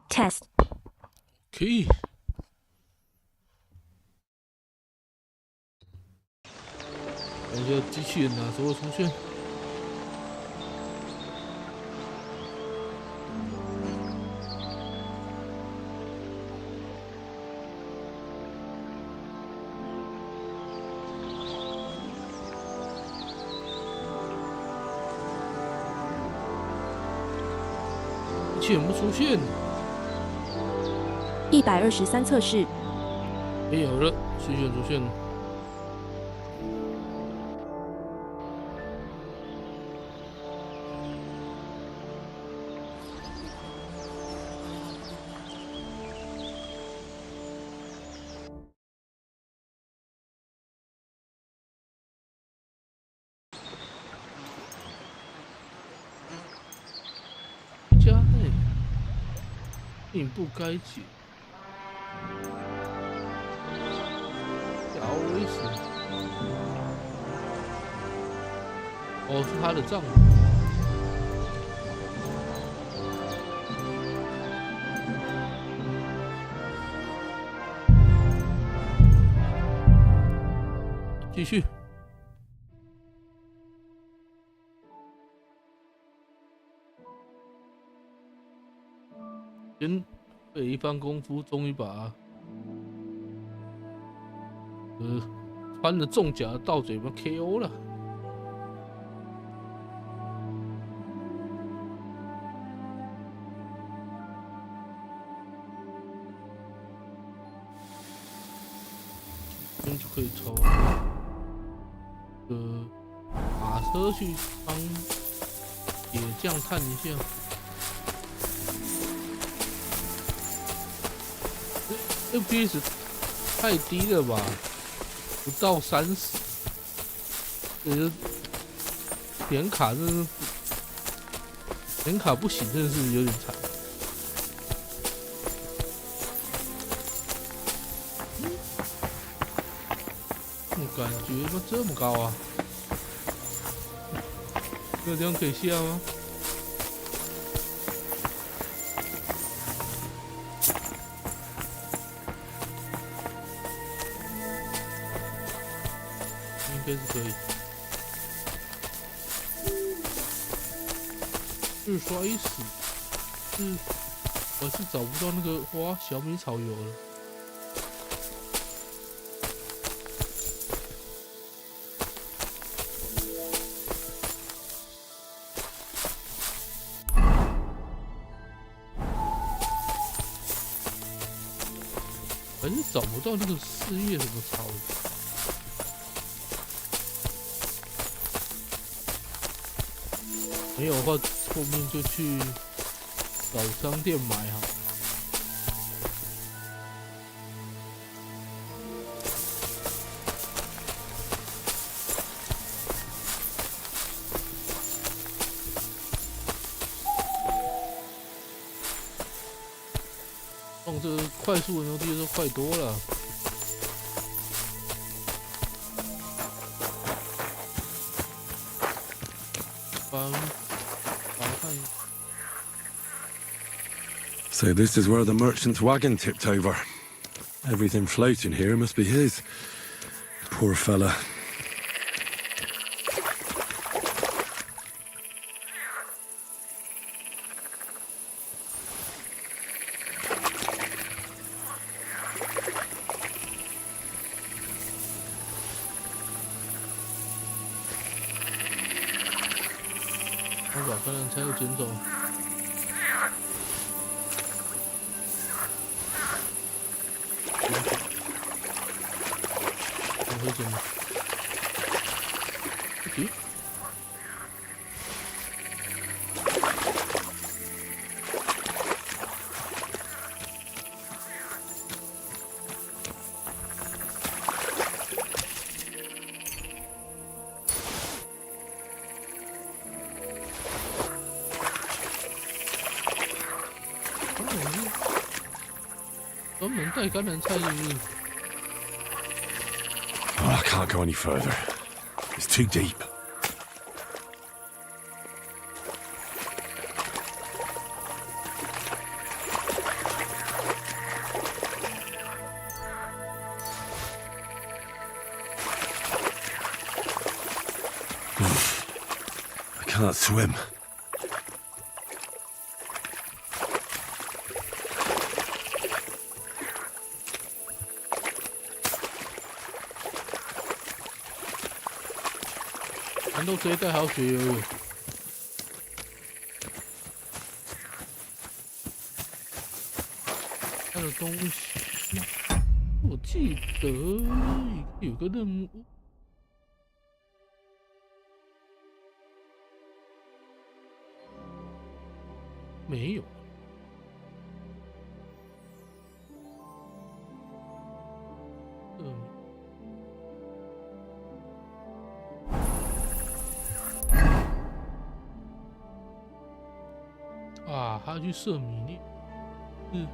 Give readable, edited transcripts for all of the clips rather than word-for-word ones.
Test。可以。看一下机器人哪时候出现。机器人不出现。123测试。没有了，机器人出现了。家内并不该解。LS， 哦，是他的账户。继续。先费一番功夫，终于把穿了重甲的盗贼们 KO 了。这边就可以抽马车去帮铁匠看一下。FPS 太低了吧，不到30，显卡真的，显卡不行，真的是有点惨。我感觉它这么高啊，这个地方可以下吗？应该是可以。日衰死，我是找不到那个花小米草油了。还是找不到那个4月什么草。没有的话，后面就去找商店买哈。用这个快速的牛地都快多了。So this is where the merchant's wagon tipped over. Everything floating here must be his. Poor fella.我把刚才又捡走。我会捡吗？不行。专门带橄榄菜是不是？ Oh, I can't go any further. It's too deep. can't swim. 难道这一代还要学游泳？还有东西，我记得有个任务，没有。啊，还要去射迷恋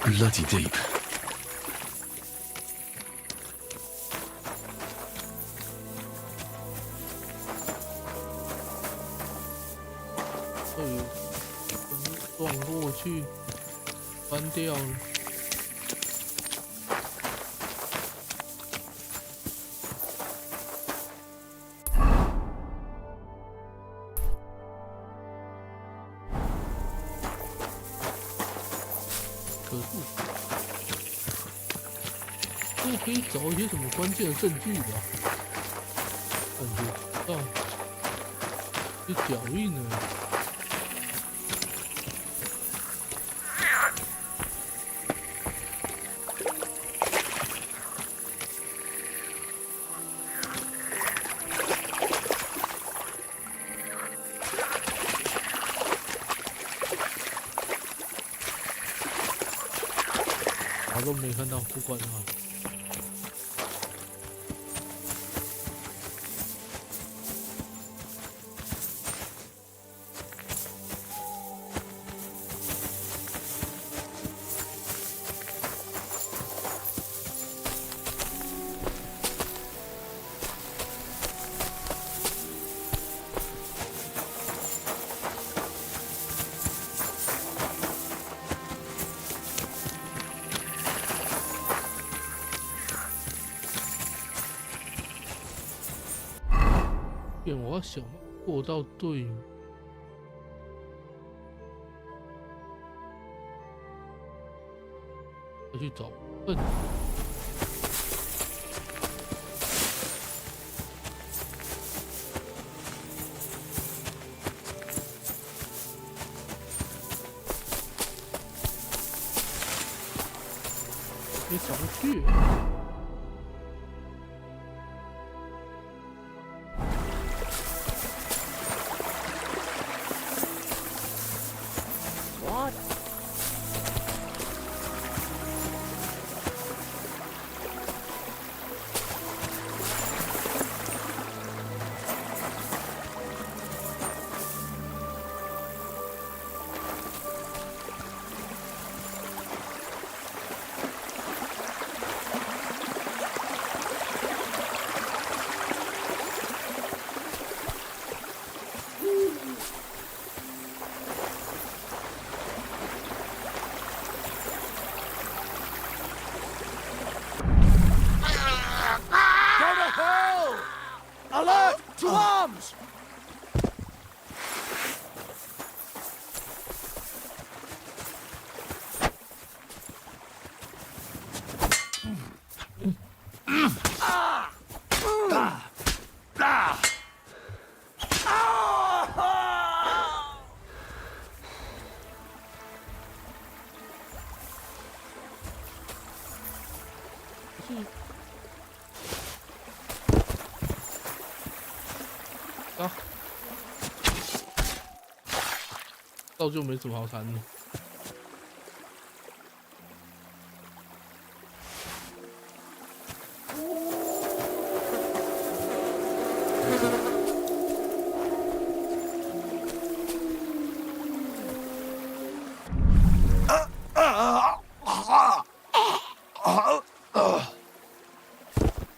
，Bloody deep. 撞过去，关掉了。可是，这可以找一些什么关键的证据吧？感觉到这脚印呢。都没看到，不管它。我要想过到队伍，要去找笨。没上去。Alert! To arms!啊，道就没什么好谈的。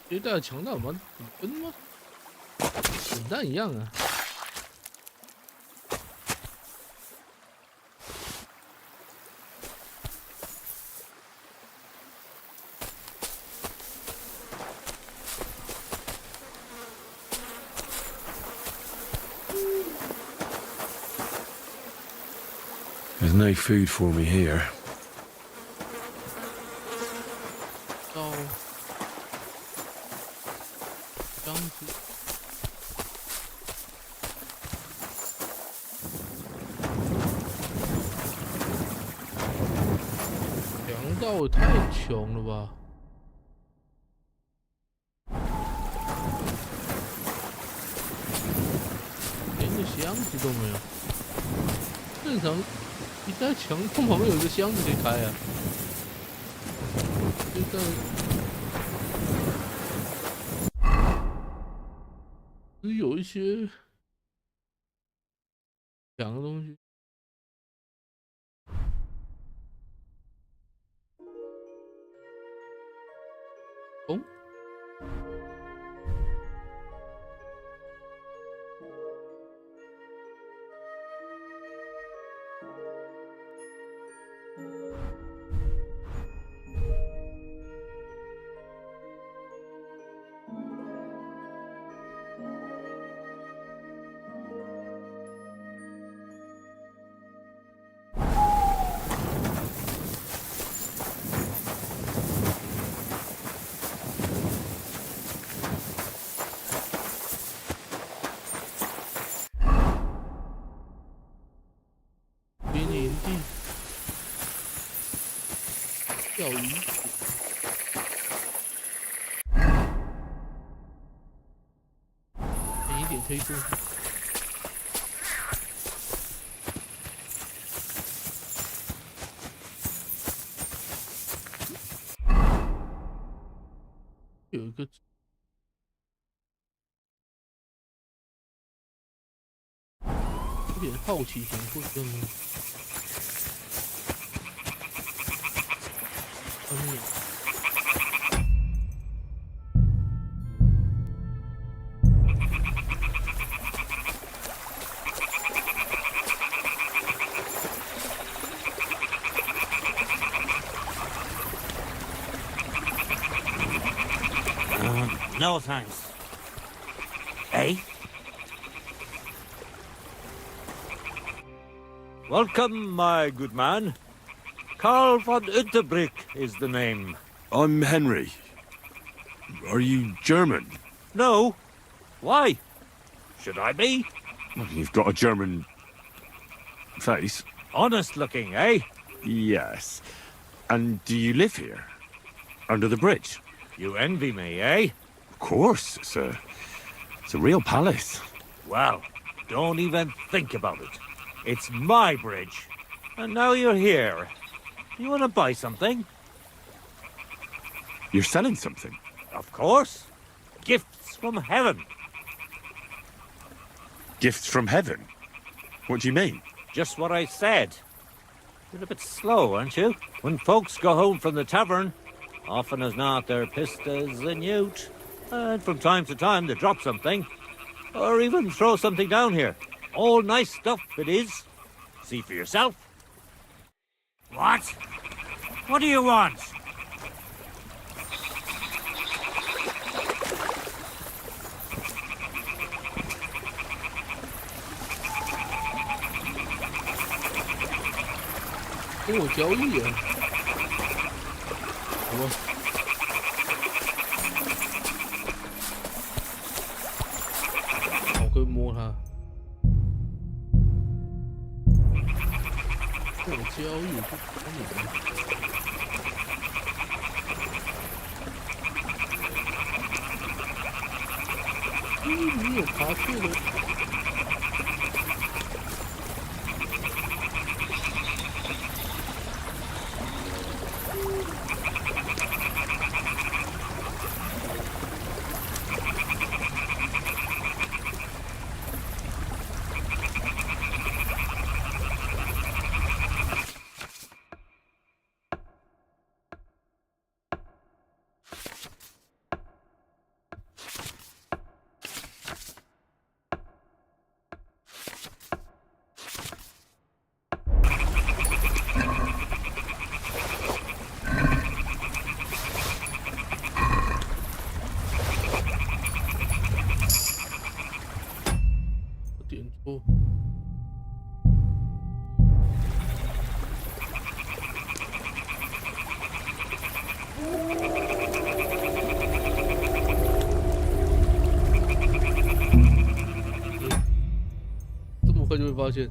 携带强大吗？跟吗？滚蛋一样啊！ There's no food for me here. 到箱子，粮道也太穷了吧！连个箱子都没有，正常。 一在墙洞旁边有一个箱子可以开啊，就在，只有一些强的东西。哦。 钓鱼，点一点推过。有一个，有点好奇想过去吗？ No thanks. Eh? Welcome, my good man. Karl von Unterbrick is the name. I'm Henry. Are you German? No. Why? Should I be? Well, you've got a German face. Honest looking, eh? Yes. And do you live here? Under the bridge? You envy me, eh? Of course. It's a real palace. Well, don't even think about it. It's my bridge. And now you're here. You want to buy something? You're selling something? Of course. Gifts from heaven. Gifts from heaven? What do you mean? Just what I said. You're a bit slow, aren't you? When folks go home from the tavern, often as not they're pissed as a newt. And from time to time they drop something. Or even throw something down here. All nice stuff it is. See for yourself. What? What do you want?跟我交易啊？什么？我可以摸它。跟我交易不可能。你有爬树的？发现。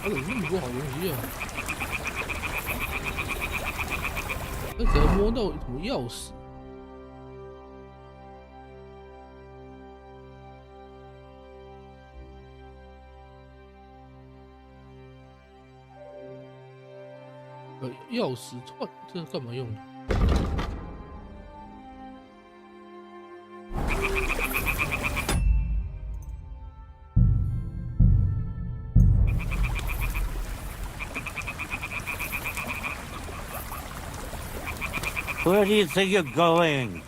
还有那么多好东西啊！那只要摸到什么钥匙？钥匙串，这是干嘛用的？ Where do you think you're going?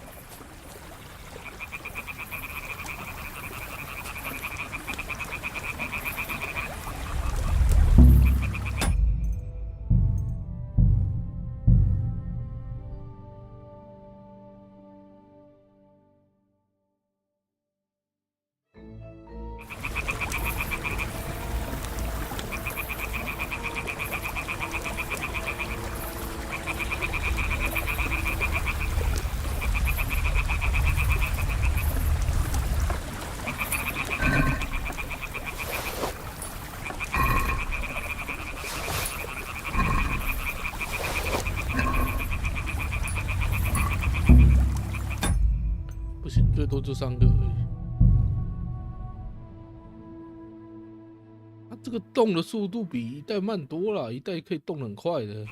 不行，最多就3个而已。它这个动的速度比一代慢多了，一代可以动得很快的。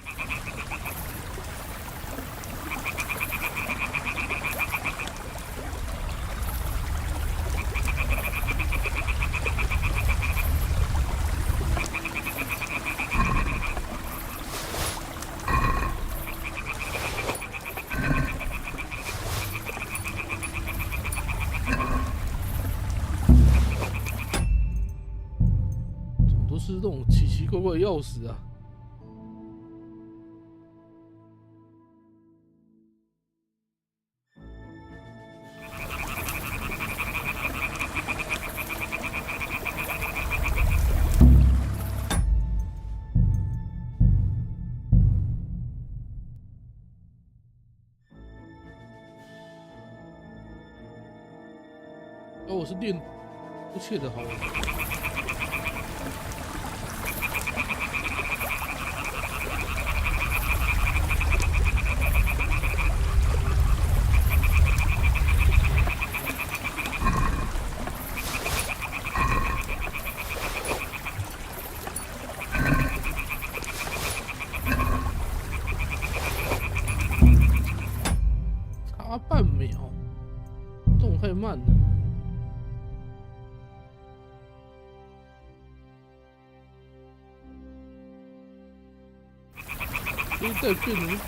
都是这种奇奇怪怪的钥匙啊！我是练不切的好。 差半秒，动太慢了。所以再变成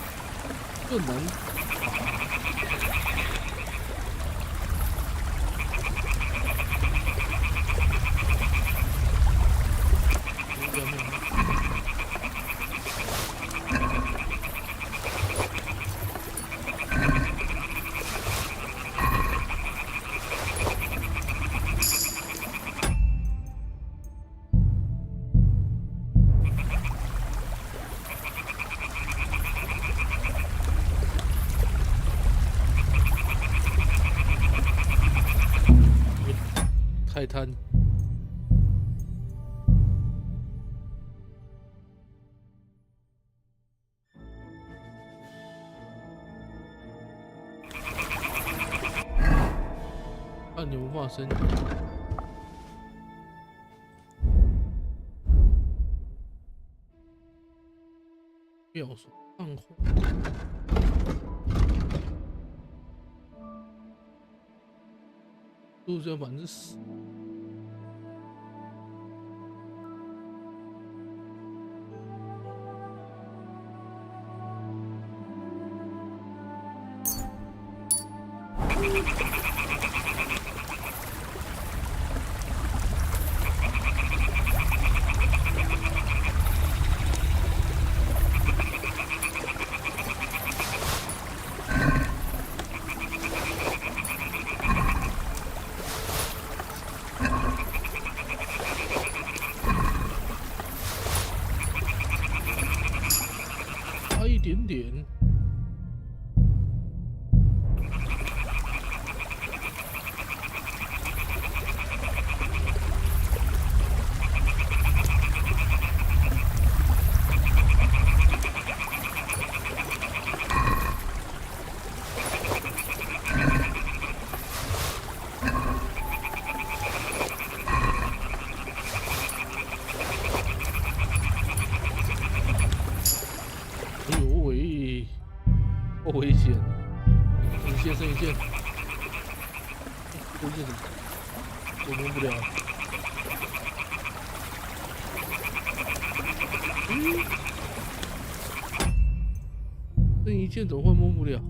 更难。太贪。按钮无法升级。秒速放火。 速度只有10%。点。危险！一线剩一线，这一线怎么？我摸不了。剩一件怎么会摸不了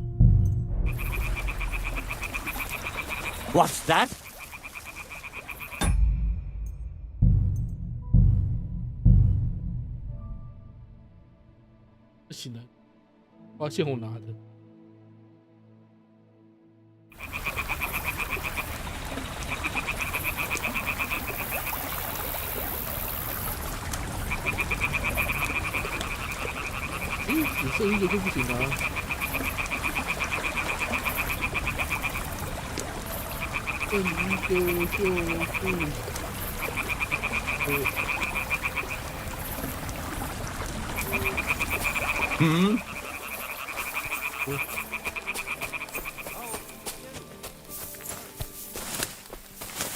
What's that? 醒来，发现我拿的。只剩一个就不行了、剩一个就是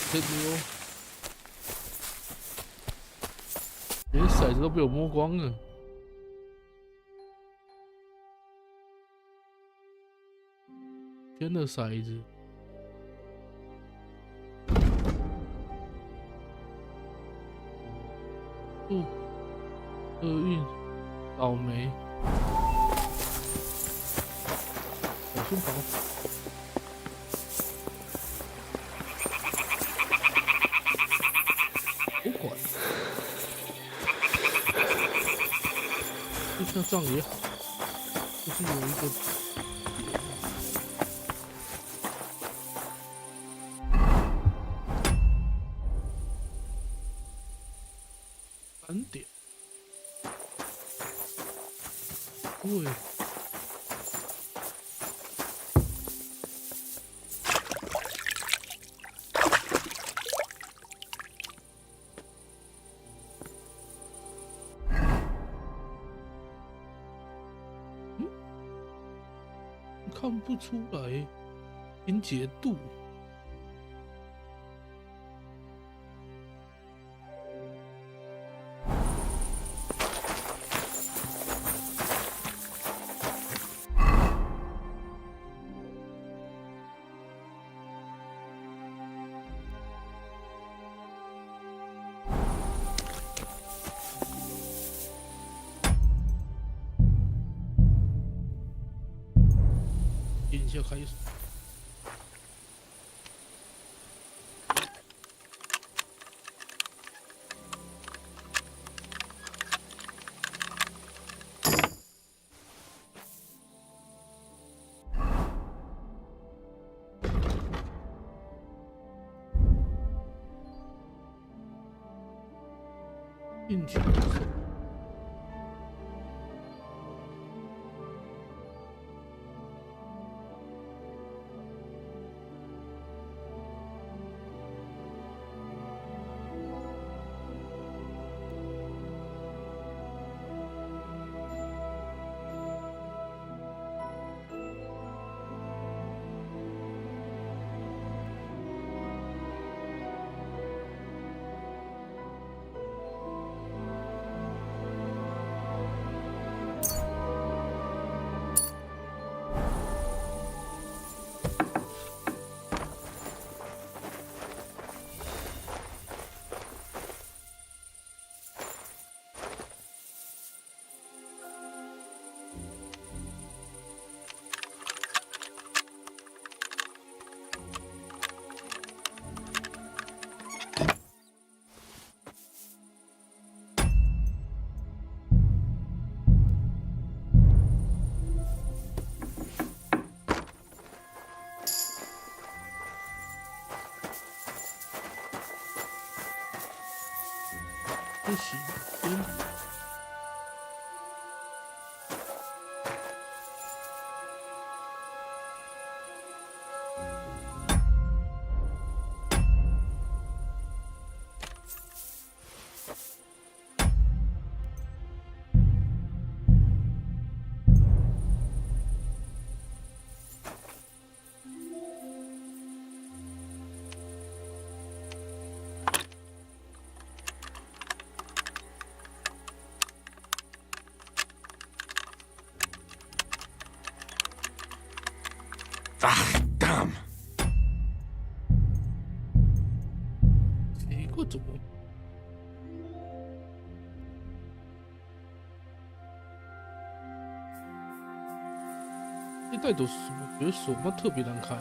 真牛！连骰子都被我摸光了。天的骰子，厄运，倒霉，小心跑！不管，就像这样也好，就是有一个。3点，对，看不出来清洁度。点一下开始。进去。不行，我怎么？这代都是什么？觉得手妈特别难开。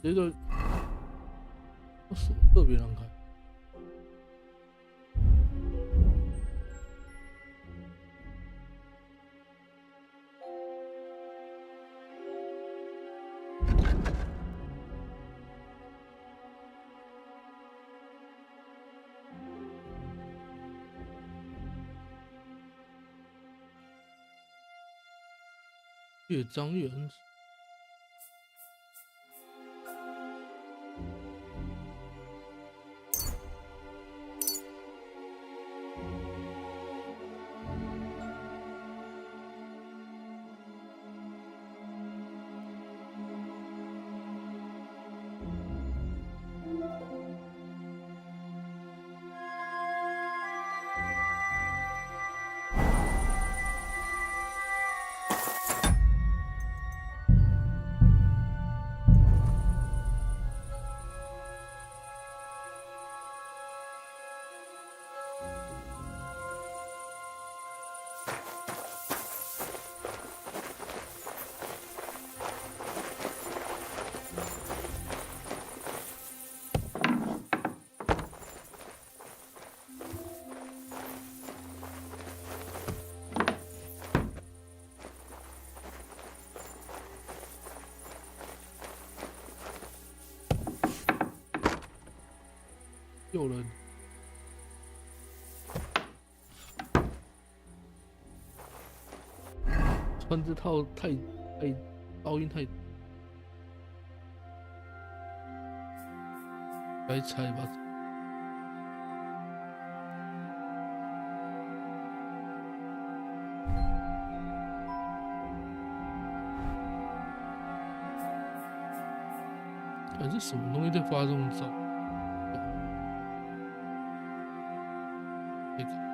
这个手特别难开。越张越恩。有人穿这套太噪音太，该拆吧。看这什么东西在发这种噪？这个。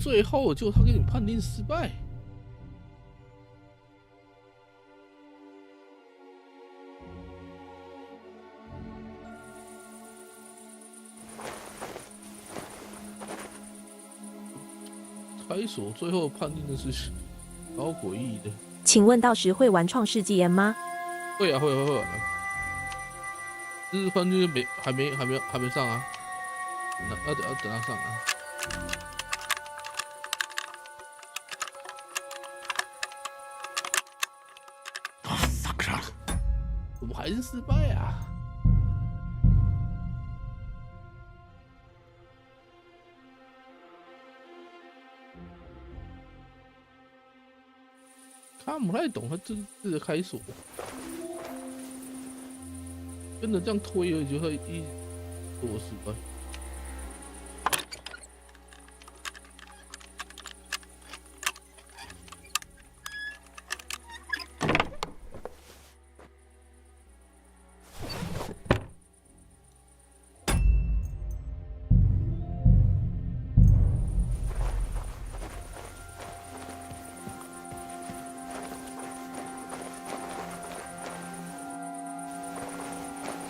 最后就他给你判定失败。开锁最后判定的是好诡异的。请问到时会玩创世纪 M 吗？会啊，会啊。日番就是还没上啊，要等他上啊。我们还是失败啊！看不太懂他这个开锁。跟着这样推而已，就会一做失败。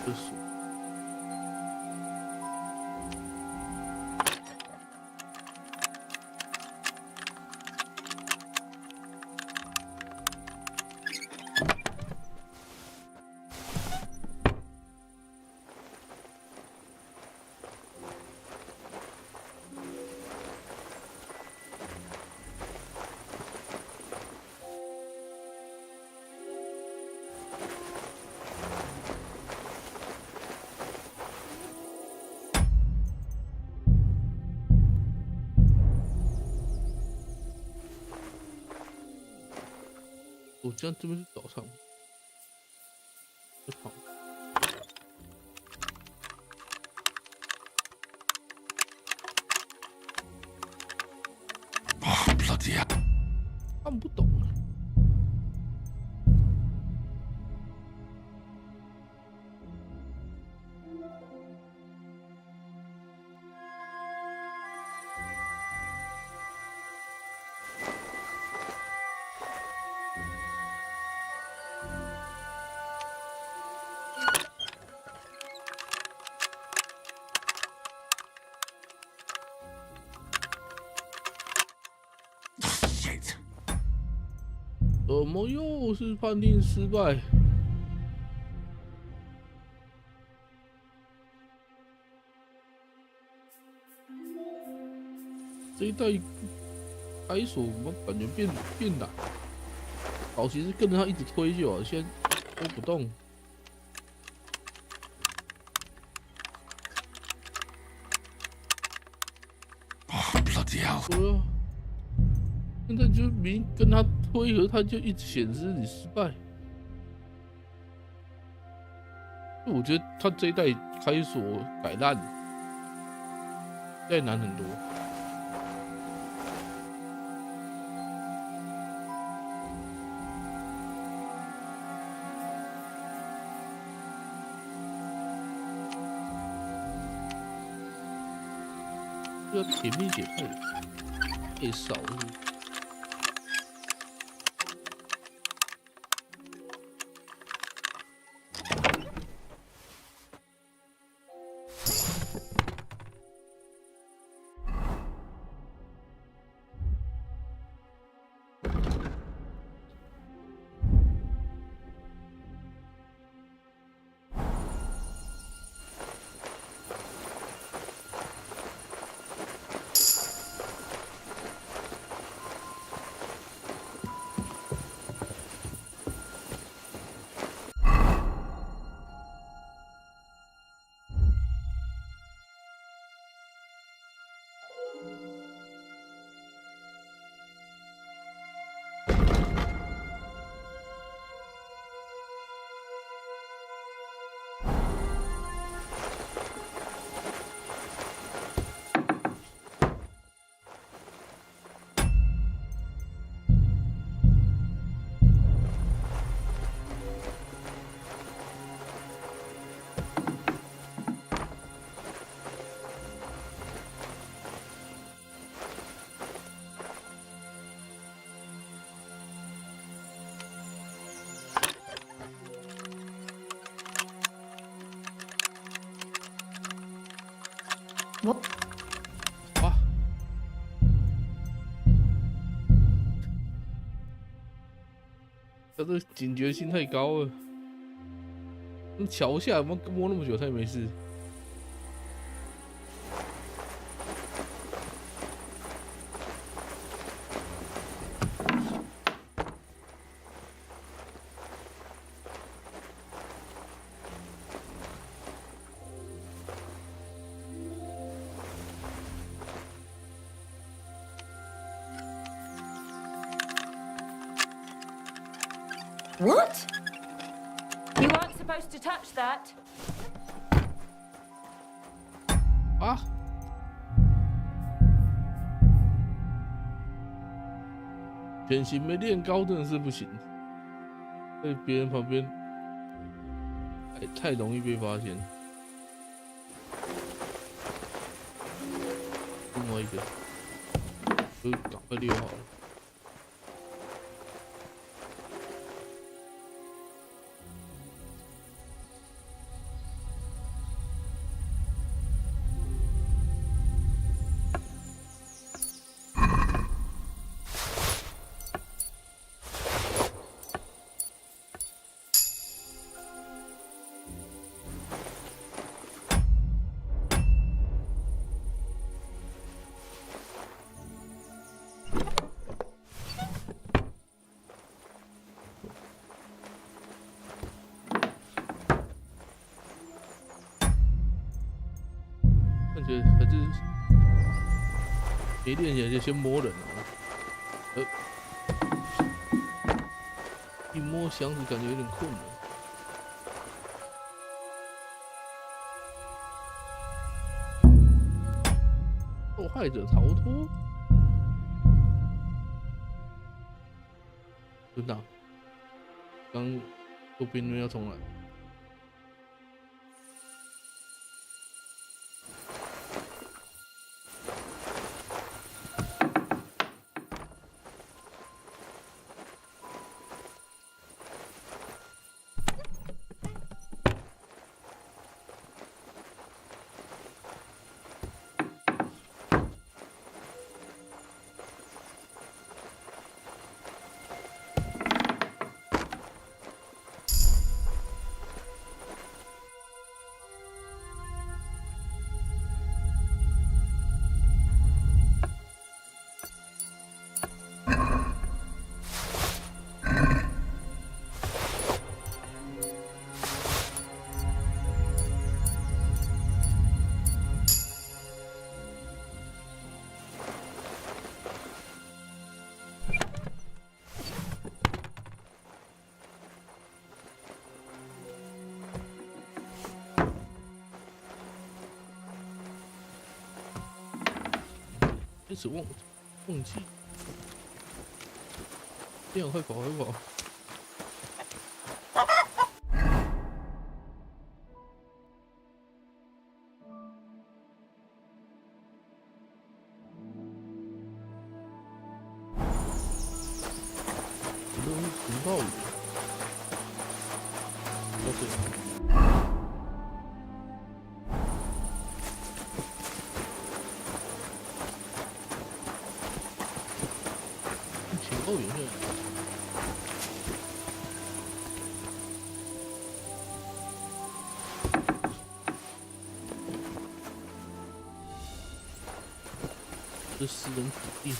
这是。我这样这边是早上，好。bloody hell！ 看不懂啊。怎么又是判定失败？这一代开锁我感觉变难，早期是跟着他一直推就好，现在推不动。对啊，现在就明跟他推合，他就一直显示你失败。我觉得他这一代开锁改烂，再难很多。这个甜蜜点太少了。哇！他这警觉性太高了。那桥下摸那么久，他也没事。What? You aren't supposed to touch that. 啊！潜行没练高真的是不行，在别人旁边太容易被发现。另外一个，就赶快溜好了。感觉还是没练起来就先摸人啊，一摸箱子感觉有点困难。受害者逃脱，真的，刚右边那边要重来。开始忘记，这样快跑快跑！情报语，都是。哦，有这。这私人土地。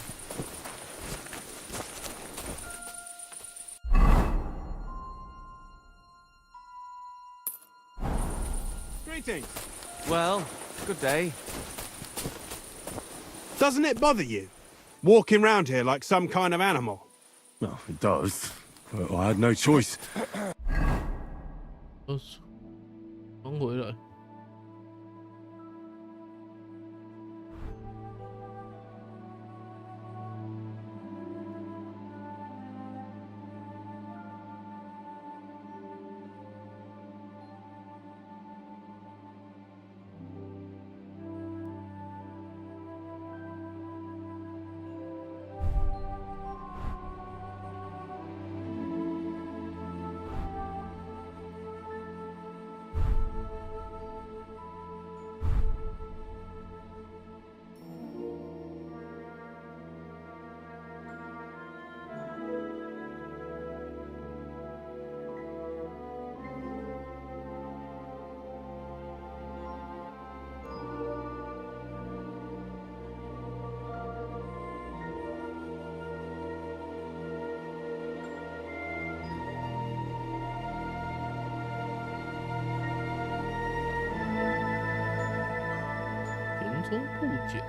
Greetings. Well, good day. Doesn't it bother you? Walking round here like some kind of animal. Well, it does. But I had no choice. 刚回来。充部件。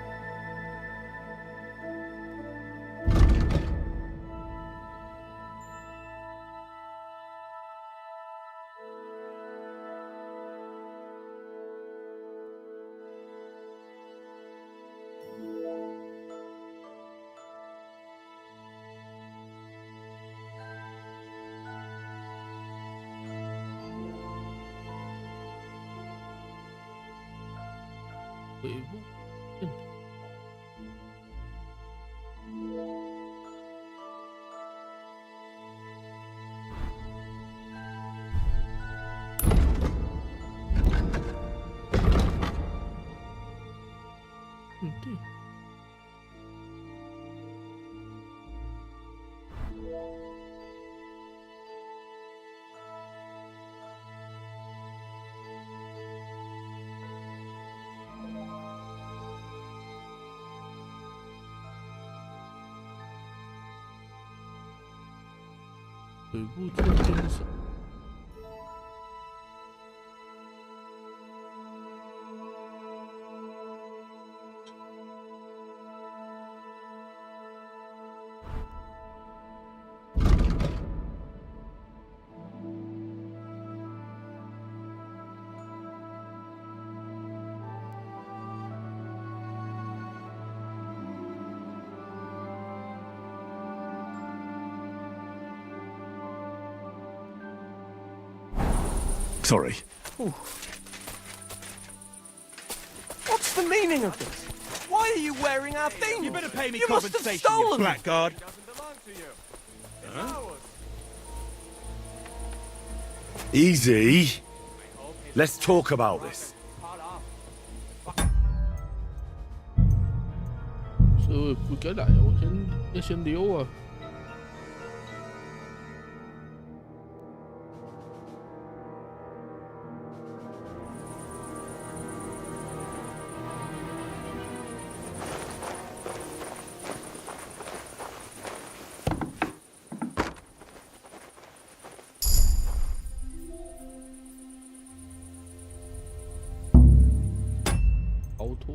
回复电脑。对。腿部做牵手。Sorry. What's the meaning of this? Why are you wearing our things? You better pay me You must have compensation, you stolen them. blackguard. Easy. Let's talk about this. 所以我也不该来啊，我要先溜啊。逃脱。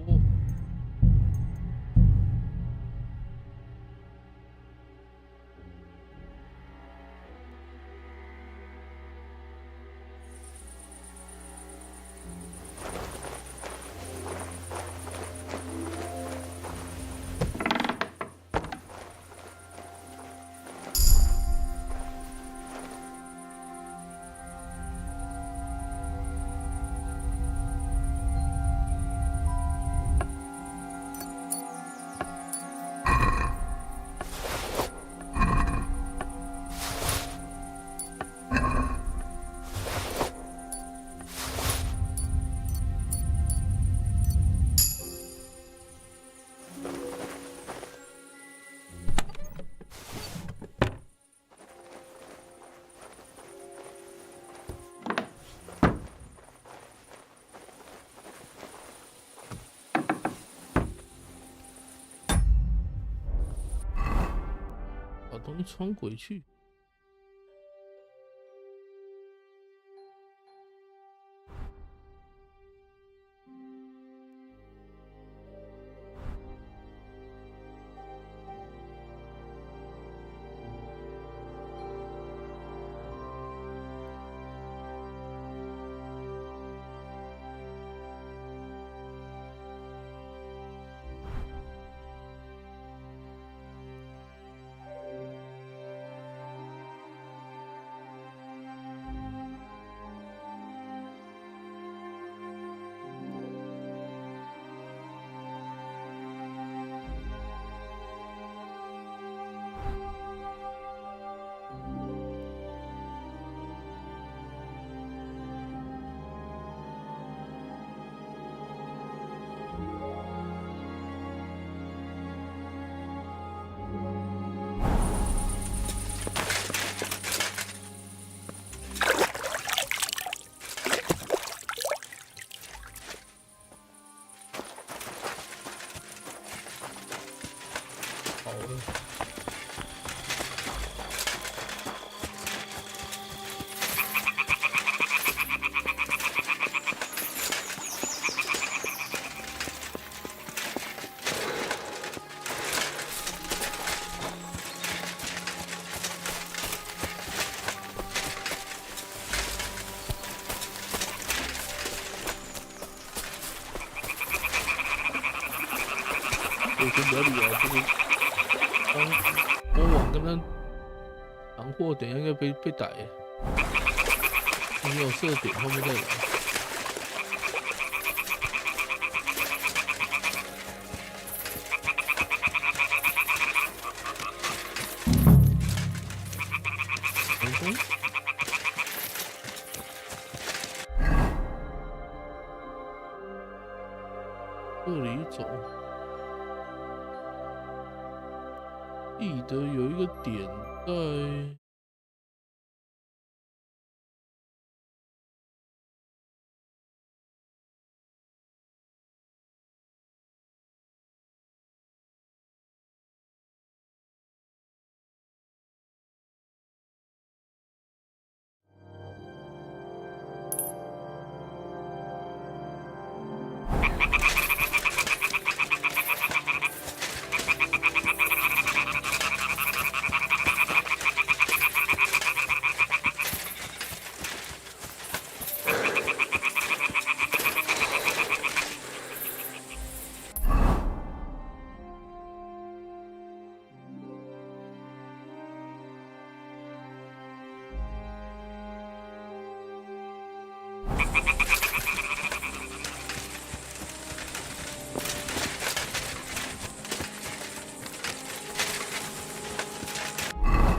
把东西穿回去。先不要理啊，就是我网跟他扛货，等一下应该被逮。你有设点，后面再来。成功。这里走，记得有一个点在。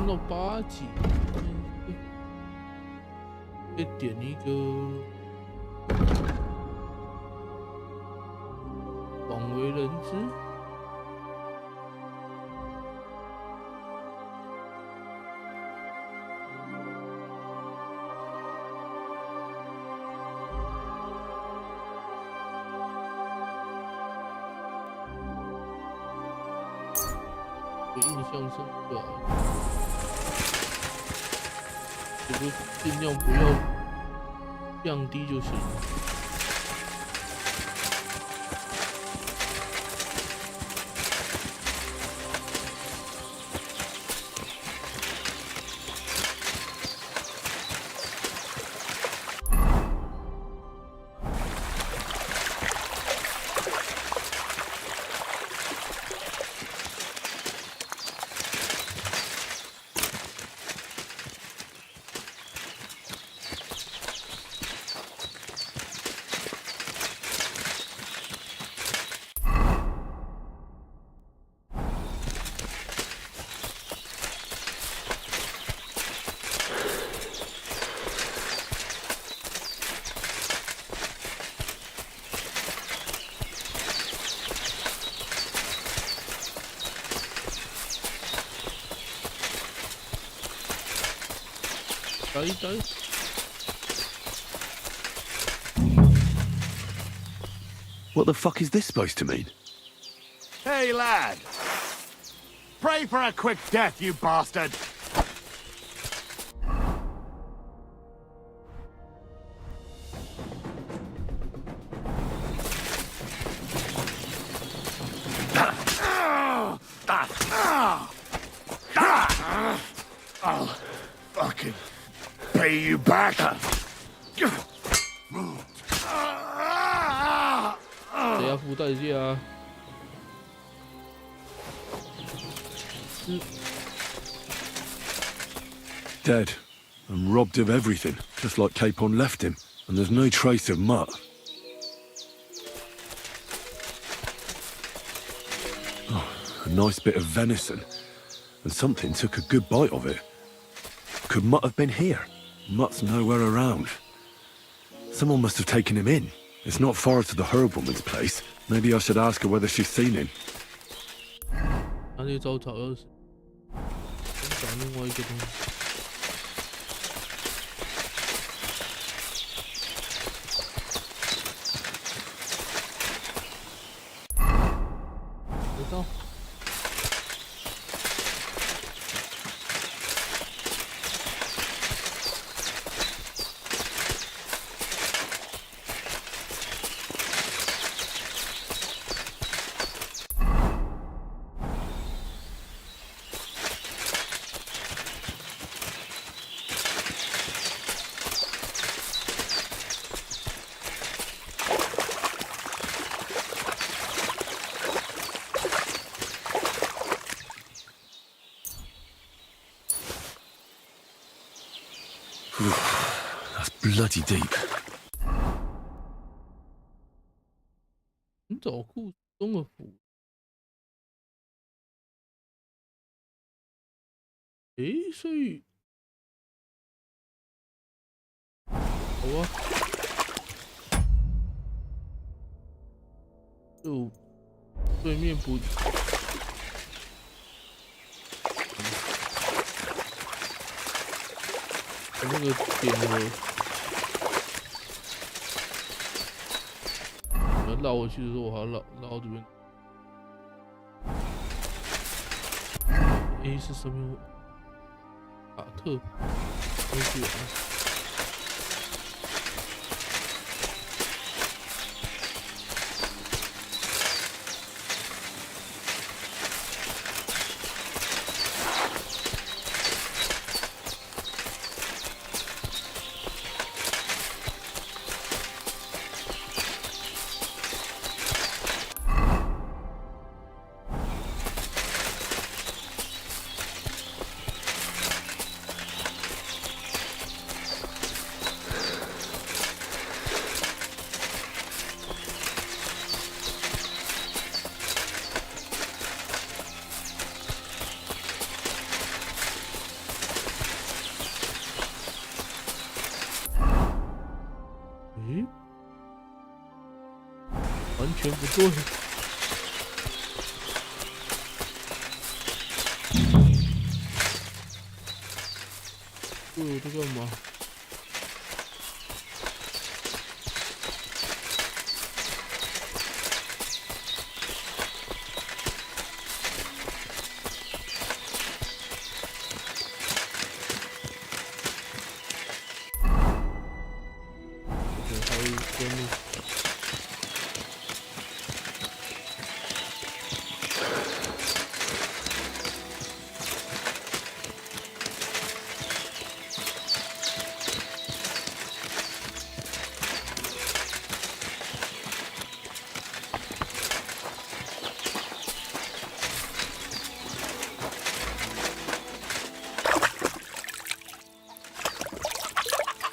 到8级，再点一个广为人知。印象深刻。我就尽量不要降低就行了。What the fuck is this supposed to mean? Hey, lad! Pray for a quick death, you bastard! I'll fucking pay you back. 谁要付代价啊？Dead and robbed of everything, just like Capon left him, and there's no trace of Mutt. Oh, a nice bit of venison, and something took a good bite of it. Could Mutt have been here? Mutt's nowhere around. Someone must have taken him in. It's not far to the herb woman's place. Maybe I should ask her whether she's seen him. 他那招找要是找另外一个东西。回到。That's bloody deep. 寻找库中的符。所以，好啊，就对面不。那个点了，我要绕回去的时候，我还要绕到这边。是什么？卡特，回去啊。完全不对。我在干嘛？还有一个。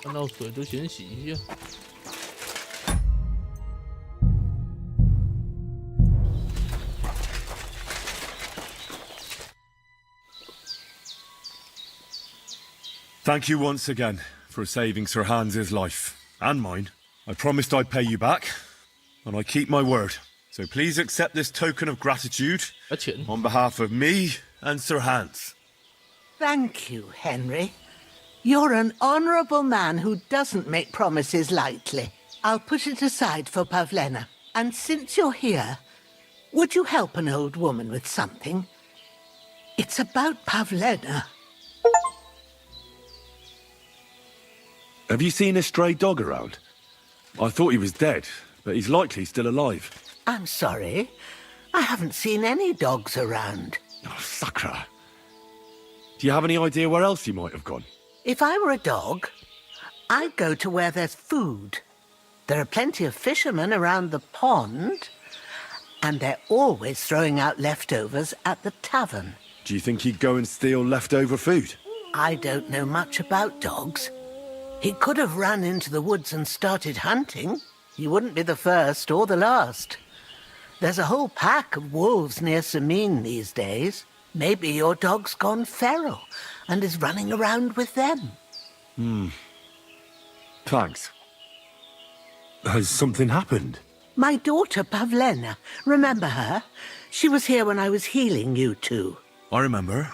看到水就先洗一下。Thank you once again for saving Sir Hans's life and mine. I promised I'd pay you back, and I keep my word. So please accept this token of gratitude on behalf of me and Sir Hans. Thank you, Henry. You're an honourable man who doesn't make promises lightly. I'll put it aside for Pavlena. And since you're here, would you help an old woman with something? It's about Pavlena. Have you seen a stray dog around? I thought he was dead, but he's likely still alive. I'm sorry. I haven't seen any dogs around. Oh, Sakra. Do you have any idea where else he might have gone? If I were a dog, I'd go to where there's food. There are plenty of fishermen around the pond, and they're always throwing out leftovers at the tavern. Do you think he'd go and steal leftover food? I don't know much about dogs. He could have run into the woods and started hunting. He wouldn't be the first or the last. There's a whole pack of wolves near Samin these days. Maybe your dog's gone feral and is running around with them. Thanks. Has something happened? My daughter, Pavlena. Remember her? She was here when I was healing you two. I remember.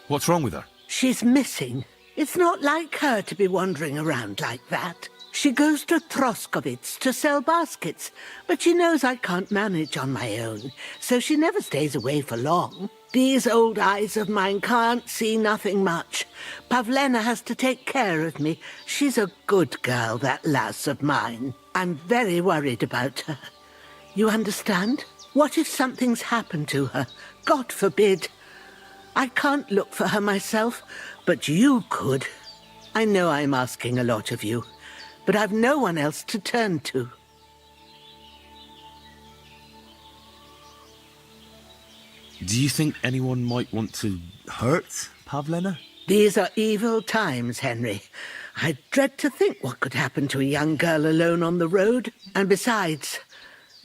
What's wrong with her? She's missing. It's not like her to be wandering around like that. She goes to Troskovitz to sell baskets, but she knows I can't manage on my own, so she never stays away for long. These old eyes of mine can't see nothing much. Pavlena has to take care of me. She's a good girl, that lass of mine. I'm very worried about her. You understand? What if something's happened to her? God forbid. I can't look for her myself, but you could. I know I'm asking a lot of you, but I've no one else to turn to. Do you think anyone might want to hurt Pavlena? These are evil times, Henry. I dread to think what could happen to a young girl alone on the road. And besides,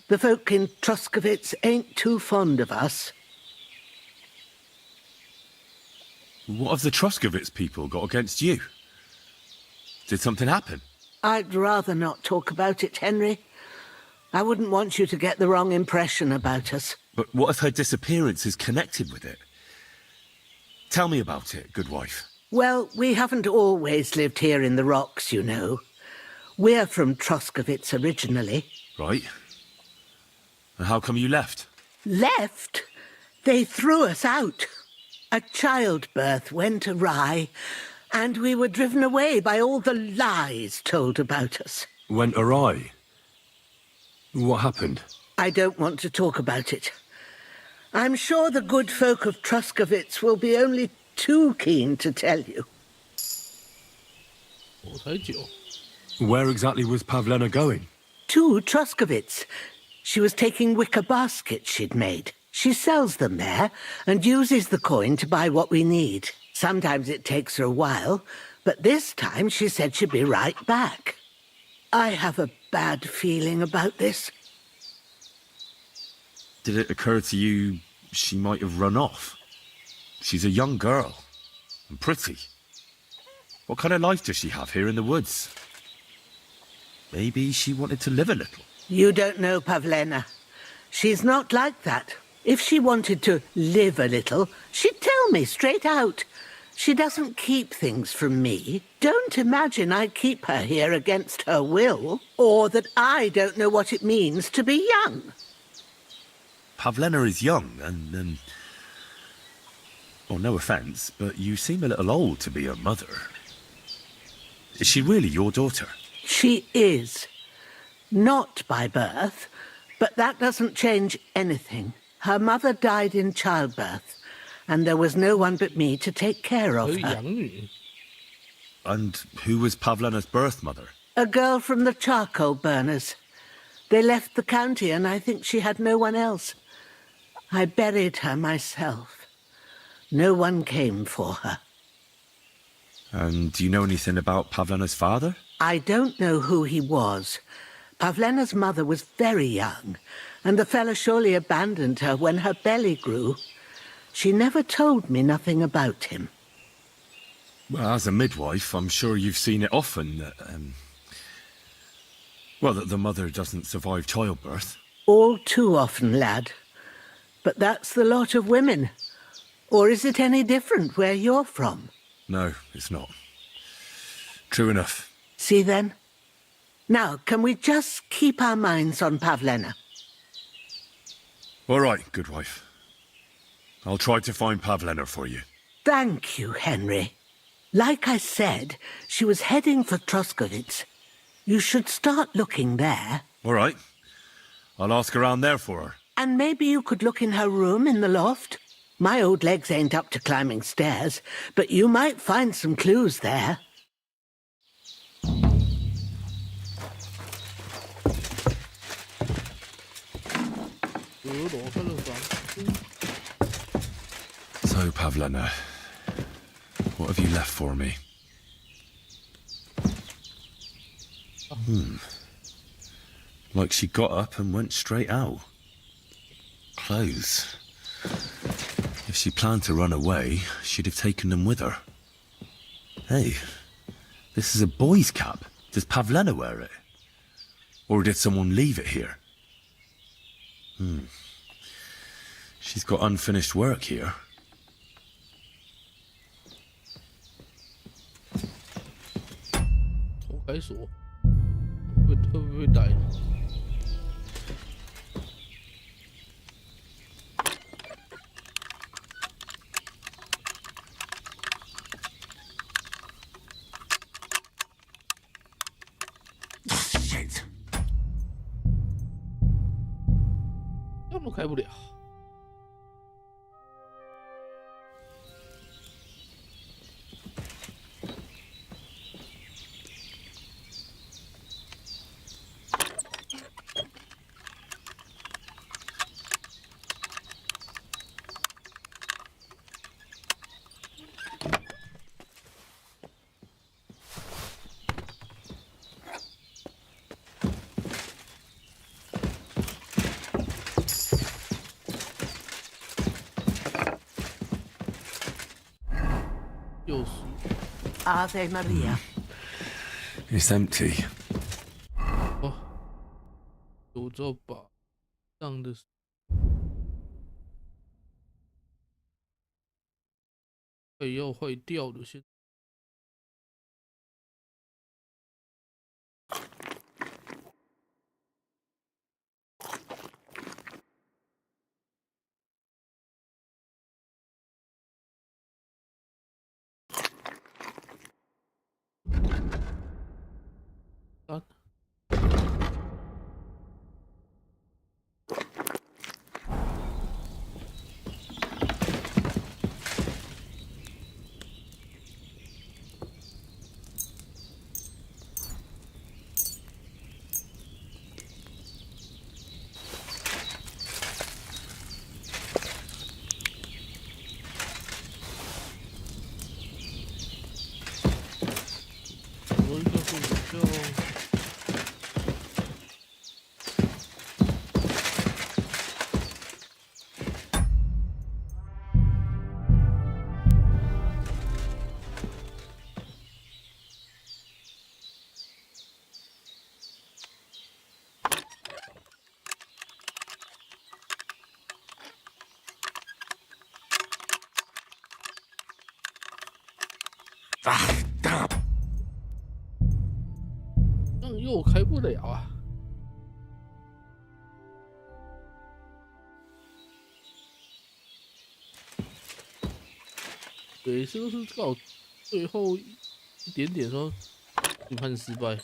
the folk in Troskovitz ain't too fond of us. What have the Troskovitz people got against you? Did something happen? I'd rather not talk about it, Henry. I wouldn't want you to get the wrong impression about us. But what if her disappearance is connected with it? Tell me about it, good wife. Well, we haven't always lived here in the rocks, you know. We're from Troskovitz originally. Right. And how come you left? Left? They threw us out. A childbirth went awry, and we were driven away by all the lies told about us. Went awry? What happened? I don't want to talk about it. I'm sure the good folk of Troskovitz will be only too keen to tell you. Where exactly was Pavlena going? To Troskovitz. She was taking wicker baskets she'd made. She sells them there and uses the coin to buy what we need. Sometimes it takes her a while, but this time she said she'd be right back. I have a bad feeling about this. Did it occur to you she might have run off? She's a young girl. And pretty. What kind of life does she have here in the woods? Maybe she wanted to live a little. You don't know Pavlena. She's not like that. If she wanted to live a little, she'd tell me straight out. She doesn't keep things from me. Don't imagine I keep her here against her will, or that I don't know what it means to be young. Pavlena is young and well, no offence, but you seem a little old to be her mother. Is she really your daughter? She is. Not by birth, but that doesn't change anything. Her mother died in childbirth, and there was no one but me to take care of her. And who was Pavlena's birth mother? A girl from the charcoal burners. They left the county, and I think she had no one else. I buried her myself. No one came for her. And do you know anything about Pavlena's father? I don't know who he was. Pavlena's mother was very young, and the fellow surely abandoned her when her belly grew. She never told me nothing about him. Well, as a midwife, I'm sure you've seen it often that, that the mother doesn't survive childbirth. All too often, lad. But that's the lot of women. Or is it any different where you're from? No, it's not. True enough. See then? Now, can we just keep our minds on Pavlena? All right, good wife. I'll try to find Pavlena for you. Thank you, Henry. Like I said, she was heading for Troskovitz. You should start looking there. All right. I'll ask around there for her. And maybe you could look in her room in the loft. My old legs ain't up to climbing stairs, but you might find some clues there. So, Pavlena, what have you left for me? Like she got up and went straight out. Clothes. If she planned to run away, she'd have taken them with her. Hey, this is a boy's cap. Does Pavlena wear it? Or did someone leave it here? She's got unfinished work here. Shit. 要不开不了。Ave Maria. It's empty. 哦，诅咒把上的快要坏掉了，现。啊！我应该是比较。又开不了啊！对，这个是到最后一点点说评判失败。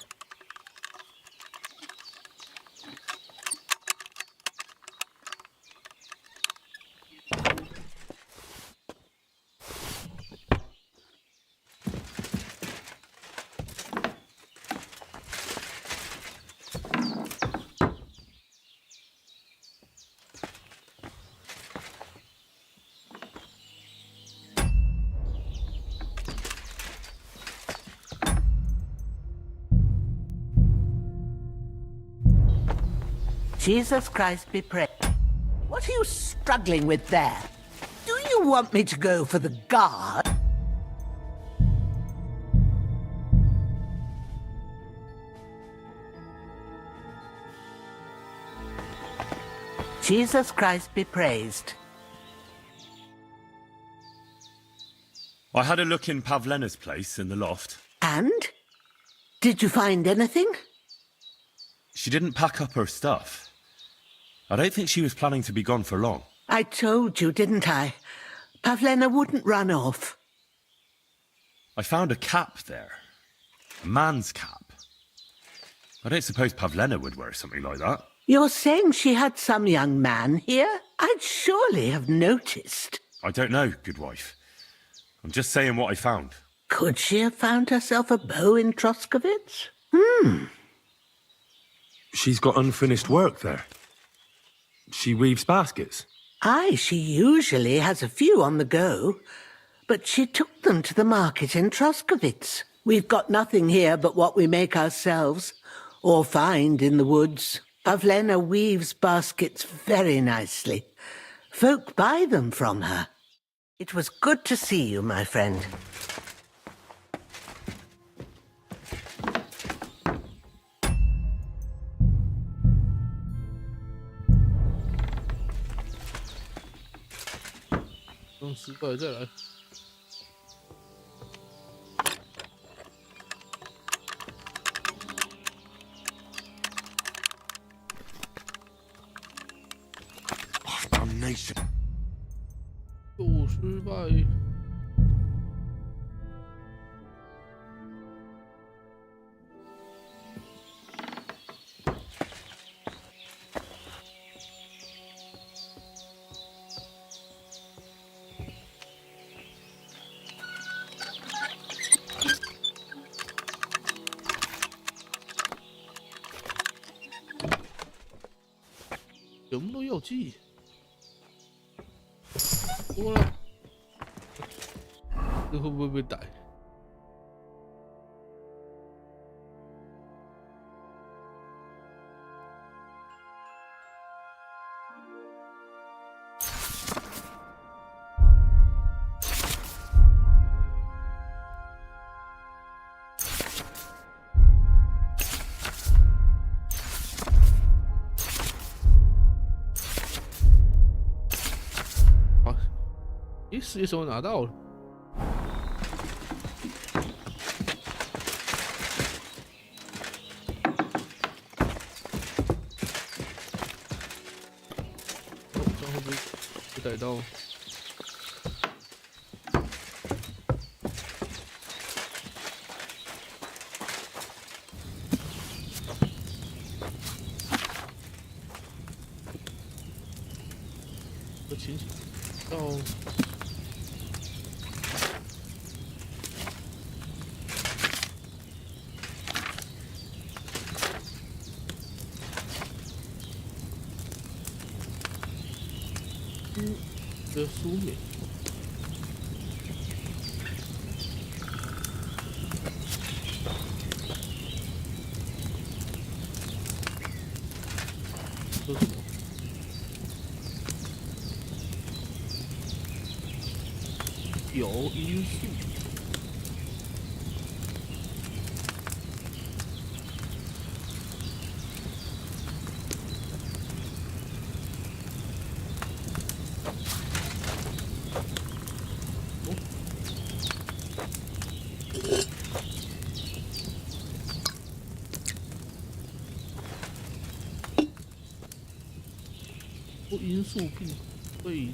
Jesus Christ be praised. What are you struggling with there? Do you want me to go for the guard? Jesus Christ be praised. I had a look in Pavlena's place in the loft. And? Did you find anything? She didn't pack up her stuff. I don't think she was planning to be gone for long. I told you, didn't I? Pavlena wouldn't run off. I found a cap there. A man's cap. I don't suppose Pavlena would wear something like that. You're saying she had some young man here? I'd surely have noticed. I don't know, good wife. I'm just saying what I found. Could she have found herself a beau in Troskovitz? She's got unfinished work there. She weaves baskets. Aye, she usually has a few on the go. But she took them to the market in Troskovitz. We've got nothing here but what we make ourselves, or find in the woods. Pavlena weaves baskets very nicely. Folk buy them from her. It was good to see you, my friend. Damnation. 又失败。全部都要记，多了，这会不会被逮？世界手拿到了。这样会不会被逮到？我清醒到。的书名，这是什么？有因素。不因素并会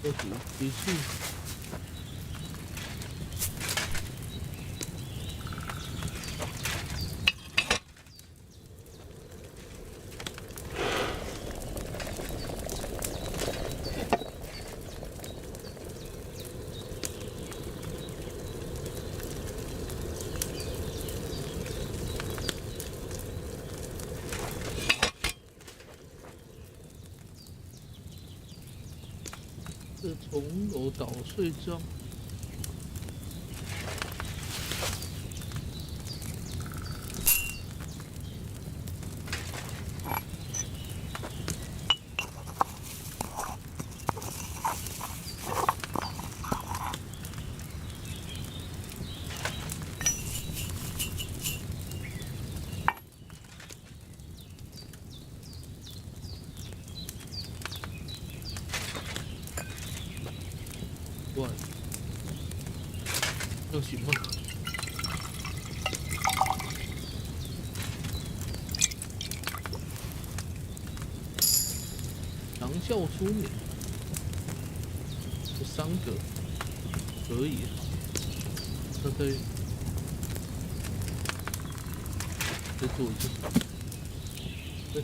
这组结束。这从楼捣碎章，乱，这样行吗？长效书名，这3个可以，那再做一下，对。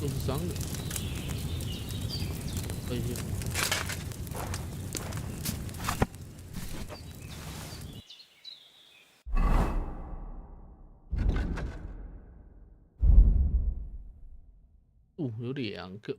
都是伤的。看一下。有2个。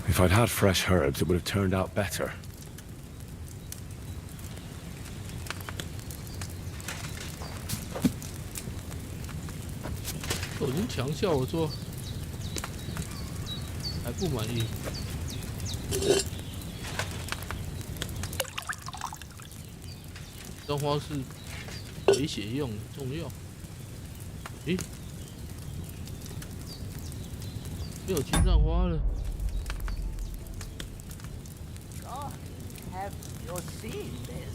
If I'd had fresh herbs, it would have turned out better. 都已经强效了，说还不满意。这花是回血用，重要。诶，没有金盏花了。 God, have you seen this?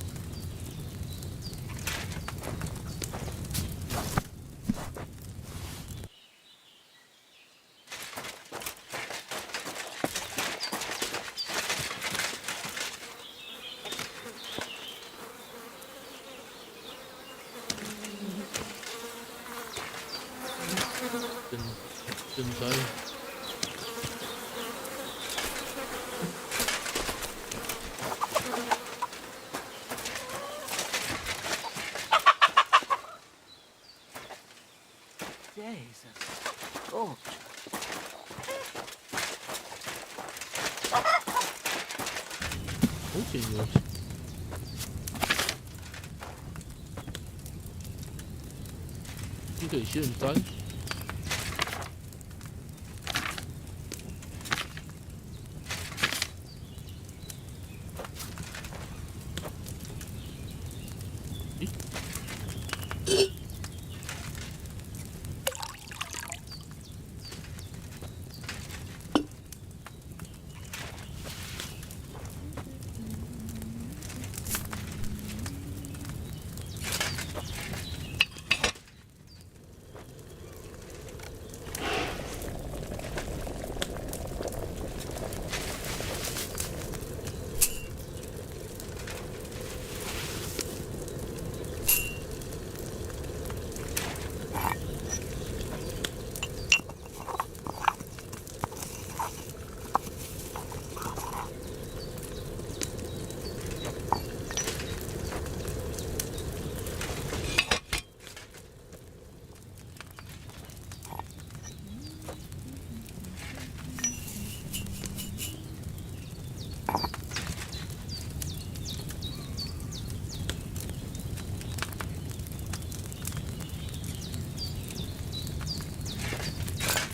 可以现单。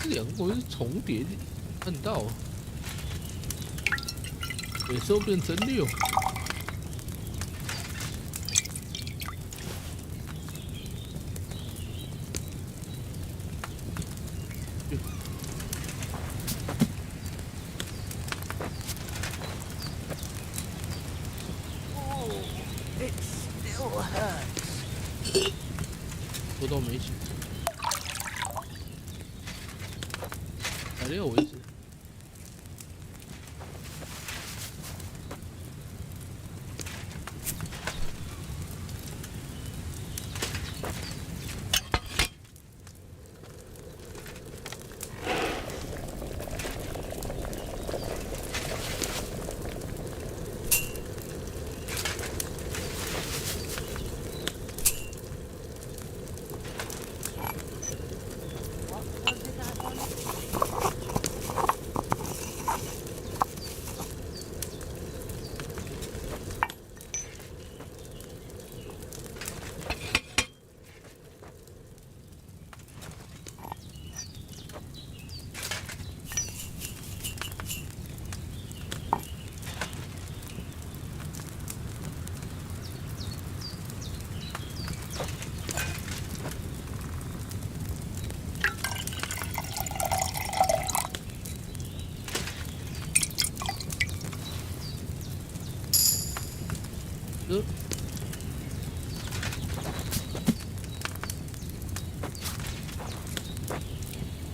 这两个我是重叠按到，尾兽变成6。我都没醒，6为止。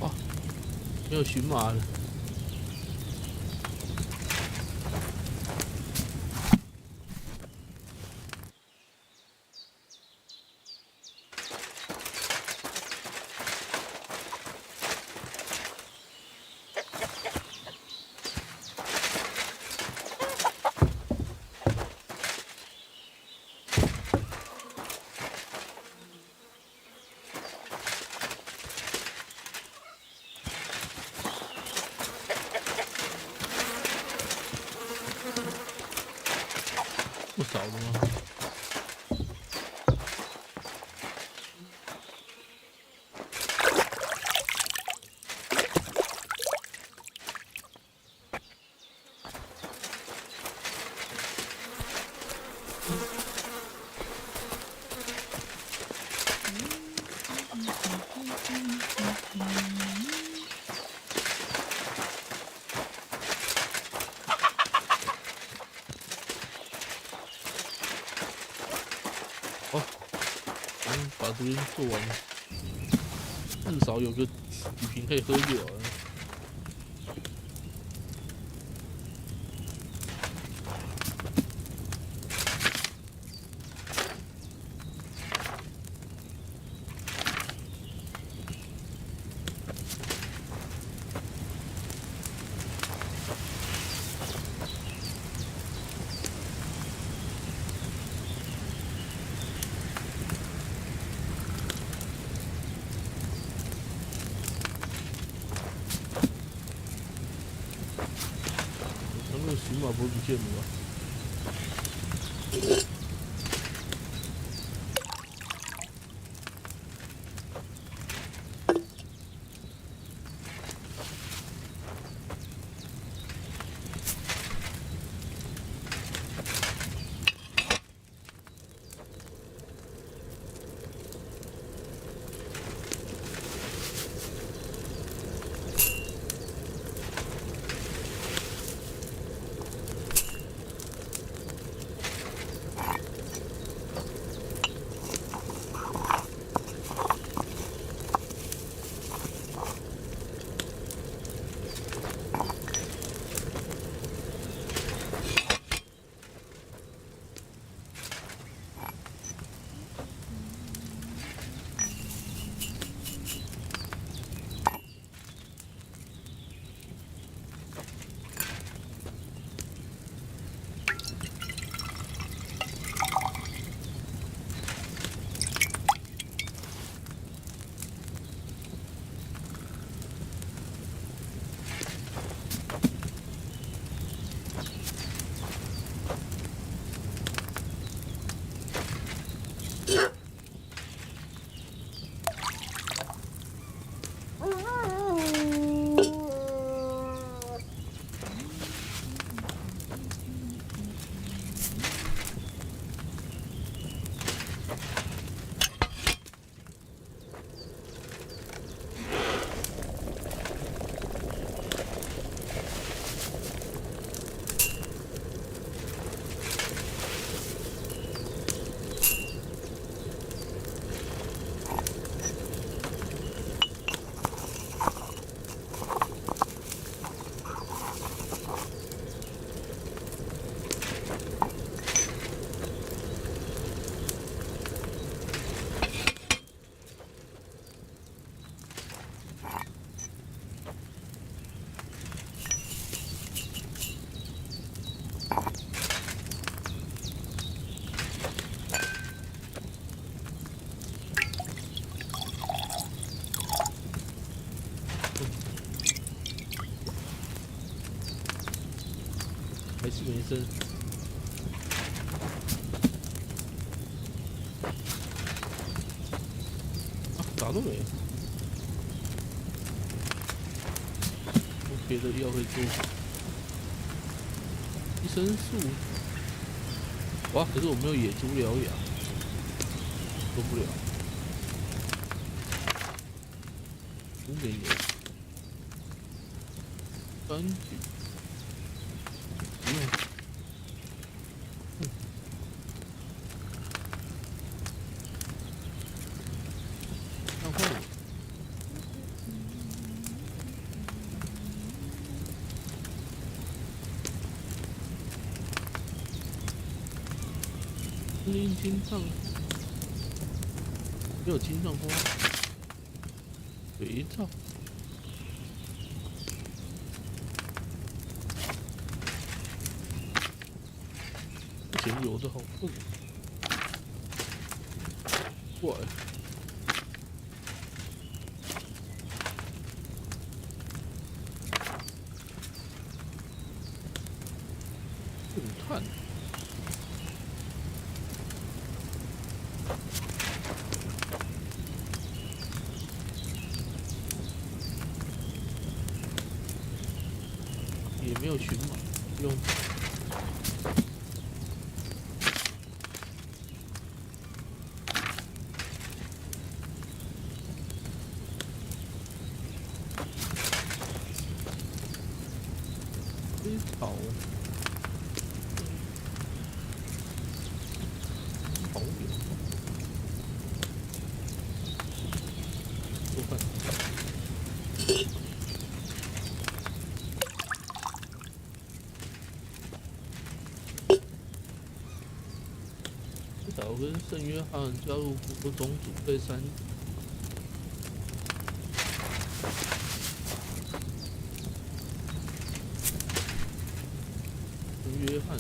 哇，没有荨麻了。不少的吗？把这边做完，至少有个几瓶可以喝就好了。那个荨麻不会不见了吧？是没声。啊，打都没了。我别的药可以做。医生素。哇，可是我没有野猪獠牙，做不了。五点有。柑橘。然后林金杖，没有金杖花，肥皂。咸油的好笨，过来。重炭。也没有荨麻，用。草，草饼，做饭。至少跟圣约翰加入国种组队3。约翰，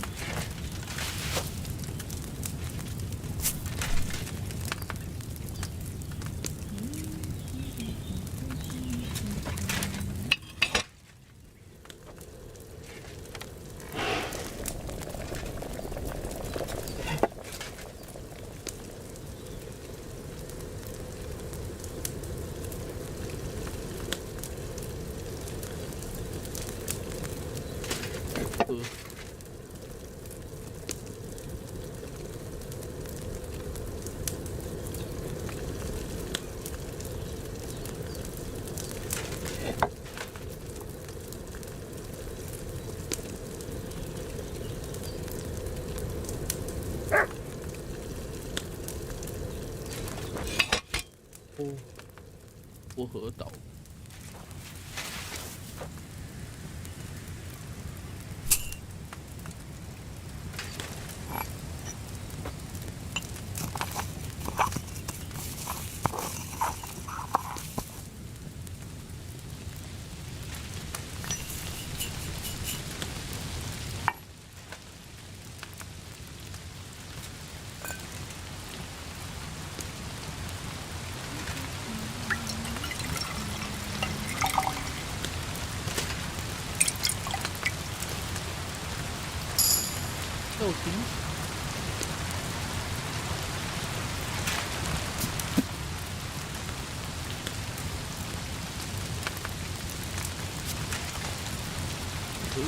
薄荷岛。叫停。可以。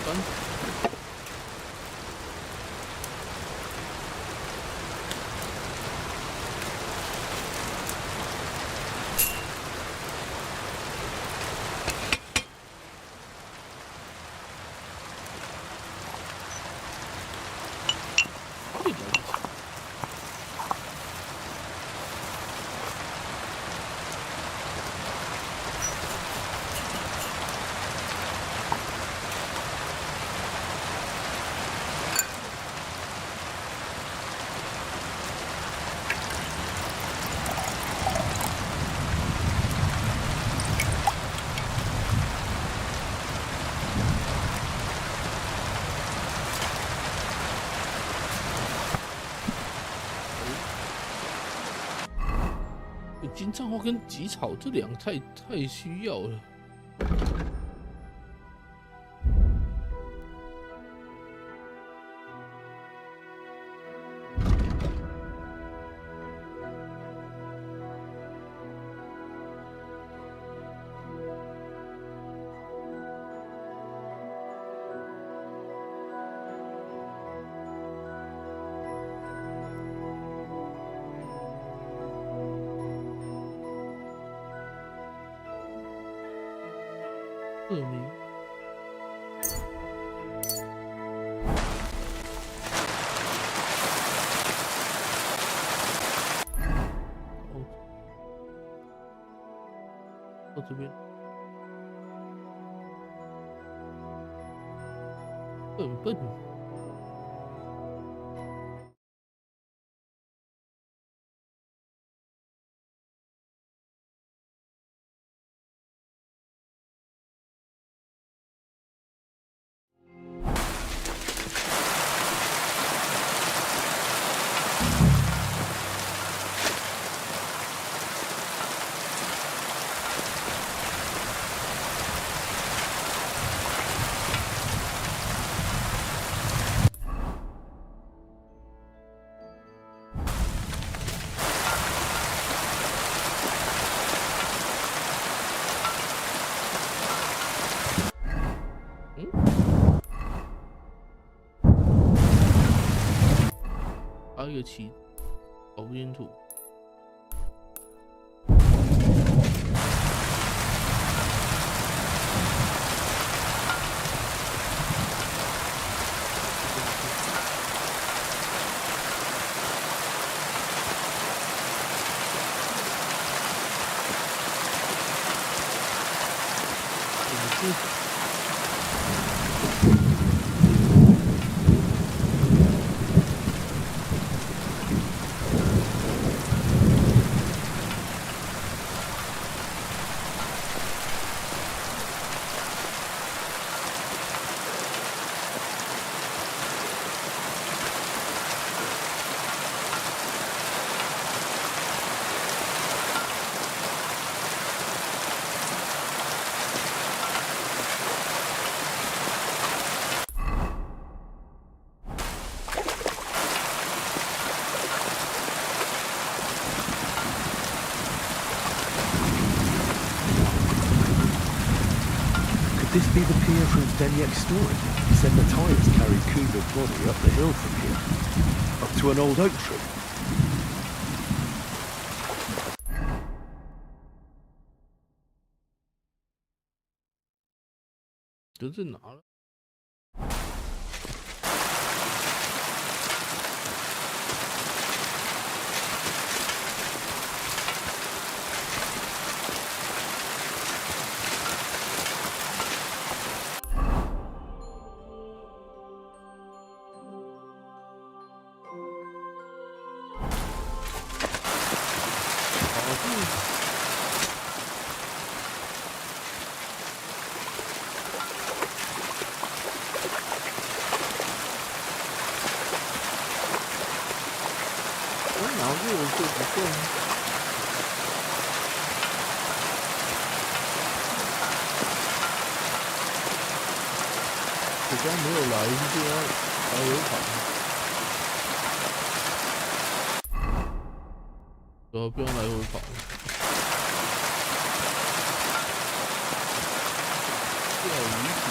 翻。金账花跟吉草这两个太需要了。恶名。哦，到这边，笨笨。还有一个旗，搞不清楚。Could this be the pier from Denyek's story? He said the tides carried Kuba's body up the hill from here, up to an old oak tree. 这是哪了？我刚没有来，就要来回跑。不用来回跑。钓鱼艇。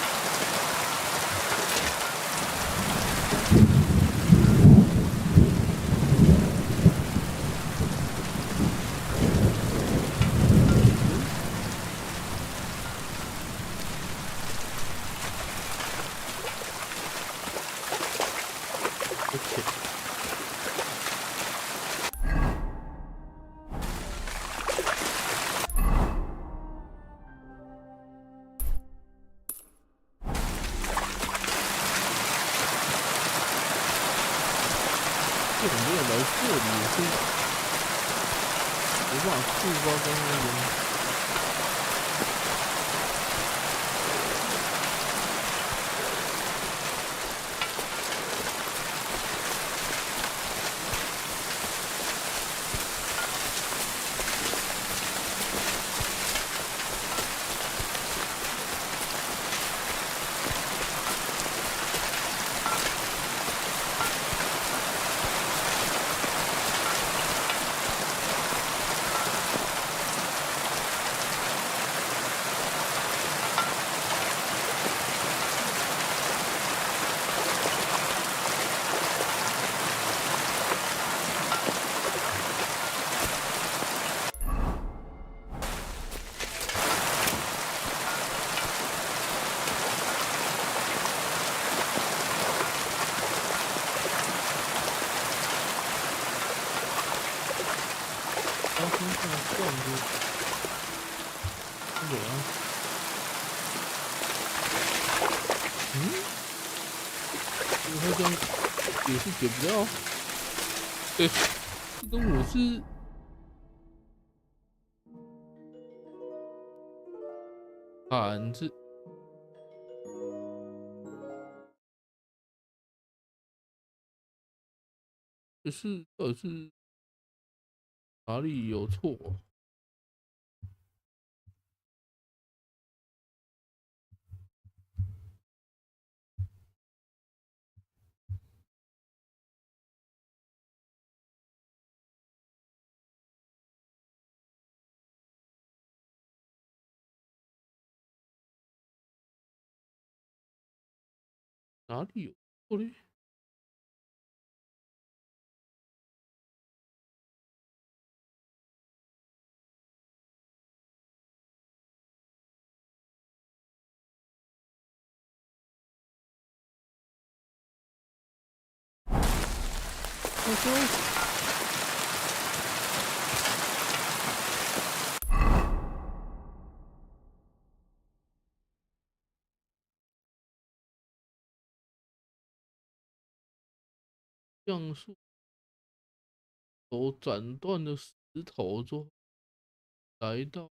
里也是没办法触发刚刚那个。好像也是捡不到。对，这跟我是盘子，就是到底是哪里有错？哪里有错嘞？我说。像素头斩断的石头之后，来到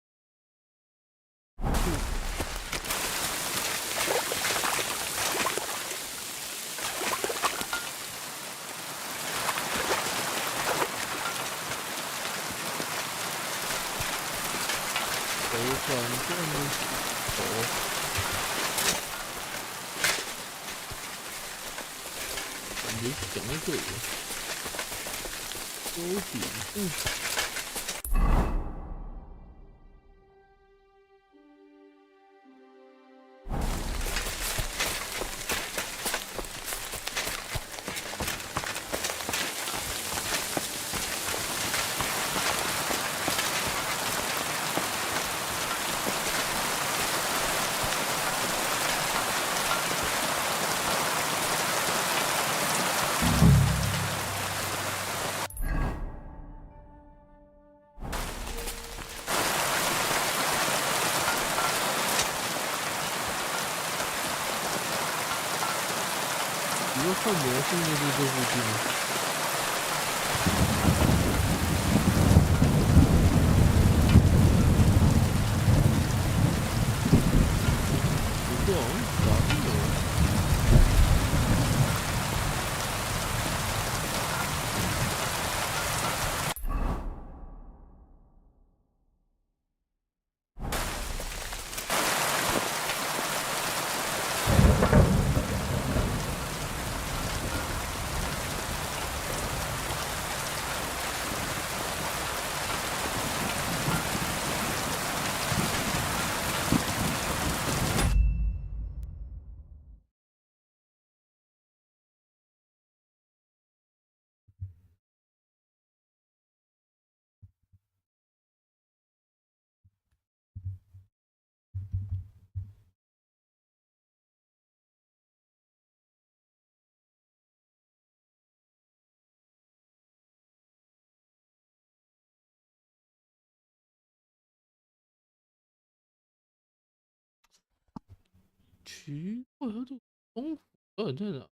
头斩断的石头。感觉讲到这里了，收顶部。你要看魔术那就这附近了。不错，打进了。奇怪，它这功夫到底在哪？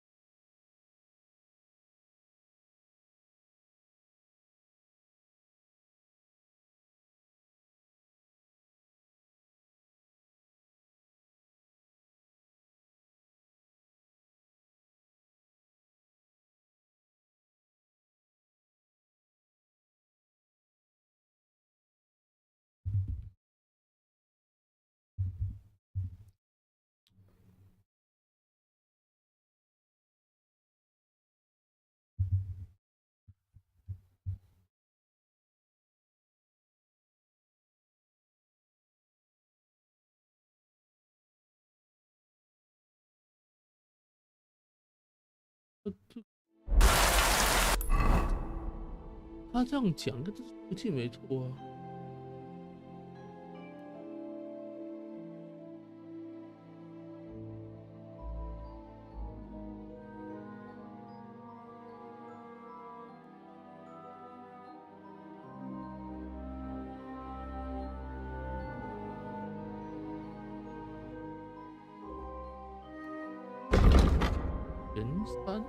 他这样讲，这是不气没错啊。前三。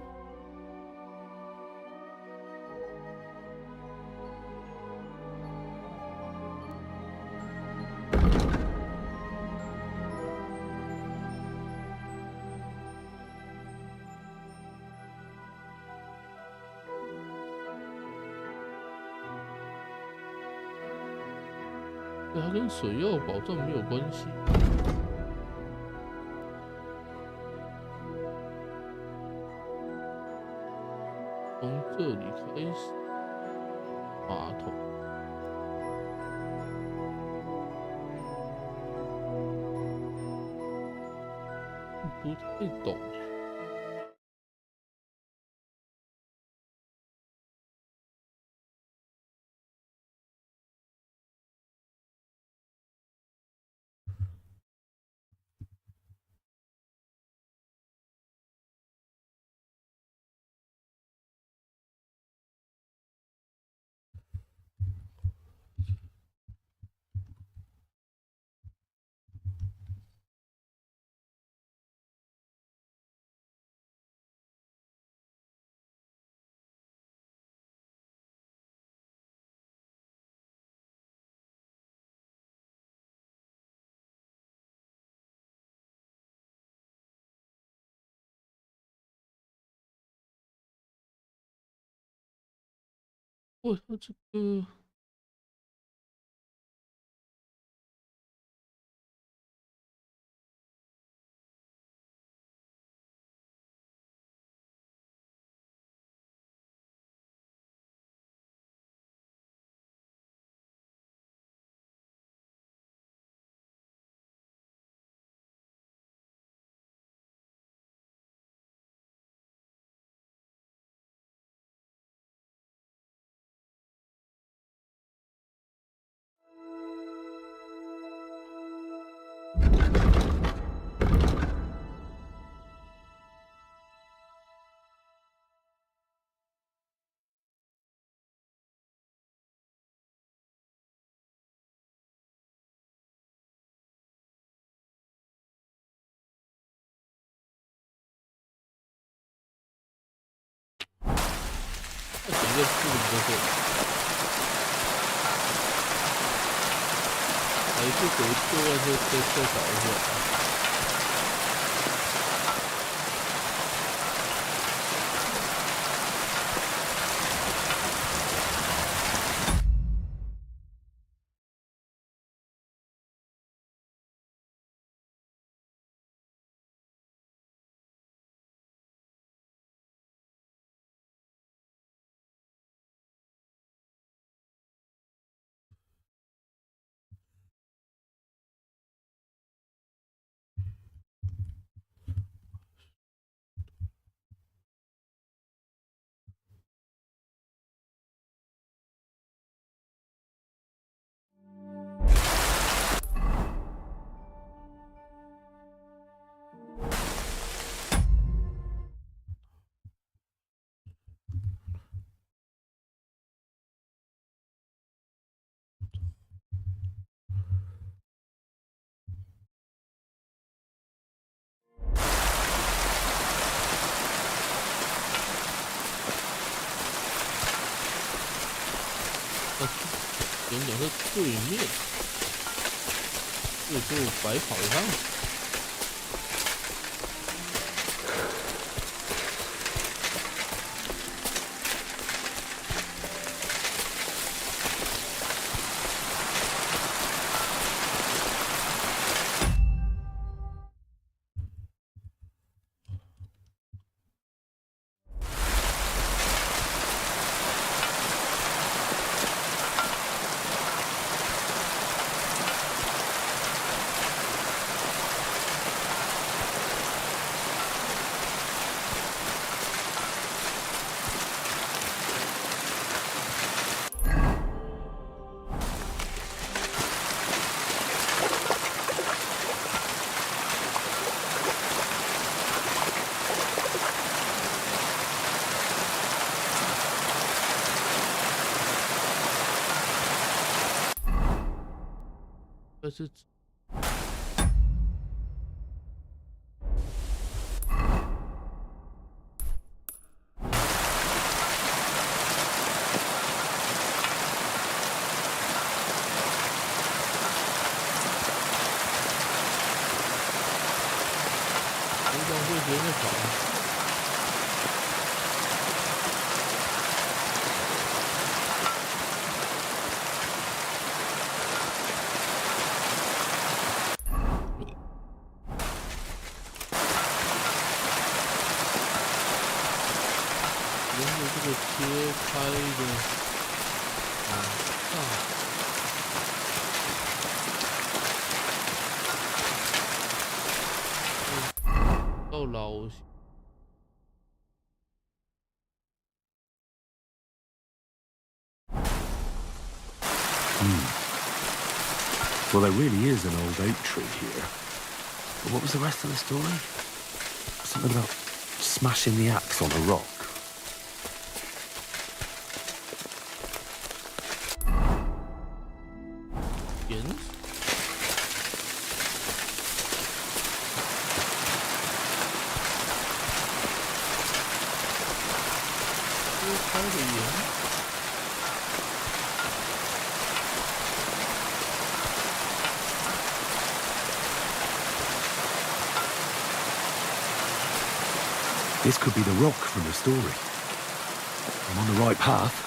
它跟水药保障没有关系。从这里开始，马桶。不太懂。哇，它这个。这几个处理都对，还是回去外头再找一下。演讲的对面，这就白跑一趟。但是。这个切开的到老。Well, there really is an old oak tree here. But what was the rest of the story? Something about smashing the axe on a rock. This could be the rock from the story. I'm on the right path.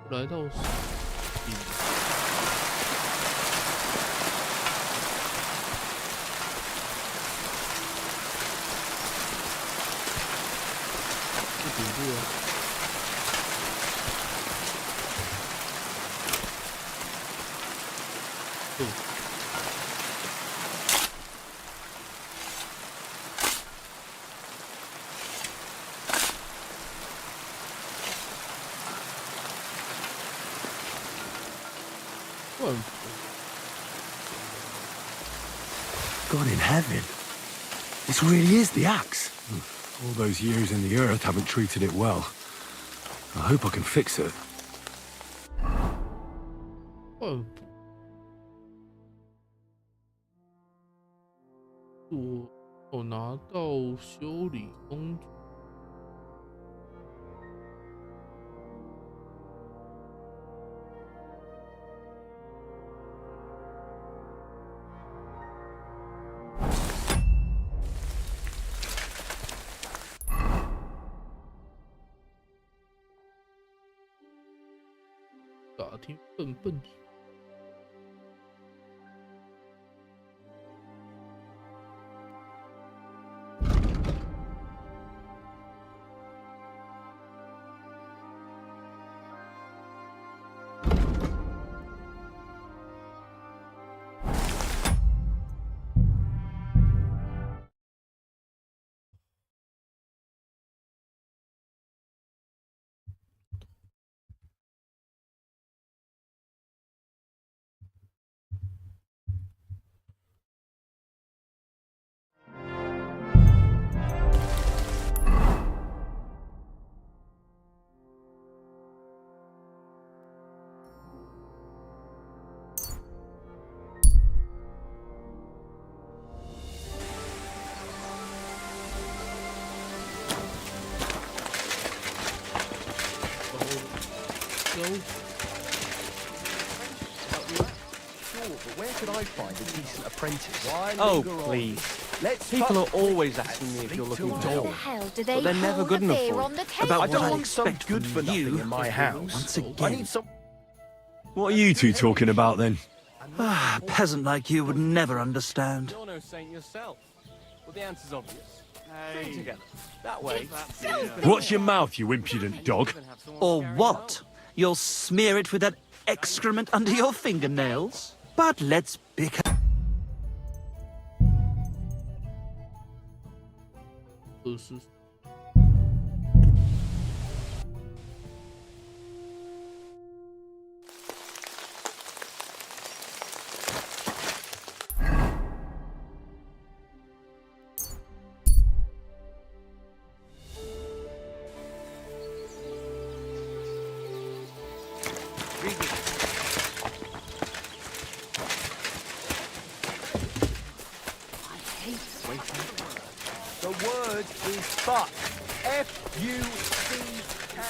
来到顶部啊。God in heaven. This really is the axe. All those years in the earth haven't treated it well. I hope I can fix it. 我拿到修理工具。打听笨笨。Where could I find a decent apprentice? Oh, please. People are always asking me if you're looking for help. But they're never good enough for you. I don't want some good for nothing in my house. Once I again. need some. What are you two talking about then? Ah, a peasant like you would never understand. You're no saint yourself. Well, the answer's obvious. Hey, together. That way. Watch your mouth, you impudent dog. Or what? You'll smear it with that excrement under your fingernails? But let's be careful. 这 The word is fuck. F-U-C-K.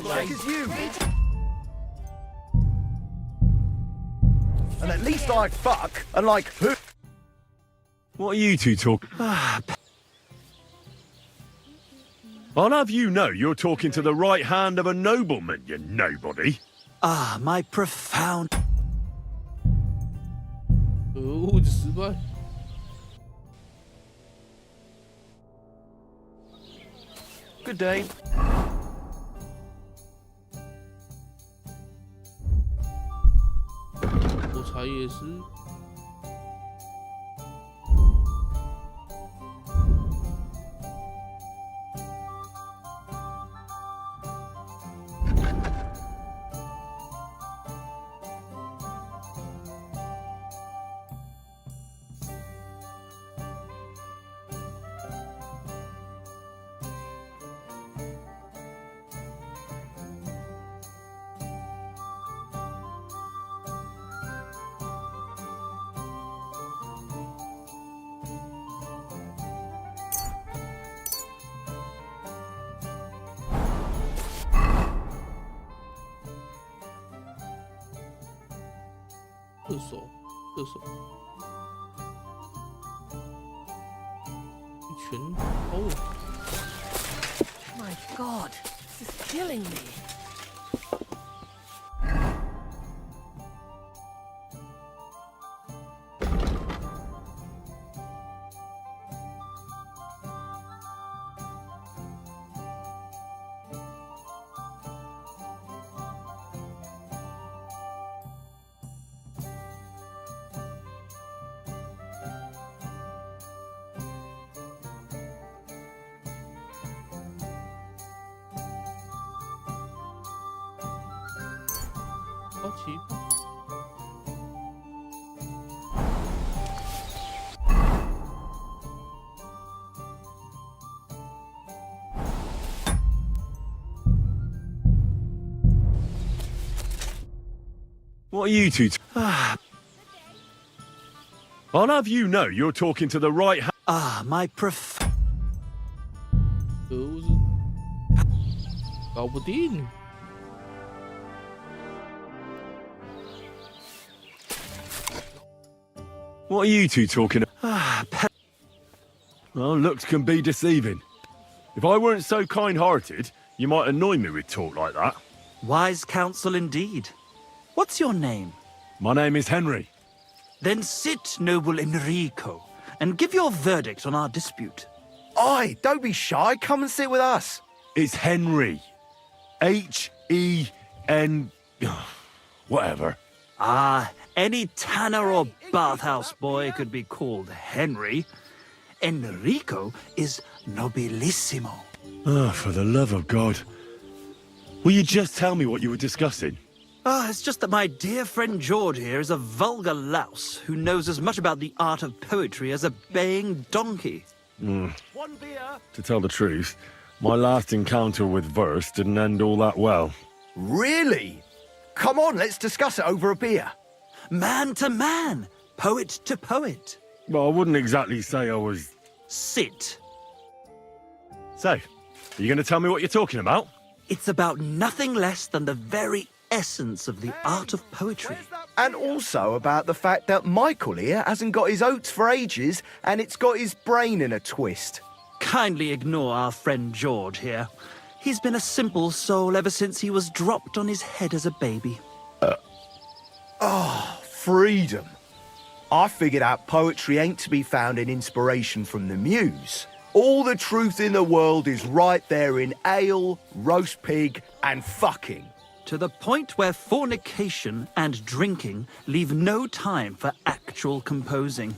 Check as you. And at least I fuck, and like who? What are you two talking? I'll have you know you're talking to the right hand of a nobleman, you nobody. Ah, my profound. 失败。Good day. 我猜也是。射手，一拳哦 My God, this is killing me. What are you two? I'll have you know you're talking to the right hand. Ah, my 搞不定。What are you two talking about? Well, looks can be deceiving. If I weren't so kind-hearted, you might annoy me with talk like that. Wise counsel indeed. What's your name? My name is Henry. Then sit, noble Enrico, and give your verdict on our dispute. Aye, don't be shy. Come and sit with us. It's Henry. H-E-N... whatever. Ah, any tanner or bathhouse boy could be called Henry. Enrico is nobilissimo. Oh, for the love of God. Will you just tell me what you were discussing? Ah, it's just that my dear friend George here is a vulgar louse who knows as much about the art of poetry as a baying donkey. One beer. To tell the truth, my last encounter with verse didn't end all that well. Really? Come on, let's discuss it over a beer. Man to man, poet to poet. Well, I wouldn't exactly say I was... Sit. So, are you going to tell me what you're talking about? It's about nothing less than the very essence of the art of poetry. And also about the fact that Michael here hasn't got his oats for ages and it's got his brain in a twist. Kindly ignore our friend George here. He's been a simple soul ever since he was dropped on his head as a baby. Freedom. I figured out poetry ain't to be found in inspiration from the muse. All the truth in the world is right there in ale, roast pig, and fucking. To the point where fornication and drinking leave no time for actual composing.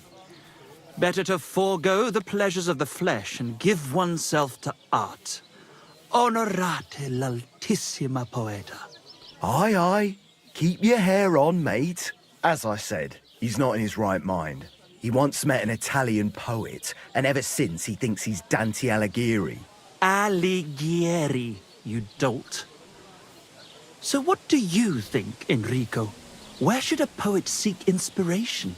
Better to forego the pleasures of the flesh and give oneself to art. Honorate l'altissima poeta. Aye, aye. Keep your hair on, mate. As I said, he's not in his right mind. He once met an Italian poet, and ever since he thinks he's Dante Alighieri. Alighieri, you dolt. So what do you think, Enrico? Where should a poet seek inspiration?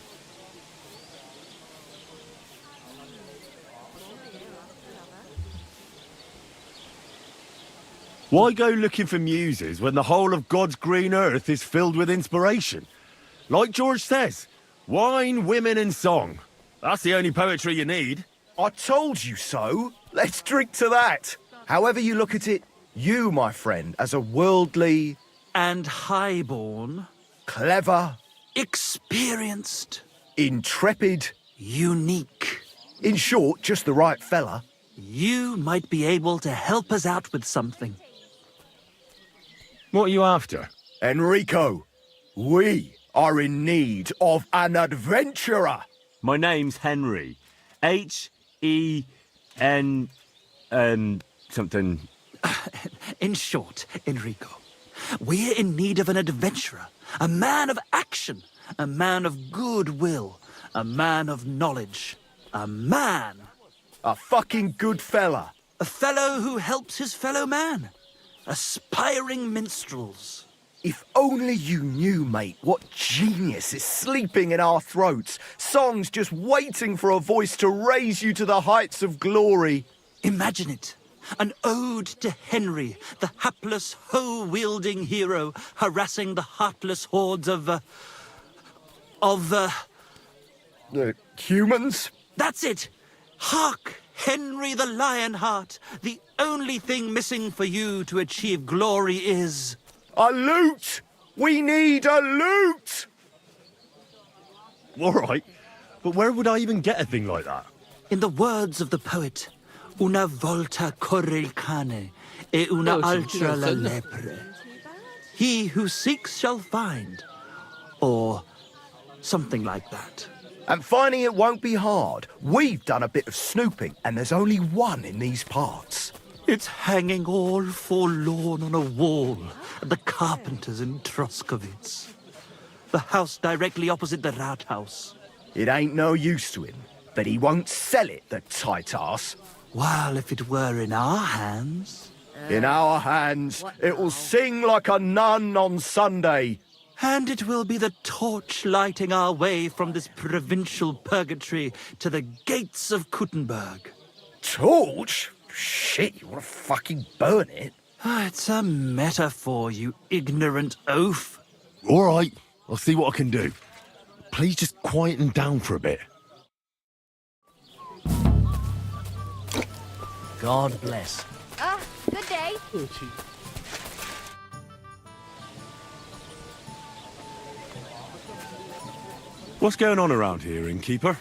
Why go looking for muses when the whole of God's green earth is filled with inspiration? Like George says, wine, women and song. That's the only poetry you need. I told you so. Let's drink to that. However you look at it, you, my friend, as a worldly... And highborn. Clever. Experienced. Intrepid. Unique. In short, just the right fella. You might be able to help us out with something. What are you after? Enrico, we are in need of an adventurer. My name's Henry. H-E-N... something... In short, Enrico, we're in need of an adventurer, a man of action, a man of goodwill, a man of knowledge, a man. A fucking good fella. A fellow who helps his fellow man. Aspiring minstrels. If only you knew, mate, what genius is sleeping in our throats. Songs just waiting for a voice to raise you to the heights of glory. Imagine it. An ode to Henry, the hapless, hoe-wielding hero, harassing the heartless hordes of humans? That's it! Hark, Henry the Lionheart! The only thing missing for you to achieve glory is... a lute! We need a lute! All right, but where would I even get a thing like that? In the words of the poet, una volta corre il cane, e una altra la lepre. He who seeks shall find. Or something like that. And finding it won't be hard. We've done a bit of snooping, and there's only one in these parts. It's hanging all forlorn on a wall at the carpenters in Troskowitz. The house directly opposite the Rathaus. It ain't no use to him, but he won't sell it, the tight ass. Well, if it were in our hands... In our hands, it will sing like a nun on Sunday. And it will be the torch lighting our way from this provincial purgatory to the gates of Kuttenberg. Torch? Shit, you want to fucking burn it? It's a metaphor, you ignorant oaf. All right, I'll see what I can do. Please just quieten down for a bit. God bless. Good day. What's going on around here, innkeeper?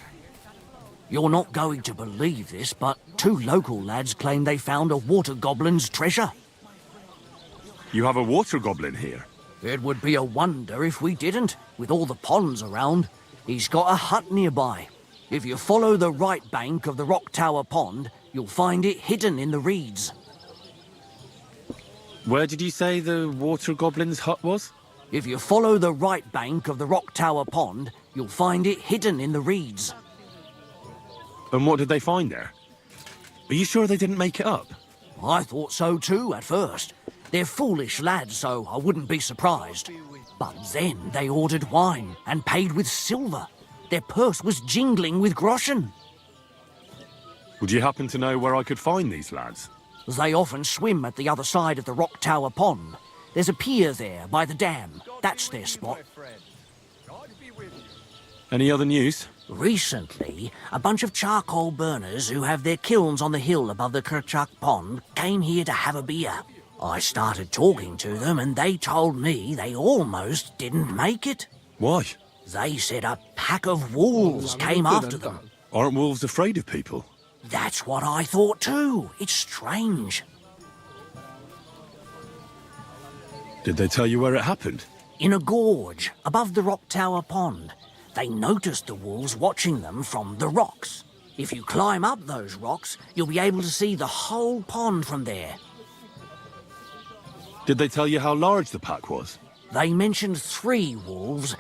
You're not going to believe this, but 2 local lads claim they found a water goblin's treasure. You have a water goblin here? It would be a wonder if we didn't, with all the ponds around. He's got a hut nearby. If you follow the right bank of the Rock Tower Pond, you'll find it hidden in the reeds. Where did you say the water goblin's hut was? If you follow the right bank of the Rock Tower Pond, you'll find it hidden in the reeds. And what did they find there? Are you sure they didn't make it up? I thought so too at first. They're foolish lads, so I wouldn't be surprised. But then they ordered wine and paid with silver. Their purse was jingling with groschen. Would you happen to know where I could find these lads? They often swim at the other side of the Rock Tower Pond. There's a pier there by the dam. That's their spot. Any other news? Recently, a bunch of charcoal burners who have their kilns on the hill above the Kerchak Pond came here to have a beer. I started talking to them and they told me they almost didn't make it. Why? They said a pack of wolves came after them. Aren't wolves afraid of people? That's what I thought too. It's strange. Did they tell you where it happened? In a gorge above the Rock Tower Pond. They noticed the wolves watching them from the rocks. If you climb up those rocks, you'll be able to see the whole pond from there. Did they tell you how large the pack was? They mentioned 3 wolves,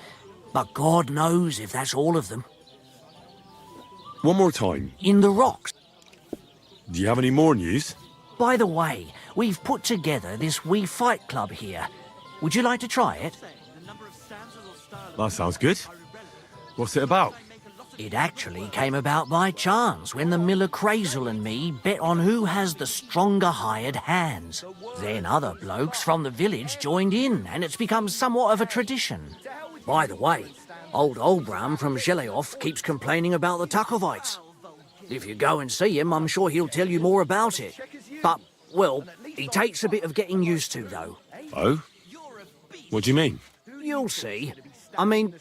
but God knows if that's all of them. One more time. In the rocks. Do you have any more news? By the way, we've put together this wee fight club here. Would you like to try it? That sounds good. What's it about? It actually came about by chance when the miller Crazel and me bet on who has the stronger hired hands. Then other blokes from the village joined in, and it's become somewhat of a tradition. By the way, old Olbram from Zheleoth keeps complaining about the Tuckovites. If you go and see him, I'm sure he'll tell you more about it. But, well, he takes a bit of getting used to, though. Oh? What do you mean? You'll see. I mean,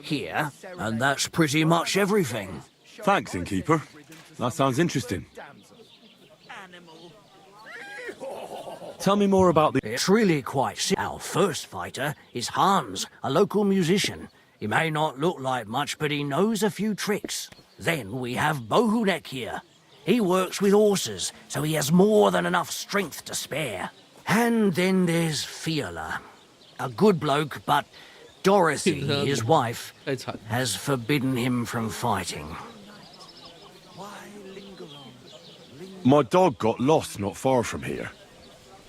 here, and that's pretty much everything. Thanks, innkeeper. That sounds interesting. Tell me more about the... It's really quite simple. Our first fighter is Hans, a local musician. He may not look like much, but he knows a few tricks. Then we have Bohunek here. He works with horses, so he has more than enough strength to spare. And then there's Fiala. A good bloke, but Dorothy, his wife, has forbidden him from fighting. My dog got lost not far from here.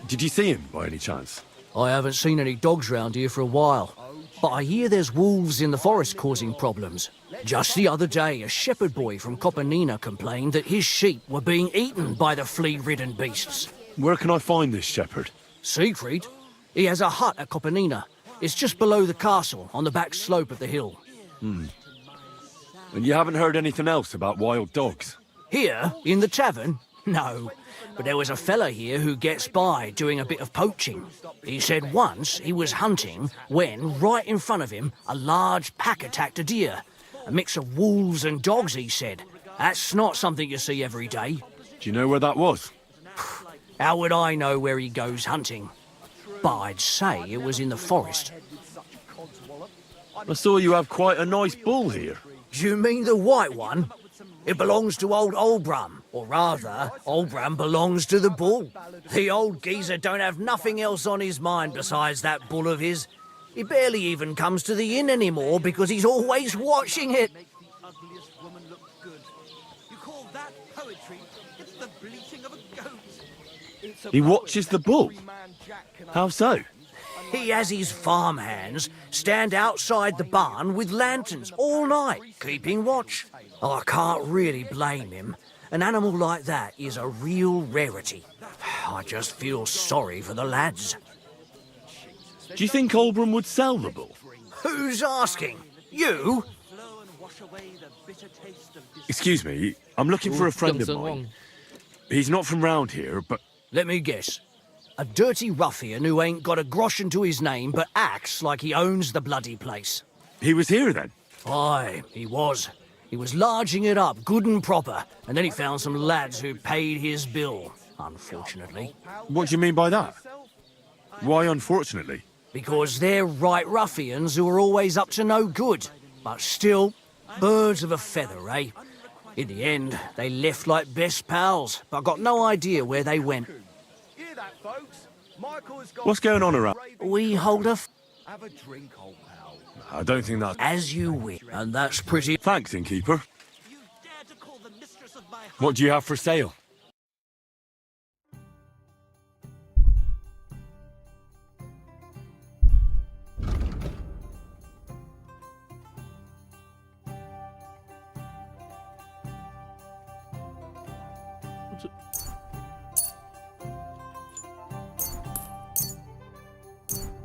Did you see him, by any chance? I haven't seen any dogs round here for a while, but I hear there's wolves in the forest causing problems. Just the other day, a shepherd boy from Kopanina complained that his sheep were being eaten by the flea-ridden beasts. Where can I find this shepherd? Siegfried? He has a hut at Kopanina. It's just below the castle, on the back slope of the hill. And you haven't heard anything else about wild dogs? Here, in the tavern? No. But there was a fella here who gets by doing a bit of poaching. He said once he was hunting when, right in front of him, a large pack attacked a deer. A mix of wolves and dogs, he said. That's not something you see every day. Do you know where that was? How would I know where he goes hunting? But I'd say it was in the forest. I saw you have quite a nice bull here. Do you mean the white one? It belongs to old Olbram, or rather, Olbram belongs to the bull. The old geezer don't have nothing else on his mind besides that bull of his. He barely even comes to the inn anymore because he's always watching it. He watches the bull? How so? He has his farmhands stand outside the barn with lanterns all night, keeping watch. I can't really blame him. An animal like that is a real rarity. I just feel sorry for the lads. Do you think Olbram would sell the bull? Who's asking? You? Excuse me, I'm looking for a friend of mine. He's not from round here, but... Let me guess. A dirty ruffian who ain't got a groschen to his name but acts like he owns the bloody place. He was here then? Aye, he was. He was larging it up good and proper, and then he found some lads who paid his bill, unfortunately. What do you mean by that? Why unfortunately? Because they're right ruffians who are always up to no good. But still, birds of a feather, eh? In the end, they left like best pals, but got no idea where they went. What's going on around? We hold a... Have a drink, old pal. I don't think that's... As you wish, and that's pretty... Thanks, innkeeper. What do you have for sale?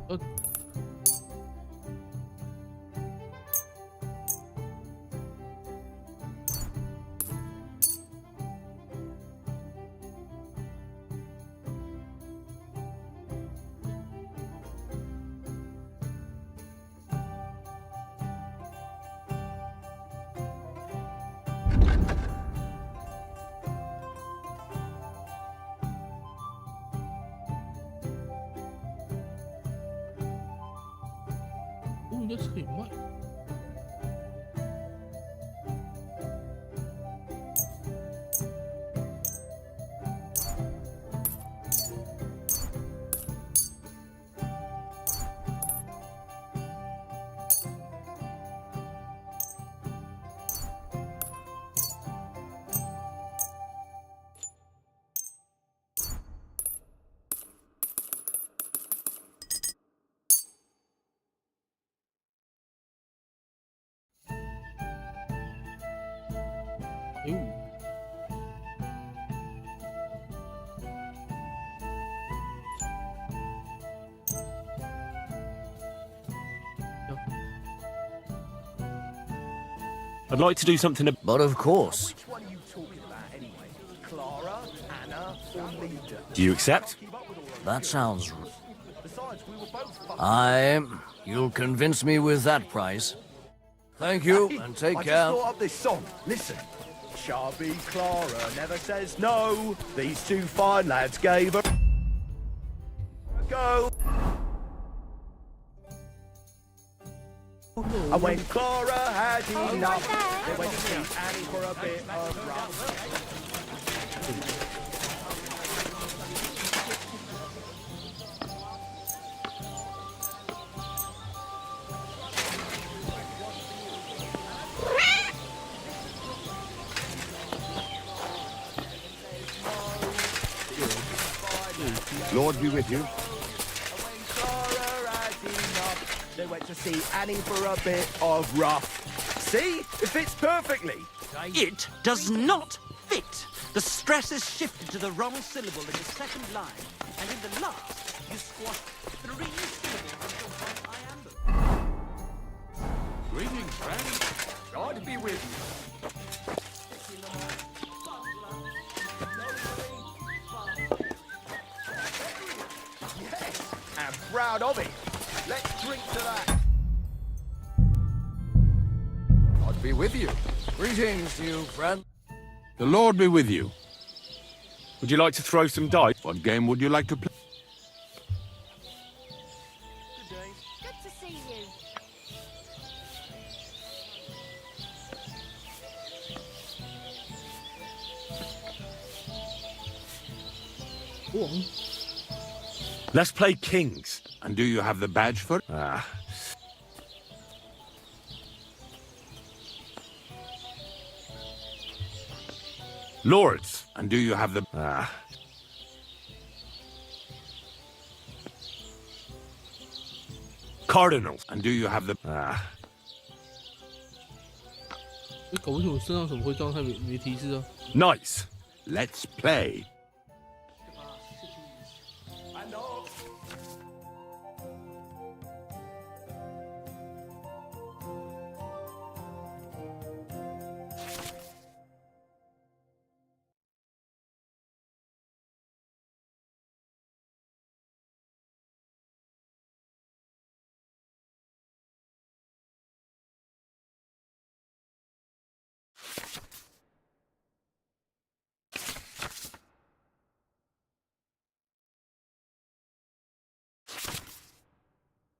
Oh, 应该是可以卖。I'd like to do something. But of course. Which one are you talking about anyway? Clara, Anna, or Lida? Do you accept? That sounds... Besides, we were both You'll convince me with that price. Thank you, and take I care. just thought up this song. Listen. Chubby Clara never says no. These two fine lads gave her a go. And when Clara had enough, they went to see Annie for a bit of rough. Lord be with you. When Clara had enough, they went to see Annie for a bit of rough. See? It fits perfectly. It does not fit. The stress is shifted to the wrong syllable in the second line, and in the last, you squash 3 syllables into one iambic. Greetings, friends. God be with you. Yes, I'm proud of it. Let's drink to that. God be with you. Greetings to you, friend. The Lord be with you. Would you like to throw some dice? What game would you like to play? Good to see you. Go on. Let's play kings. And do you have the badge for it? Lords. And do you have the... Cardinals. And do you have the... 你搞不清楚身上怎么会这样，它没提示啊。 Knights. Let's play.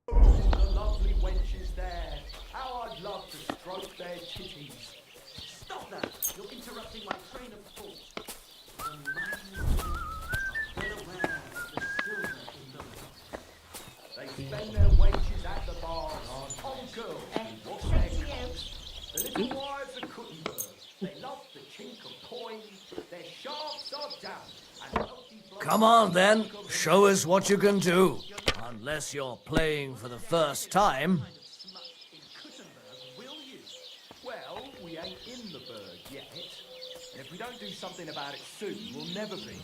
The lovely wenches there. How I'd love to stroke their titties. Stop that! You're interrupting my train of thought. They spend their wages at the bars on girls who wash their clothes. The little wives of Kuttenberg. They love the chink of coin. Their shafts are damp. And healthy blood. Come on, then. Show us what you can do. Unless you're playing for the first time. Well, we ain't in the bird yet. And if we don't do something about it soon, we'll never be.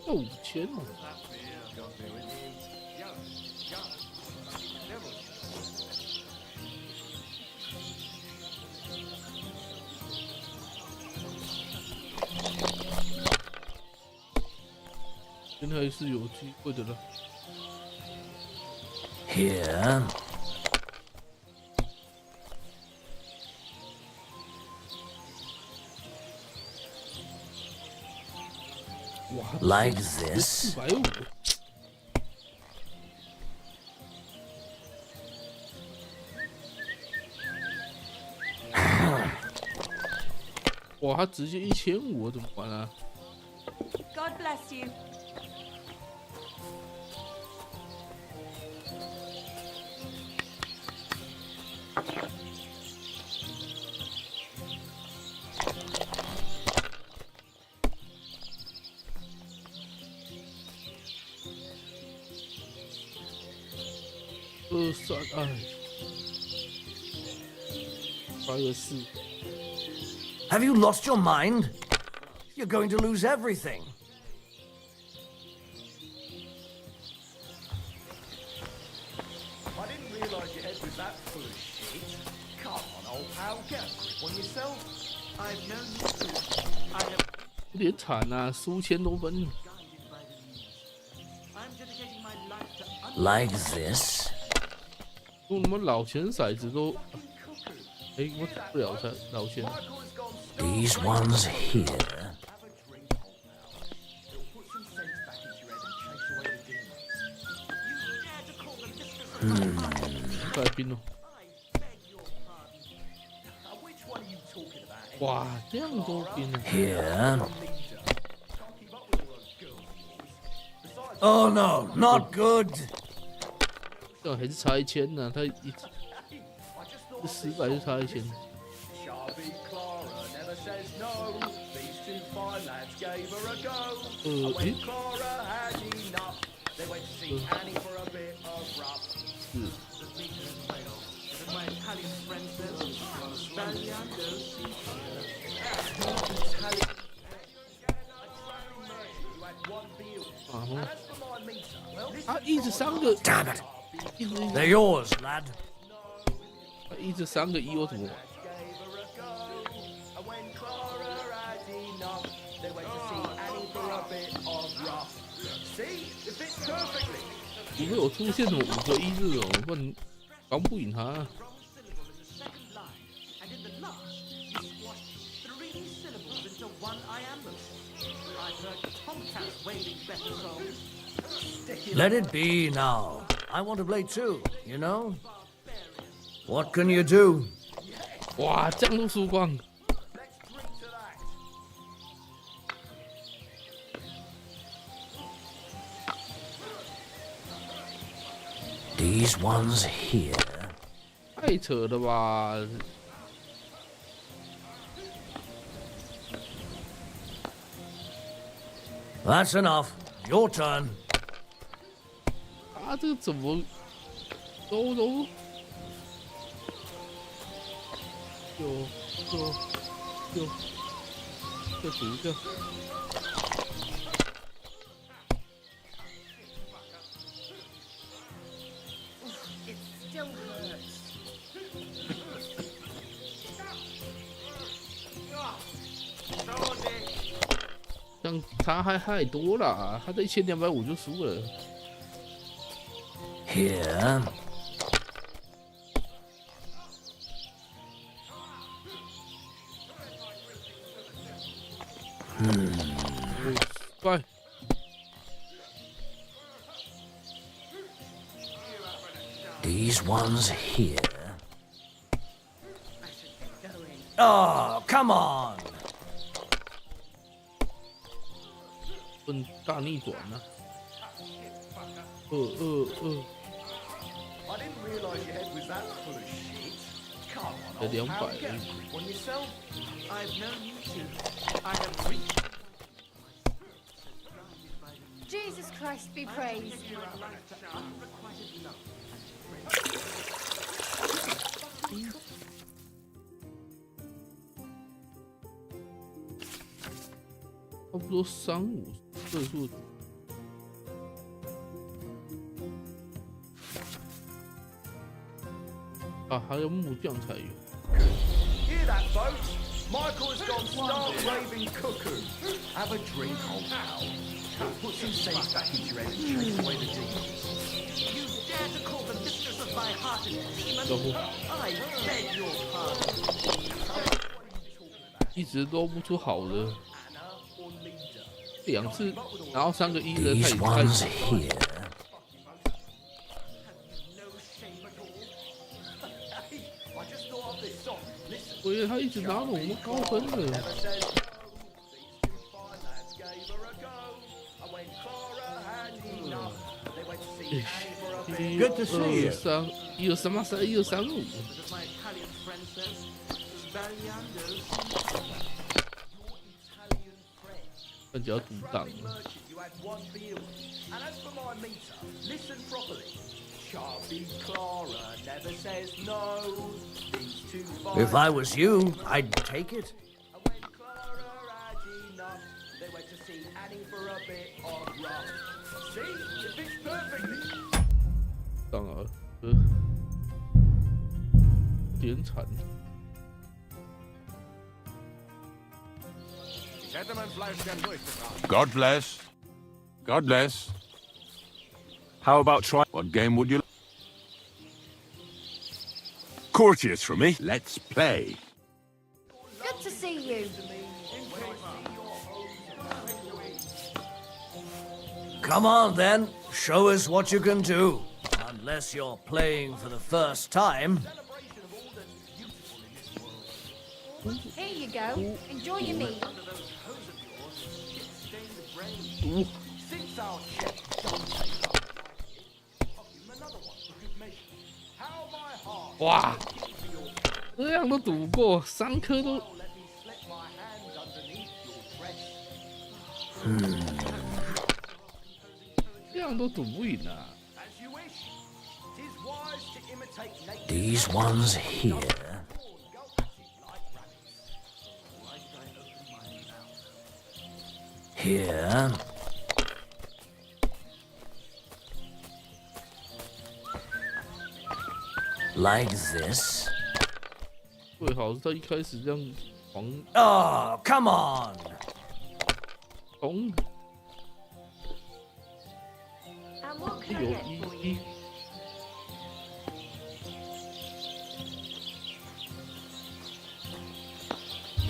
Oh, 钱哦！现在是有机会的了。 Here. Like this. 450。哇，他直接1500，我怎么玩啊？ God bless you. Have you lost your mind? You're going to lose everything. 有点惨啊，输1000多分。Like this. 用他妈老钱骰子都，我打不了他老钱。These ones here. 再来拼哦！哇，这样都拼了。Here. Oh no, not good. 这还是差1000呢，他失败就差1000。他一直3个 Damn it! They're yours, lad. 他一直3个1，我怎么玩？除非我出现什么5个1这种，不然刚不赢他。Let it be now. I want to play too, you know? What can you do? 哇，这样都输光。These ones here. 太扯了吧！ That's enough. Your turn. 他这个怎么都就读一个。这样差还太多了，他这1250就输了。 Here. Bye. These ones here. Oh, come on! 问大逆转呢、才200。Jesus Christ be praised. 差不多35色数。啊，还有木匠才有。Hear that, folks? Michael has gone stark raving cuckoo. Have a drink, old pal. Put some sense back into your head and chase away the demons. You dare to call the mistress of my heart a demon? I beg your pardon. 一直都不出好的，2次，然后3个1的太惨。我以为他一直拿了我们高分的。Good to see you. 123看起来要独挡了。If I was you, I'd take it. 当然，点惨。 God bless. God bless. How about try? What game would you? Courtiers from me. Let's play. Good to see you. Come on then, show us what you can do. Unless you're playing for the first time. Here you go. Enjoy your meal. 哇，这样都赌不过，3颗都。这样都赌不赢啊。 These ones here. Here. Like this. 最好是他一开始这样狂。Oh, come on. 红。 And what can I get for you?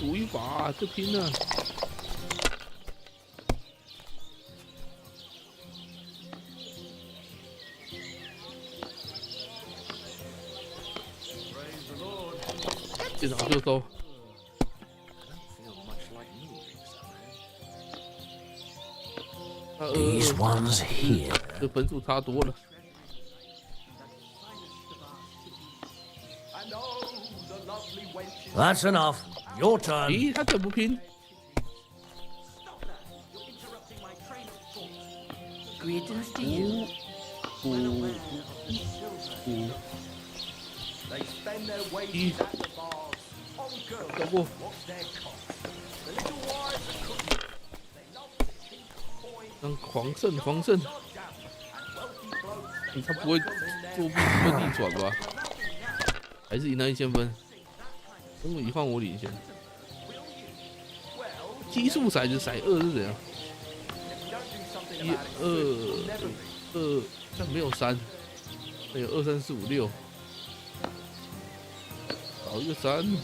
赌一把就拼了。电脑就收。These ones here. 这分数差多了。 That's enough. Your turn. 咦，他怎么不拼？ Greetings to you. They spend their wages at the bars on girls. What's their cost? The little wives are cooking. They love to chink a coin. 让狂胜，狂胜！他不会作弊会逆转吧？还是赢他1000分？中午一换我领先。奇数骰子骰2是怎样？1、2，但没有3，那有2、3、4、5、6，少一个3。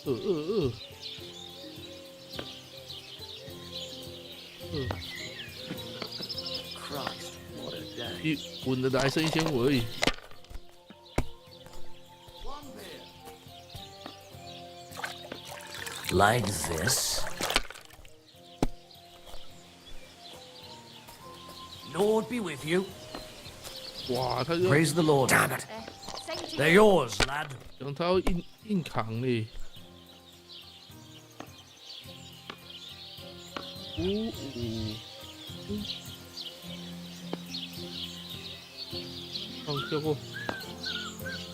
2。稳的还剩1500而已。Like this. Lord be with you. 哇，他 Praise the Lord. Damn it. They're yours, lad. 想他要硬扛嘞。跳过，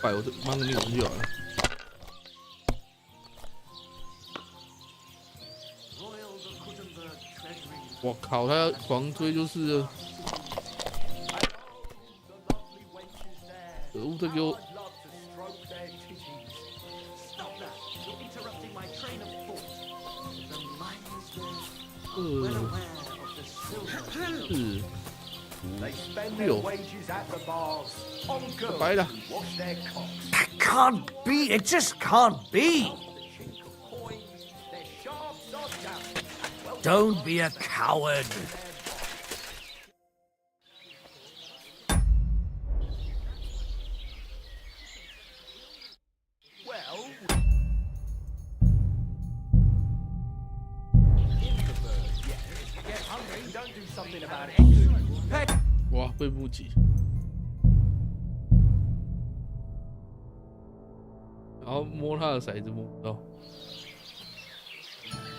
摆我这mang个命就好了。我靠，他要狂追就是了。可恶，这给我。That can't be. It just can't be. Don't be a coward. Well, 哇，被不及。然后摸他的骰子摸不到，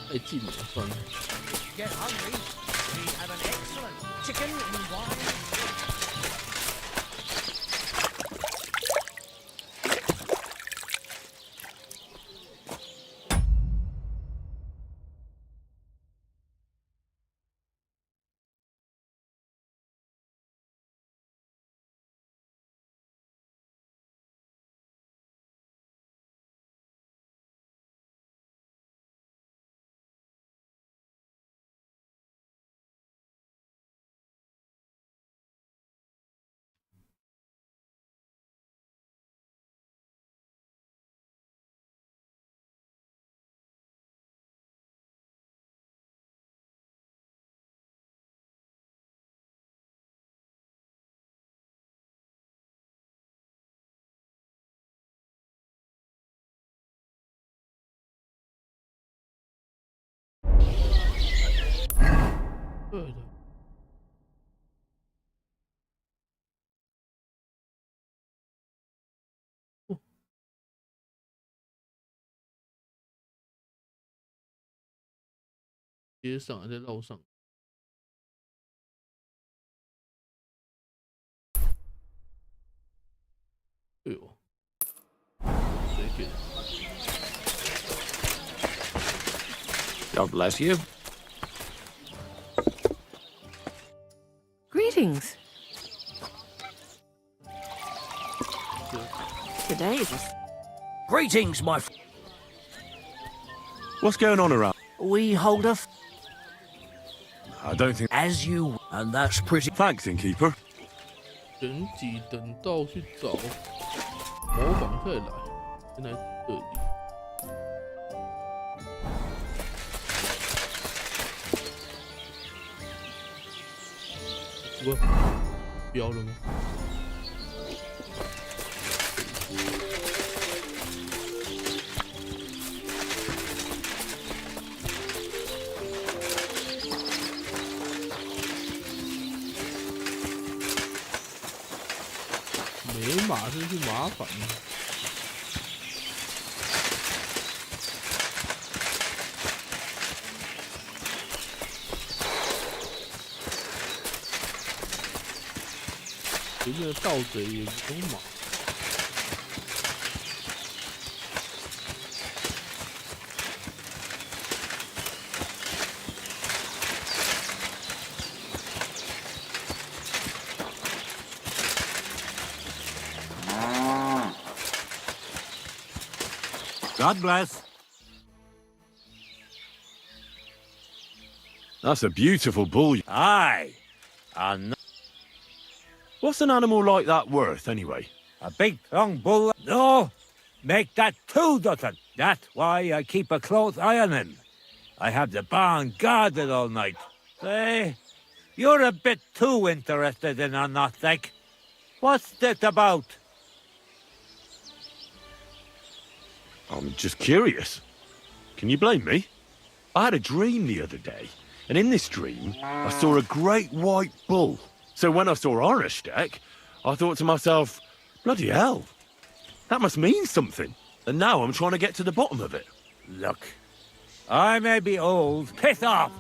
太近了，算了。Get hungry? We have an excellent chicken and wine. 对的。接上还在绕上。哎呦，谁给的 God bless you. Greetings. Today's Greetings, my What's going on around? We hold a I don't think. as you, and that's pretty. Thanks, innkeeper. 等几等到去找模仿再来，先来这里。标了吗？没马真是麻烦了。随便盗贼也不用马。God bless. That's a beautiful bull. Aye. And What's an animal like that worth, anyway? a big strong bull. No, make that 2 dozen. That's why I keep a close eye on him. I have the barn guarded all night. Say, you're a bit too interested in her, not like. What's this about? I'm just curious. Can you blame me? I had a dream the other day, and in this dream, I saw a great white bull. So when I saw Ornsteck, I thought to myself, bloody hell, that must mean something. And now I'm trying to get to the bottom of it. Look, I may be old. Piss off!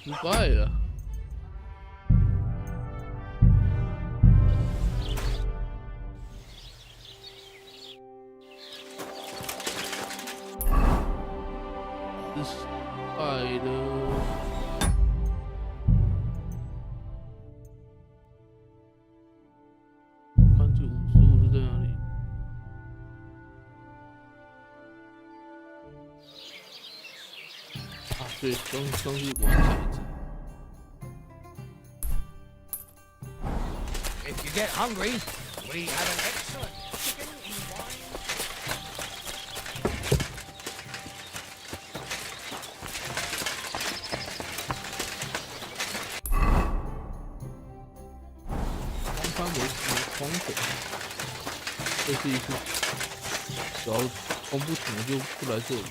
失败了。失败了。看这55是在哪里？啊，对，刚是玩骰子。If you get hungry, we have an excellent chicken and wine. 方为狂粉，这是一次，只要冲不停就不来这里。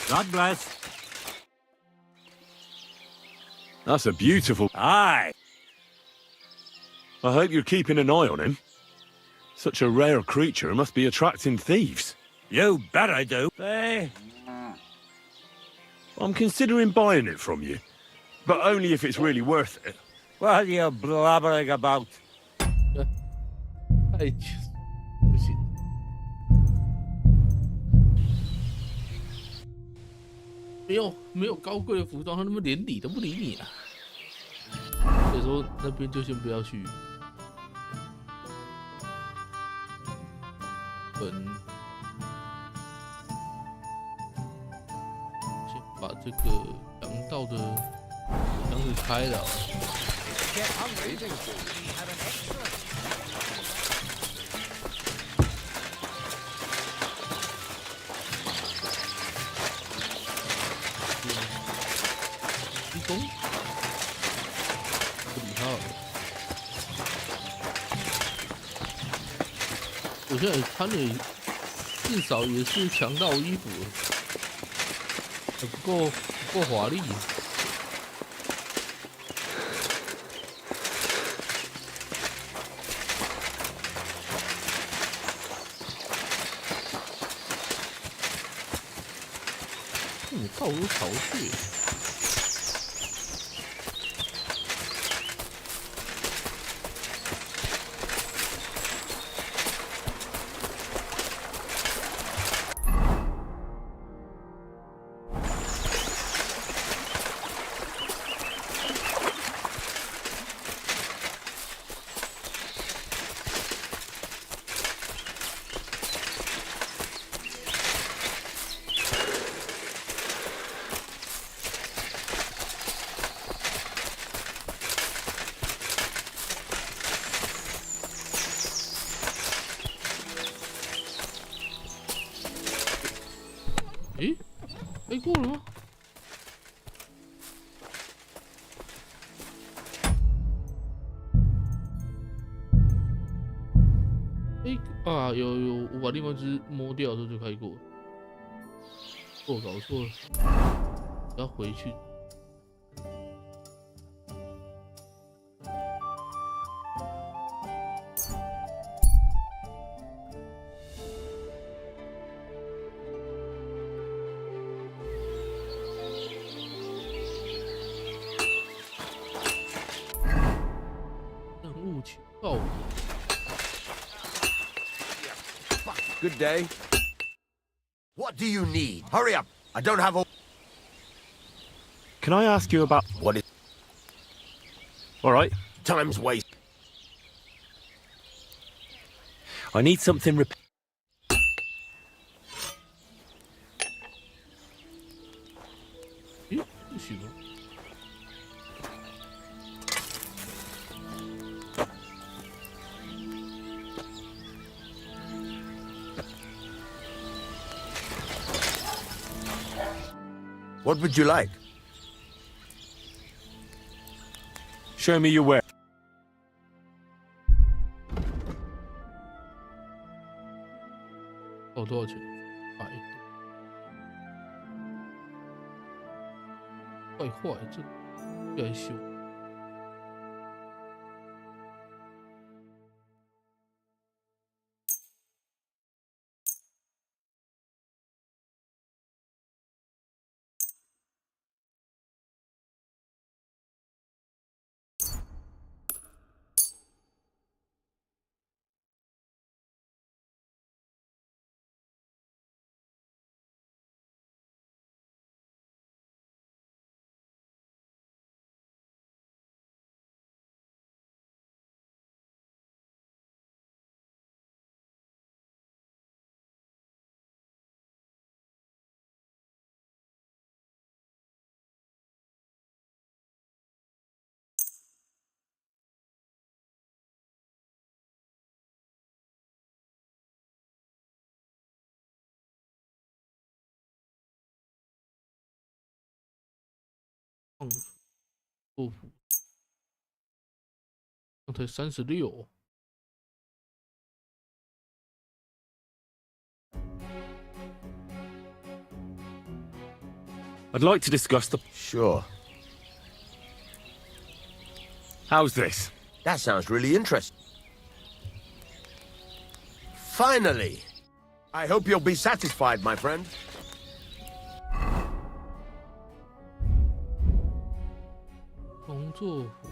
God bless. That's a beautiful. Aye. I hope you're keeping an eye on him. Such a rare creature must be attracting thieves. You bet I do. Say, I'm considering buying it from you, but only if it's really worth it. what are you blabbering about? 太不行。没有高贵的服装，他他妈连理都不理你啊！所以说那边就先不要去。先把这个强盗的箱子开了。一攻，不理他了。我现在穿的至少也是强盗衣服，不够华丽。套如巢穴。诶，飞过了吗？诶啊，有，我把另外一只摸掉之后就开过。我搞错了，要回去。Good day. What do you need? Hurry up. I don't have a... Can I ask you about... What is... All right. Time's waste. I need something咦，不行吗？ What would you like? Show me your way. 哦，多少钱？100。坏，这该修。豆腐，刚才36。I'd like to discuss the... Sure. How's this? That sounds really interesting. Finally! I hope you'll be satisfied, my friend. 工作服。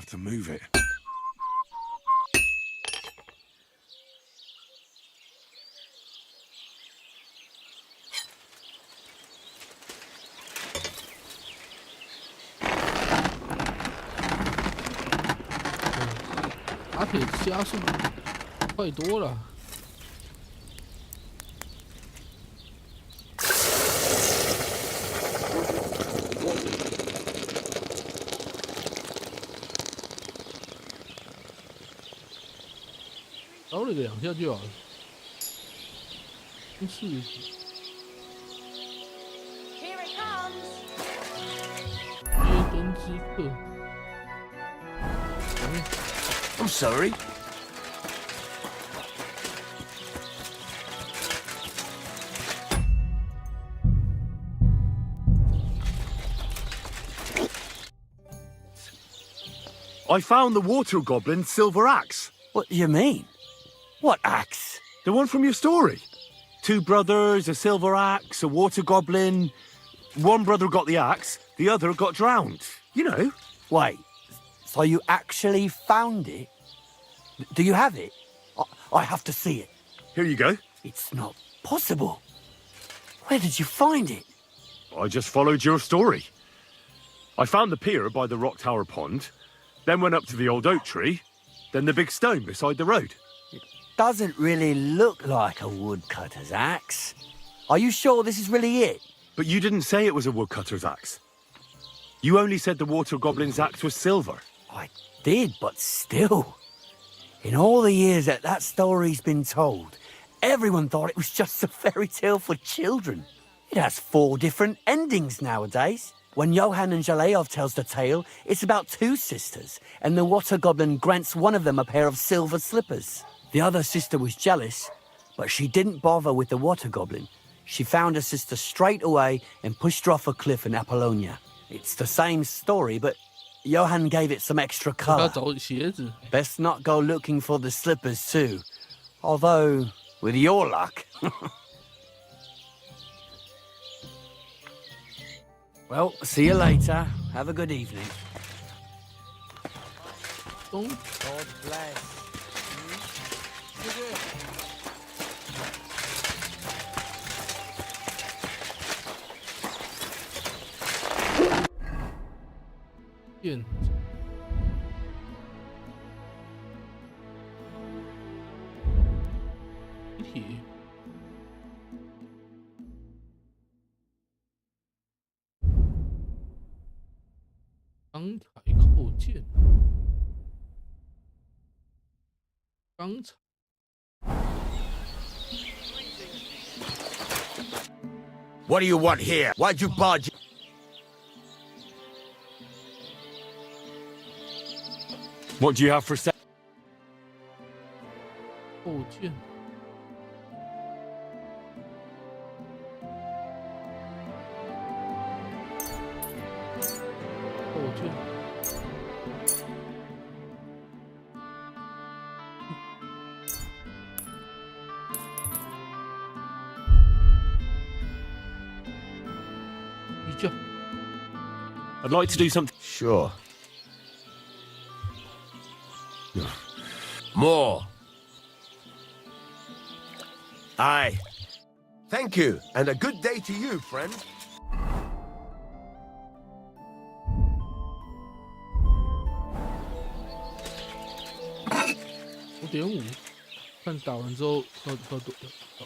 to move it. 打铁加速快多了。烧了个2下就好了。真是。Here it comes. 耶登之客。I'm sorry. I found the water goblin's silver axe. What do you mean? What axe? The one from your story. 2 brothers, a silver axe, a water goblin. One brother got the axe, the other got drowned. You know. Wait, so you actually found it? Do you have it? I have to see it. Here you go. It's not possible. Where did you find it? I just followed your story. I found the pier by the rock tower pond, then went up to the old oak tree, then the big stone beside the road. Doesn't really look like a woodcutter's axe. Are you sure this is really it? But you didn't say it was a woodcutter's axe. You only said the water goblin's axe was silver. I did, but still. In all the years that story's been told, everyone thought it was just a fairy tale for children. It has 4 different endings nowadays. When Johann and Jaleov tells the tale, it's about 2 sisters, and the water goblin grants one of them a pair of silver slippers. The other sister was jealous, but she didn't bother with the water goblin. She found her sister straight away and pushed her off a cliff in Apollonia. It's the same story, but Johann gave it some extra color. Best not go looking for the slippers too. Although, with your luck... Well, see you later. Have a good evening. God bless. 电体钢材扣件，钢材。What do you want here? Why'd you barge? What do you have for sale? 扣件。扣件。I'd like to do something. Sure. More. Aye. Thank you, and a good day to you, friend. 5.5，看打完之后要多少？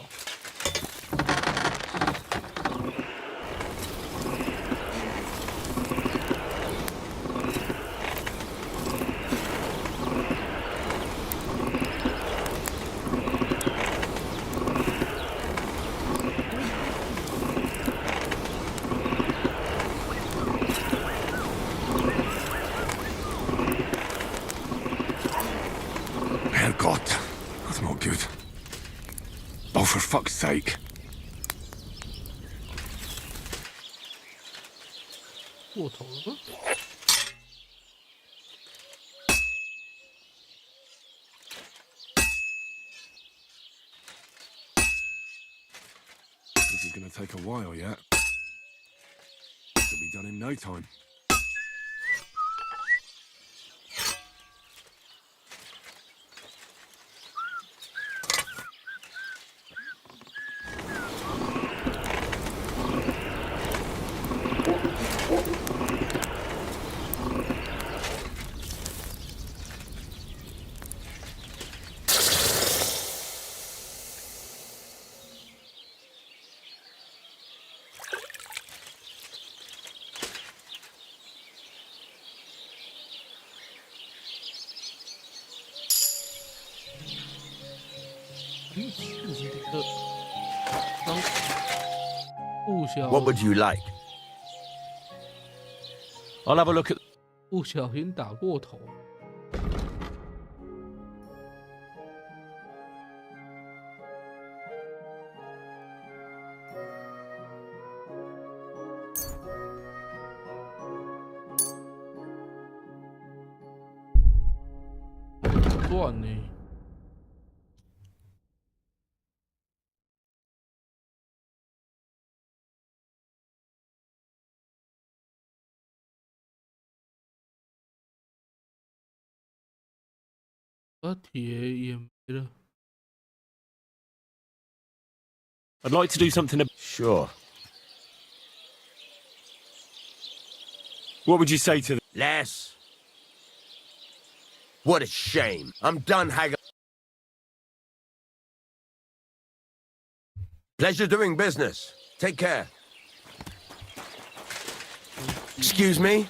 Herrgott, that's not good. Oh, for fuck's sake. 过头了吗？ This is gonna take a while yet. It'll be done in no time. What would you like? I'll have a look at. 不小心打过头。赚呢。铁也没了。I'd like to do something. Sure. What would you say to them? Less. What a shame. I'm done haggling. Pleasure doing business. Take care. Excuse me?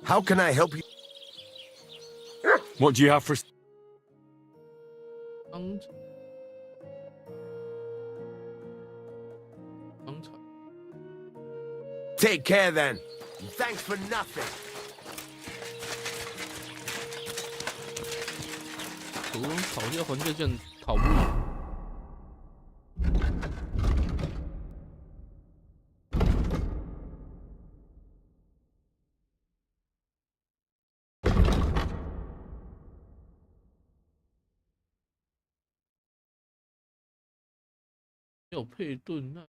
How can I help you? What do you have for us? Take care then. Thanks for nothing. 途中吵架环节这样讨不赢。没有配盾那。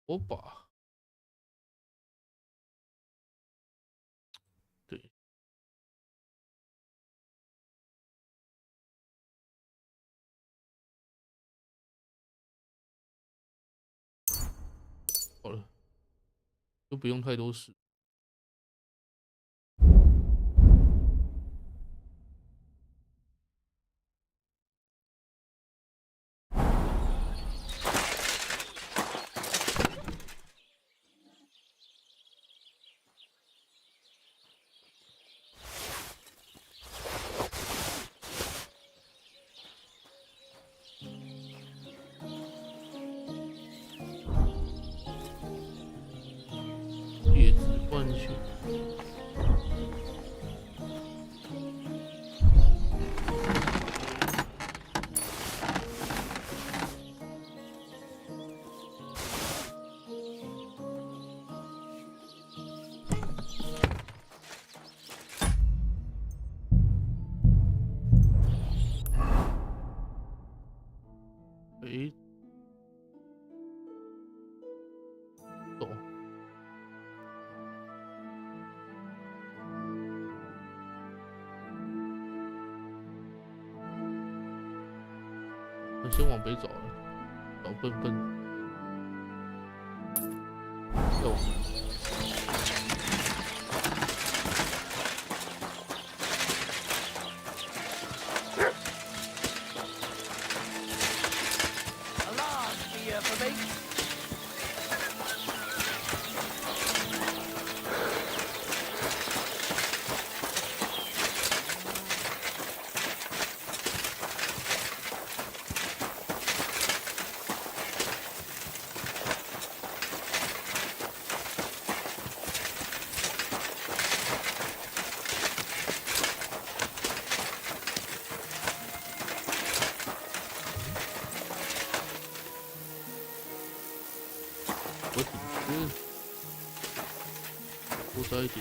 我把对好了，就不用太多事。走。我先往北走了，找笨笨。再往南。 我挺吃，多摘一点。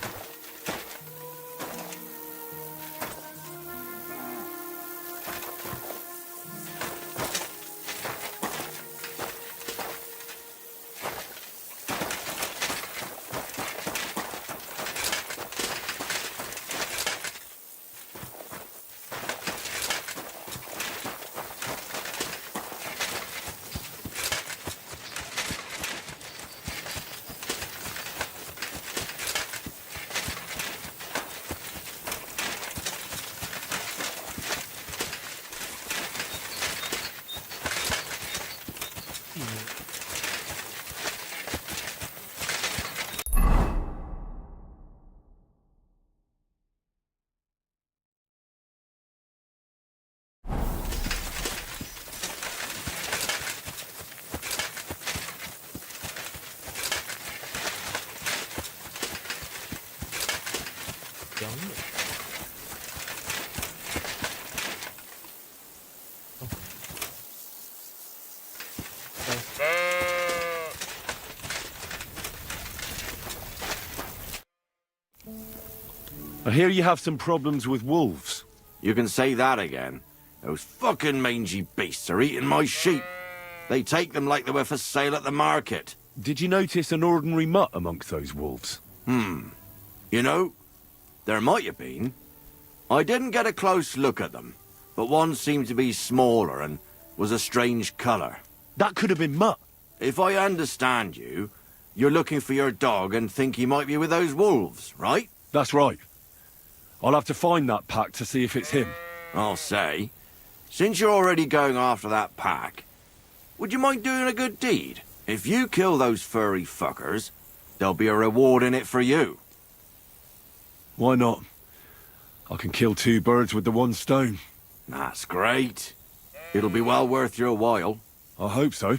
技能。羊了。I hear you have some problems with wolves. You can say that again. Those fucking mangy beasts are eating my sheep. They take them like they were for sale at the market. Did you notice an ordinary mutt amongst those wolves? You know, there might have been. I didn't get a close look at them, but one seemed to be smaller and was a strange colour. That could have been Mutt. If I understand you, you're looking for your dog and think he might be with those wolves, right? That's right. I'll have to find that pack to see if it's him. I'll say, since you're already going after that pack, would you mind doing a good deed? If you kill those furry fuckers, there'll be a reward in it for you. Why not? I can kill 2 birds with the 1 stone. That's great. It'll be well worth your while. I hope so.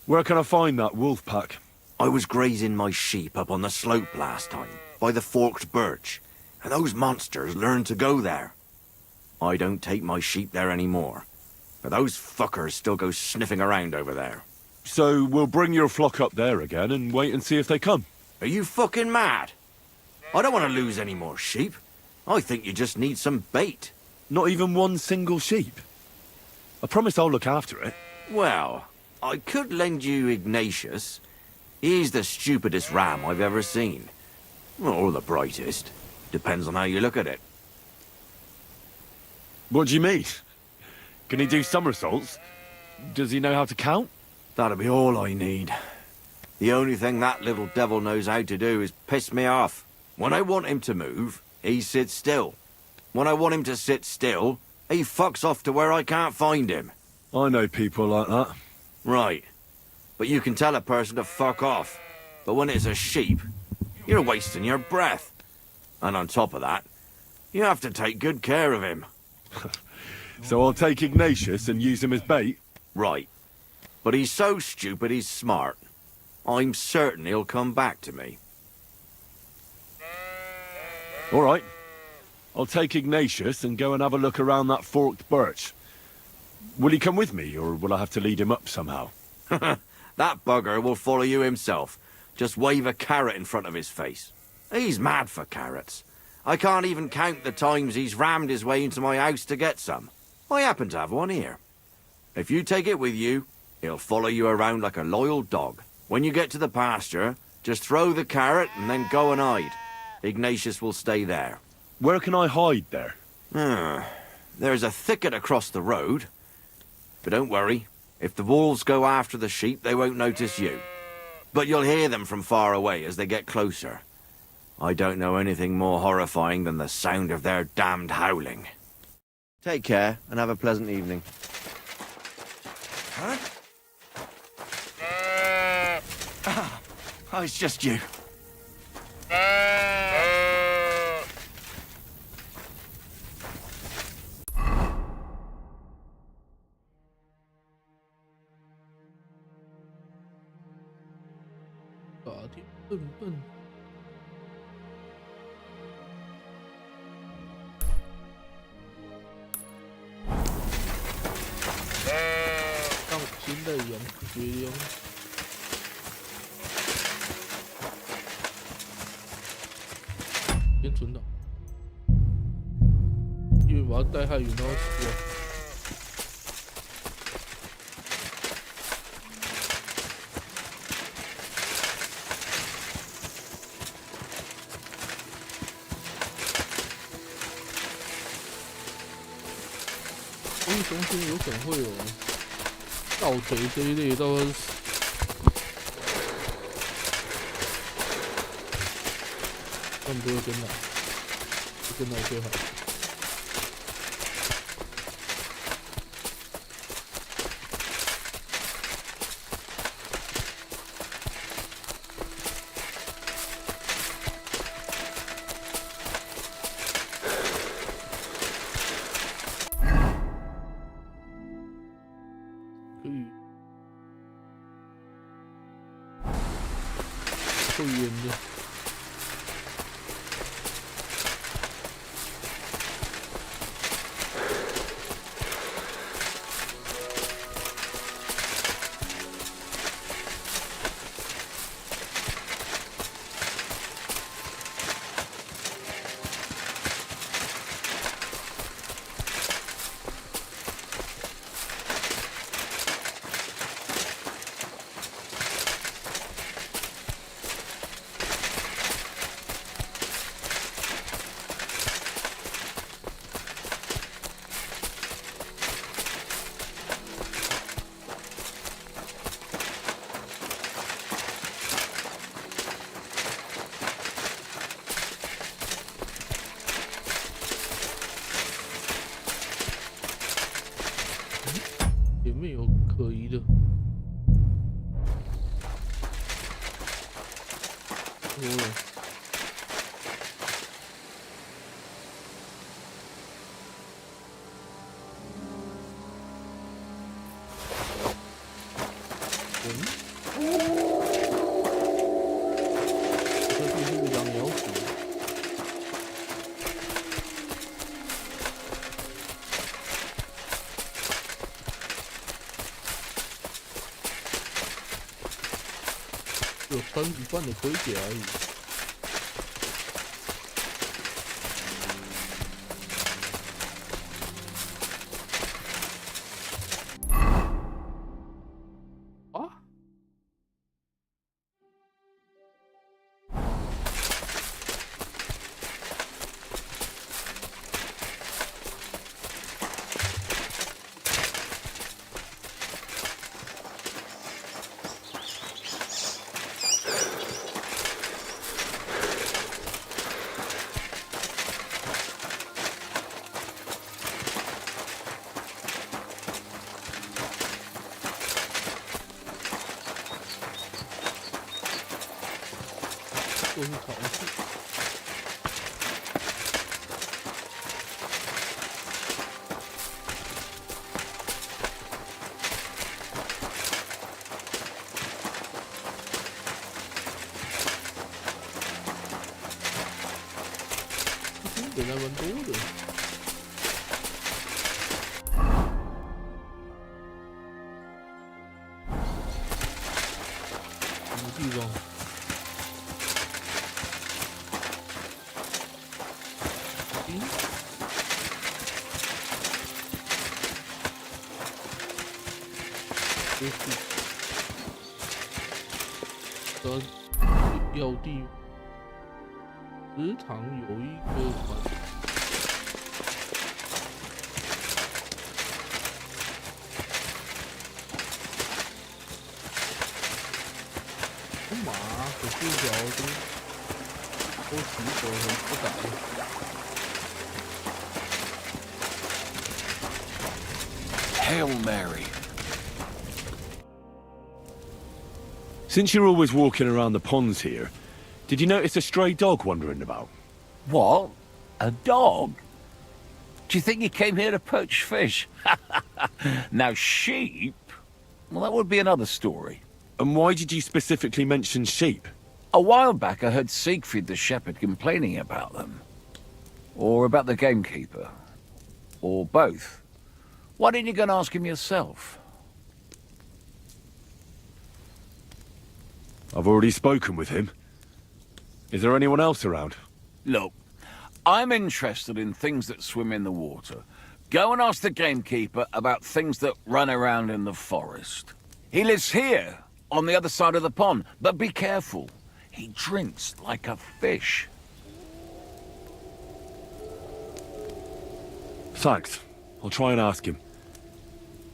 Where can I find that wolf pack? I was grazing my sheep up on the slope last time, by the forked birch, and those monsters learned to go there. I don't take my sheep there anymore, but those fuckers still go sniffing around over there. So we'll bring your flock up there again and wait and see if they come. Are you fucking mad? I don't want to lose any more sheep. I think you just need some bait. Not even 1 single sheep? I promise I'll look after it. Well, I could lend you Ignatius. He's the stupidest ram I've ever seen. Or the brightest. Depends on how you look at it. What do you mean? Can he do somersaults? Does he know how to count? That'll be all I need. The only thing that little devil knows how to do is piss me off. When I want him to move, he sits still. When I want him to sit still, he fucks off to where I can't find him. I know people like that. Right. But you can tell a person to fuck off. But when it's a sheep, you're wasting your breath. And on top of that, you have to take good care of him. So I'll take Ignatius and use him as bait? Right. But he's so stupid he's smart. I'm certain he'll come back to me. All right. I'll take Ignatius and go and have a look around that forked birch. Will he come with me, or will I have to lead him up somehow? That bugger will follow you himself. Just wave a carrot in front of his face. He's mad for carrots. I can't even count the times he's rammed his way into my house to get some. I happen to have one here. If you take it with you, he'll follow you around like a loyal dog. When you get to the pasture, just throw the carrot and then go and hide. Ignatius will stay there. Where can I hide there? There's a thicket across the road. But don't worry. If the wolves go after the sheep, they won't notice you. But you'll hear them from far away as they get closer. I don't know anything more horrifying than the sound of their damned howling. Take care, and have a pleasant evening. Huh? Oh, it's just you.笨。放心的羊绝羊，先存档，因为把它带太远，然后死掉。中间有可能会有倒锤这一类，到时候他们不会跟来，跟来最好。会淹的。前面有可疑的，多了。这必是一张鸟鼠。有穿一半的盔甲而已。啊！都是草树。本来蛮多的。什么地方？要地池塘有一个船，马可是条都骑手很不敢。Hail Mary. Since you're always walking around the ponds here, did you notice a stray dog wandering about? What? A dog? Do you think he came here to poach fish? Now sheep? Well, that would be another story. And why did you specifically mention sheep? A while back I heard Siegfried the shepherd complaining about them. Or about the gamekeeper. Or both. Why didn't you go and ask him yourself? I've already spoken with him. Is there anyone else around? Look, I'm interested in things that swim in the water. Go and ask the gamekeeper about things that run around in the forest. He lives here, on the other side of the pond, but be careful. He drinks like a fish. Thanks. I'll try and ask him.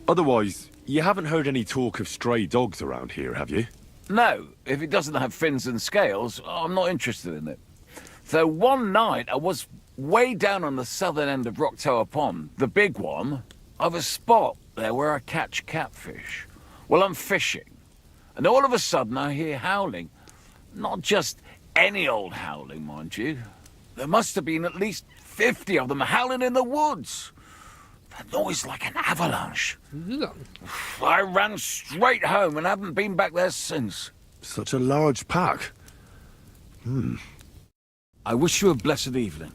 Otherwise, you haven't heard any talk of stray dogs around here, have you? No, if it doesn't have fins and scales, I'm not interested in it. Though one night I was way down on the southern end of Rock Tower Pond, the big one, I've a spot there where I catch catfish. Well, I'm fishing, and all of a sudden I hear howling. Not just any old howling, mind you. There must have been at least 50 of them howling in the woods. A noise like an avalanche. I ran straight home and haven't been back there since. Such a large pack. I wish you a blessed evening.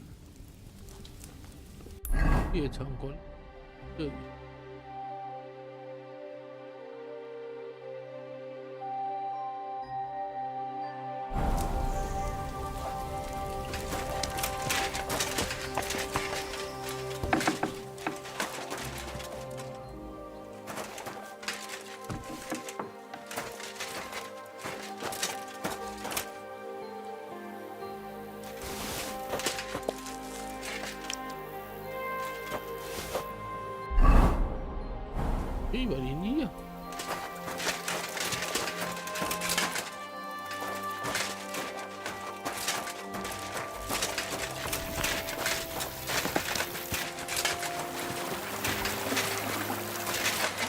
夜场馆这里。101啊！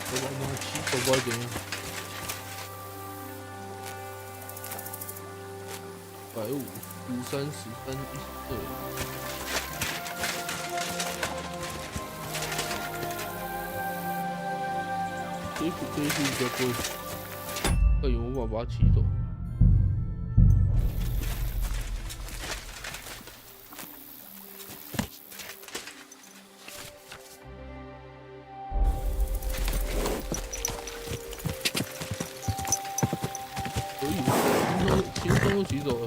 我把那气头快点呀！150、530、312。这可以是比较贵，看有没有办法把它骑走。可以，轻松骑走了。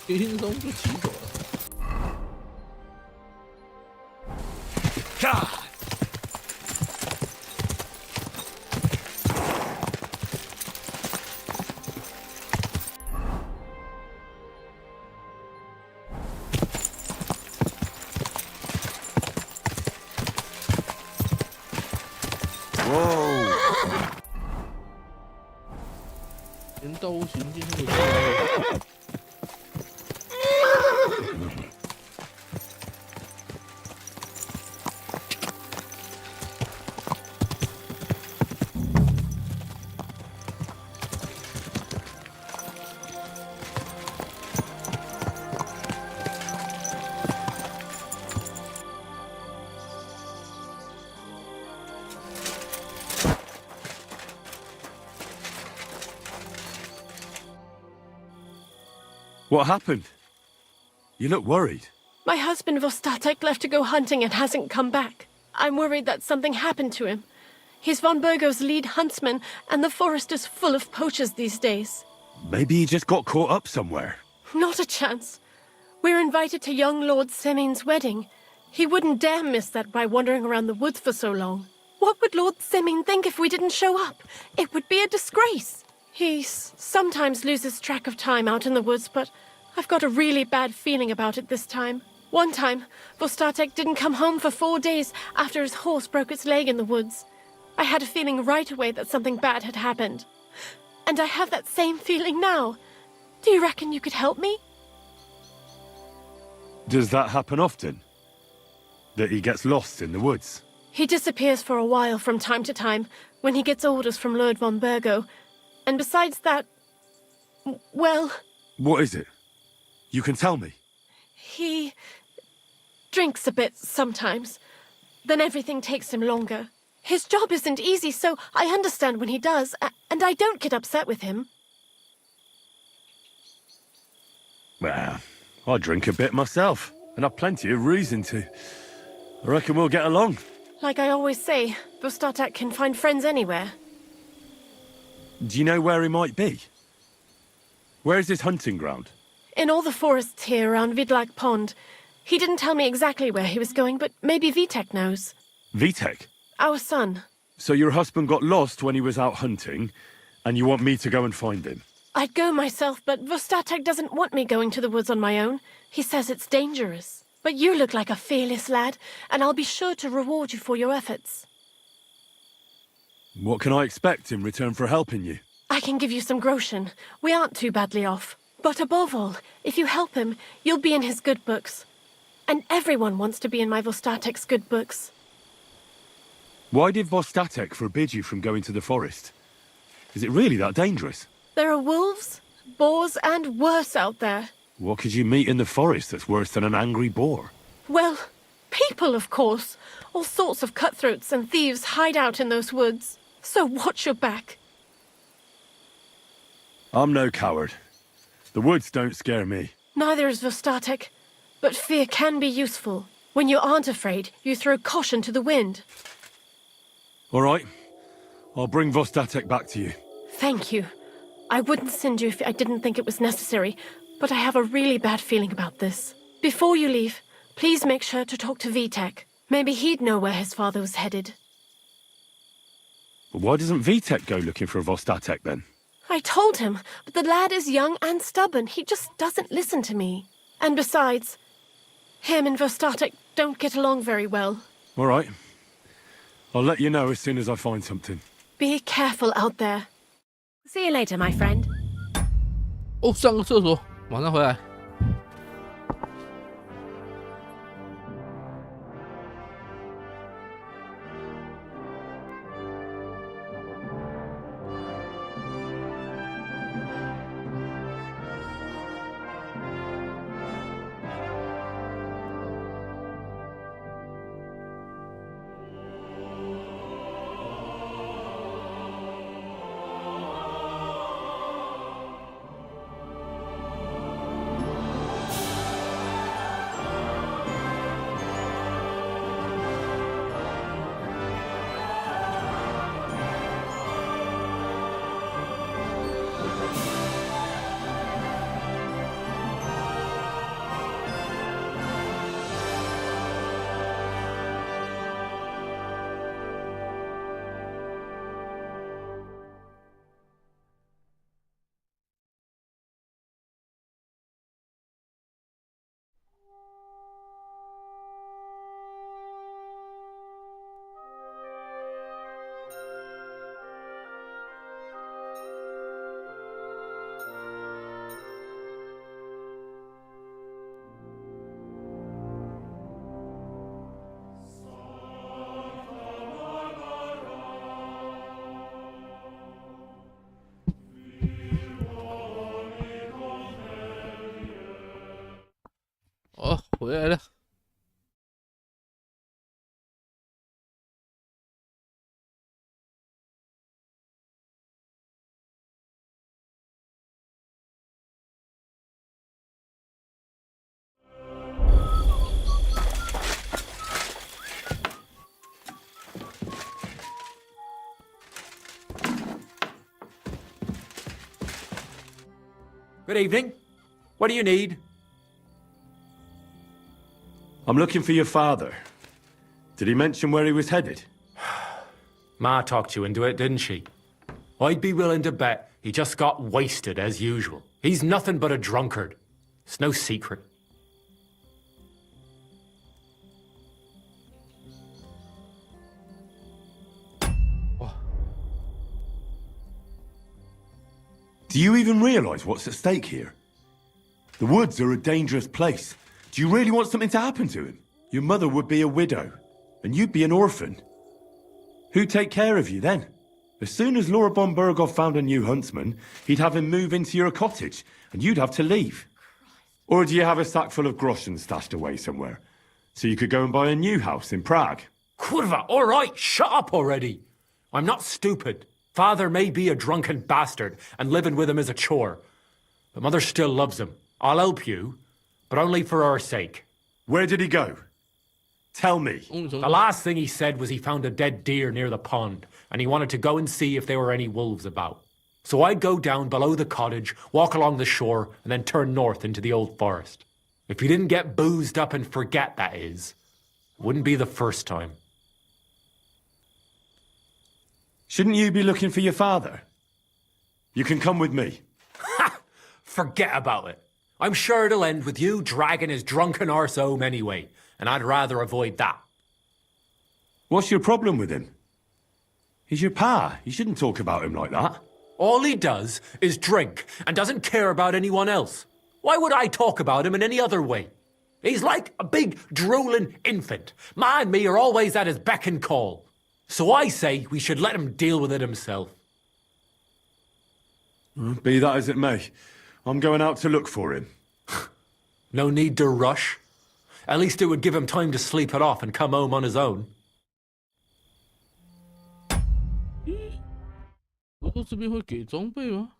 轻松就骑走了。连道路行进都有。What happened? You look worried. My husband Vostatek left to go hunting and hasn't come back. I'm worried that something happened to him. He's von Burgo's lead huntsman, and the forest is full of poachers these days. Maybe he just got caught up somewhere. Not a chance. We're invited to young Lord Semin's wedding. He wouldn't dare miss that by wandering around the woods for so long. What would Lord Semin think if we didn't show up? It would be a disgrace. He sometimes loses track of time out in the woods, but I've got a really bad feeling about it this time. One time, Vostatek didn't come home for 4 days after his horse broke its leg in the woods. I had a feeling right away that something bad had happened. And I have that same feeling now. Do you reckon you could help me? Does that happen often? That he gets lost in the woods? He disappears for a while from time to time when he gets orders from Lord von Burgo. And besides that, well... What is it? You can tell me. He drinks a bit sometimes. Then everything takes him longer. His job isn't easy, so I understand when he does, and I don't get upset with him. Well, I drink a bit myself, and I've plenty of reason to. I reckon we'll get along. Like I always say, Vostatek can find friends anywhere. Do you know where he might be? Where is his hunting ground? In all the forests here around Vidlak Pond. He didn't tell me exactly where he was going, but maybe Vitek knows. Vitek? Our son. So your husband got lost when he was out hunting, and you want me to go and find him? I'd go myself, but Vostatek doesn't want me going to the woods on my own. He says it's dangerous. But you look like a fearless lad, and I'll be sure to reward you for your efforts. What can I expect in return for helping you? I can give you some groschen. We aren't too badly off. But above all, if you help him, you'll be in his good books. And everyone wants to be in my Vostatek's good books. Why did Vostatek forbid you from going to the forest? Is it really that dangerous? There are wolves, boars, and worse out there. What could you meet in the forest that's worse than an angry boar? Well, people, of course. All sorts of cutthroats and thieves hide out in those woods. So watch your back. I'm no coward. The woods don't scare me. Neither is Vostatek. But fear can be useful. When you aren't afraid, you throw caution to the wind. All right. I'll bring Vostatek back to you. Thank you. I wouldn't send you if I didn't think it was necessary, but I have a really bad feeling about this. Before you leave, please make sure to talk to Vitek. Maybe he'd know where his father was headed. But why doesn't Vitek go looking for Vostatek then? I told him, but the lad is young and stubborn. He just doesn't listen to me. And besides, him and Vostatek don't get along very well. All right. I'll let you know as soon as I find something. Be careful out there. See you later, my friend. 哦，上个厕所，马上回来。哦，回来了。Good evening. What do you need? I'm looking for your father. Did he mention where he was headed? Ma talked you into it, didn't she? I'd be willing to bet he just got wasted as usual. He's nothing but a drunkard. It's no secret. Do you even realize what's at stake here? The woods are a dangerous place. Do you really want something to happen to him? Your mother would be a widow, and you'd be an orphan. Who'd take care of you then? As soon as Laura von Berghoff found a new huntsman, he'd have him move into your cottage, and you'd have to leave. Or do you have a sack full of groschen stashed away somewhere, so you could go and buy a new house in Prague? Kurva, all right, shut up already. I'm not stupid. Father may be a drunken bastard, and living with him is a chore. But Mother still loves him. I'll help you, but only for our sake. Where did he go? Tell me. The last thing he said was he found a dead deer near the pond, and he wanted to go and see if there were any wolves about. So I'd go down below the cottage, walk along the shore, and then turn north into the old forest. If he didn't get boozed up and forget, that is, it wouldn't be the first time. Shouldn't you be looking for your father? You can come with me. Ha! Forget about it. I'm sure it'll end with you dragging his drunken arse home anyway, and I'd rather avoid that. What's your problem with him? He's your pa. You shouldn't talk about him like that. All he does is drink and doesn't care about anyone else. Why would I talk about him in any other way? He's like a big drooling infant. Ma and me are always at his beck and call. So I say we should let him deal with it himself. Be that as it may, I'm going out to look for him. No need to rush. At least it would give him time to sleep it off and come home on his own. 不过这边会给装备吗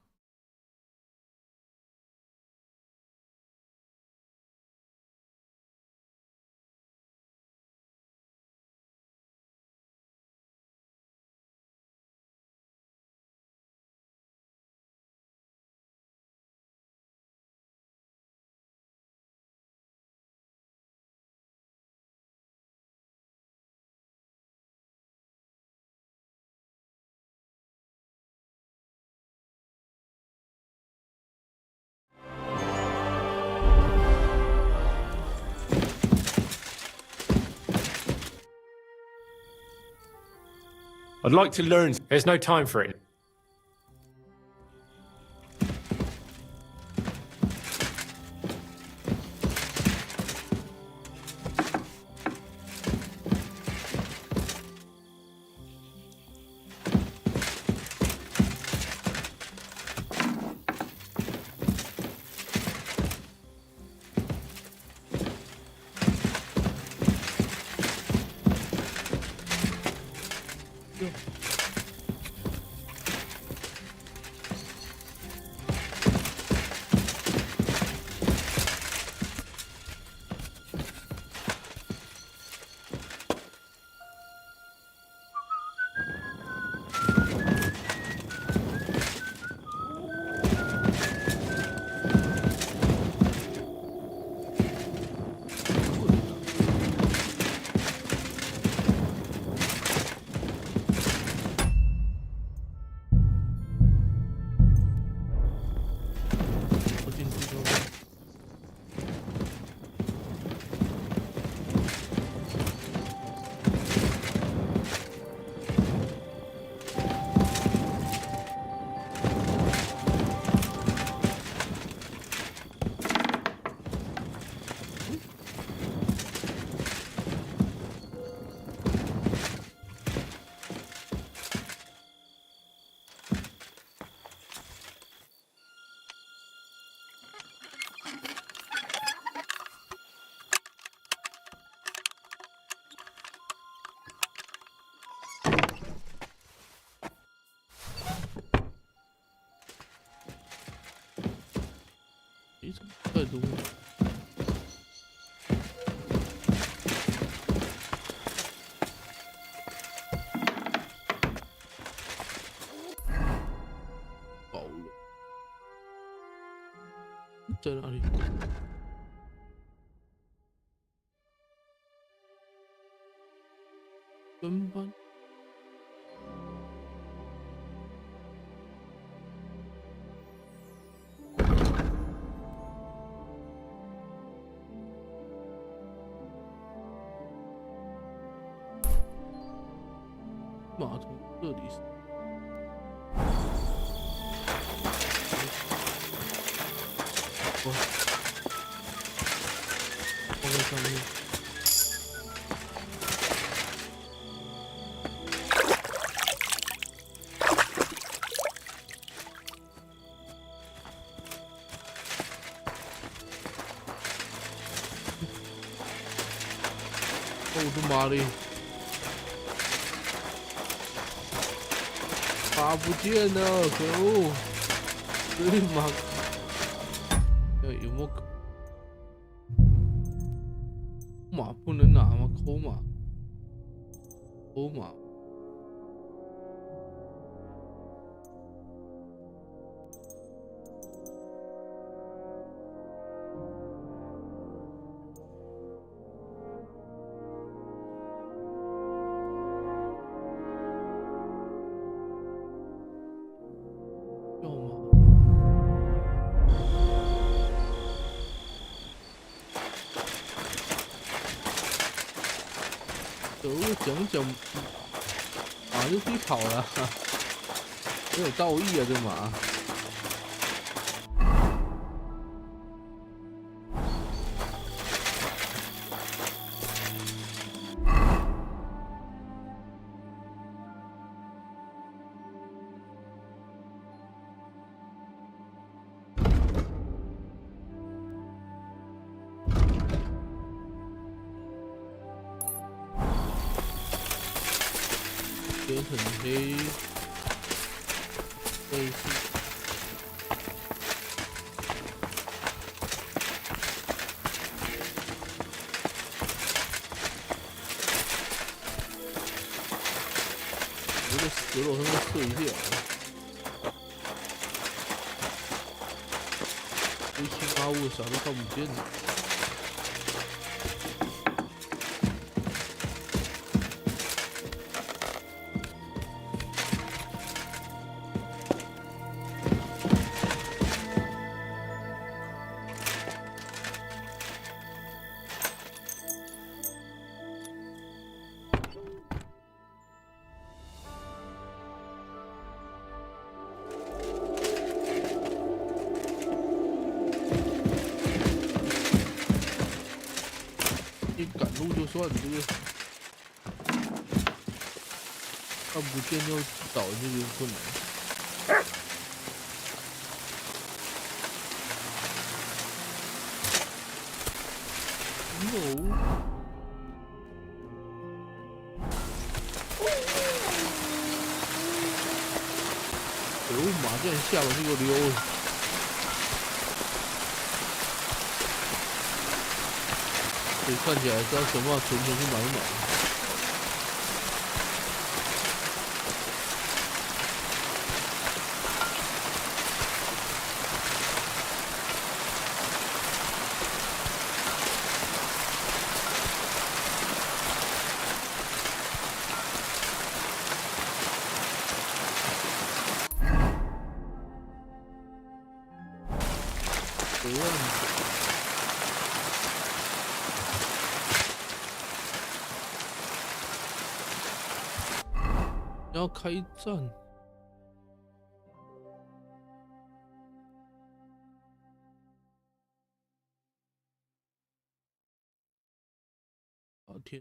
？I'd like to learn. There's no time for it.太多了。饱了，在哪里？跟班。码头这里是。哇，放在上面。我的妈嘞！ 爬不见了，可恶！对吗？有没有马不能拿吗？抠马，抠马。可恶，讲马就可以跑了，没有道义啊，这马。天很黑，但是我的石头上面测一下，一清八雾，啥都看不见了。路就算这个看不见要找这个困难。No。可恶，麻将下了这个溜。所以看起来是要想办法存钱去买一买。这样子。要开战，啊天！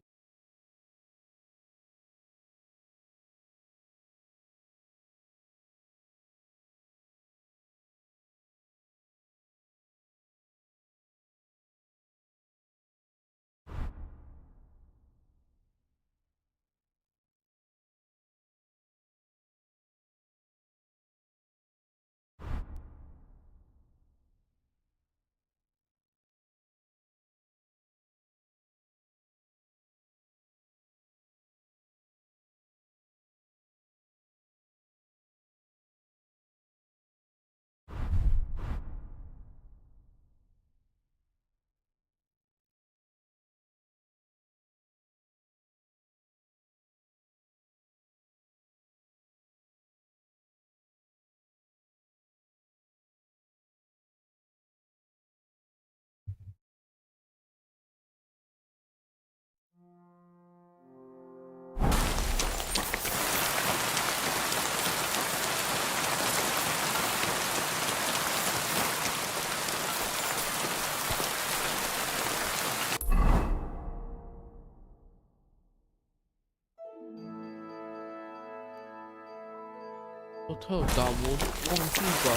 他有打磨，忘记把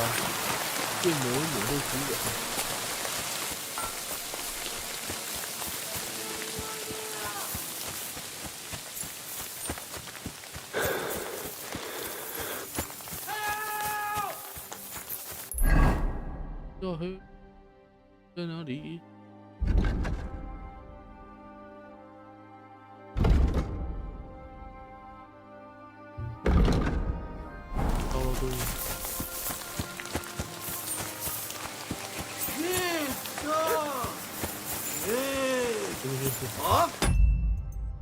电磨一磨就出来。小黑在哪里？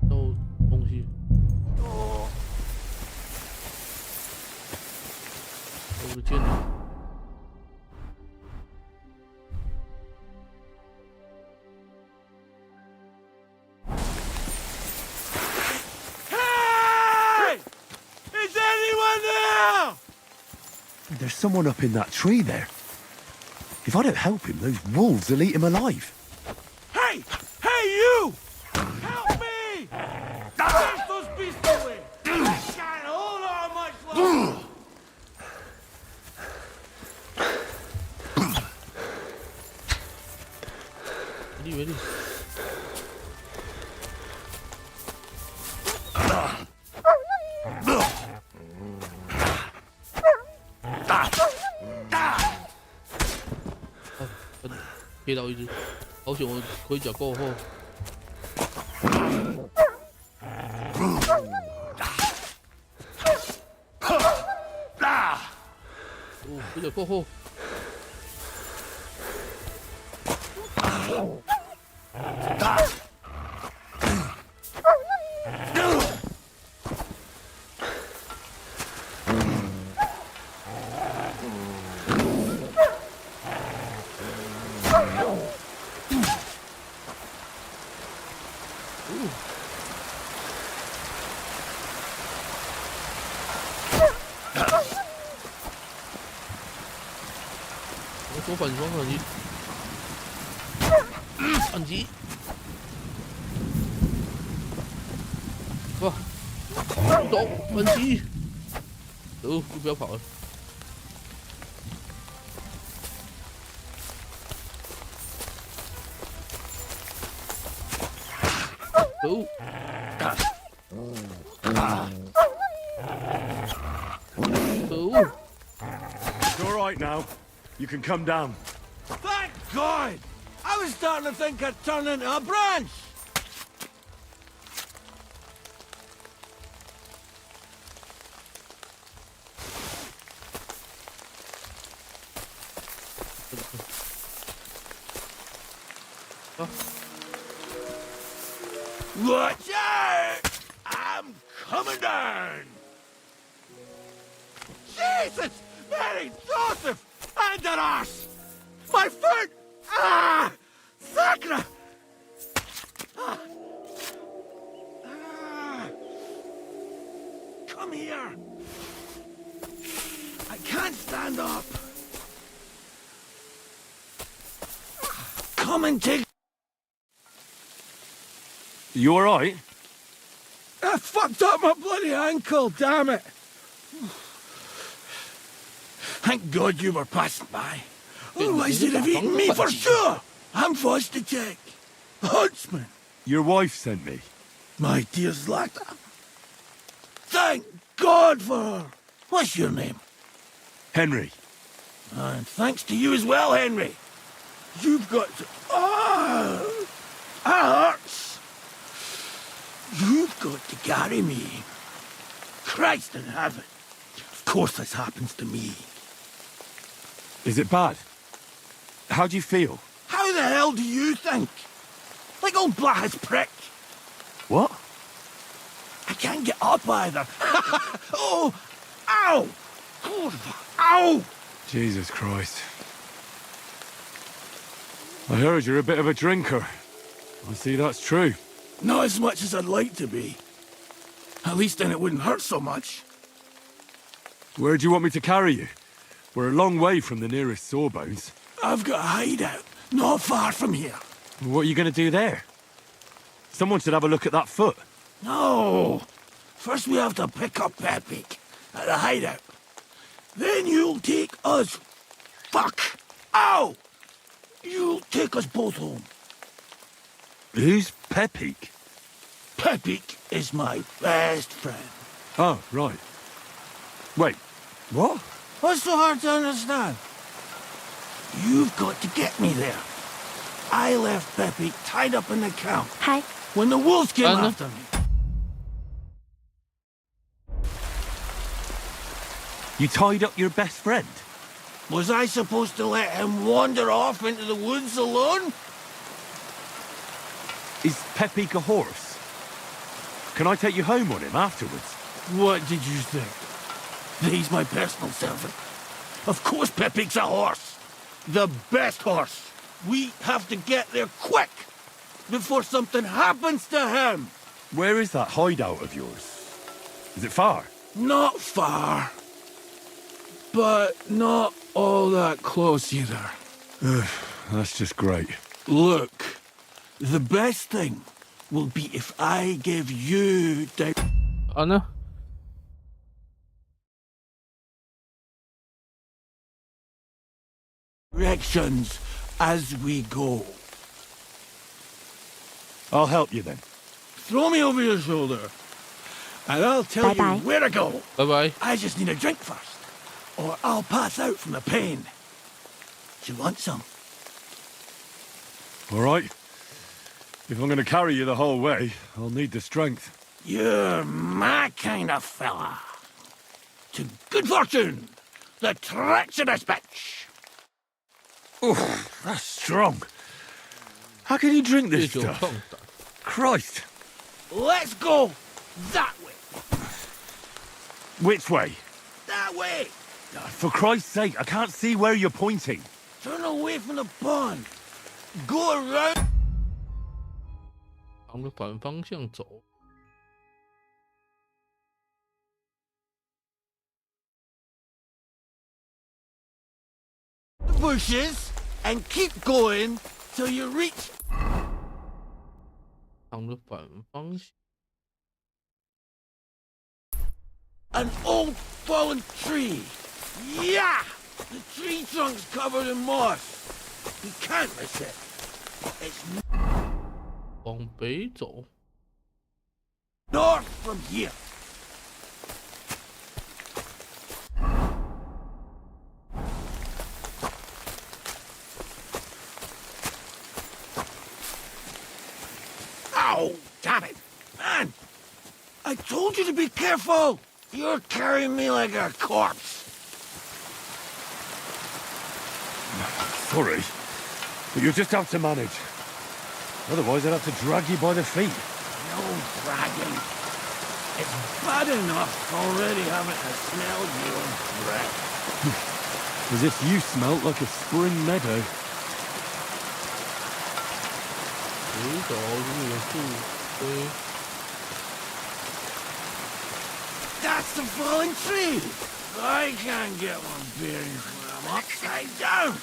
弄东西。我的剑呢？There's someone up in that tree there. If I don't help him, those wolves will eat him alive. Hey! Hey, you! Help me! Chase those beasts away! I can't hold on much longer! Ready. K 到一只，好险我盔甲够厚。哦，盔甲够厚。我反击，反击！哇！走，反击！走，就不要跑了。走！走！ It's all right now. You can come down. Thank God! I was starting to think I'd turn into a branch! Watch out! I'm coming down! Jesus! Mary Joseph! And an arse! My foot! Ah! Sacra! Ah. Ah. Come here! I can't stand up! Come and take... You alright? I fucked up my bloody ankle, damn it! Thank God you were passing by. Otherwise they'd have eaten me for sure! I'm forced to check. Huntsman! Your wife sent me. My dear Zlata. Thank God for her! What's your name? Henry. And thanks to you as well, Henry. You've got to... Ah! That hurts! You've got to carry me. Christ in heaven. Of course this happens to me. Is it bad? How do you feel? How the hell do you think? Like old Blaha's prick. What? I can't get up either. Oh! Ow! Ow! Jesus Christ. I heard you're a bit of a drinker. I see that's true. Not as much as I'd like to be. At least then it wouldn't hurt so much. Where do you want me to carry you? We're a long way from the nearest sawbones. I've got a hideout, not far from here. What are you going to do there? Someone should have a look at that foot. No! First we have to pick up Pepik at the hideout. Then you'll take us... Fuck! Ow! You'll take us both home. Who's Pepik? Pepik is my best friend. Oh, right. Wait, what? What's so hard to understand? You've got to get me there. I left Pepik tied up in the camp. Hi. When the wolves came after me. You tied up your best friend? Was I supposed to let him wander off into the woods alone? Is Pepik a horse? Can I take you home on him afterwards? What did you think? That he's my personal servant? Of course Pepik's a horse. The best horse. We have to get there quick before something happens to him. Where is that hideout of yours? Is it far? Not far. But not all that close either. That's just great. Look, the best thing will be if I give you Anna? directions as we go. I'll help you then. Throw me over your shoulder, and I'll tell you where to go. Bye-bye. I just need a drink first, or I'll pass out from the pain. Do you want some? All right. If I'm going to carry you the whole way, I'll need the strength. You're my kind of fella. To good fortune, the treacherous bitch. Oof, that's strong. How can you drink this stuff? Christ. Let's go that way. Which way? That way. For Christ's sake, I can't see where you're pointing. Turn away from the pond. Go around. 往着反方向走。 bushes and keep going till you reach 往着反方向。 an old fallen tree. Yeah! The tree trunk's covered in moss. You can't miss it. It's 往北走。 north from here. Oh, damn it. Man, I told you to be careful. You're carrying me like a corpse. Sorry, but you'll just have to manage. Otherwise, I'd have to drag you by the feet. No dragging. It's bad enough already having to smell your breath. As if you smelt like a spring meadow. 北走入树堆。 That's the fallen tree. I can't get one bearing when I'm upside down.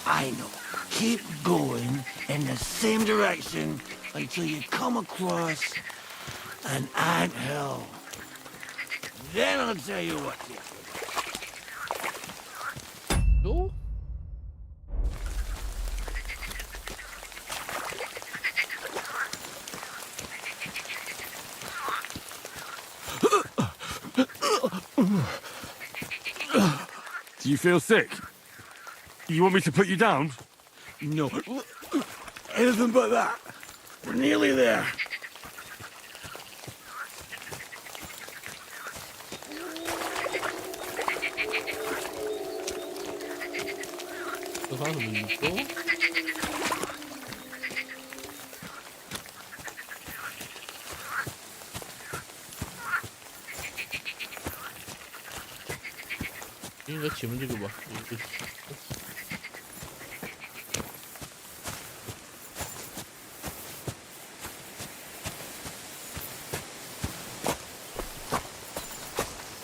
I know. Keep going in the same direction until you come across an anthill. Then I'll tell you what to do. Oh? Do you feel sick? You want me to put you down? No. Anything but that. We're nearly there.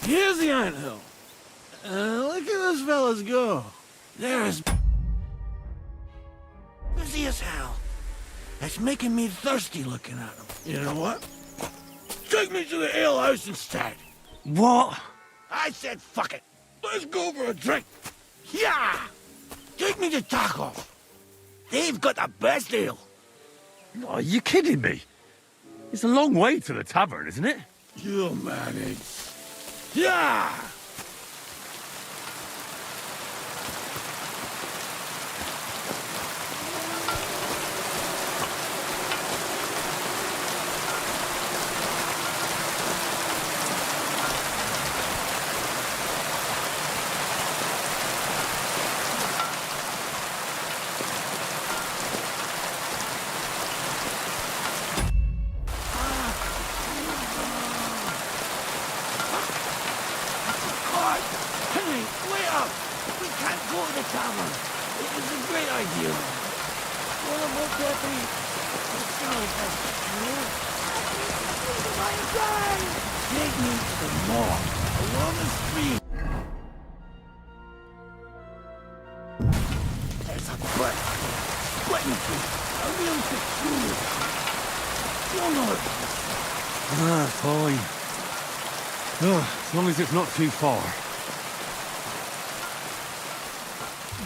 Here's the anthill. Look at those fellas go. They're as busy as hell. It's making me thirsty looking at them. You know what? Take me to the ale house instead. What? I said fuck it. Let's go for a drink. Yeah! Take me to Taco. They've got the best ale. Are you kidding me? It's a long way to the tavern, isn't it? You'll manage. Yeah! Fine. As long as it's not too far.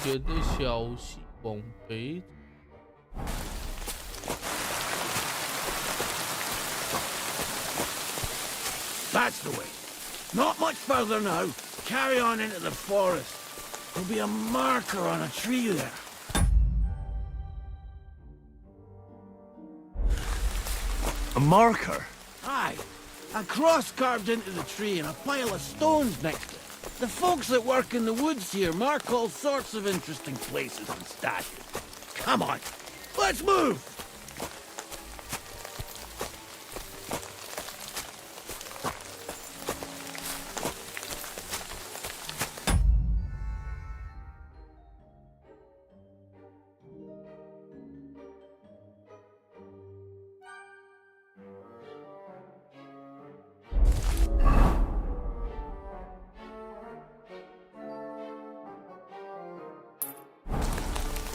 别的消息，往北。 That's the way. Not much further now. Carry on into the forest. There'll be a marker on a tree there. A marker? Aye. A cross carved into the tree and a pile of stones next to it. The folks that work in the woods here mark all sorts of interesting places and statues. Come on, let's move!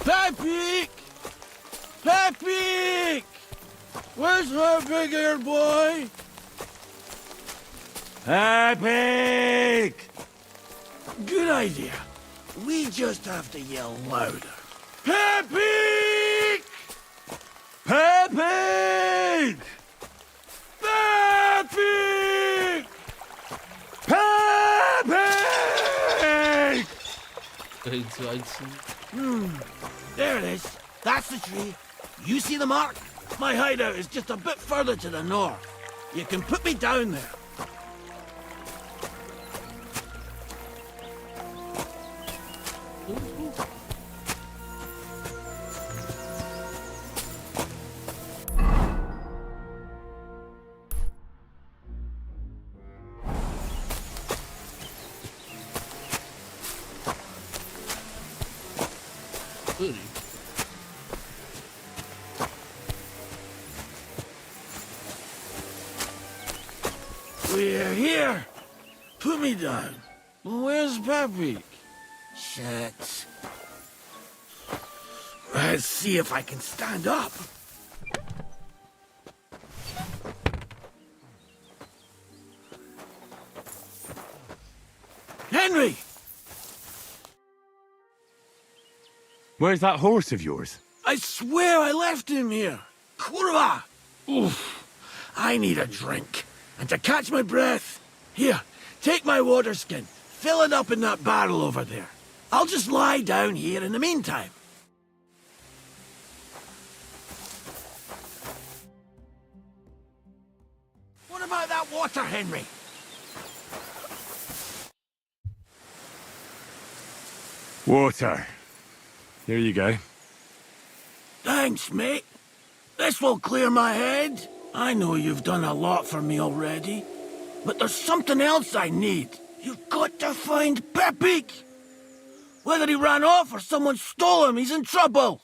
Pepe! Pepe! Where's my big ear boy? Pepe! Good idea. We just have to yell louder. Pepe! Pepe! Pepe! Pepe! There it is. That's the tree. You see the mark? My hideout is just a bit further to the north. You can put me down there. We're here. Put me down. Where's Pepe? Shit. Let's see if I can stand up. Henry! Where's that horse of yours? I swear I left him here. Kurwa! Oof. I need a drink. And to catch my breath, here, take my water skin. Fill it up in that barrel over there. I'll just lie down here in the meantime. What about that water, Henry? Water. Here you go. Thanks, mate. This will clear my head. I know you've done a lot for me already, but there's something else I need. You've got to find Pepe. Whether he ran off or someone stole him, he's in trouble.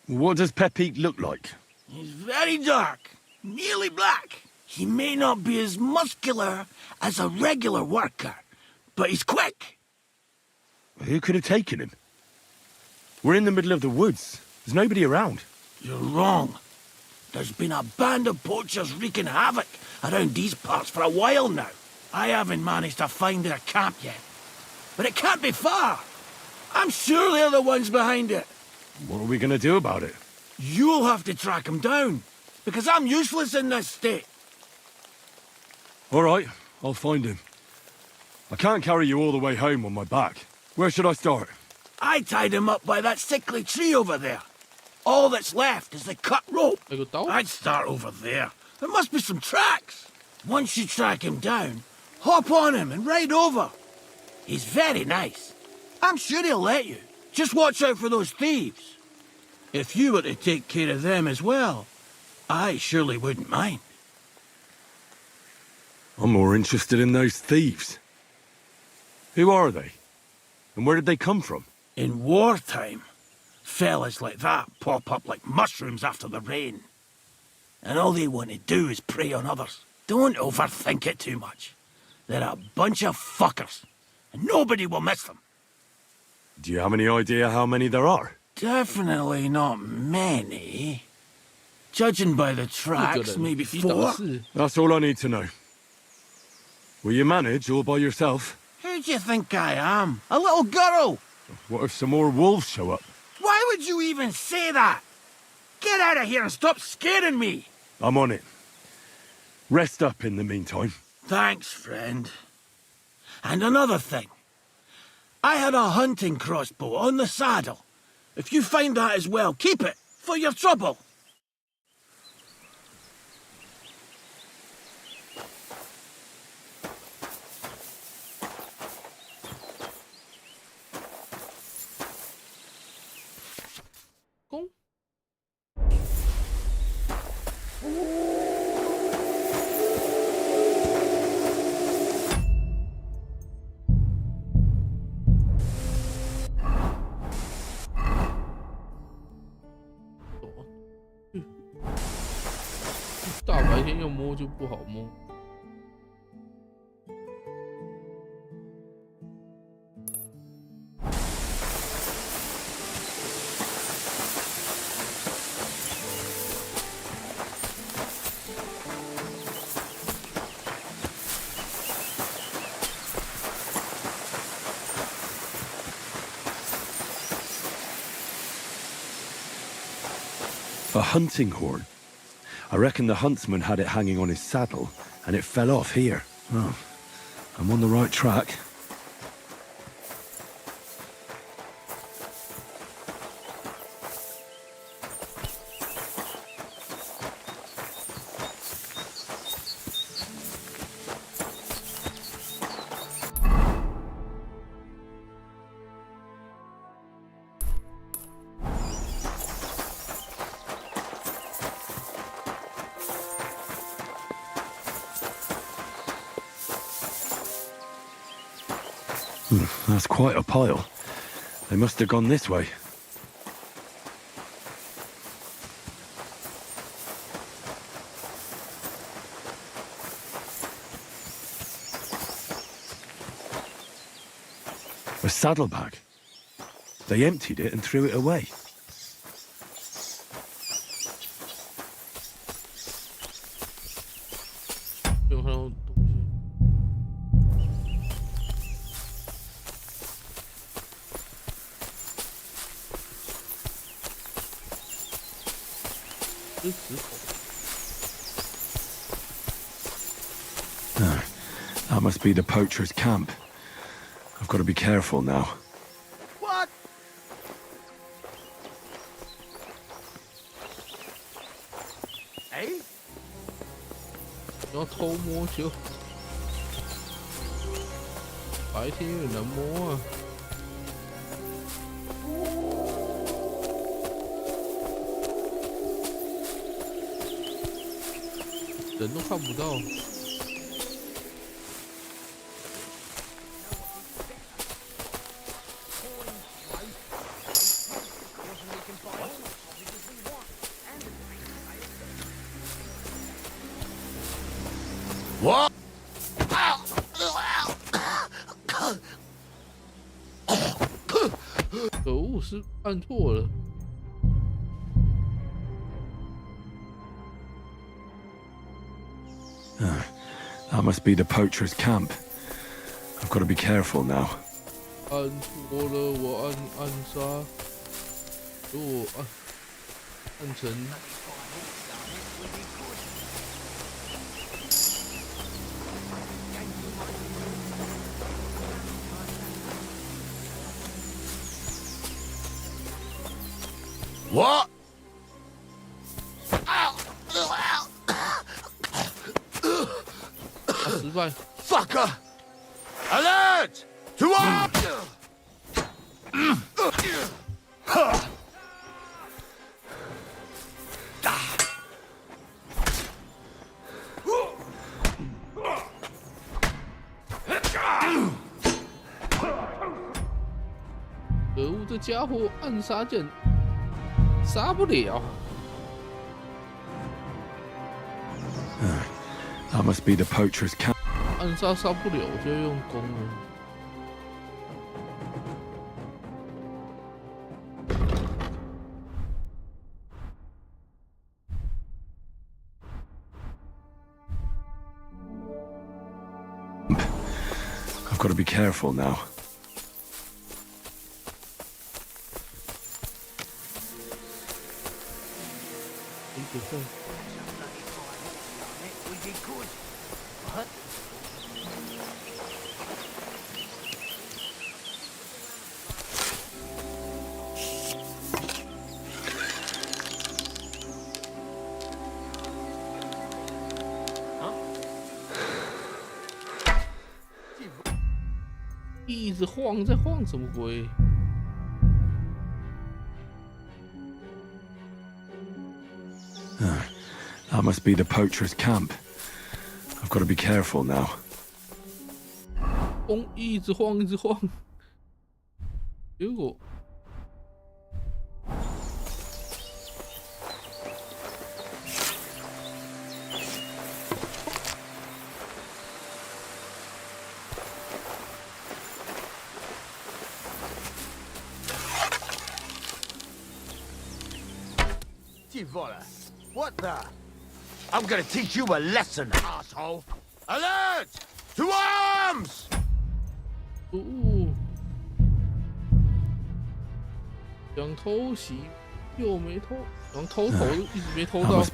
What does Pepe look like? He's very dark, nearly black. He may not be as muscular as a regular worker, but he's quick. Who could have taken him? We're in the middle of the woods. There's nobody around. You're wrong. There's been a band of poachers wreaking havoc around these parts for a while now. I haven't managed to find their camp yet. But it can't be far. I'm sure they're the ones behind it. What are we gonna do about it? You'll have to track them down, because I'm useless in this state. All right, I'll find him. I can't carry you all the way home on my back. Where should I start? I tied him up by that sickly tree over there. All that's left is the cut rope. I'd start over there. There must be some tracks. Once you track him down, hop on him and ride over. He's very nice. I'm sure he'll let you. Just watch out for those thieves. If you were to take care of them as well, I surely wouldn't mind. I'm more interested in those thieves. Who are they? And where did they come from? In wartime, fellas like that pop up like mushrooms after the rain. And all they want to do is prey on others. Don't overthink it too much. They're a bunch of fuckers, and nobody will miss them. Do you have any idea how many there are? Definitely not many. Judging by the tracks, maybe 4. That's all I need to know. Will you manage all by yourself? Who do you think I am? A little girl? What if some more wolves show up? Why would you even say that? Get out of here and stop scaring me! I'm on it. Rest up in the meantime. Thanks, friend. And another thing. I had a hunting crossbow on the saddle. If you find that as well, keep it, for your trouble. 大白天要摸就不好摸。A hunting horn. I reckon the huntsman had it hanging on his saddle, and it fell off here. Oh, I'm on the right track. That's quite a pile. They must have gone this way. A saddlebag. They emptied it and threw it away. That must be the poacher's camp. I've got to be careful now. What? Hey? 要偷摸就白天有人摸啊。人都看不到。What? 可恶，是按错了。That must be the poacher's camp. I've got to be careful now. 按错了，我按杀，我按成。What? 失败。Fucker! Alert! To all! 可恶，这家伙暗杀剑杀不了。That must be the poacher's camp. 暗杀杀不了，我就要用弓了。I've got to be careful now. 一直晃，在晃什么鬼？That must be the poacher's camp. I've got to be careful now. 弓一直晃，一直晃，结果 fella. What the? I'm gonna teach you a lesson, asshole. Alert! To arms! 想偷袭又没偷，想偷头一直没偷到。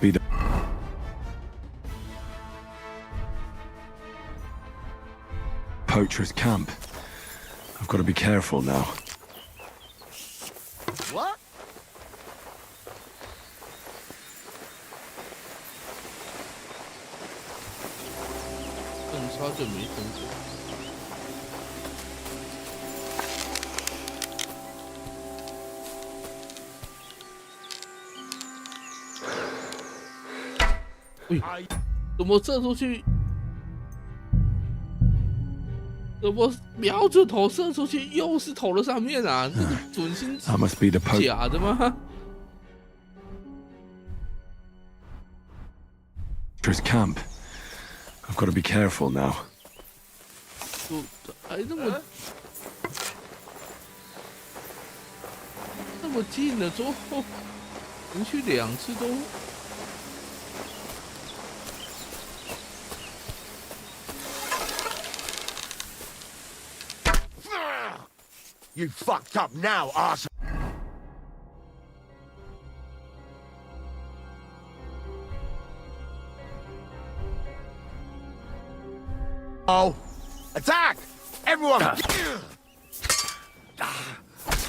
Poacher's camp. I've got to be careful now. What? 暗杀阵没通过。喂，怎么射出去？怎么瞄准头射出去又是头的上面啊？这个准心假的吗？Poacher's camp. I've got to be careful now. 还那么近了，之后连续2次都。You fucked up now, asshole. Oh, attack! Everyone!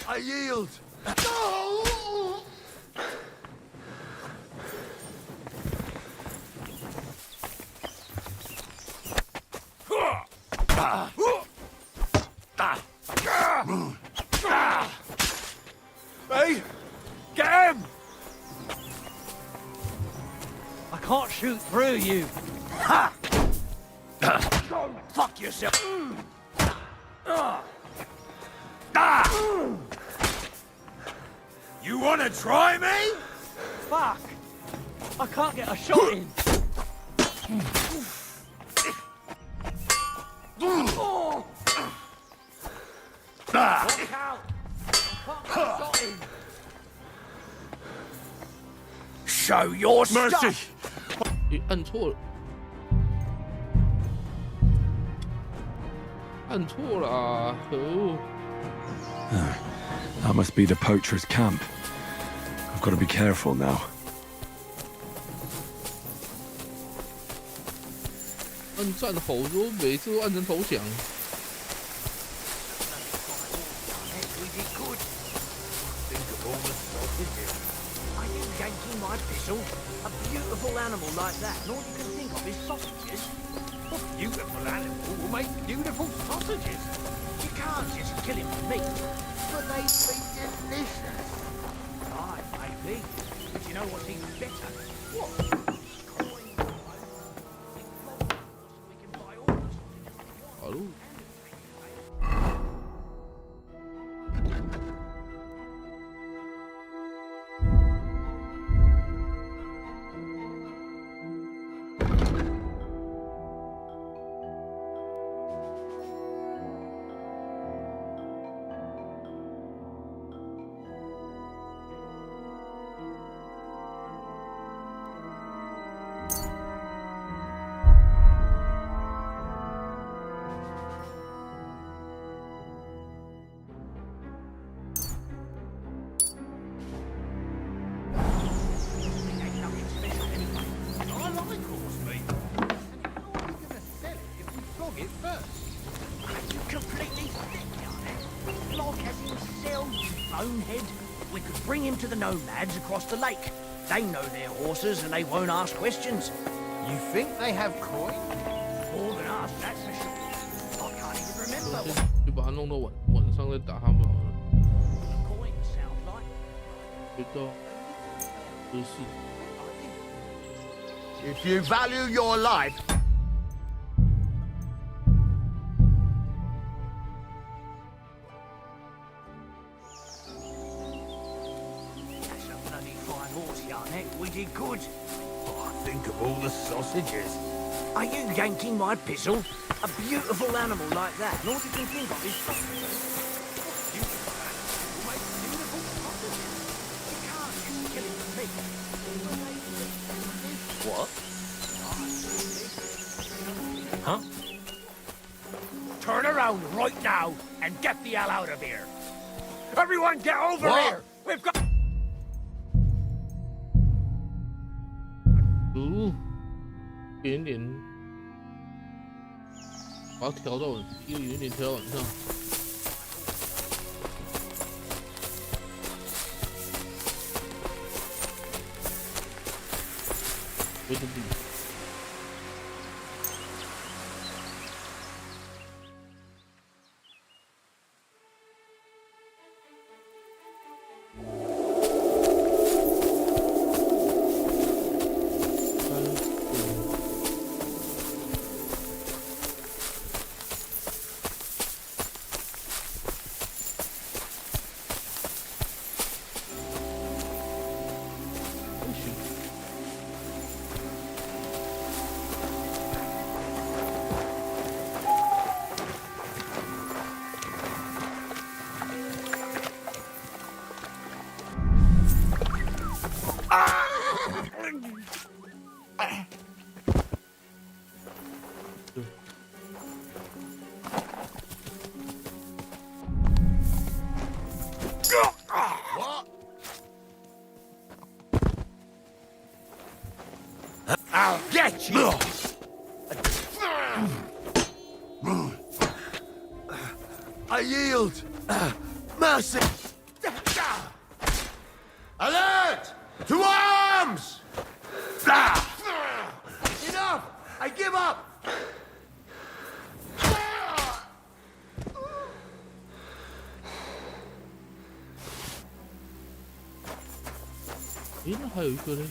I yield. Hey, get him! I can't shoot through you. Ha! Go fuck yourself. You wanna try me? Fuck! I can't get a shot in. Watch out! I can't get a shot in. Show your mercy. 你 按错了啊！可恶！ That must be the poacher's camp. I've got to be careful now. 按战吼说每次都按成投降。Yanking my pistol? A beautiful animal like that, and all you can think of is sausages. A beautiful animal will make beautiful sausages. You can't just kill him for meat. But they'd be delicious. Aye, maybe. But you know what's even better? What? Hello. We could bring him to the nomads across the lake. They know their horses and they won't ask questions. You think they have coin? More than us, that's for sure. I can't even remember. 就把它弄到晚上再打他们好了。Coin sounds like. 觉得不是。If you value your life. We did good. Oh, think of all the sausages. Are you yanking my pistol? A beautiful animal like that, and all you can think of is sausages. Beautiful animal will make beautiful sausages. You can't just kill him for meat. Huh? Turn around right now and get the hell out of here. Everyone get over here. We've got... 一点点，把它调到一个圆点调到晚上。有点低。I'll get you! I yield. Mercy. Alert! To arms! Enough! I give up! 诶，那还有一个呢。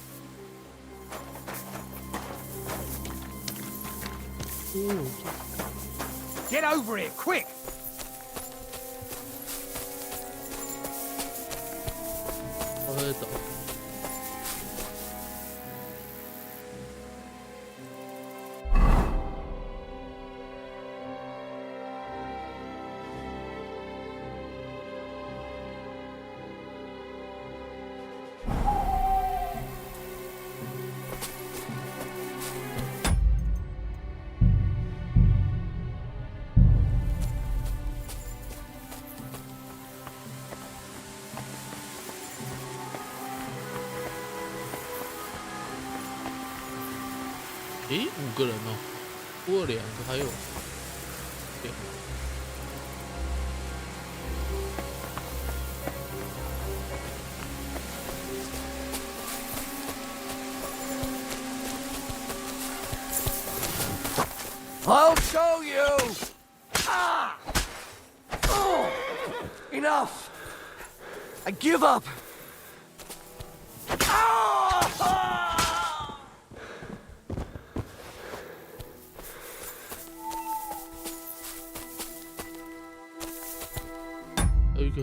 哦， Get over it, quick! 他在找。诶，5个人哦，多了2个，还有2个。I'll show you! Ah! Oh! Enough! I give up! Ah! 还有一个。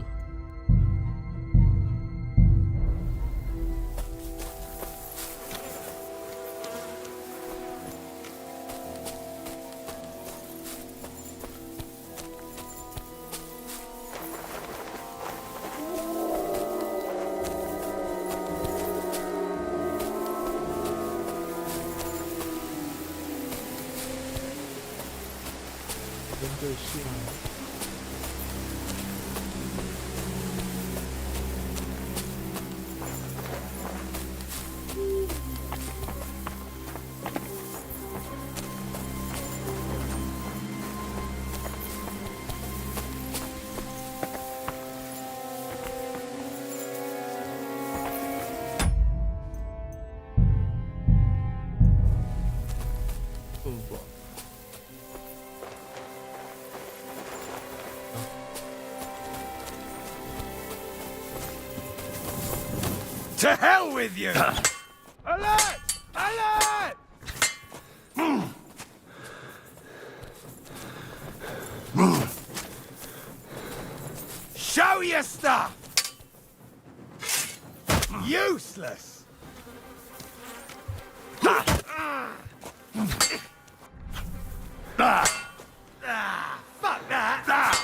真的是啊。 To hell with you! Alert! Alert! Show your stuff! Useless! Fuck that!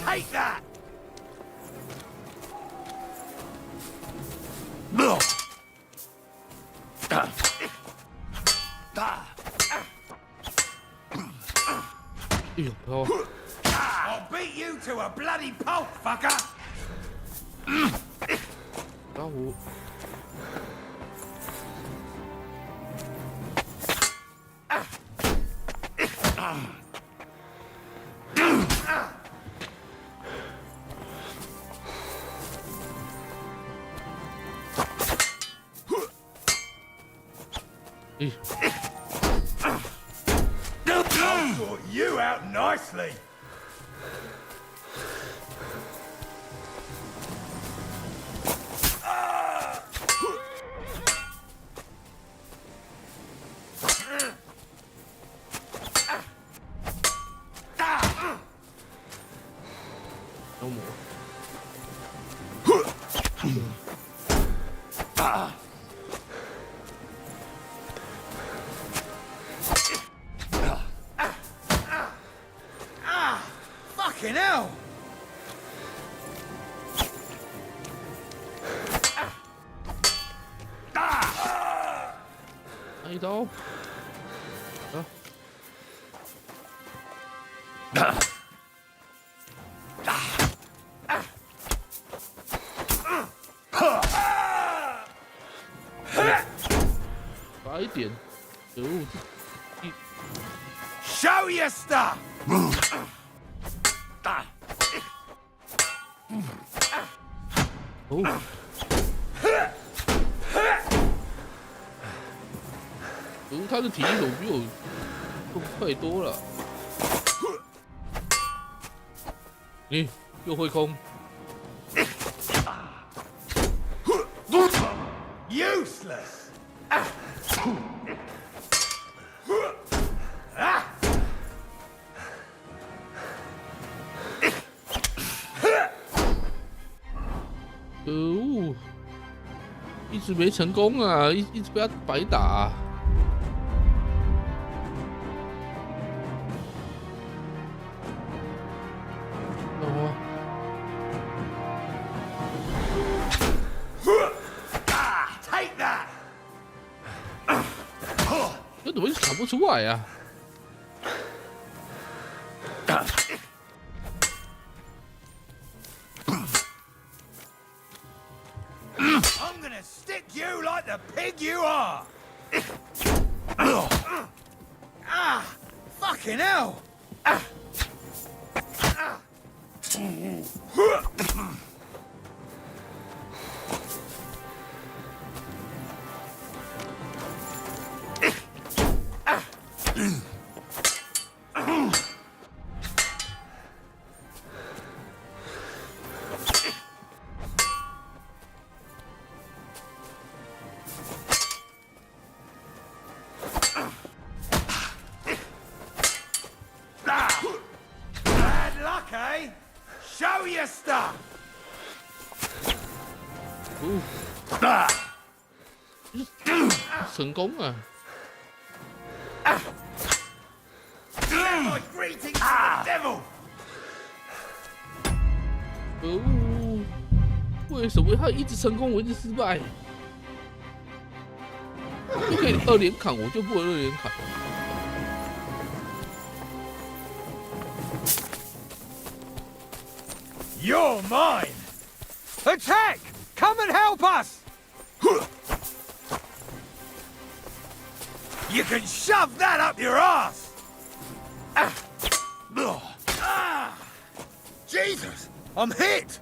Take that! beat you to a bloody pulp, fucker! 家伙。I'll sort you out nicely. No more. Fucking hell! 来一刀。快一点！可恶！ Show your stuff! 哦。可恶，他的体力手比我快多了。你又会空。 Useless! 可恶！一直没成功啊，一直被他白打啊。Take that! 这怎么一直砍不出来呀？ I'm gonna stick you like the pig you are! Fucking hell! Bad luck, eh? Show your stuff! 成功啊！ My greetings to the devil! 可恶！为什么他一直成功，我一直失败？就可以2连砍，我就不会2连砍。 You're mine! Attack! Come and help us! You can shove that up your ass! Jesus! I'm hit!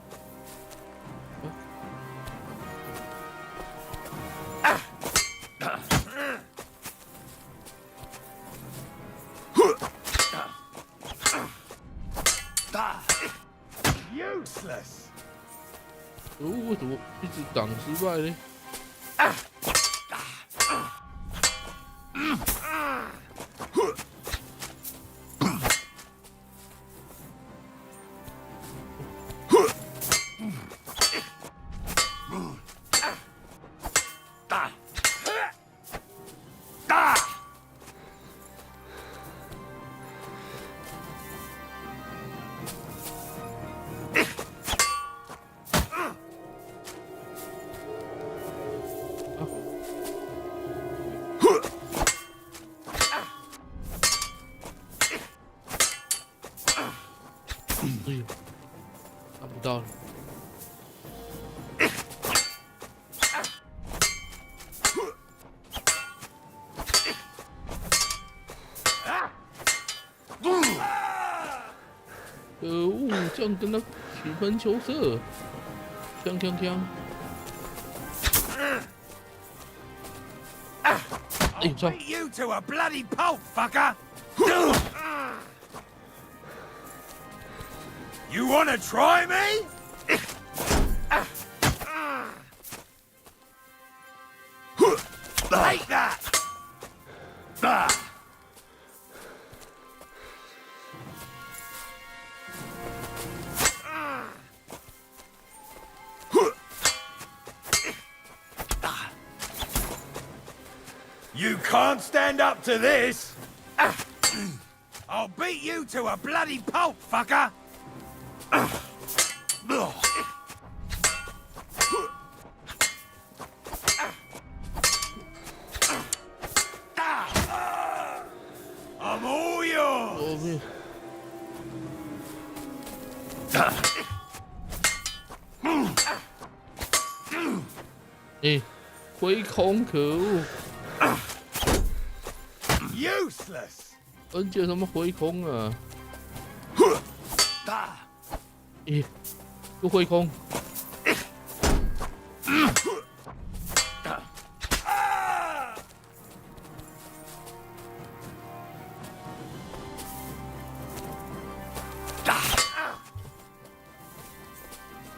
Useless! 可恶，为什么一直挡失败呢？哎呦，看不到了。可恶，这样跟他取分求色，锵锵锵！哎，操！ You to a bloody pulp, fucker! You wanna try me? Take that! You can't stand up to this! I'll beat you to a bloody pulp, fucker! I'm all yours! 哎，回空，可恶！ Useless! 恩姐什么回空啊？咦，又回空！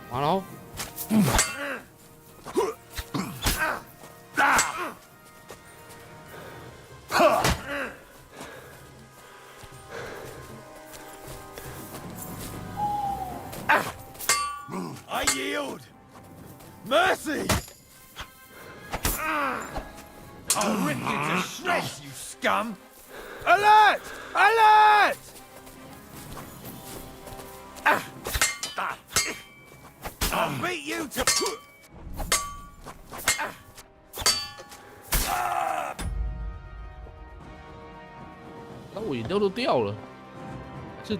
完了。 I yield! Mercy! I'll rip you to shreds, you scum! Alert! Alert! I'll beat you to... 那我饮料都掉了，这。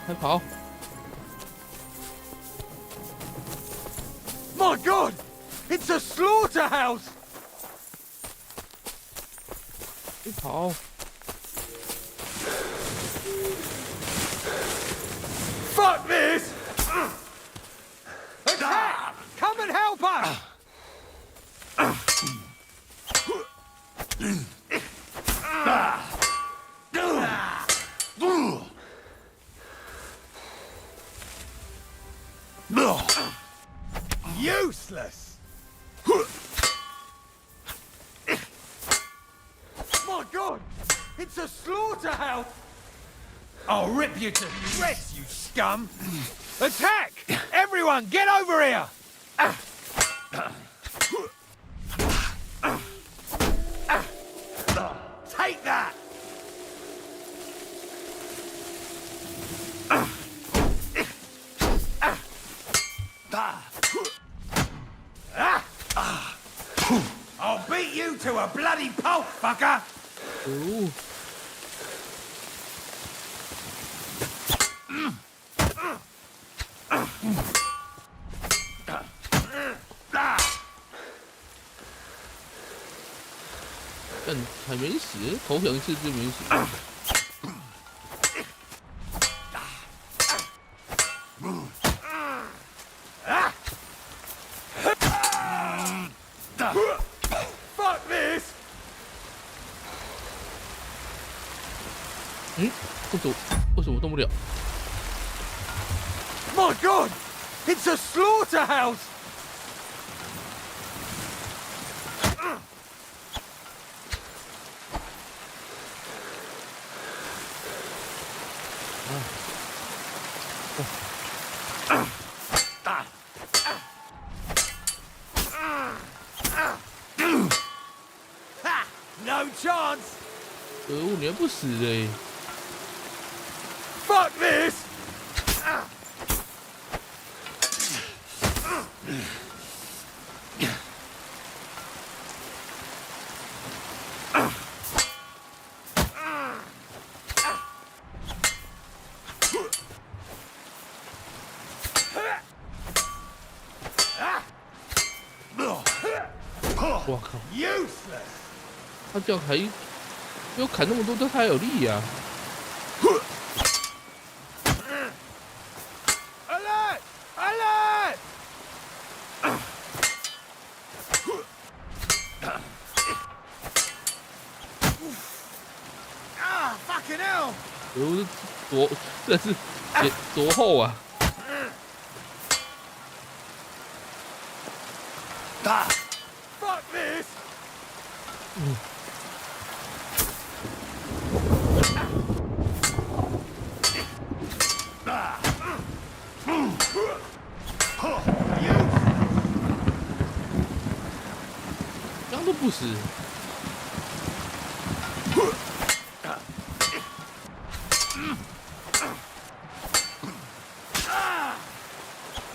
还跑 My God! It's a slaughterhouse! 别跑 Fuck this! Attack! Come and help us! Useless! My God! It's a slaughterhouse! I'll rip you to shreds, you scum! Attack! Everyone, get over here! Take that! I'll beat you to a bloody pulp, fucker! Ooh.但还没死，投降一次就没死。Fuck this! 嗯，为什么动不了 My God! It's a slaughterhouse! No chance! 可恶，你还不死嘞 Fuck this! 我靠！他这样还没有砍那么多，但他还有力呀、这是多厚啊！Fuck this! 这样都不死。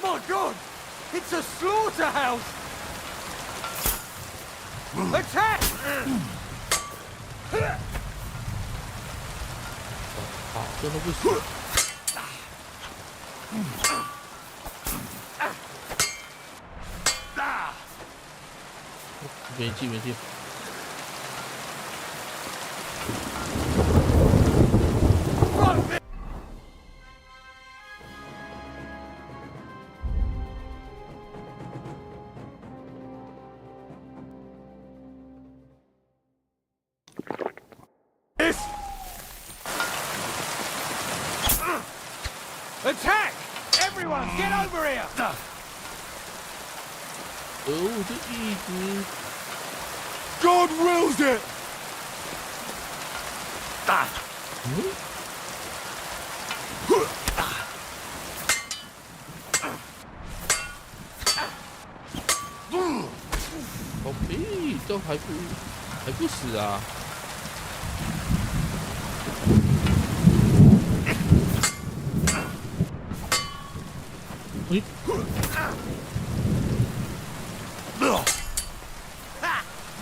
My God! It's a slaughterhouse! Attack! 好，这都不死。没劲，没劲。Attack! Everyone, get over here! 这一直 God wills it! 宝贝，这还不死啊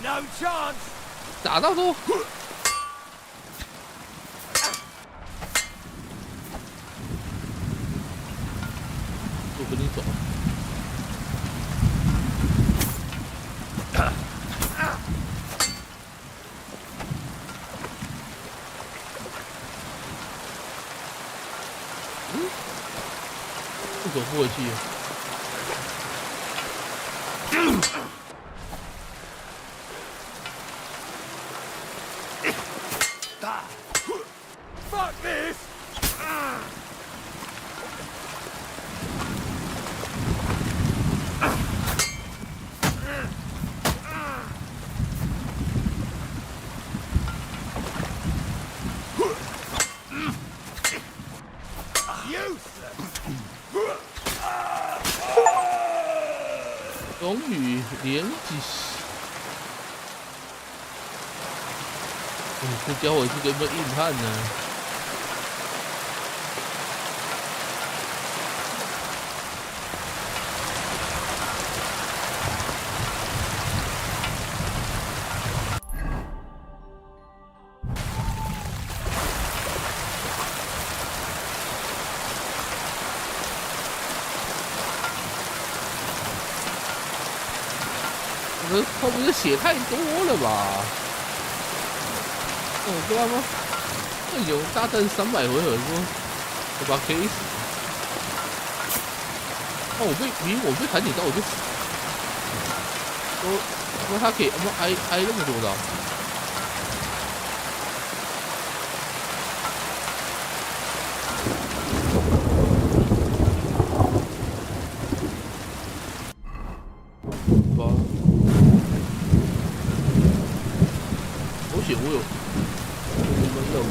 ！No chance! 打到都。我跟你走。不走不回去。Fuck this! 终于连击！这家伙是个什么硬汉呢？后面的血太多了吧？我不知道吗？这有大战300回合说，我把 K 死。我被砍几刀我就死。说他可以挨那么多刀。我有什么肉力？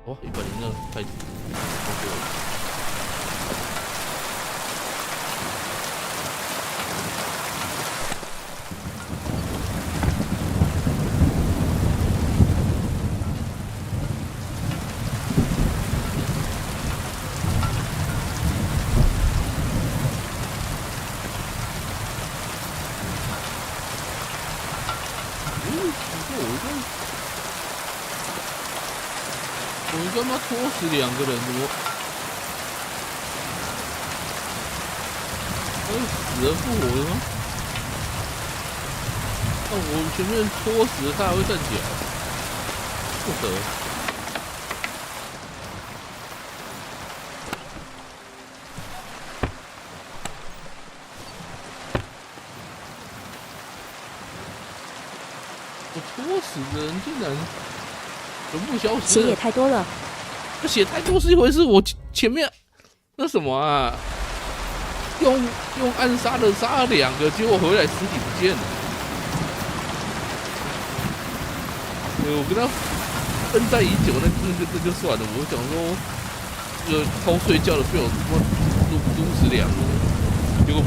哦，102太低。我他妈拖死2个人，怎么？死而复活的吗？我前面拖死了，他还会站起来，不得。我拖死的人竟然全部消失了。血也太多了。那血太多是一回事，我前面那什么啊，用暗杀的杀了2个，结果回来尸体不见了。我跟他奋战已久，那就算了。我想说，这个偷睡觉的被我撸死2个，结果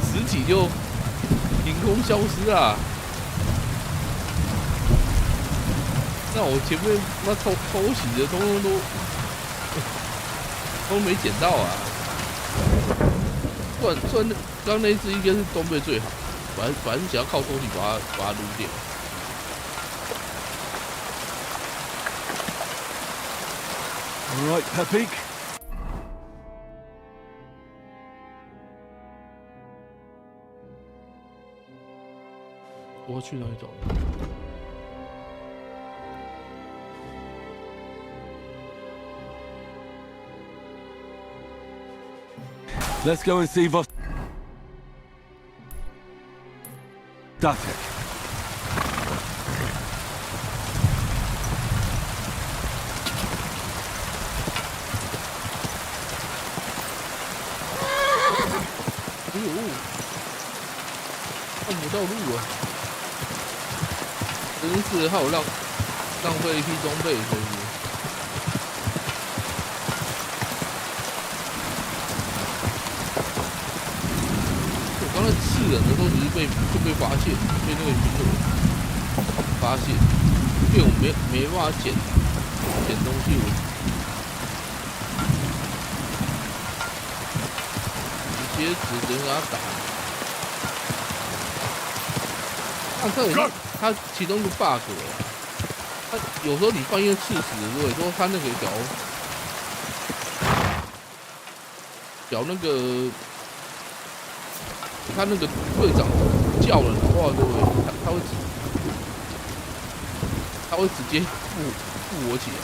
尸体就凭空消失啊！那我前面那偷袭的通通都没捡到啊！算刚那只应该是装备最好，本来是想要靠偷袭把它撸掉。All right, Peppy. 我要去哪里找？ Let's go and see Vos. Datek. 哎呦，看不到路啊！真是还有浪费一批装备，是不是？ 刚才刺人的时候，只是被发现，被那个巡逻发现，因为我没办法捡东西，我直接只能给他打。他其中一个 bug， 他有时候你半夜刺死的时候，有时候他那个脚那个。 他那个队长叫了的话，对不对？他会直接附我起来。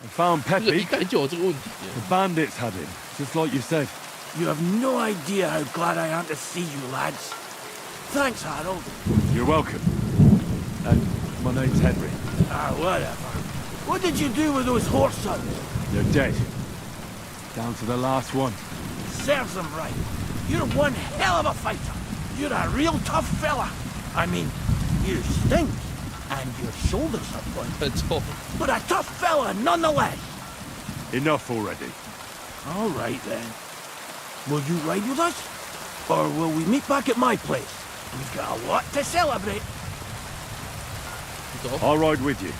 I found Peppy. 一看就有这个问题。The bandits had him, just like you said. You have no idea how glad I am to see you, lads. Thanks, Harold. You're welcome. And my name's Henry. Ah, whatever. What did you do with those horse sons? They're dead. Down to the last one. Serves them right. You're one hell of a fighter. You're a real tough fella. I mean, you stink, and your shoulders are pointed. But a tough fella nonetheless. Enough already. All right then. Will you ride with us? Or will we meet back at my place? We've got a lot to celebrate. I'll ride with you.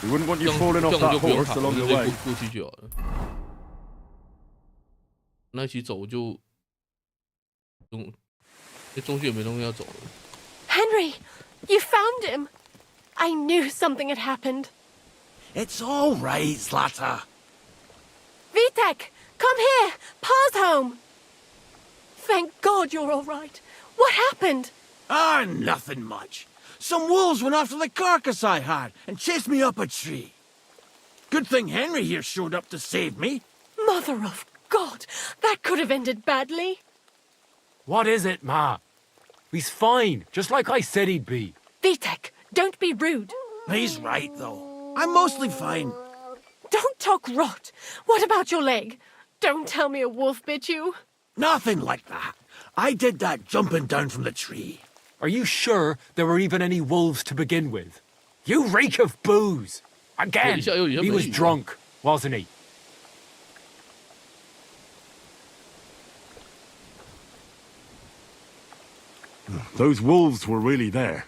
We wouldn't want you falling off that horse along the way. 过去就好了。那一起走就。 中间也没东西要走了。 Henry, you found him. I knew something had happened. It's all right, Zlata. Vitek, come here. Pa's home. Thank God you're all right. What happened? Ah, nothing much. Some wolves went after the carcass I had and chased me up a tree. Good thing Henry here showed up to save me. Mother of God, that could have ended badly. What is it, Ma? He's fine, just like I said he'd be. Vitek, don't be rude. He's right, though. I'm mostly fine. Don't talk rot. What about your leg? Don't tell me a wolf bit you. Nothing like that. I did that jumping down from the tree. Are you sure there were even any wolves to begin with? You reek of booze. Again, he was drunk, wasn't he? Those wolves were really there.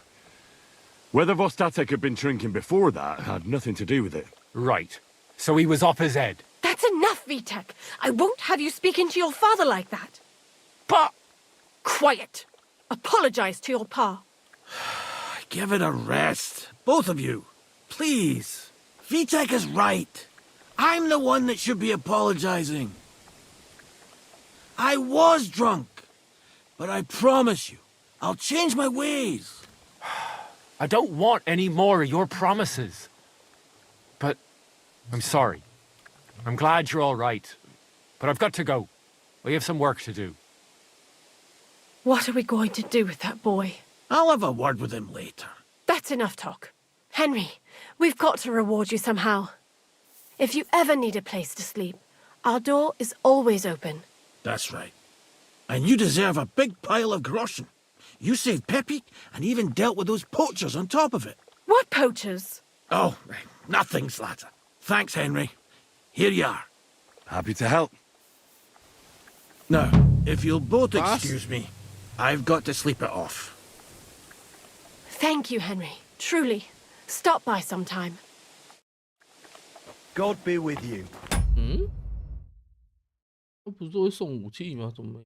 Whether Vostatek had been drinking before that had nothing to do with it. Right. So he was off his head. That's enough, Vitek. I won't have you speaking to your father like that. Pa! Quiet. Apologize to your pa. Give it a rest. Both of you. Please. Vitek is right. I'm the one that should be apologizing. I was drunk. But I promise you, I'll change my ways. I don't want any more of your promises. But I'm sorry. I'm glad you're all right. But I've got to go. We have some work to do. What are we going to do with that boy? I'll have a word with him later. That's enough talk. Henry, we've got to reward you somehow. If you ever need a place to sleep, our door is always open. That's right. And you deserve a big pile of groschen. You saved Peppy and even dealt with those poachers on top of it. What poachers? Oh, nothing, Slatter. Thanks, Henry. Here you are. Happy to help. Now, if you'll both excuse me, I've got to sleep it off. Thank you, Henry. Truly. Stop by sometime. God be with you. 嗯，他不是都会送武器吗？怎么没？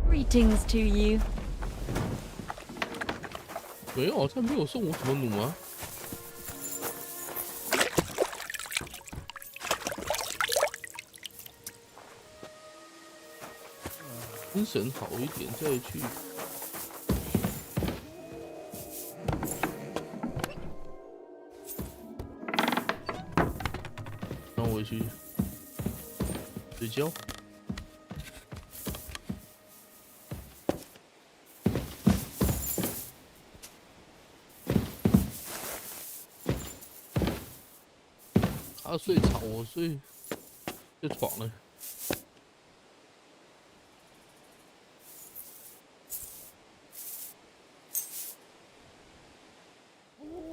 Greetings to you. 没有，他没有送我什么弩啊。精神好一点再去。让我回去睡觉。 他睡吵，我睡床了。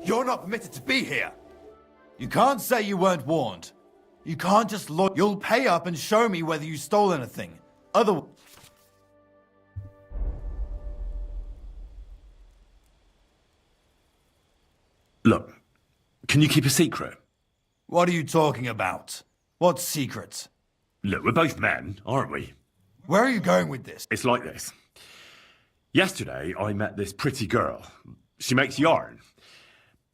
You're not permitted to be here. You can't say you weren't warned. You can't just look. You'll pay up and show me whether you stole anything. Otherwise... Look, can you keep a secret? What are you talking about? What secret? Look, we're both men, aren't we? Where are you going with this? It's like this. Yesterday, I met this pretty girl. She makes yarn.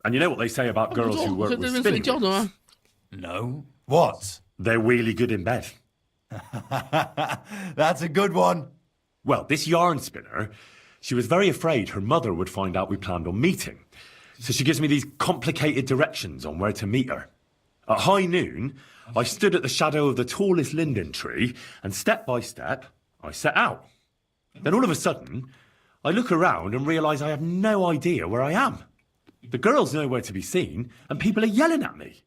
And you know what they say about girls who work with spinning wheels? No. What? They're really good in bed. That's a good one. Well, this yarn spinner, she was very afraid her mother would find out we planned on meeting. So she gives me these complicated directions on where to meet her. At high noon, I stood at the shadow of the tallest linden tree, and step by step, I set out. Then all of a sudden, I look around and realise I have no idea where I am. The girl's nowhere to be seen, and people are yelling at me.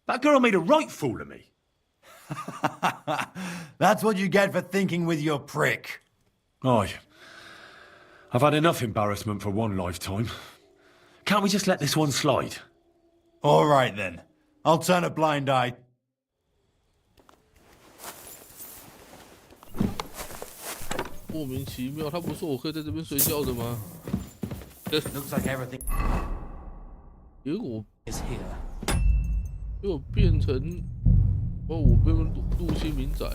That girl made a right fool of me. That's what you get for thinking with your prick. Aye. I've had enough embarrassment for one lifetime. Can't we just let this one slide? All right, then. I'll turn a blind eye. "莫名其妙，他不是说我可以在这边睡觉的吗？ Looks like everything 结果 is here. 结果变成，哦，我变成入侵民宅。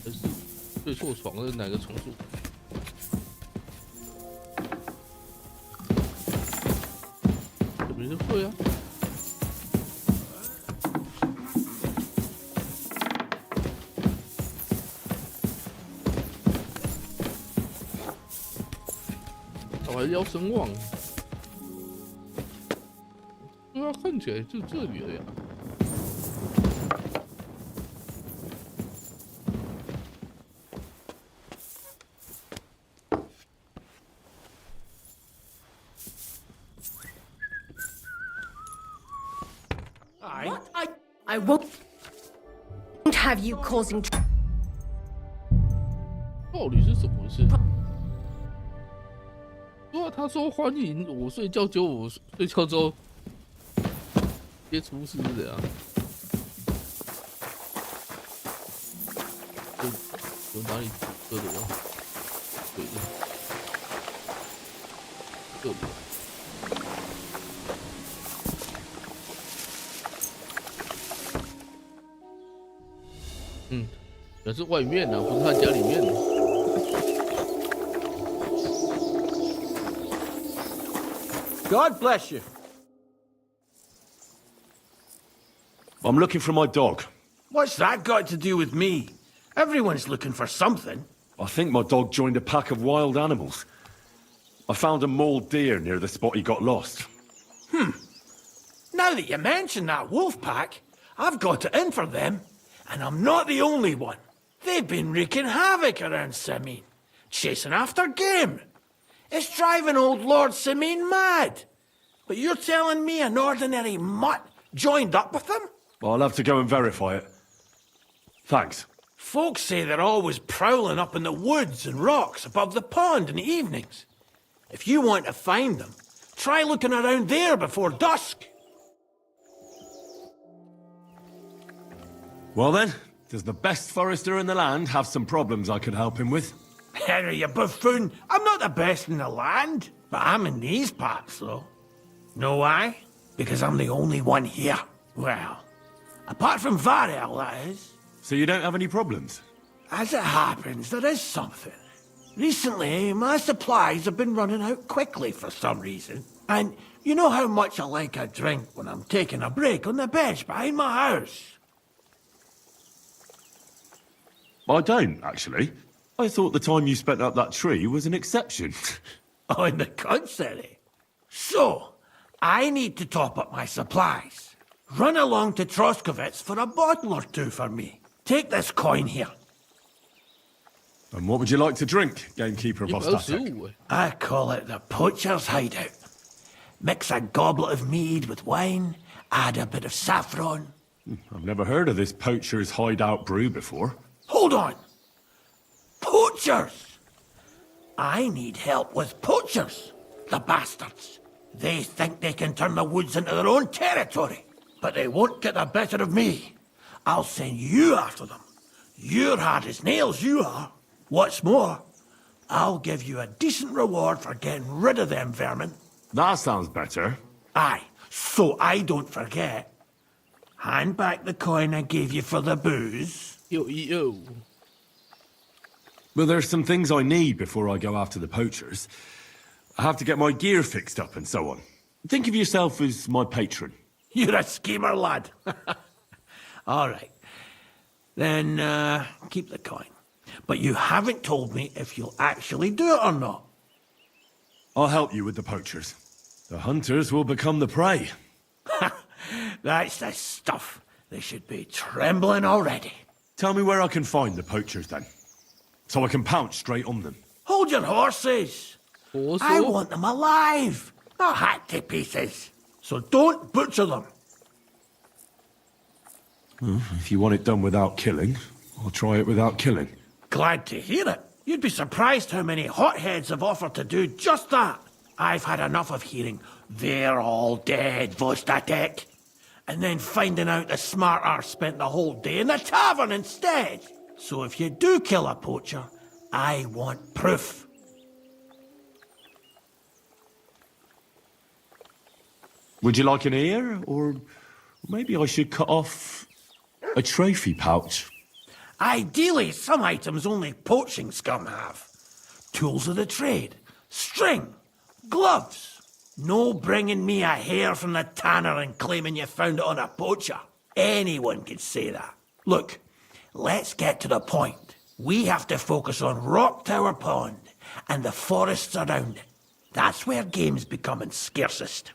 还是睡错床了？哪个重组？没人睡啊！ 我还要声望，对啊，看起来就这里了呀。I won't have you causing. 到底是怎么回事？对啊，他说欢迎我睡觉，结果我睡觉之后，直接出事是怎样？有哪里遮的吗？对的，这里。 嗯，那是外面的，不是他家里面的。God bless you. I'm looking for my dog. What's that got to do with me? Everyone's looking for something. I think my dog joined a pack of wild animals. I found a mauled deer near the spot he got lost. Now that you mention that wolf pack, I've got it in for them. And I'm not the only one. They've been wreaking havoc around Simine, chasing after game. It's driving old Lord Simine mad. But you're telling me an ordinary mutt joined up with them? I'll have to go and verify it. Thanks. Folks say they're always prowling up in the woods and rocks above the pond in the evenings. If you want to find them, try looking around there before dusk. Well then, does the best forester in the land have some problems I could help him with? Henry, you buffoon. I'm not the best in the land, but I'm in these parts, though. Know why? Because I'm the only one here. Well, apart from Varel, that is. So you don't have any problems? As it happens, there is something. Recently, my supplies have been running out quickly for some reason. And you know how much I like a drink when I'm taking a break on the bench behind my house. I don't, actually. I thought the time you spent up that tree was an exception. On the contrary. So, I need to top up my supplies. Run along to Troskovitz for a bottle or two for me. Take this coin here. And what would you like to drink, gamekeeper of Ostatek? I call it the poacher's hideout. Mix a goblet of mead with wine, add a bit of saffron. I've never heard of this poacher's hideout brew before. Hold on! Poachers! I need help with poachers, the bastards. They think they can turn the woods into their own territory, but they won't get the better of me. I'll send you after them. You're hard as nails, you are. What's more, I'll give you a decent reward for getting rid of them vermin. That sounds better. Aye, so I don't forget. Hand back the coin I gave you for the booze. Yo. Well, there's some things I need before I go after the poachers. I have to get my gear fixed up and so on. Think of yourself as my patron. You're a schemer, lad. All right. Then, keep the coin. But you haven't told me if you'll actually do it or not. I'll help you with the poachers. The hunters will become the prey. That's the stuff. They should be trembling already. Tell me where I can find the poachers, then. So I can pounce straight on them. Hold your horses. I want them alive, not hacked to pieces. So don't butcher them. Well, if you want it done without killing, I'll try it without killing. Glad to hear it. You'd be surprised how many hotheads have offered to do just that. I've had enough of hearing, they're all dead, Vostatek. And then finding out the smart arse spent the whole day in the tavern instead. So if you do kill a poacher, I want proof. Would you like an ear? Or maybe I should cut off a trophy pouch? Ideally, some items only poaching scum have. Tools of the trade, string, gloves. No bringing me a hair from the tanner and claiming you found it on a poacher. Anyone could say that. Look, let's get to the point. We have to focus on Rock Tower Pond and the forests around it. That's where game's becoming scarcest.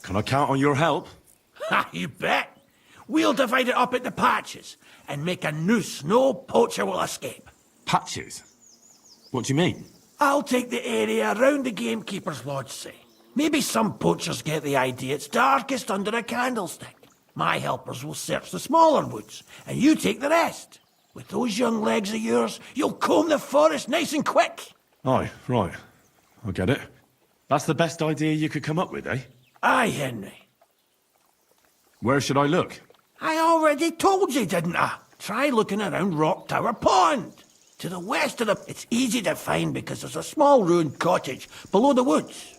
Can I count on your help? Ha, you bet. We'll divide it up into patches and make a noose no poacher will escape. Patches? What do you mean? I'll take the area around the gamekeeper's lodge, say. Maybe some poachers get the idea it's darkest under a candlestick. My helpers will search the smaller woods, and you take the rest. With those young legs of yours, you'll comb the forest nice and quick. Aye, right. I get it. That's the best idea you could come up with, eh? Aye, Henry. Where should I look? I already told you, didn't I? Try looking around Rock Tower Pond. To the west of the... It's easy to find because there's a small ruined cottage below the woods.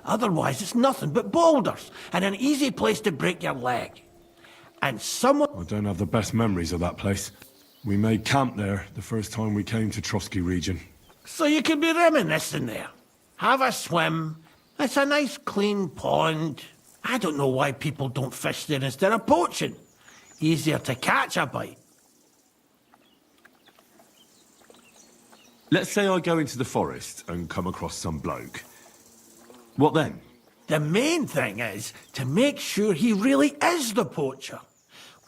Otherwise, it's nothing but boulders and an easy place to break your leg. And someone... I don't have the best memories of that place. We made camp there the first time we came to Trotsky region. So you can be reminiscing there. Have a swim. It's a nice clean pond. I don't know why people don't fish there instead of poaching. Easier to catch a bite. Let's say I go into the forest and come across some bloke. What then? The main thing is to make sure he really is the poacher.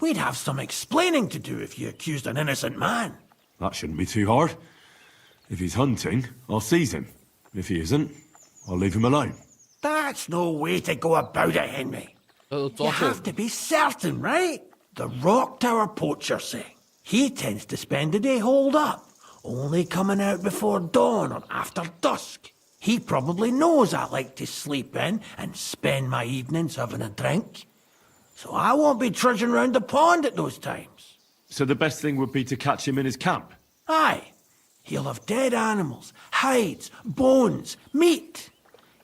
We'd have some explaining to do if you accused an innocent man. That shouldn't be too hard. If he's hunting, I'll seize him. If he isn't, I'll leave him alone. That's no way to go about it, Henry. You have to be certain, right? The Rock Tower poacher say. He tends to spend the day holed up, only coming out before dawn or after dusk. He probably knows I like to sleep in and spend my evenings having a drink. So I won't be trudging round the pond at those times. So the best thing would be to catch him in his camp? Aye. He'll have dead animals, hides, bones, meat.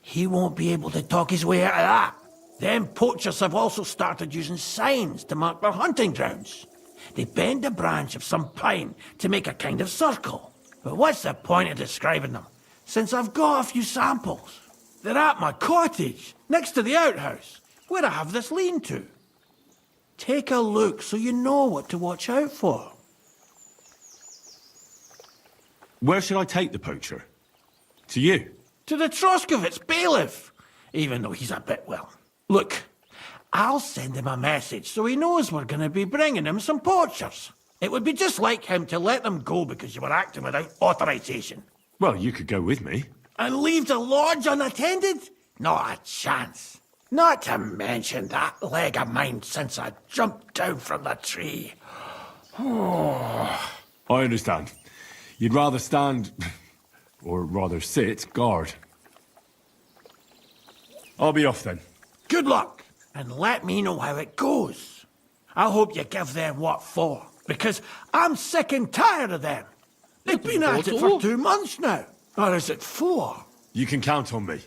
He won't be able to talk his way out of that. Them poachers have also started using signs to mark their hunting grounds. They bend a branch of some pine to make a kind of circle. But what's the point of describing them, since I've got a few samples? They're at my cottage, next to the outhouse, where I have this lean-to. Take a look so you know what to watch out for. Where should I take the poacher? To you? To the Troskovitz bailiff, even though he's a bit, well... Look, I'll send him a message so he knows we're going to be bringing him some poachers. It would be just like him to let them go because you were acting without authorization. Well, you could go with me. And leave the lodge unattended? Not a chance. Not to mention that leg of mine since I jumped down from the tree. I understand. You'd rather stand, or rather sit, guard. I'll be off then. Good luck, and let me know how it goes. I hope you give them what for, because I'm sick and tired of them. They've been at it for 2 months now. Or is it 4? You can count on me.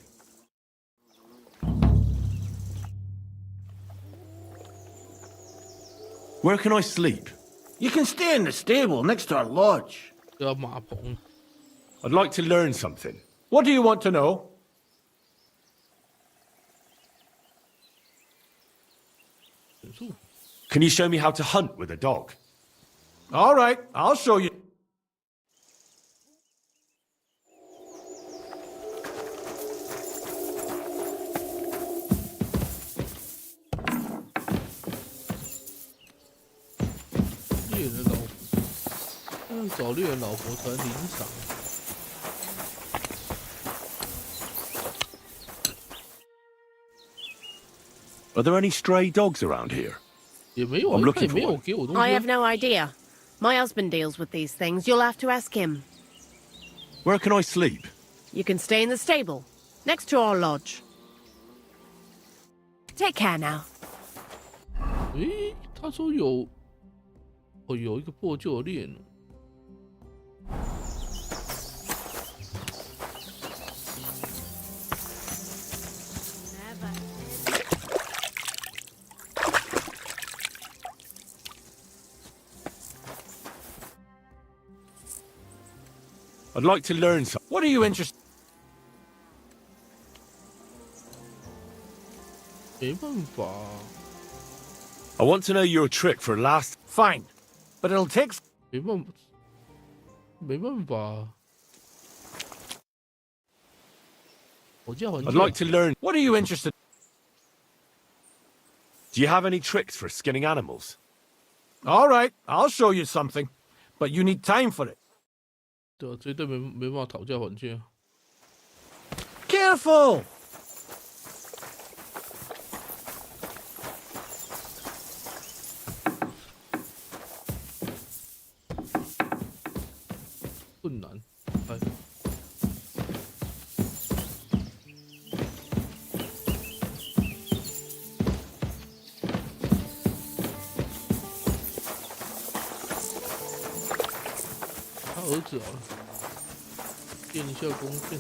Where can I sleep? You can stay in the stable next to our lodge. I'd like to learn something. What do you want to know? Can you show me how to hunt with a dog? All right, I'll show you. Are there any stray dogs around here? I'm looking for one. I have no idea. My husband deals with these things. You'll have to ask him. Where can I sleep? You can stay in the stable, next to our lodge. Take care now. 诶，他说有，哦，有一个破旧的链。I'd like to learn something. What are you interested? 没办法。 I want to know your trick for last. Fine, but it'll take. 没办法。我叫环 I'd like to learn. What are you interested? Do you have any tricks for skinning animals? All right, I'll show you something, but you need time for it. 对啊，绝对没办法讨价还价。 Careful! 困难，哎。他儿子好了，练一下弓箭。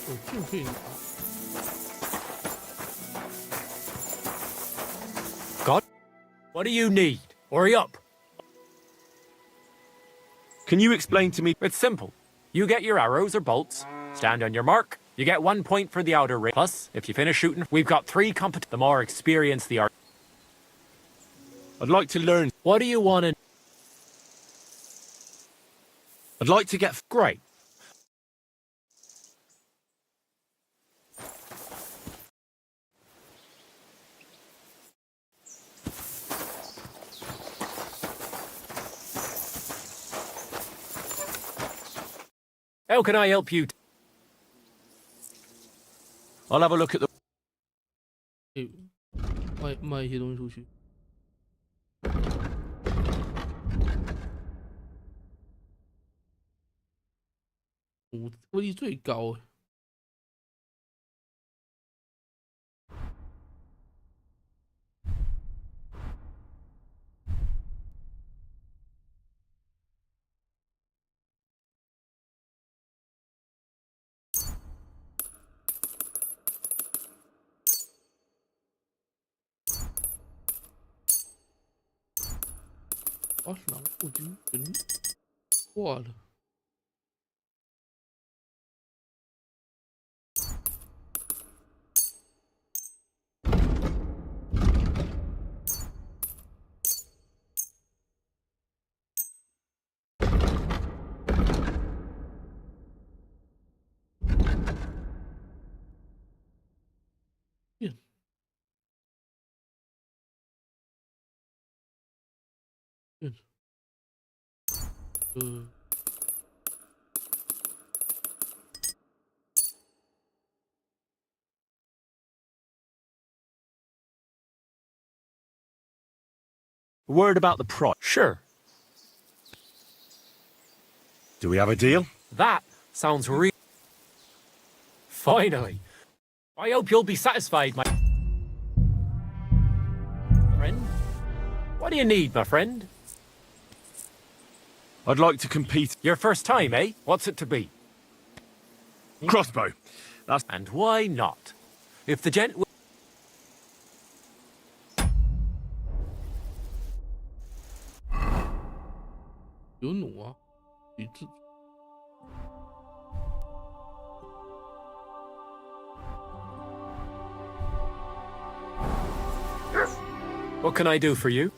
有剑可以拿。 God, what do you need? Hurry up. Can you explain to me? It's simple. You get your arrows or bolts, stand on your mark, you get 1 point for the outer ring. Plus, if you finish shooting, we've got 3 the more experienced the art. I'd like to learn. What do you want to... I'd like to get... Great. How can I help you? I'll have a look at the... 卖一些东西出去。威力最高。啊，狼我军人挂了。A word about the price. Sure. Do we have a deal? That sounds real. Finally. I hope you'll be satisfied, my friend. What do you need, my friend? I'd like to compete. Your first time, eh? What's it to be? Crossbow. That's... And why not? If the gent...有弩啊，与自。What can I do for you?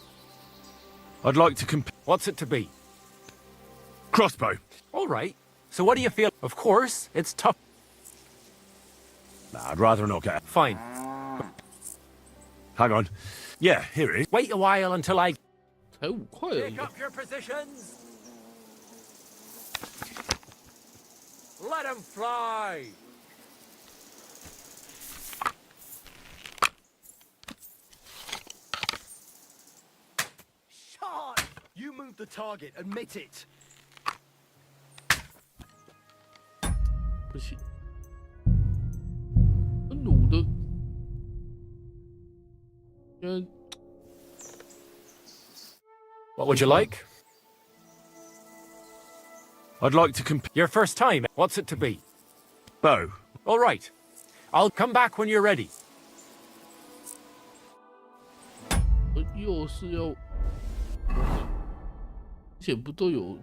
I'd like to compete. What's it to be? Crossbow. All right. So what do you feel? Of course, it's tough. Nah, I'd rather not get... Fine. Hang on. Yeah, here it is. Wait a while until I... 才5块而已。 Pick up your positions. Let them fly. Shot! You moved the target. Admit it. 不行，弩的，What would you like? I'd like to compete. Your first time. What's it to be? Bow. All right. I'll come back when you're ready. 又是要，之前不都有？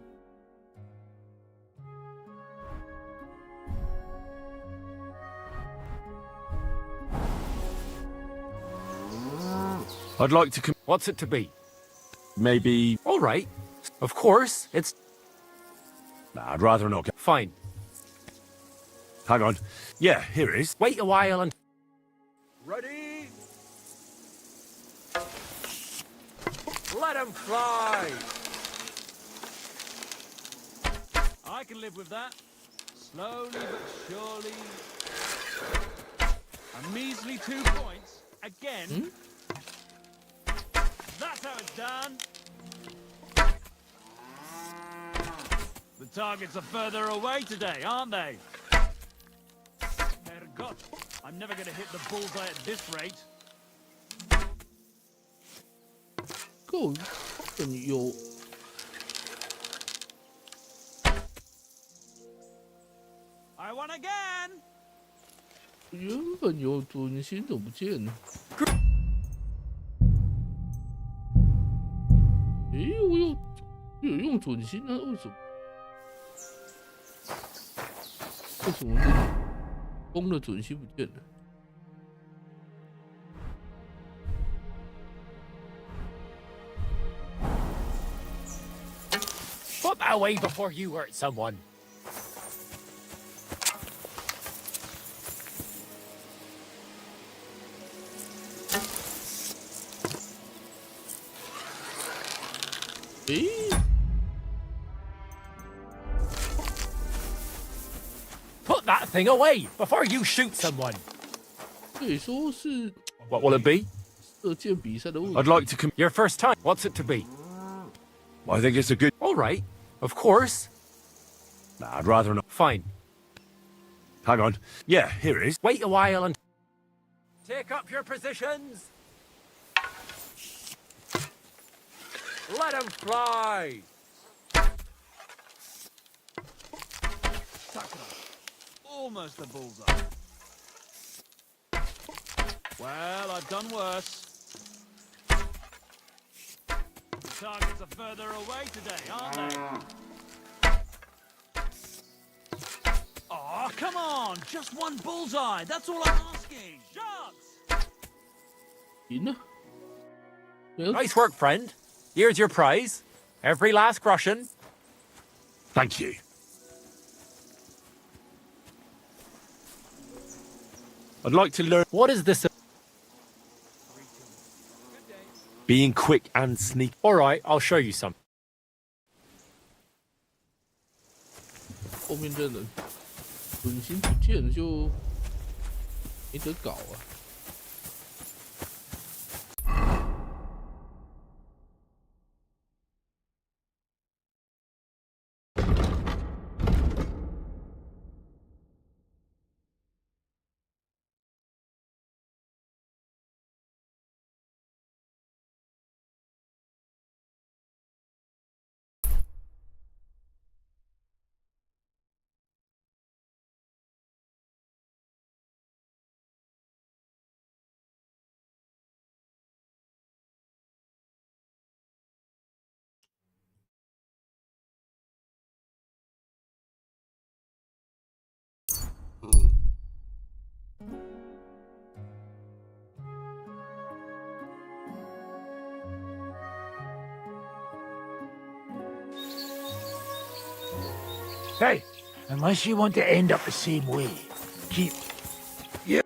I'd like to... What's it to be? Maybe... All right. Of course, it's... Nah, I'd rather not get... Fine. Hang on. Yeah, here it is. Wait a while and... Ready? Let them fly! I can live with that. Slowly but surely. A measly 2 points. Again. That's how it's done. The targets are further away today, aren't they? Herrgott, I'm never going to hit the bullseye at this rate. 够，有。I won again. 原本有准心怎么不见了？诶，我有用准心啊？为什么？为什么这弓的准心不见了？ Put that away before you hurt someone. Put that thing away before you shoot someone. 可以说是 What will it be? 射箭比赛的问题。 I'd like to Your first time. What's it to be? I think it's a good... All right. Of course. Nah, I'd rather not. Fine. Hang on. Yeah, here it is. Wait a while and... Take up your positions. Let him fly. Almost a bullseye. Well, I've done worse. The targets are further away today, aren't they? Oh, come on! Just one bullseye! That's all I'm asking! Shots! 赢了。 Nice work, friend. Here's your prize. Every last groschen. Thank you. I'd like to learn... What is this? Being quick and sneaky. All right, I'll show you some. 后面的人准心不见了就没得搞啊。 Hey, unless you want to end up the same way, keep... Yeah.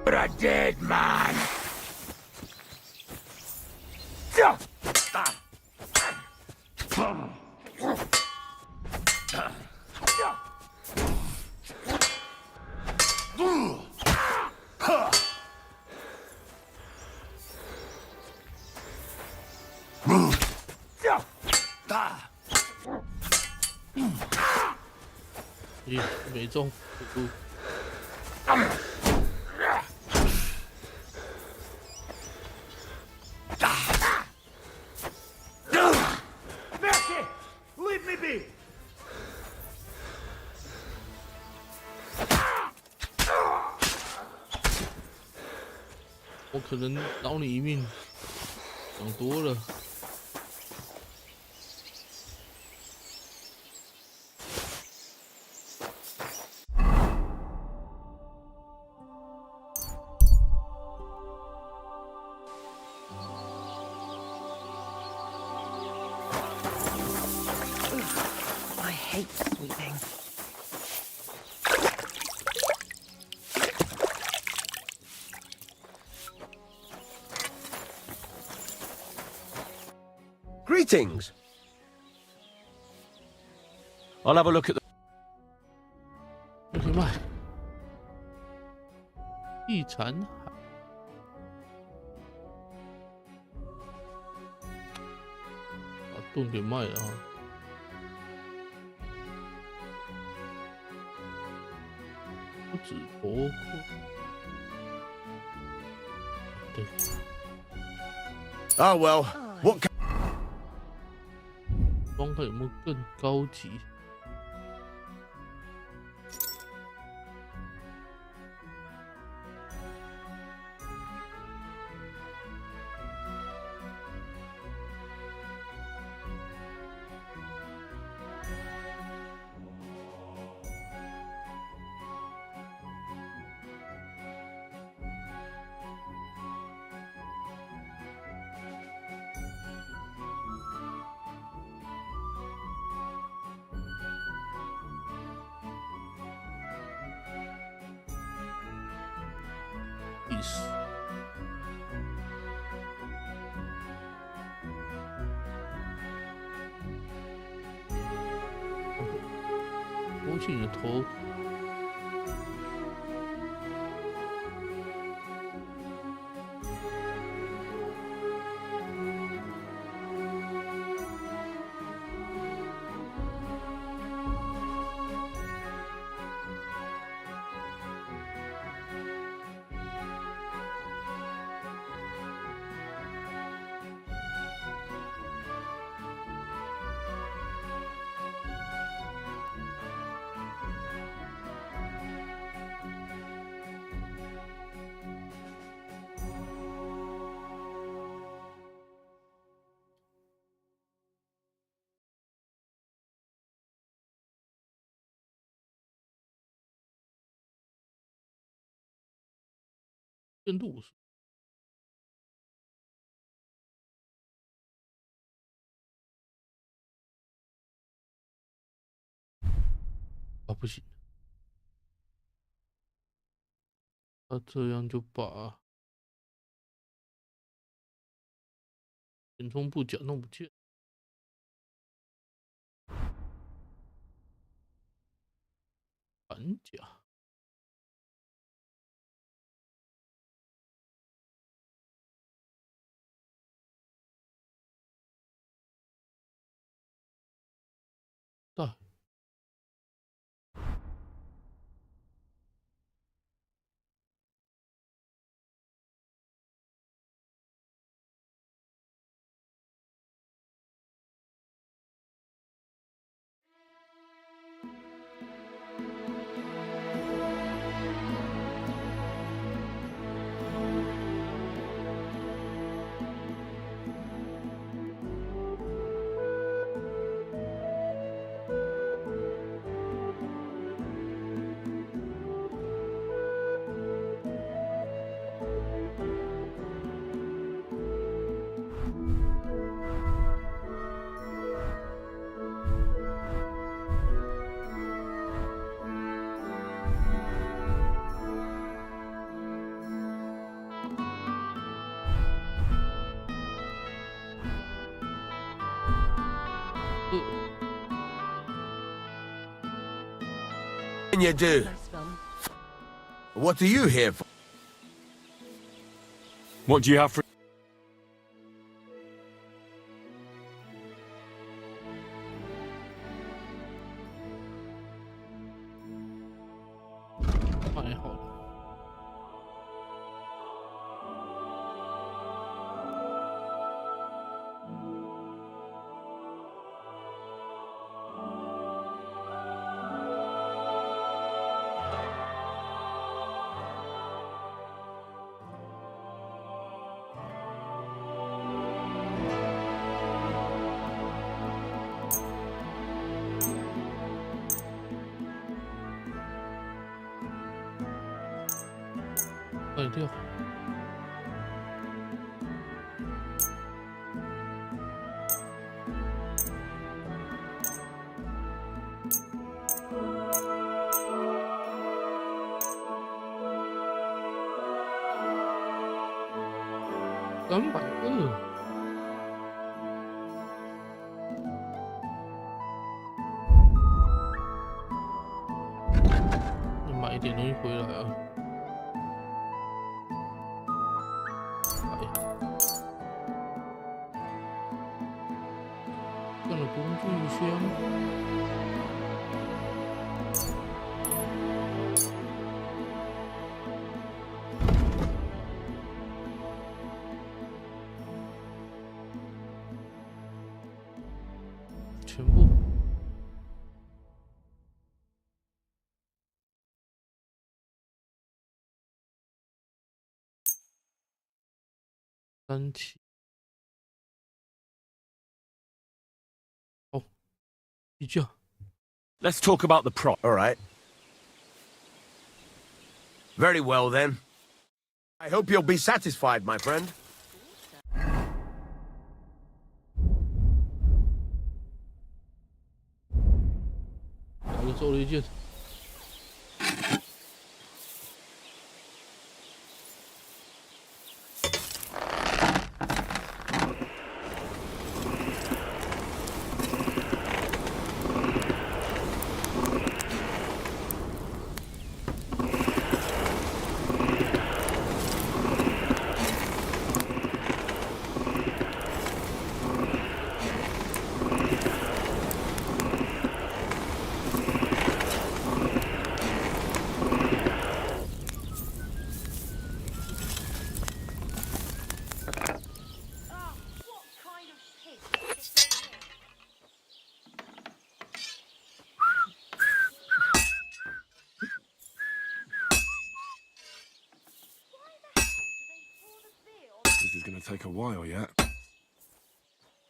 You're a dead man. Move. 咦，没中，不。 Mercy! Leave me be! 我可能饶你一命，想多了。 I hate sweeping. Greetings. I'll have a look at the... 不可以卖。地产海。把盾给卖了哈。 不止国库，对。 Oh well, what can... 光看有没有更高级。史。勾起你的头。深度啊，不行，他这样就把填充布甲弄不见。反甲。大。What can you do? What are you here for? What do you have for...坏掉。320。买一点东西回来啊。干了工具箱。全部。3起。Let's talk about the prop. All right. Very well, then. I hope you'll be satisfied, my friend. 打个周雷剑。gonna take a while yet.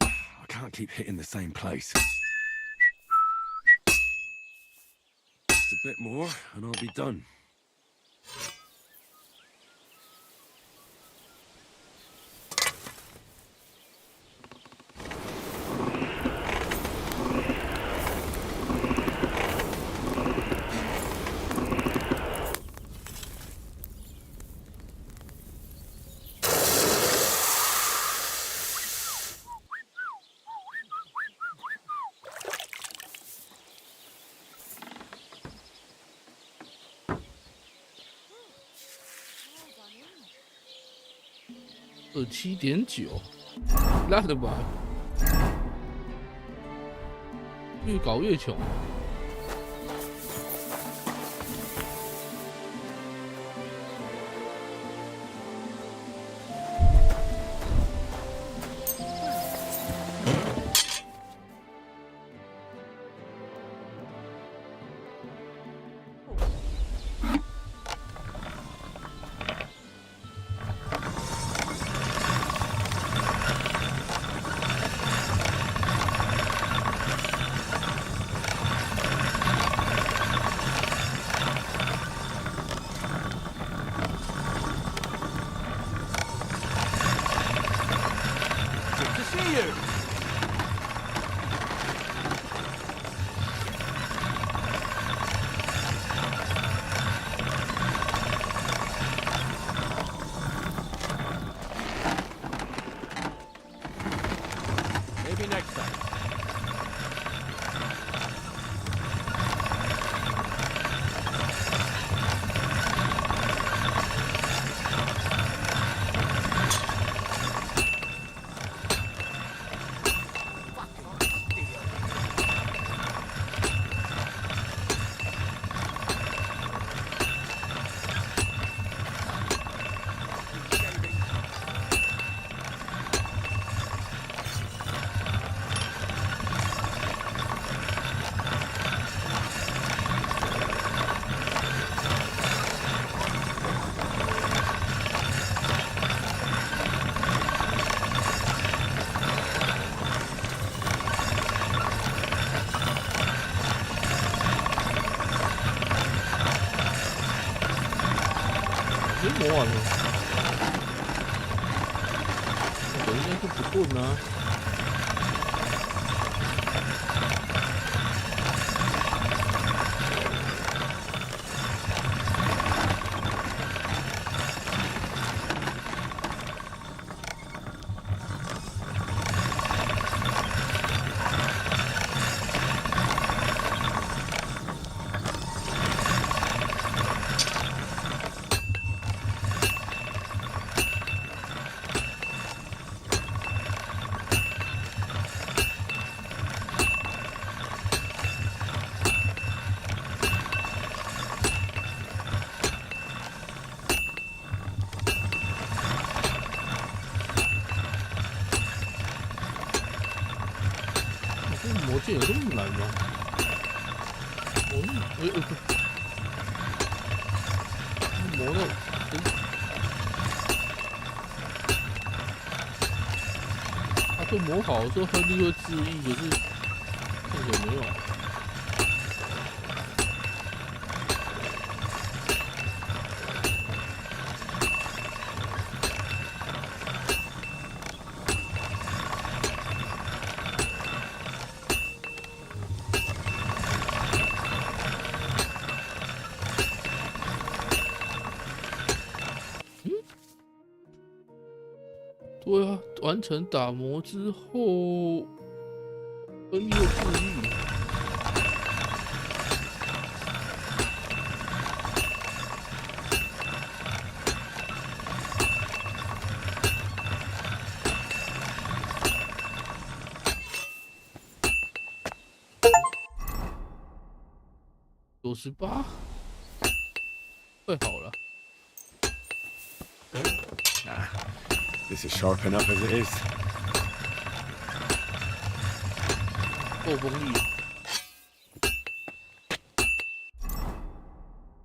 I can't keep hitting the same place. Just a bit more, and I'll be done.27.9，烂了吧？越搞越穷。磨完了，我应该是不棍啊。魔剑有这么难吗？磨到，他说磨好之后亨利会致意，可是看起来没有。对啊，完成打磨之后，亨利会治愈。98，快好了。This is sharp enough as it is. 够锋利。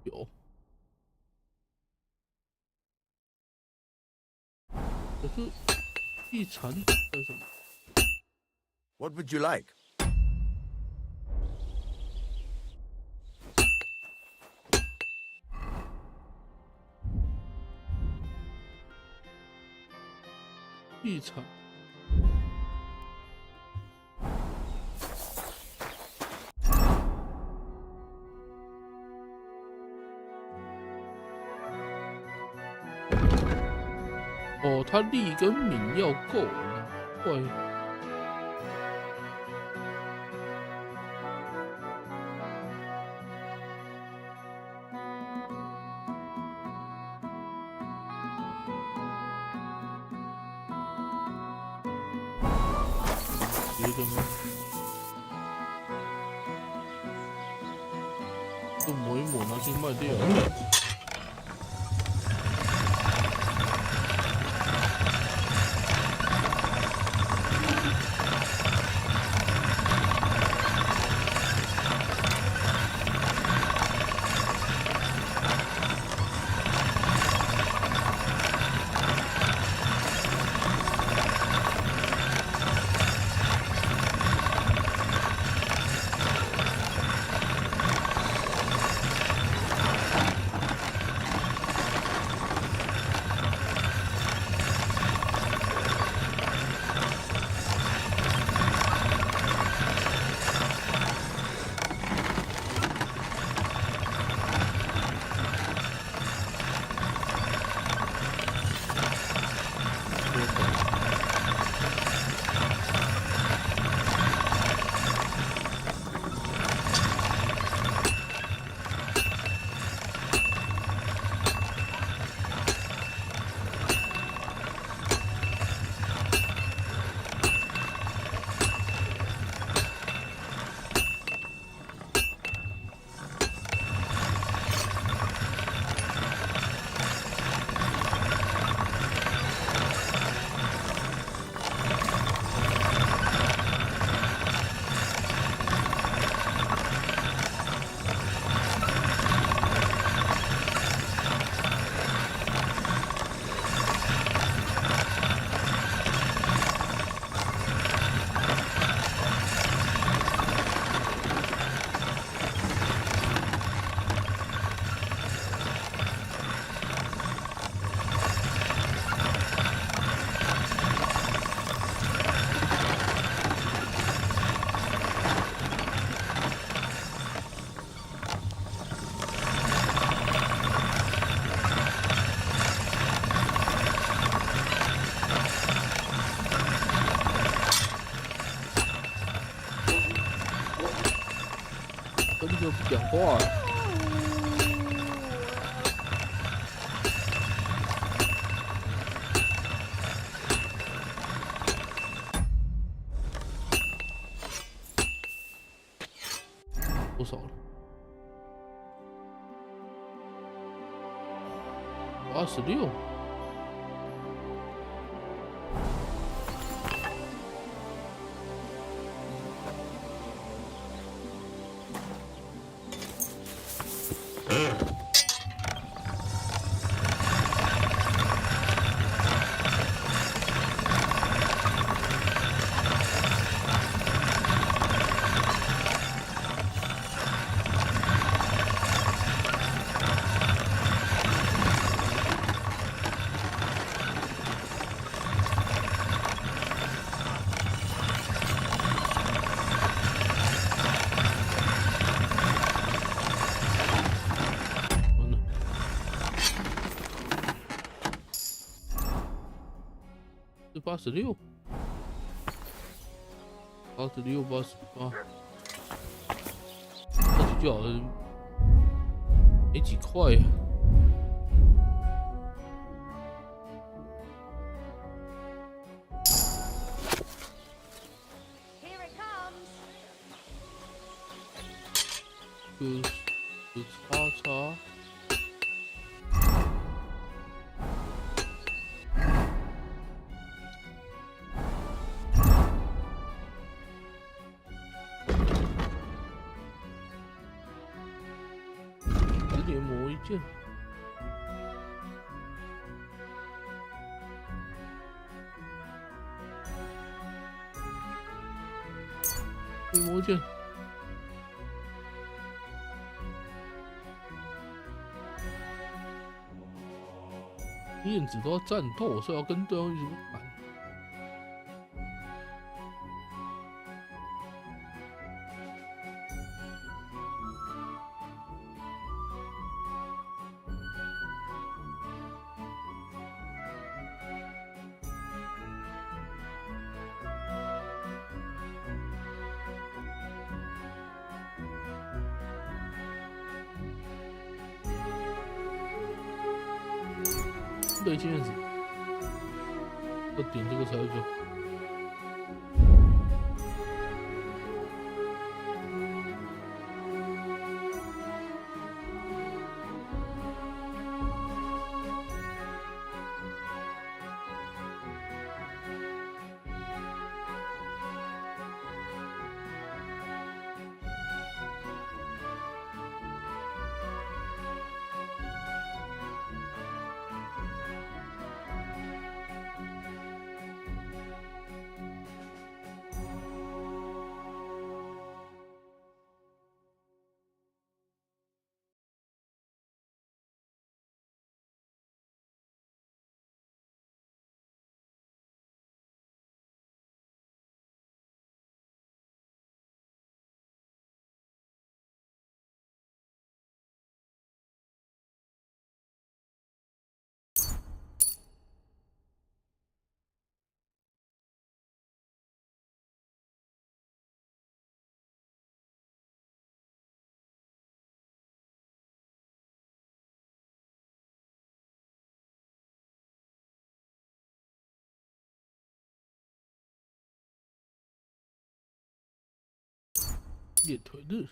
有。可是。地产还有什么？ What would you like? 地产。哦，他力跟敏要够，怪。别的吗？就抹一抹，拿去卖掉。就不讲话。多少了？86。86，86、88，那就好像没几块呀。叉。连磨一件，魔剑。燕子都要战斗，所以要跟对方一起砍。对，金燕子，要点这个才行。练腿日。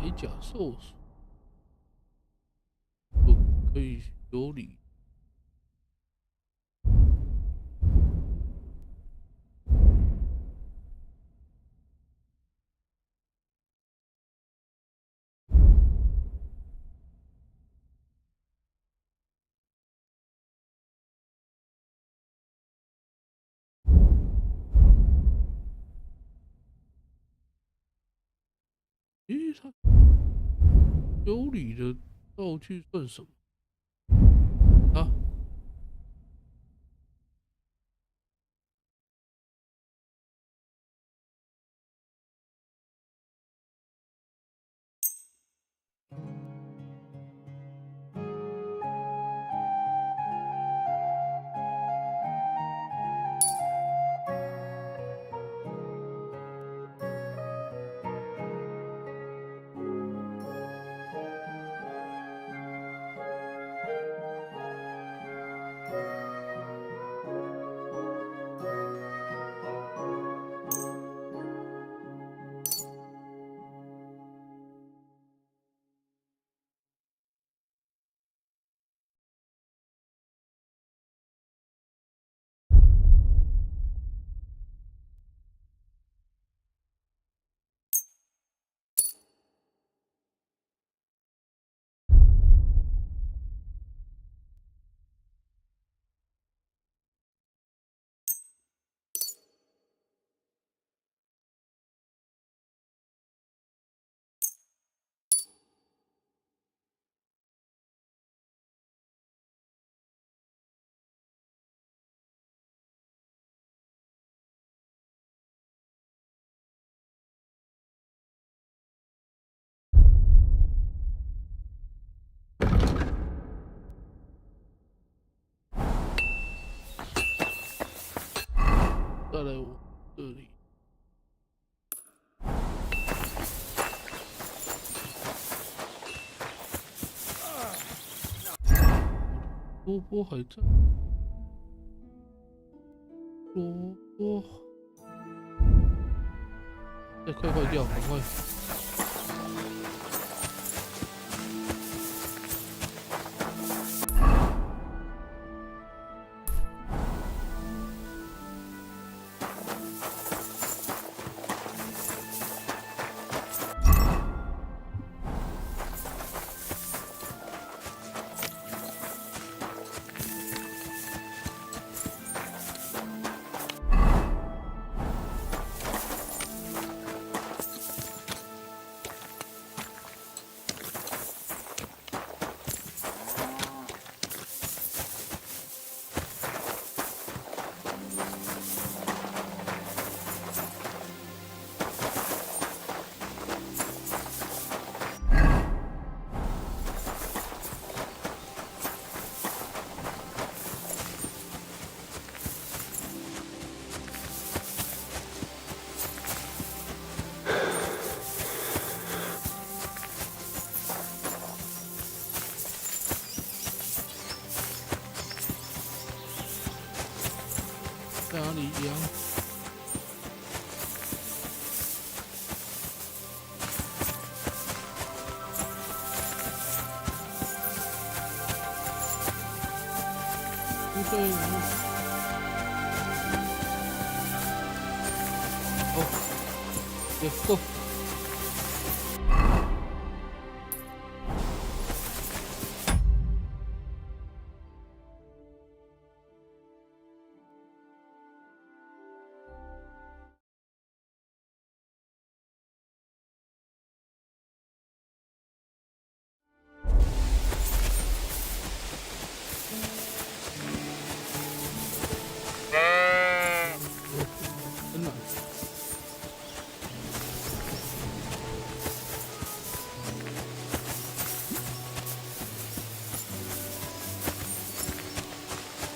铠甲兽属不可以修理。咦，他修理的道具算什么？啊？再来我这里。萝卜还在，萝卜，快坏掉，赶快！哪里一样？不对，哦，也够。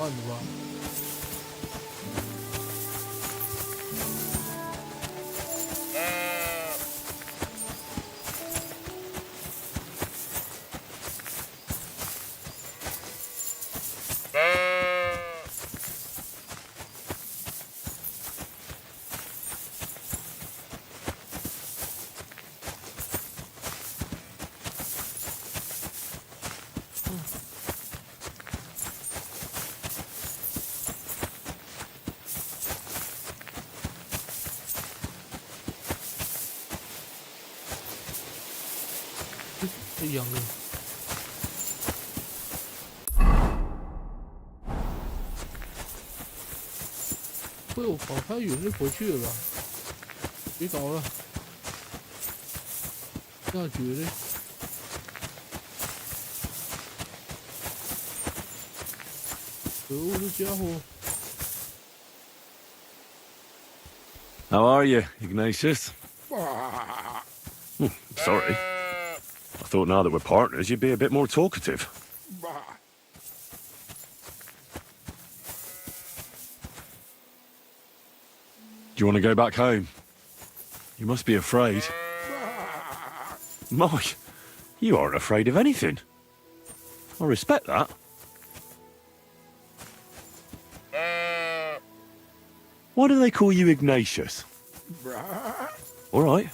换的吧。一样的。被我跑太远就回去了吧？别搞了，下绝嘞！可恶的家伙！ How are you, Ignatius? Sorry. I thought now that we're partners, you'd be a bit more talkative. Do you want to go back home? You must be afraid. Mike, you aren't afraid of anything. I respect that. Why do they call you Ignatius? All right,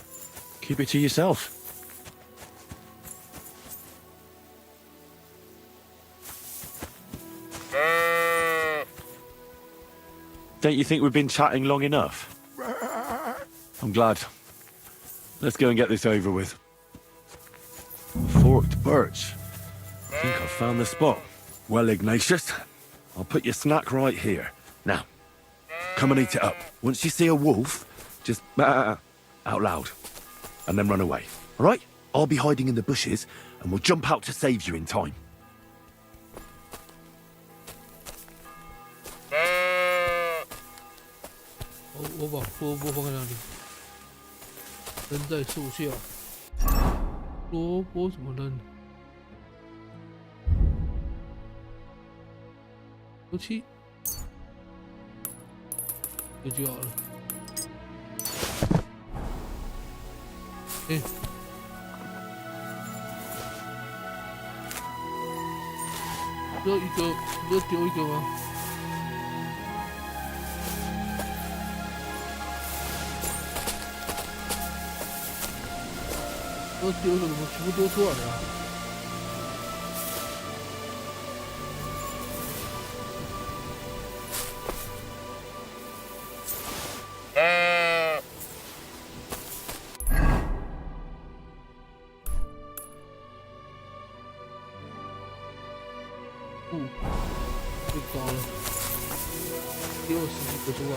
keep it to yourself. Don't you think we've been chatting long enough? I'm glad. Let's go and get this over with. Forked birch. I think I've found the spot. Well, Ignatius, I'll put your snack right here. Now, come and eat it up. Once you see a wolf, just out loud, and then run away. All right? I'll be hiding in the bushes, and we'll jump out to save you in time. 我把萝卜放在那里，扔在树下。萝卜怎么扔？油漆。这就好了。哎，只有一个，不是丢一个吗？都丢了，怎么全部丢出来了？最高了，丢了10几个出来。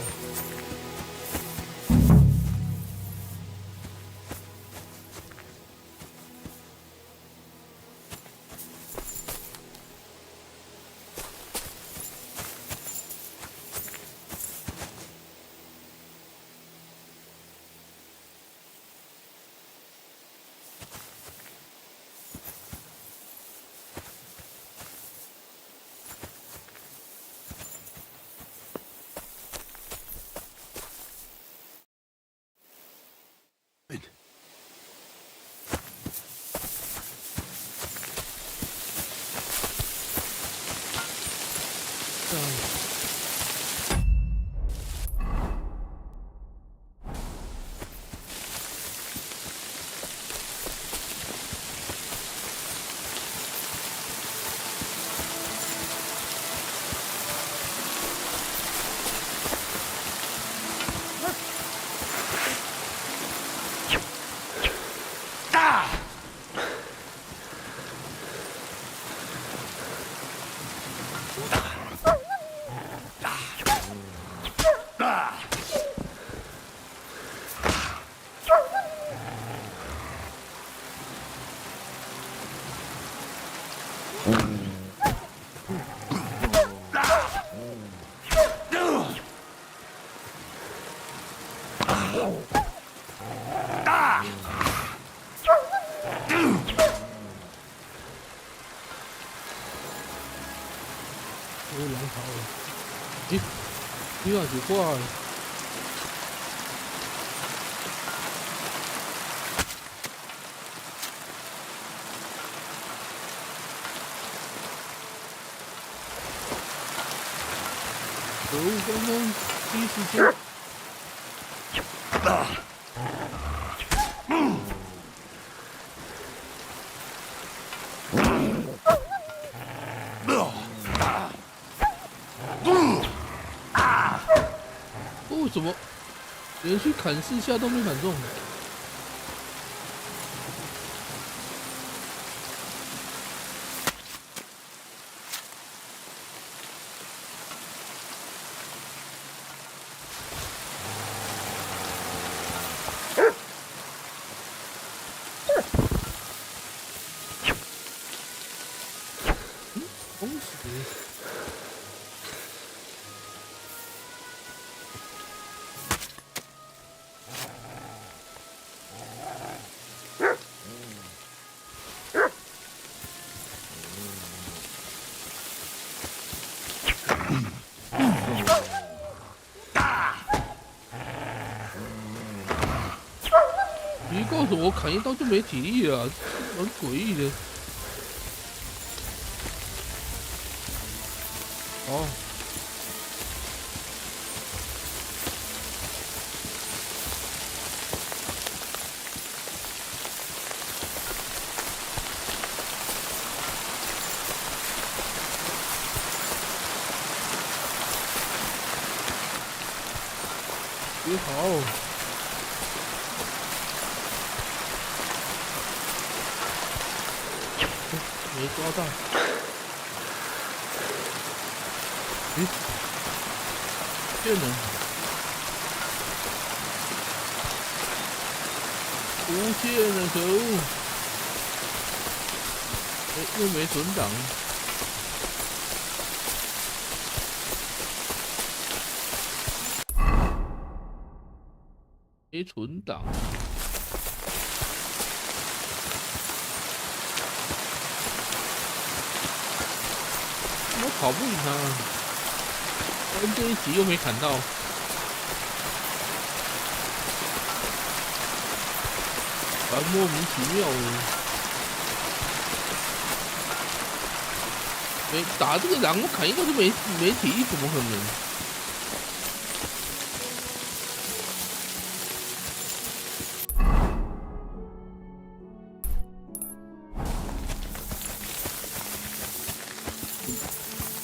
你哪句话？刚刚第一时间。为什么连续砍4下都没砍中？你告诉我砍一刀就没体力了，蛮诡异的。哦。别跑！没抓到。咦？骗人！无限人可恶！又没存档。没存档。我跑不赢他，关键一集又没砍到。蛮莫名其妙的。打这个狼，我砍一个就没体，怎么可能？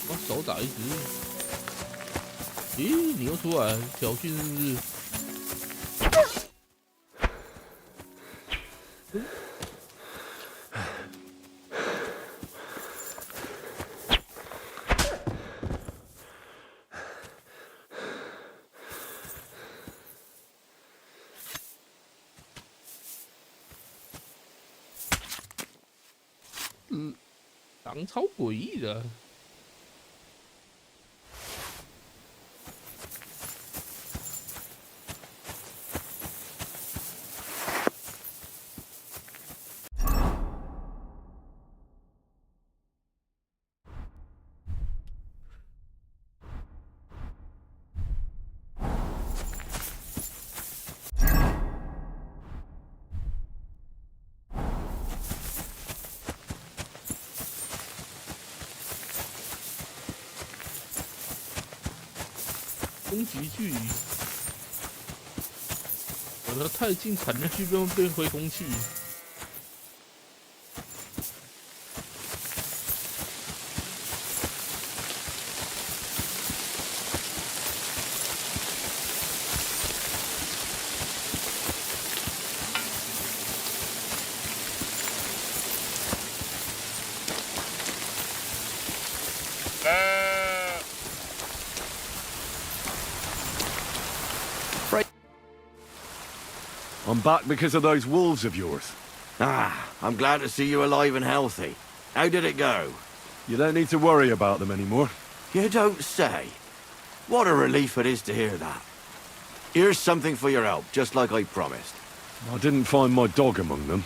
我少打一只。咦，你又出来挑衅是不是？狼超诡异的。攻击距离，我的太近砍下去变回空气。I'm back because of those wolves of yours. Ah, I'm glad to see you alive and healthy. How did it go? You don't need to worry about them anymore. You don't say. What a relief it is to hear that. Here's something for your help, just like I promised. I didn't find my dog among them.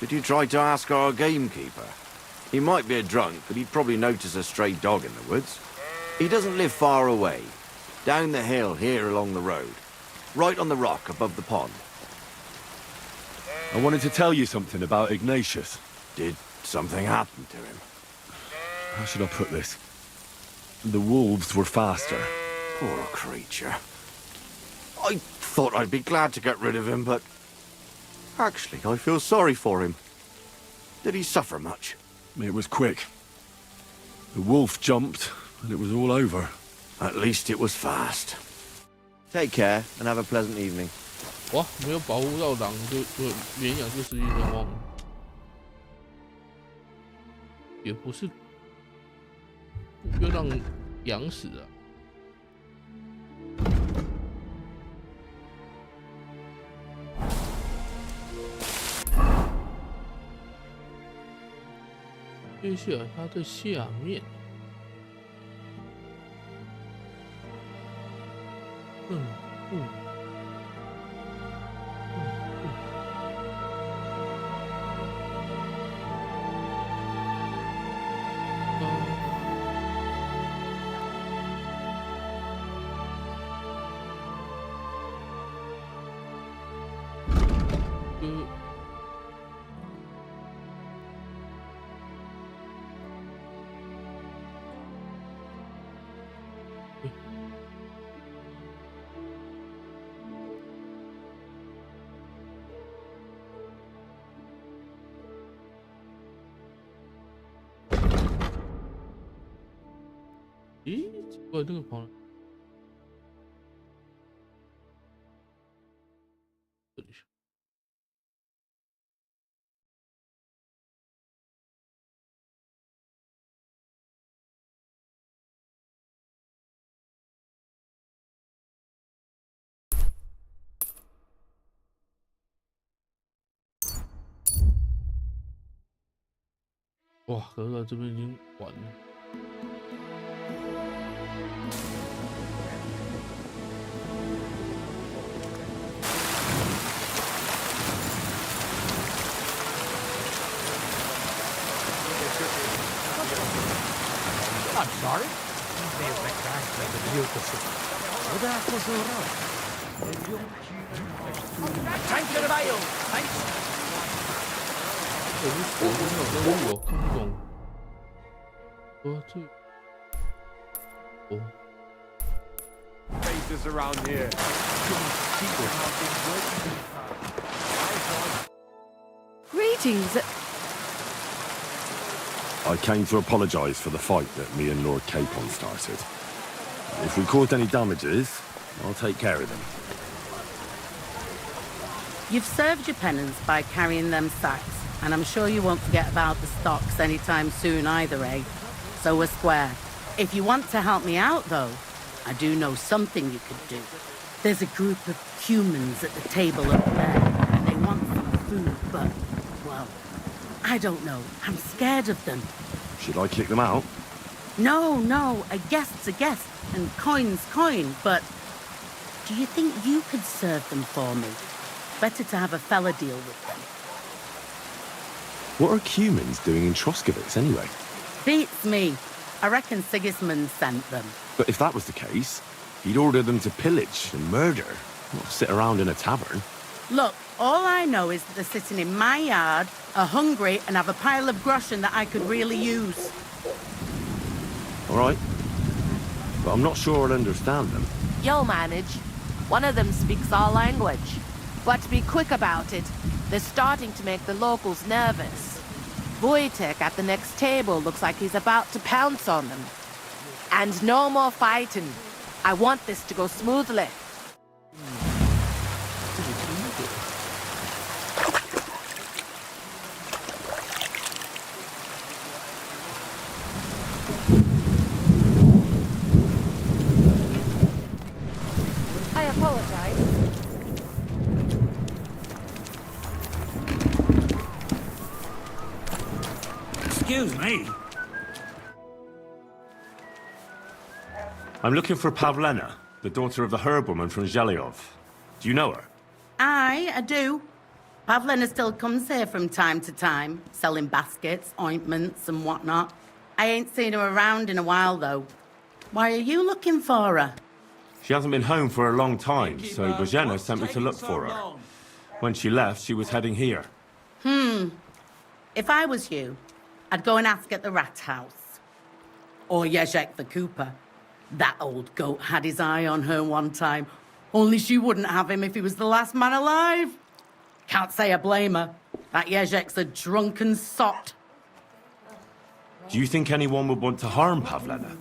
Did you try to ask our gamekeeper? He might be a drunk, but he'd probably notice a stray dog in the woods. He doesn't live far away. Down the hill here along the road. Right on the rock above the pond. I wanted to tell you something about Ignatius. Did something happen to him? How should I put this? The wolves were faster. Poor creature. I thought I'd be glad to get rid of him, but... Actually, I feel sorry for him. Did he suffer much? It was quick. The wolf jumped, and it was all over. At least it was fast. Take care, and have a pleasant evening. 哇，没有保护到狼，就绵羊就失去声望了。也不是，不要让羊死啊。接下来它的下面，咦，奇怪，这个跑了，这里是。哇，可是这边已经完了。I'm sorry. Tank of ale, thanks. 我是手工的任务，我看不懂。Faces around here. Greetings. I came to apologise for the fight that me and Lord Capon started. If we caused any damages, I'll take care of them. You've served your penance by carrying them sacks, and I'm sure you won't forget about the stocks anytime soon either, eh? So we're square. If you want to help me out, though, I do know something you could do. There's a group of humans at the table up there, and they want some food, but, well, I don't know. I'm scared of them. Should I kick them out? No, a guest's a guest, and coin's coin, but do you think you could serve them for me? Better to have a fella deal with them. What are humans doing in Troskovitz anyway? Beats me. I reckon Sigismund sent them. But if that was the case, he'd order them to pillage and murder, not sit around in a tavern. Look, all I know is that they're sitting in my yard, are hungry, and have a pile of groschen that I could really use. All right. But I'm not sure I'll understand them. You'll manage. One of them speaks our language. But be quick about it. They're starting to make the locals nervous. Wojtek at the next table looks like he's about to pounce on them. And no more fighting. I want this to go smoothly. I apologize. Excuse me. I'm looking for Pavlena, the daughter of the herbwoman from Zhelyov. Do you know her? Aye, I do. Pavlena still comes here from time to time, selling baskets, ointments, and whatnot. I ain't seen her around in a while, though. Why are you looking for her? She hasn't been home for a long time, so Bozhena sent me to look for her. When she left, she was heading here. If I was you, I'd go and ask at the rat house. Or Jezek the cooper. That old goat had his eye on her one time. Only she wouldn't have him if he was the last man alive. Can't say I blame her. That Jezek's a drunken sot. Do you think anyone would want to harm Pavlena?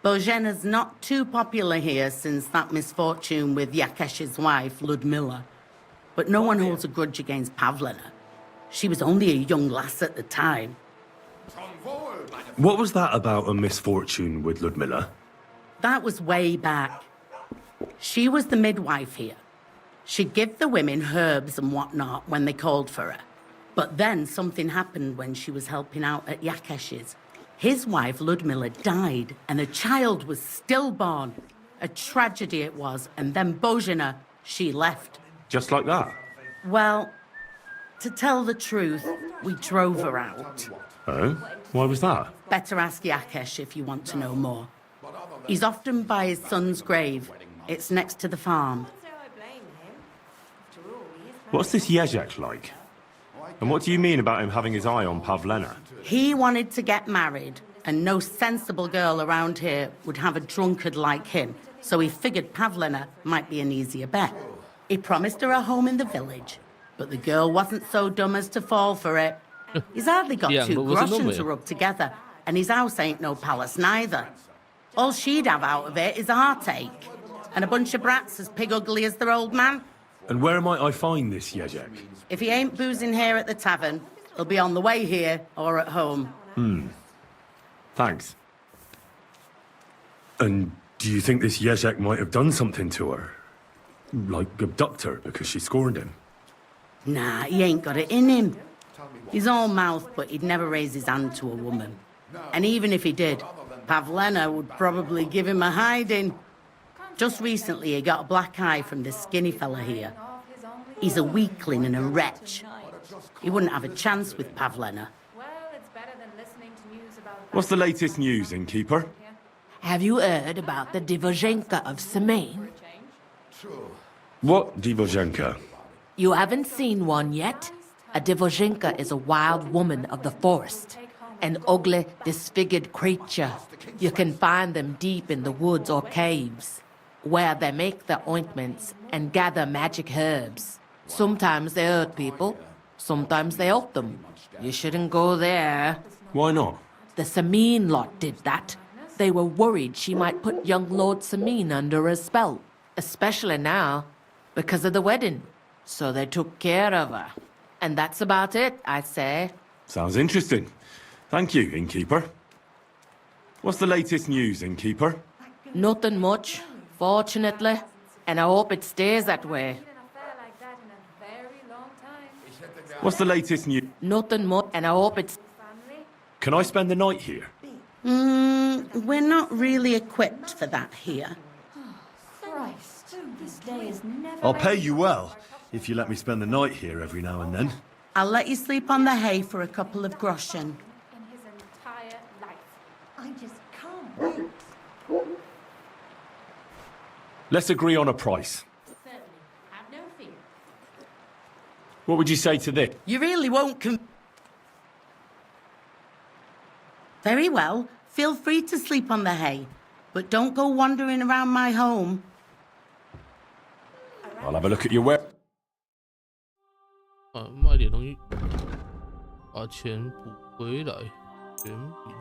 Bozhena's not too popular here since that misfortune with Yakesh's wife, Ludmilla. But no one holds a grudge against Pavlena. She was only a young lass at the time. What was that about a misfortune with Ludmilla? That was way back. She was the midwife here. She'd give the women herbs and whatnot when they called for her. But then something happened when she was helping out at Yakesh's. His wife, Ludmilla, died, and a child was stillborn. A tragedy it was, and then Bozhena, she left. Just like that? Well, to tell the truth, we drove her out. Oh? Why was that? Better ask Yakesh if you want to know more. He's often by his son's grave. It's next to the farm. What's this Jezek like? And what do you mean about him having his eye on Pavlena? He wanted to get married, and no sensible girl around here would have a drunkard like him, so he figured Pavlena might be an easier bet. He promised her a home in the village, but the girl wasn't so dumb as to fall for it. He's hardly got two groschen to rub together, and his house ain't no palace neither. All she'd have out of it is a heartache, and a bunch of brats as pig ugly as their old man. And where might I find this Jezek? If he ain't boozing here at the tavern, he'll be on the way here or at home. Thanks. And do you think this Jezek might have done something to her? Like abduct her because she scorned him? Nah, he ain't got it in him. He's all mouth, but he'd never raise his hand to a woman. And even if he did, Pavlena would probably give him a hiding. Just recently, he got a black eye from this skinny fella here. He's a weakling and a wretch. He wouldn't have a chance with Pavlena. What's the latest news, innkeeper? Have you heard about the Divozhenka of Semain? What Divozhenka? You haven't seen one yet? A Divozhenka is a wild woman of the forest. An ugly, disfigured creature. You can find them deep in the woods or caves, where they make their ointments and gather magic herbs. Sometimes they hurt people, sometimes they help them. You shouldn't go there. Why not? The Sameen lot did that. They were worried she might put young Lord Sameen under a spell, especially now, because of the wedding. So they took care of her. And that's about it, I say. Sounds interesting. Thank you, Innkeeper. What's the latest news, Innkeeper? Nothing much, fortunately. And I hope it stays that way. What's the latest news? Nothing much, and I hope it's... Can I spend the night here? We're not really equipped for that here. Christ, this day is never... I'll pay you well, if you let me spend the night here every now and then. I'll let you sleep on the hay for a couple of groschen. in his entire life. I just can't wait. Let's agree on a price. Certainly. Have no fear. What would you say to this? You really won't Very well. Feel free to sleep on the hay, but don't go wandering around my home. I'll have a look at your web. 卖点东西，把钱补回来，权柄，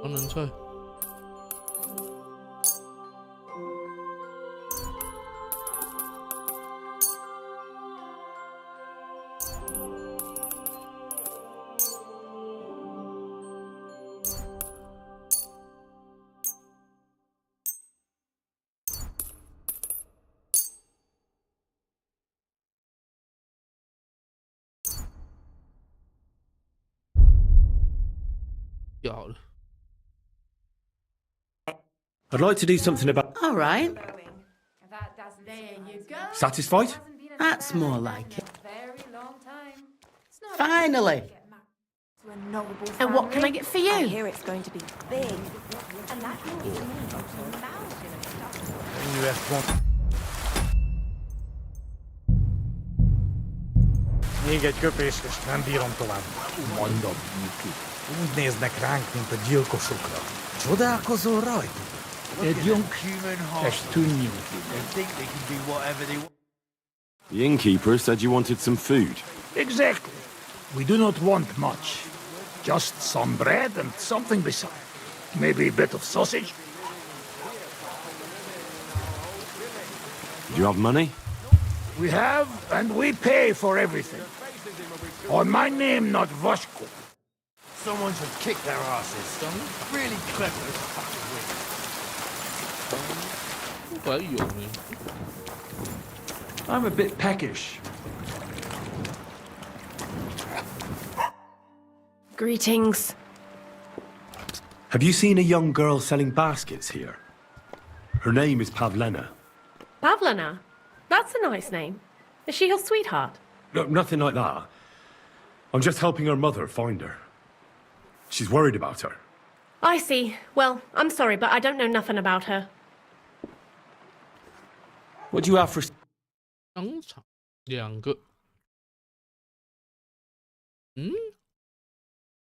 当然菜。I'd like to do something about... All right. There you go. Satisfied? That's more like it. Finally. And what can I get for you? I hear it's going to be big. And that means Még egy köpés, és nem bírom tovább. Mondom, úgy néznek ránk, mint a gyilkosokra. Csodálkozol rajtuk? Együnk, és tűnjünk. The innkeeper said you wanted some food. Exactly. We do not want much. Just some bread and something beside. Maybe a bit of sausage. Do you have money? We have, and we pay for everything. On my name, not Vashko. Someone should kick their asses. Some really clever as I'm a bit peckish. Greetings. Have you seen a young girl selling baskets here? Her name is Pavlena. Pavlena? That's a nice name. Is she your sweetheart? No, nothing like that. I'm just helping her mother find her. She's worried about her. I see. Well, I'm sorry, but I don't know nothing about her. What do you have for... 香肠2个，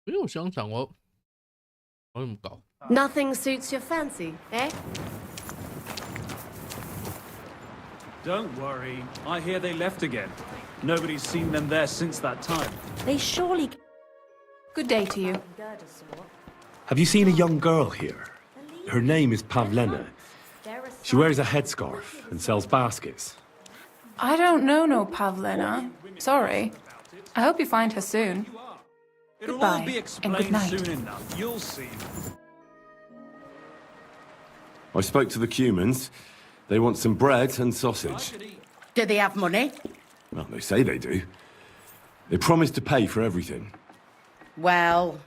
没有香肠哦，搞什么搞？ Nothing suits your fancy, eh? Don't worry. I hear they left again. Nobody's seen them there since that time. They surely... Good day to you. Have you seen a young girl here? Her name is Pavlena. She wears a headscarf and sells baskets. I don't know no Pavlena. Sorry. I hope you find her soon. It'll all be Goodbye, and good explained night. soon enough. You'll see. I spoke to the Cumans. They want some bread and sausage. Do they have money? Well, they say they do. They promised to pay for everything. Well,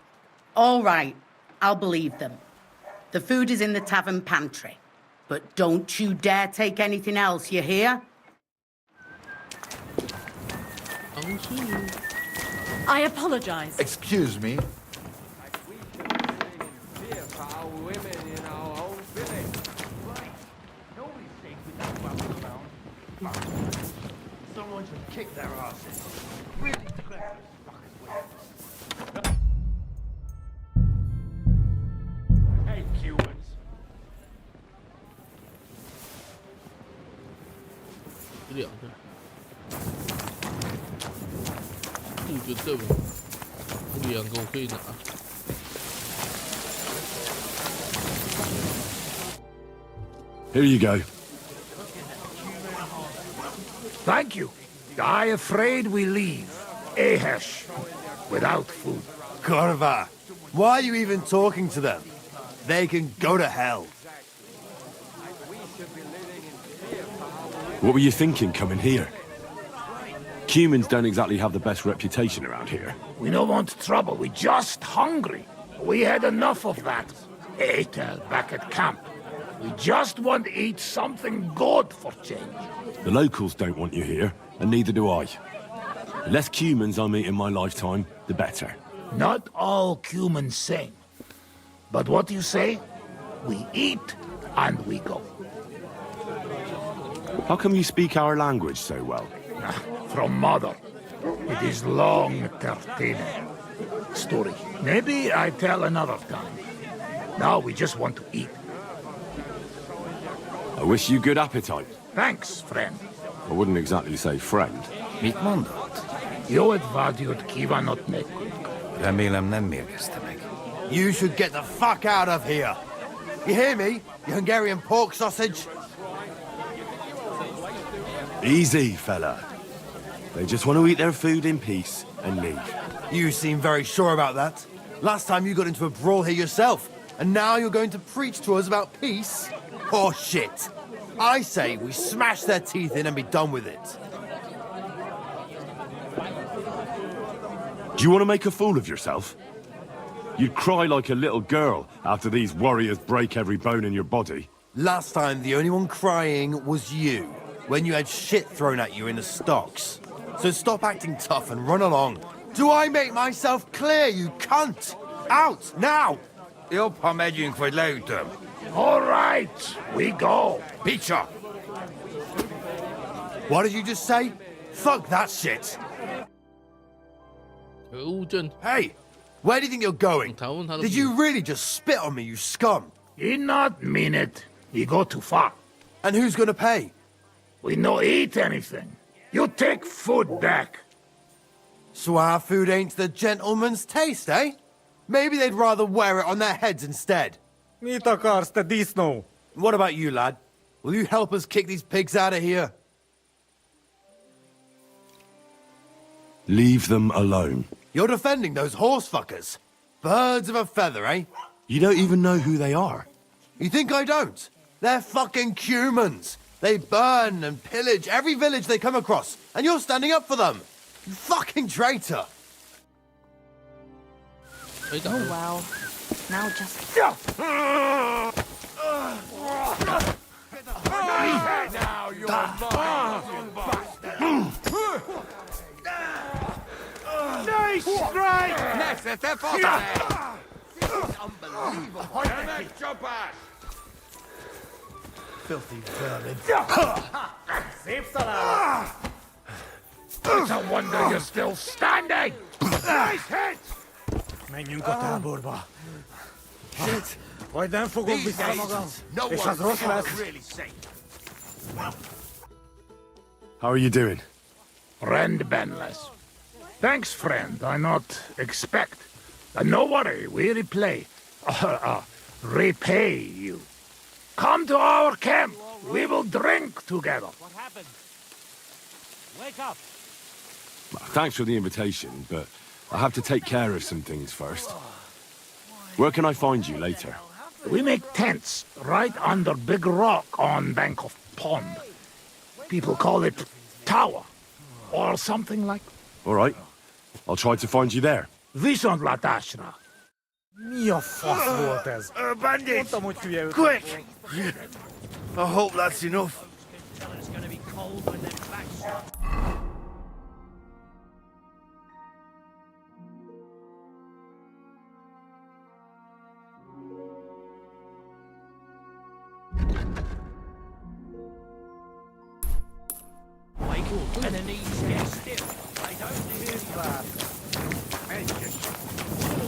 all right. I'll believe them. The food is in the tavern pantry. But don't you dare take anything else, you hear? I apologize. Excuse me. women in our own village. Right. Nobody's safe with that weapon around. Someone should kick their asses. Really declare those fuckers with. Hey, Cubans.2个，杜绝对吧？2个我可以拿。Here you go. Thank you. I afraid we leave. Ahesh. Without food. Korva, why are you even talking to them? They can go to hell. What were you thinking coming here? Humans don't exactly have the best reputation around here. We don't want trouble. We're just hungry. We had enough of that. Ate back at camp. We just want to eat something good for change. The locals don't want you here, and neither do I. The less humans I meet in my lifetime, the better. Not all humans same. But what you say? We eat and we go. How come you speak our language so well? From mother. It is long 13 story. Maybe I tell another time. Now we just want to eat. I wish you good appetite. Thanks, friend. I wouldn't exactly say friend. Mit mondat? Jó advágyút kívánok nekünk. Remélem nem mérgezte meg. You should get the fuck out of here. You hear me, you Hungarian pork sausage? Easy, fella. They just want to eat their food in peace and leave. You seem very sure about that. Last time you got into a brawl here yourself, and now you're going to preach to us about peace? Oh shit. I say we smash their teeth in and be done with it. Do you want to make a fool of yourself? You'd cry like a little girl after these warriors break every bone in your body. Last time, the only one crying was you, when you had shit thrown at you in the stocks. So stop acting tough and run along. Do I make myself clear, you cunt? Out, now! Jobb, ha megyünk, vagy leütöm. All right, we go. Picsa! What did you just say? Fuck that shit. Hey, where do you think you're going? Did you really just spit on me, you scum? Did not mean it. You go too far. And who's gonna pay? We no eat anything. You take food back. So our food ain't the gentleman's taste, eh? Maybe they'd rather wear it on their heads instead. Mit akarsz, te disznó? What about you, lad? Will you help us kick these pigs out of here? Leave them alone. You're defending those horse fuckers. Birds of a feather, eh? You don't even know who they are. You think I don't? They're fucking humans. They burn and pillage every village they come across, and you're standing up for them. You fucking traitor. Oh well. Now just... Now you're mine, you bastard. Nice strike! Nässätte foten! Unbelievable! Jump ass! Filthy vermin. It's a wonder you're still standing! Nice hit! Menjünk a táborba. Shit! Majd nem fogok vissza magam. És az rossz lesz. How are you doing? Friend Benless. Thanks, friend. I not expect. No worry, we repay you. Come to our camp. We will drink together. What happened? Wake up! Thanks for the invitation, but I have to take care of some things first. Where can I find you later? We make tents right under big rock on bank of pond. People call it tower or something like. All right. I'll try to find you there. Viszont látásra. Mi a fasz volt ez? Bandit! Mondtam, hogy hülye ötlet. Quick! I hope that's enough.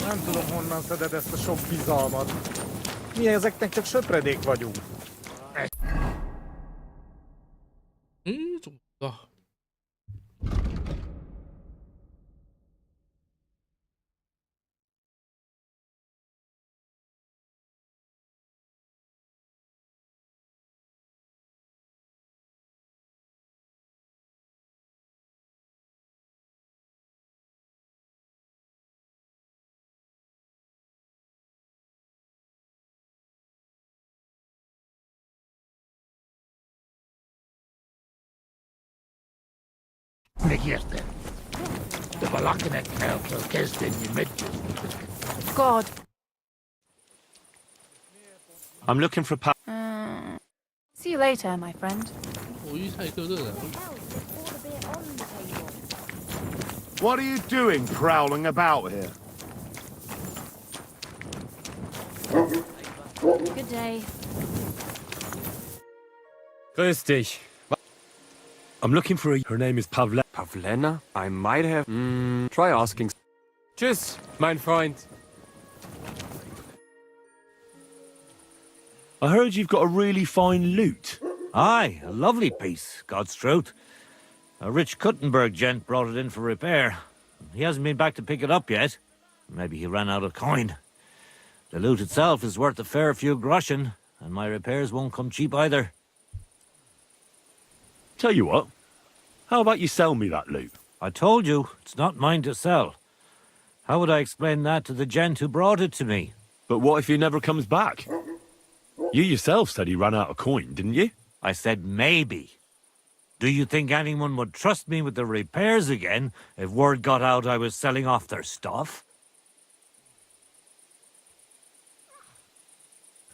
Nem tudom, honnan szeded ezt a sok bizalmat. Mi ezeknek csak söpredék vagyunk. Megérted? De valakinek el kell kezdeni meggyőzni. God. I'm looking for a See you later, my friend. What are you doing prowling about here? Good day. Grüß dich. I'm looking for her name is Pavlena. Pavlena? I might have... try asking. Tschüss, mein Freund. I heard you've got a really fine loot. Aye, a lovely piece, God's truth. A rich Kuttenberg gent brought it in for repair. He hasn't been back to pick it up yet. Maybe he ran out of coin. The loot itself is worth a fair few groschen, and my repairs won't come cheap either. Tell you what, how about you sell me that loot? I told you, it's not mine to sell. How would I explain that to the gent who brought it to me? But what if he never comes back? You yourself said he ran out of coin, didn't you? I said maybe. Do you think anyone would trust me with the repairs again if word got out I was selling off their stuff?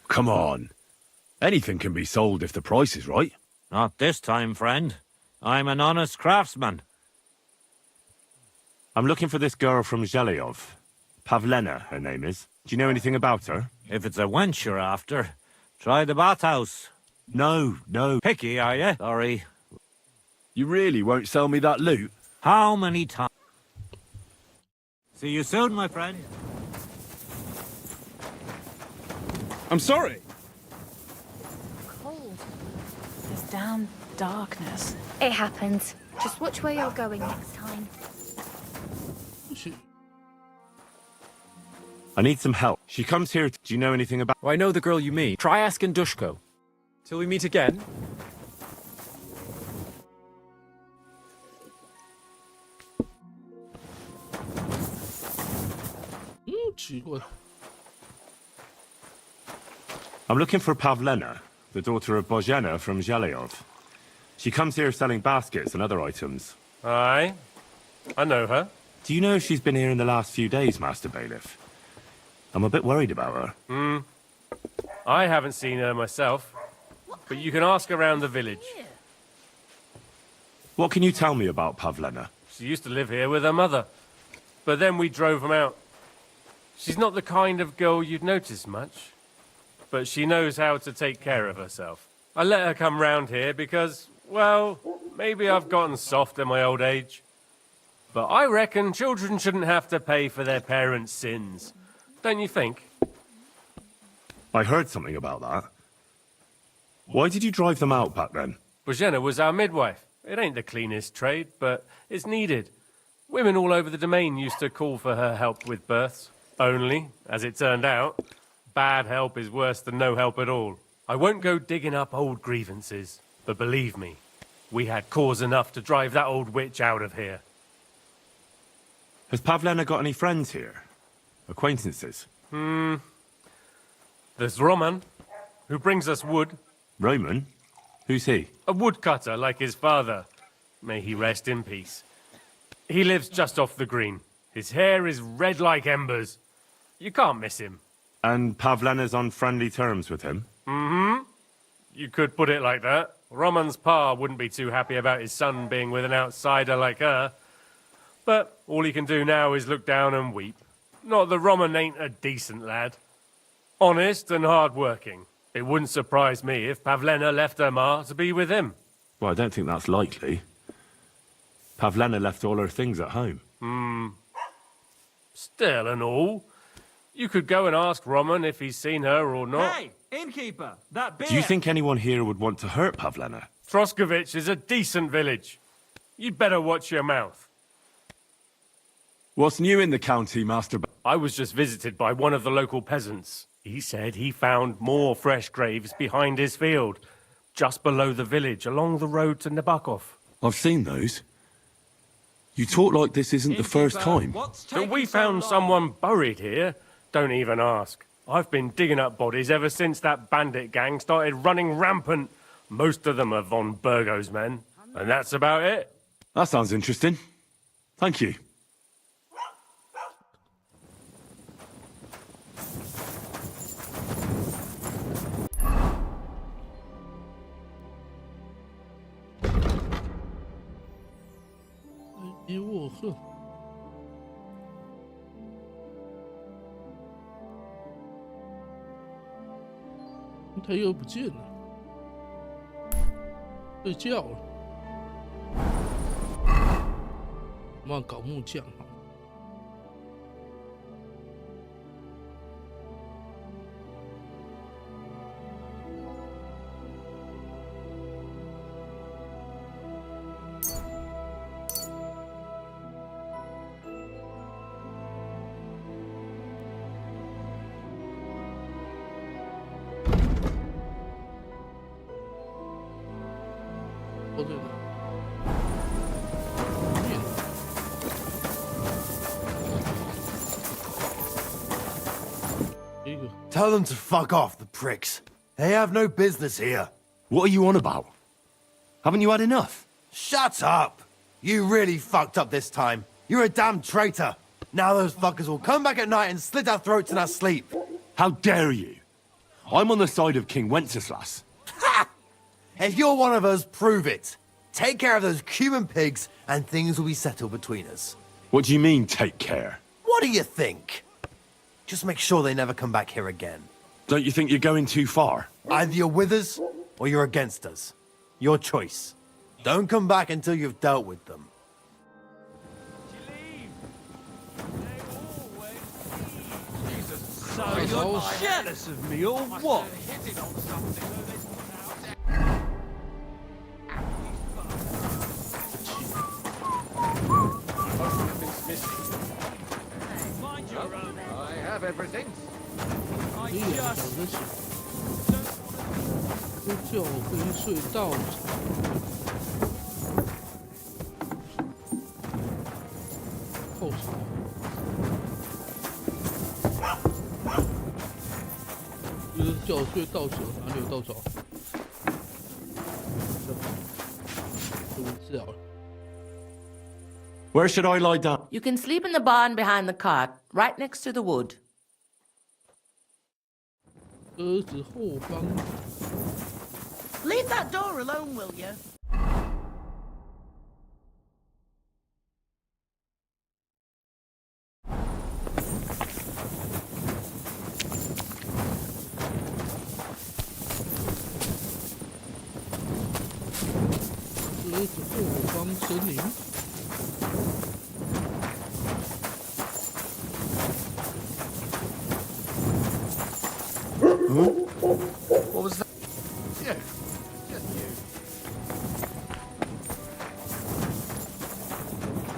Come on. Anything can be sold if the price is right. Not this time, friend. I'm an honest craftsman. I'm looking for this girl from Zhelyov. Pavlena, her name is. Do you know anything about her? If it's a wench you're after, try the bathhouse. No. Picky, are you? Sorry. You really won't sell me that loot? How many times? See you soon, my friend. I'm sorry. Cold. This damn darkness. It happens. Just watch where you're going next time. I need some help. She comes here. Do you know anything about... I know the girl you mean. Try asking Dushko. Till we meet again. I'm looking for Pavlena, the daughter of Bozhena from Zhelyov. She comes here selling baskets and other items. Aye. I know her. Do you know if she's been here in the last few days, Master Bailiff? I'm a bit worried about her. I haven't seen her myself, but you can ask around the village. What can you tell me about Pavlena? She used to live here with her mother, but then we drove them out. She's not the kind of girl you'd notice much, but she knows how to take care of herself. I let her come round here because, well, maybe I've gotten soft in my old age. But I reckon children shouldn't have to pay for their parents' sins. Don't you think? I heard something about that. Why did you drive them out back then? Bozhena was our midwife. It ain't the cleanest trade, but it's needed. Women all over the domain used to call for her help with births. Only, as it turned out, bad help is worse than no help at all. I won't go digging up old grievances, but believe me, we had cause enough to drive that old witch out of here. Has Pavlena got any friends here? Acquaintances? There's Roman, who brings us wood. Roman? Who's he? A woodcutter like his father. May he rest in peace. He lives just off the green. His hair is red like embers. You can't miss him. And Pavlena's on friendly terms with him? You could put it like that. Roman's pa wouldn't be too happy about his son being with an outsider like her. But all he can do now is look down and weep. Not that Roman ain't a decent lad. Honest and hard-working. It wouldn't surprise me if Pavlena left her ma to be with him. Well, I don't think that's likely. Pavlena left all her things at home. Still and all, you could go and ask Roman if he's seen her or not. Hey, innkeeper, that beer! Do you think anyone here would want to hurt Pavlena? Troskovich is a decent village. You'd better watch your mouth. What's new in the county, Master? I was just visited by one of the local peasants. He said he found more fresh graves behind his field, just below the village, along the road to Nabokov. I've seen those. You talk like this isn't the first time. That we found someone buried here? Don't even ask. I've been digging up bodies ever since that bandit gang started running rampant. Most of them are von Burgo's men. And that's about it. That sounds interesting. Thank you.他又不见了，睡觉了。我们搞木匠哈。哦，对了。Tell them to fuck off, the pricks. They have no business here. What are you on about? Haven't you had enough? Shut up! You really fucked up this time. You're a damn traitor. Now those fuckers will come back at night and slit our throats in our sleep. How dare you? I'm on the side of King Wenceslas. Ha! If you're one of us, prove it. Take care of those Cuban pigs and things will be settled between us. What do you mean, take care? What do you think? Just make sure they never come back here again. Don't you think you're going too far? Either you're with us, or you're against us. Your choice. Don't come back until you've dealt with them. So you're jealous of me, or what? I have everything. 可以啊，小的起，睡觉可以睡到。后场。就是叫我睡到手，哪里有到手？就这样了。 Where should I lie down? You can sleep in the barn behind the cart, right next to the wood. 车子后方。 Leave that door alone, will you? 车子后方森林。 What was that? You. Just you.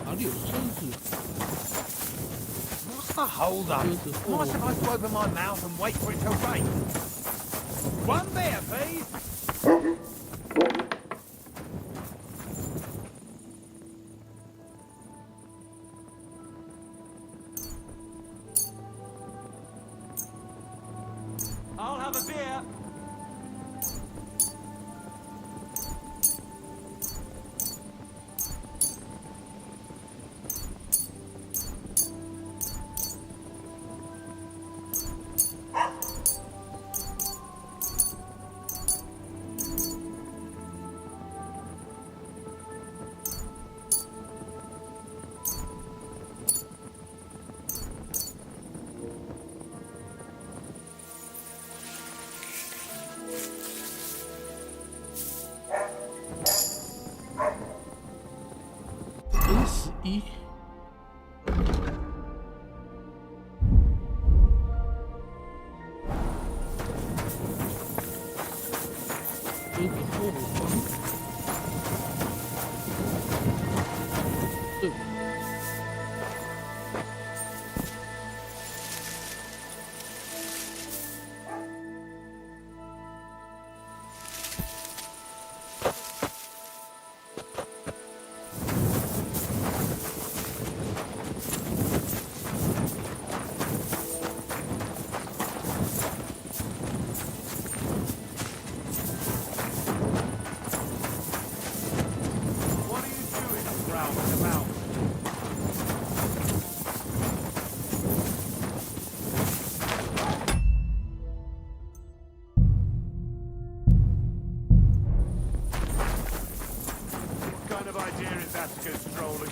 哪里有车子？ What's the hold up? Am I supposed to open my mouth and wait for it to rain? One beer, please. I'll have a beer. 一。有个后方。对。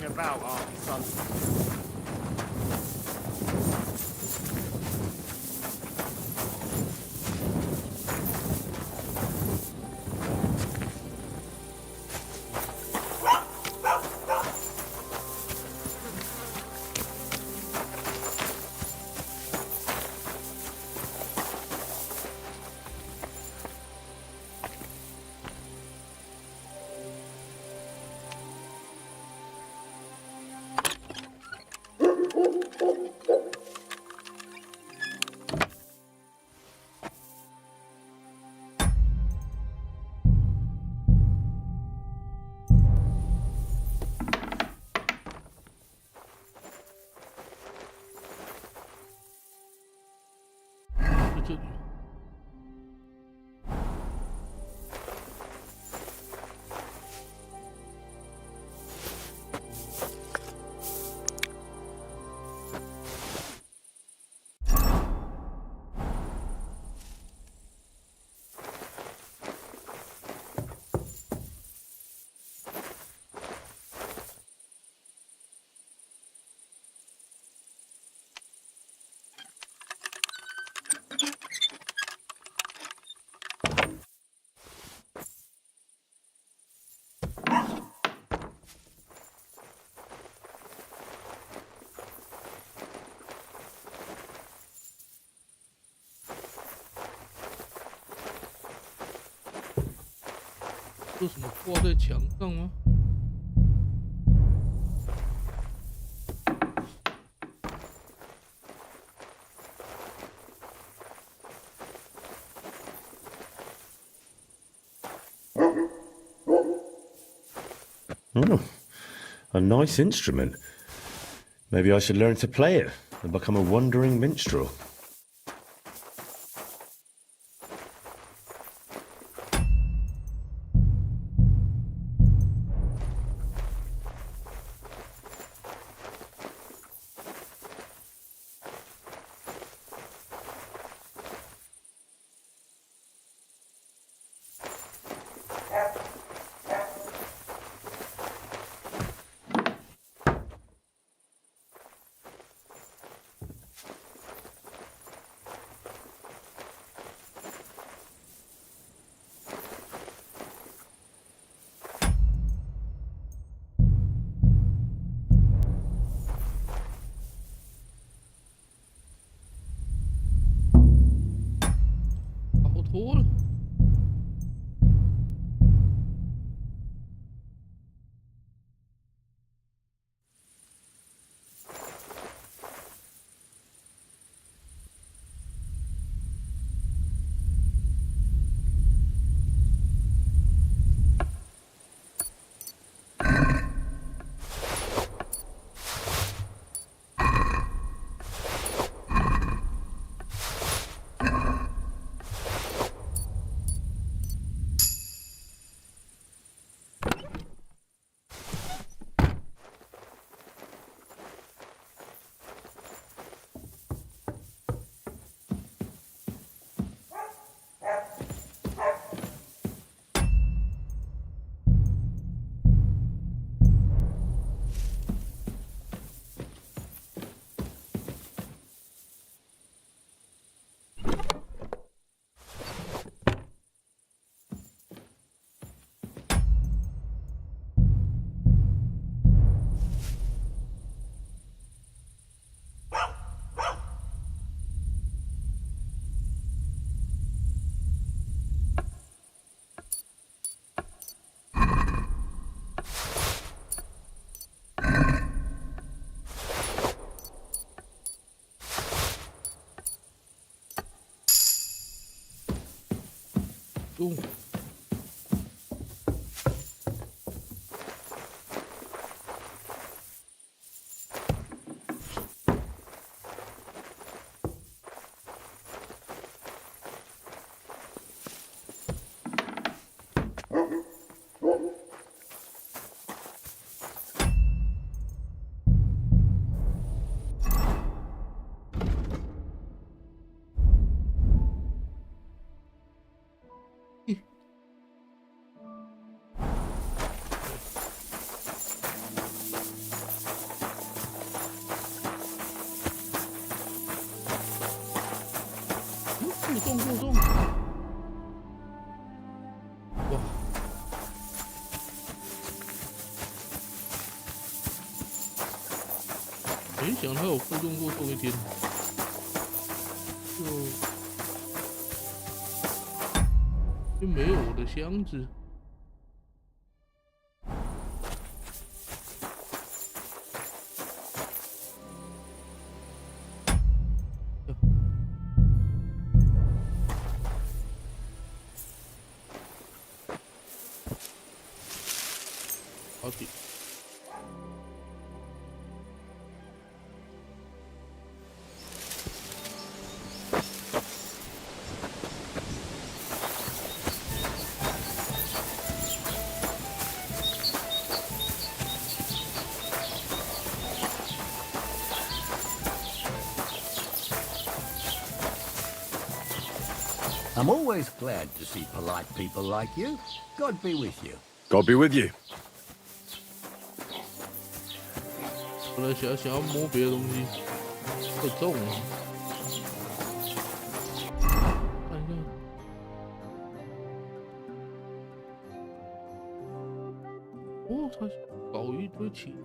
About after sunset. 这里。这什么挂在墙上吗？ Oh, a nice instrument. Maybe I should learn to play it and become a wandering minstrel. 动。过重！哇！没想到有负重过重一天，就没有我的箱子。好点。I'm always glad to see polite people like you. God be with you. God be with you. 本来想要摸别的东西，太重了。看一下，哦，他搞一堆起。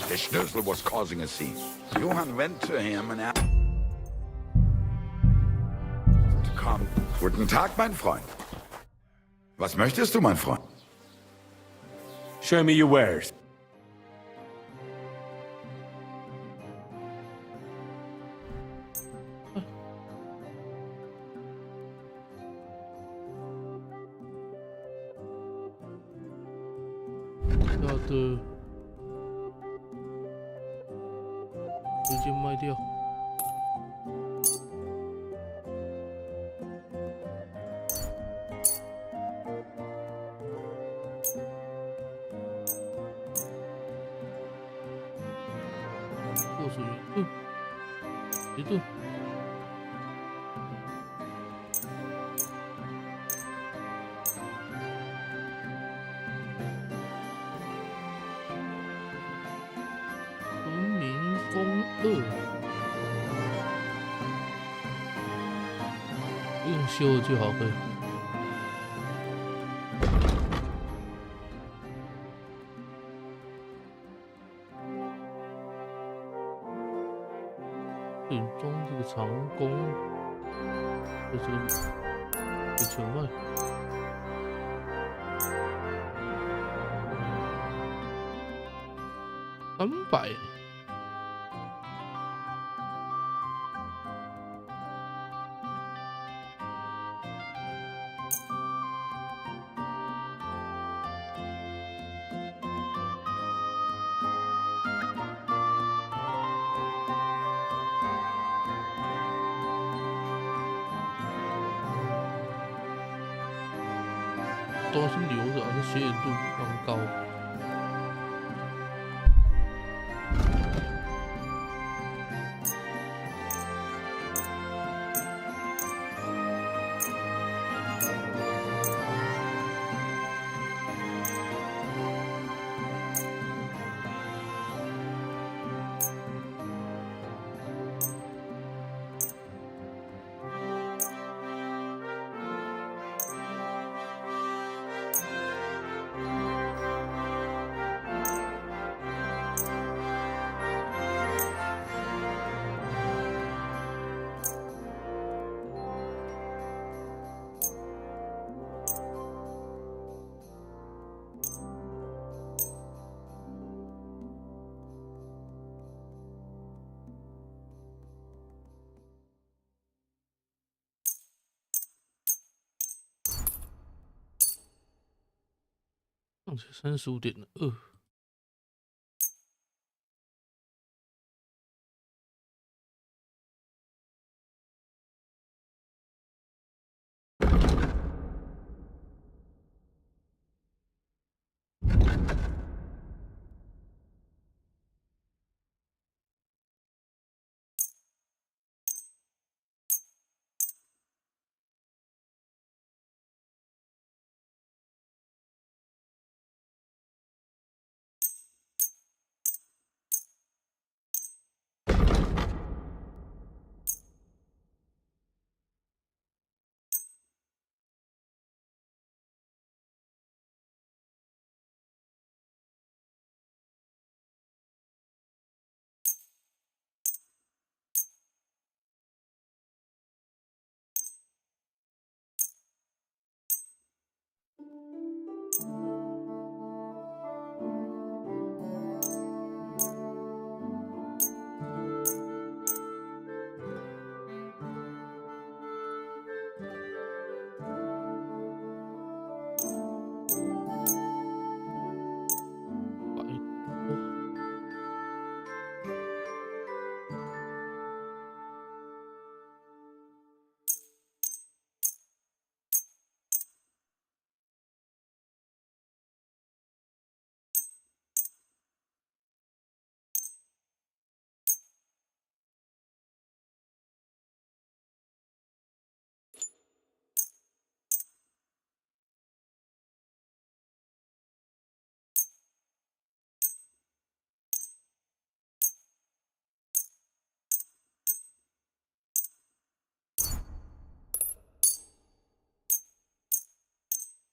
Der Schnösel was causing a scene. Johann went to him and asked to come. Guten Tag, mein Freund. Was möchtest du, mein Freund? Show me your wares.的直接卖掉。或是一顿。不用修了就好可以。顶装这个长弓，这个1000万。300。东西留着，这显眼度蛮高。35.2。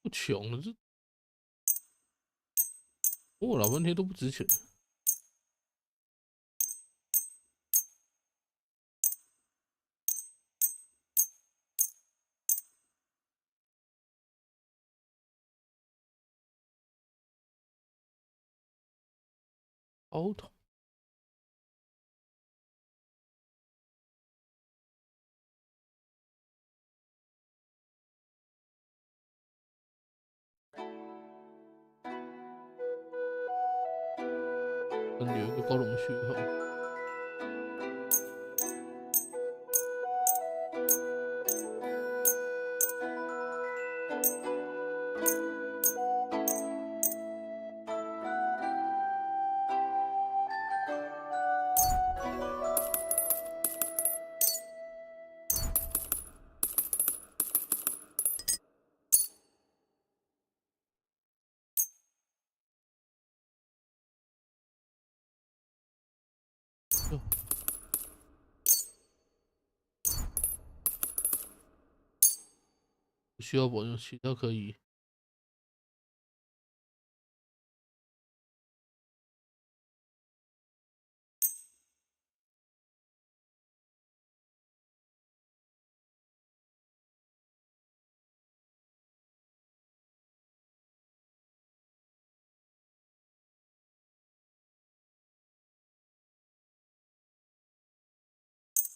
不穷了，这我老半天都不值钱。凹头。有一个高龙序号。不需要保证，其他可以。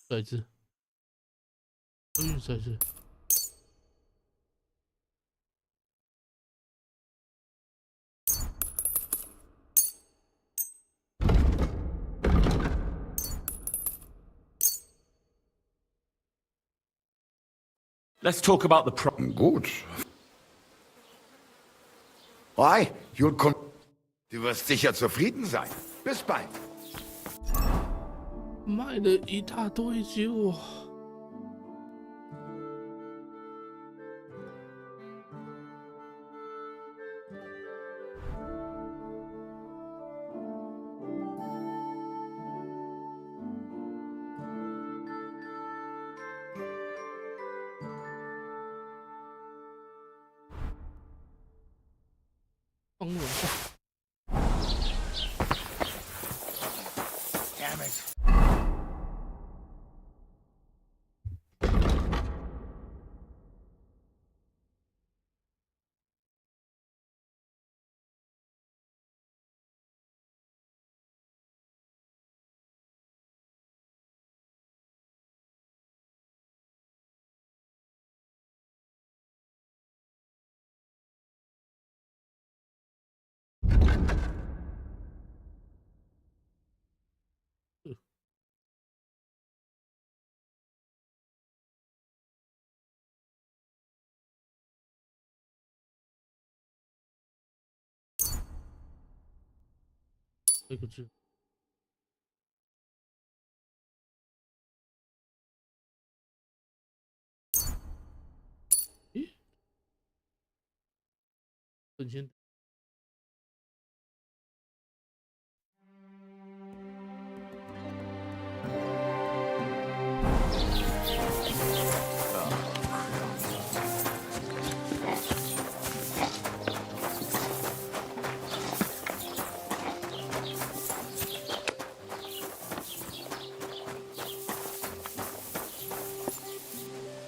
骰子，运骰子。Let's talk about the problem. Gut. Why? You'll come. Du wirst sicher zufrieden sein. Bis bald. 卖了一大堆酒。帮我下。Damn it. 这个字。咦？瞬间。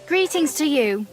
Greetings to you.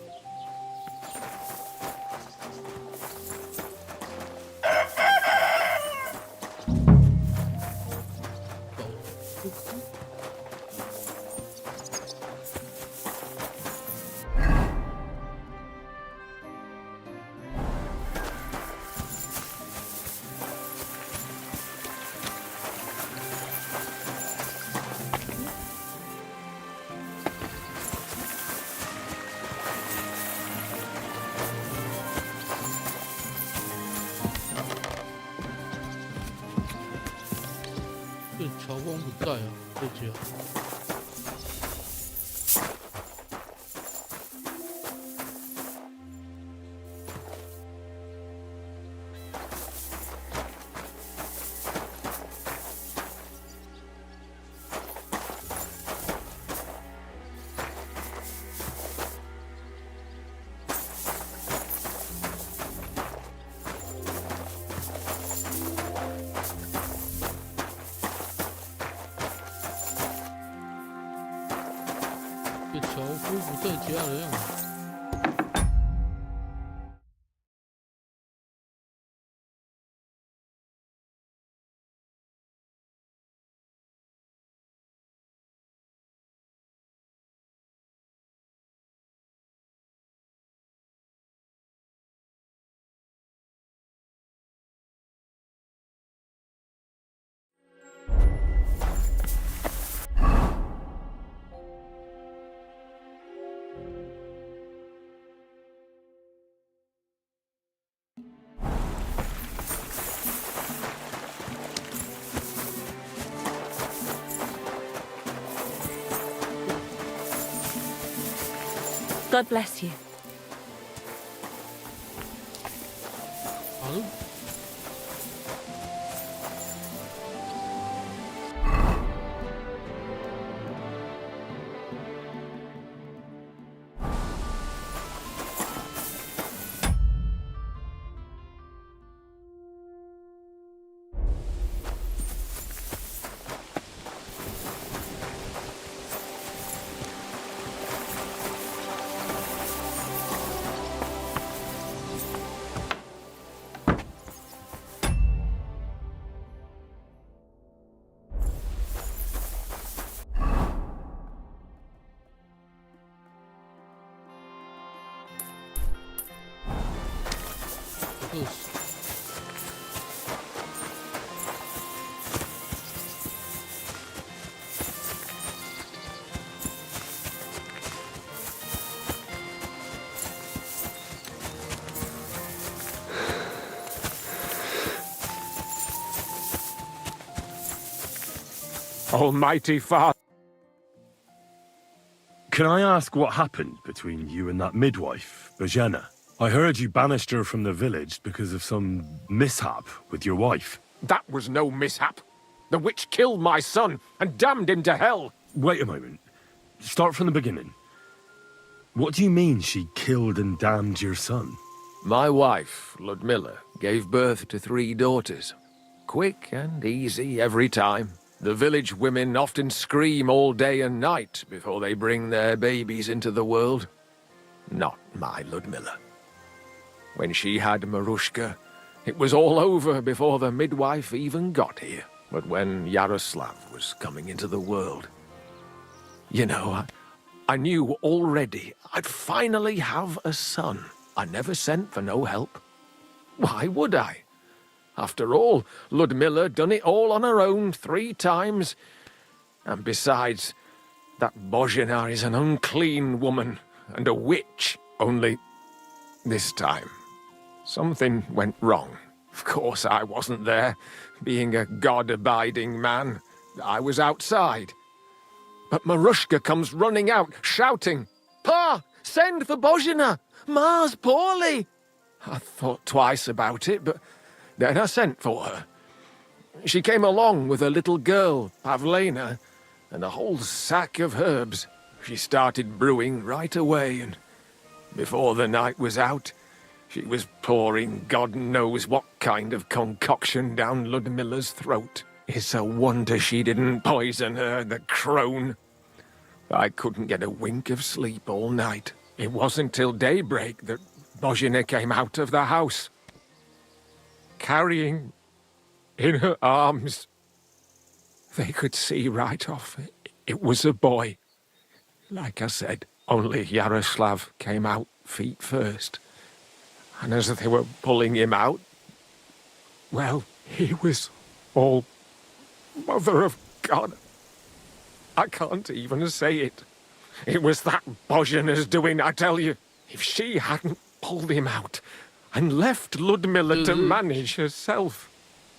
乔光不在啊，这家。这樵夫不在家的样子。God bless you. 好。Almighty Father. Can I ask what happened between you and that midwife, Bajena? I heard you banished her from the village because of some mishap with your wife. That was no mishap. The witch killed my son and damned him to hell. Wait a moment. Start from the beginning. What do you mean she killed and damned your son? My wife, Ludmilla, gave birth to 3 daughters. Quick and easy every time. The village women often scream all day and night before they bring their babies into the world. Not my Ludmilla. When she had Marushka, it was all over before the midwife even got here. But when Yaroslav was coming into the world, you know, I knew already I'd finally have a son. I never sent for no help. Why would I? After all, Ludmilla done it all on her own 3 times. And besides, that Bozhina is an unclean woman and a witch. Only this time, something went wrong. Of course, I wasn't there. Being a God-abiding man, I was outside. But Marushka comes running out, shouting, "Pa, send for Bozhina! Ma's poorly!" I thought twice about it, but then I sent for her. She came along with a little girl, Pavlena, and a whole sack of herbs. She started brewing right away, and before the night was out, she was pouring God knows what kind of concoction down Ludmilla's throat. It's a wonder she didn't poison her, the crone. I couldn't get a wink of sleep all night. It wasn't till daybreak that Bozhina came out of the house, carrying in her arms. They could see right off it was a boy. Like I said, only Yaroslav came out feet first. And as they were pulling him out, well, he was all Mother of God. I can't even say it. It was that Bozhina's doing, I tell you. If she hadn't pulled him out and left Ludmilla to manage herself,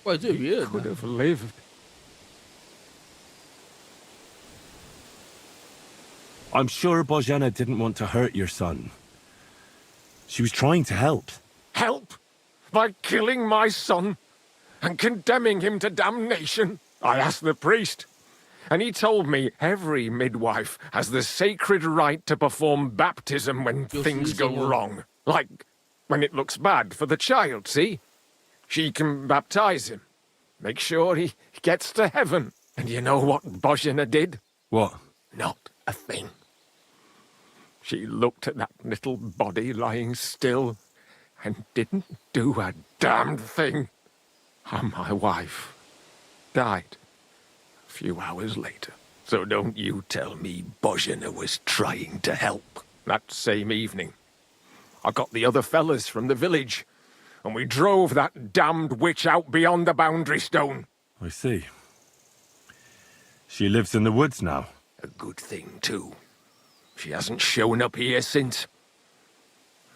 he could have lived. I'm sure Bozhena didn't want to hurt your son. She was trying to help. Help? By killing my son and condemning him to damnation? I asked the priest, and he told me every midwife has the sacred right to perform baptism when things go wrong. Like when it looks bad for the child, see? She can baptize him, make sure he gets to heaven. And you know what Bozhina did? What? Not a thing. She looked at that little body lying still and didn't do a damned thing. And my wife died a few hours later. So don't you tell me Bozhina was trying to help. That same evening, I got the other fellas from the village, and we drove that damned witch out beyond the boundary stone. I see. She lives in the woods now. A good thing, too. She hasn't shown up here since.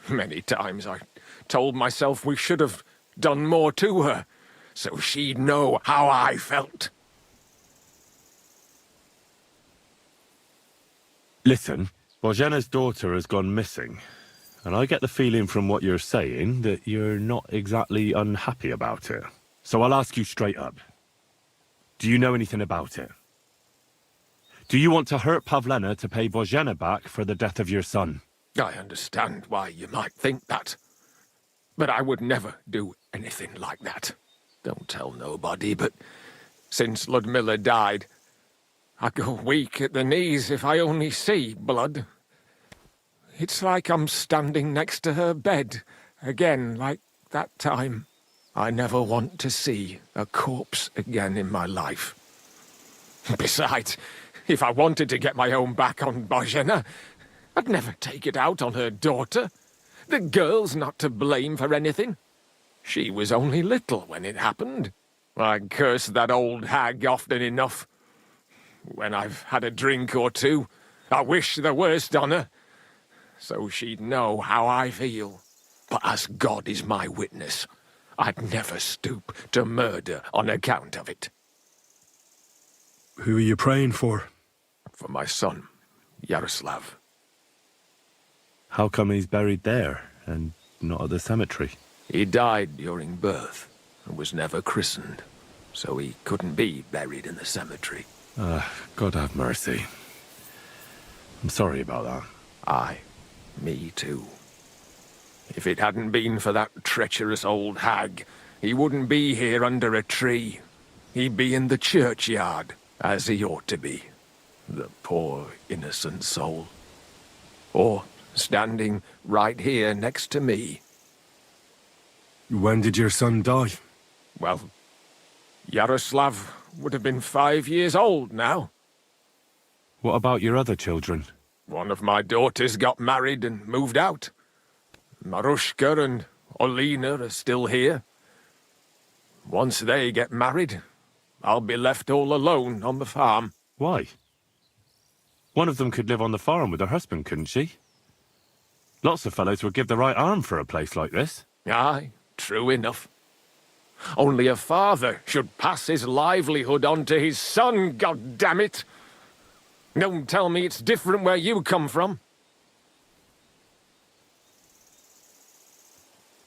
Many times I told myself we should have done more to her, so she'd know how I felt. Listen, Bozhena's daughter has gone missing, and I get the feeling from what you're saying that you're not exactly unhappy about it. So I'll ask you straight up. Do you know anything about it? Do you want to hurt Pavlena to pay Bozhena back for the death of your son? I understand why you might think that, but I would never do anything like that. Don't tell nobody, but since Ludmilla died, I go weak at the knees if I only see blood. It's like I'm standing next to her bed, again like that time. I never want to see a corpse again in my life. Besides, if I wanted to get my own back on Bozhena, I'd never take it out on her daughter. The girl's not to blame for anything. She was only little when it happened. I curse that old hag often enough. When I've had a drink or two, I wish the worst on her, so she'd know how I feel. But as God is my witness, I'd never stoop to murder on account of it. Who are you praying for? For my son, Yaroslav. How come he's buried there and not at the cemetery? He died during birth and was never christened, so he couldn't be buried in the cemetery. God have mercy. I'm sorry about that. Aye, me too. If it hadn't been for that treacherous old hag, he wouldn't be here under a tree. He'd be in the churchyard, as he ought to be. The poor, innocent soul. Or standing right here next to me. When did your son die? Well, Yaroslav would have been 5 years old now. What about your other children? One of my daughters got married and moved out. Marushka and Olina are still here. Once they get married, I'll be left all alone on the farm. Why? One of them could live on the farm with her husband, couldn't she? Lots of fellows would give the right arm for a place like this. Aye, true enough. Only a father should pass his livelihood on to his son, goddammit! Don't tell me it's different where you come from.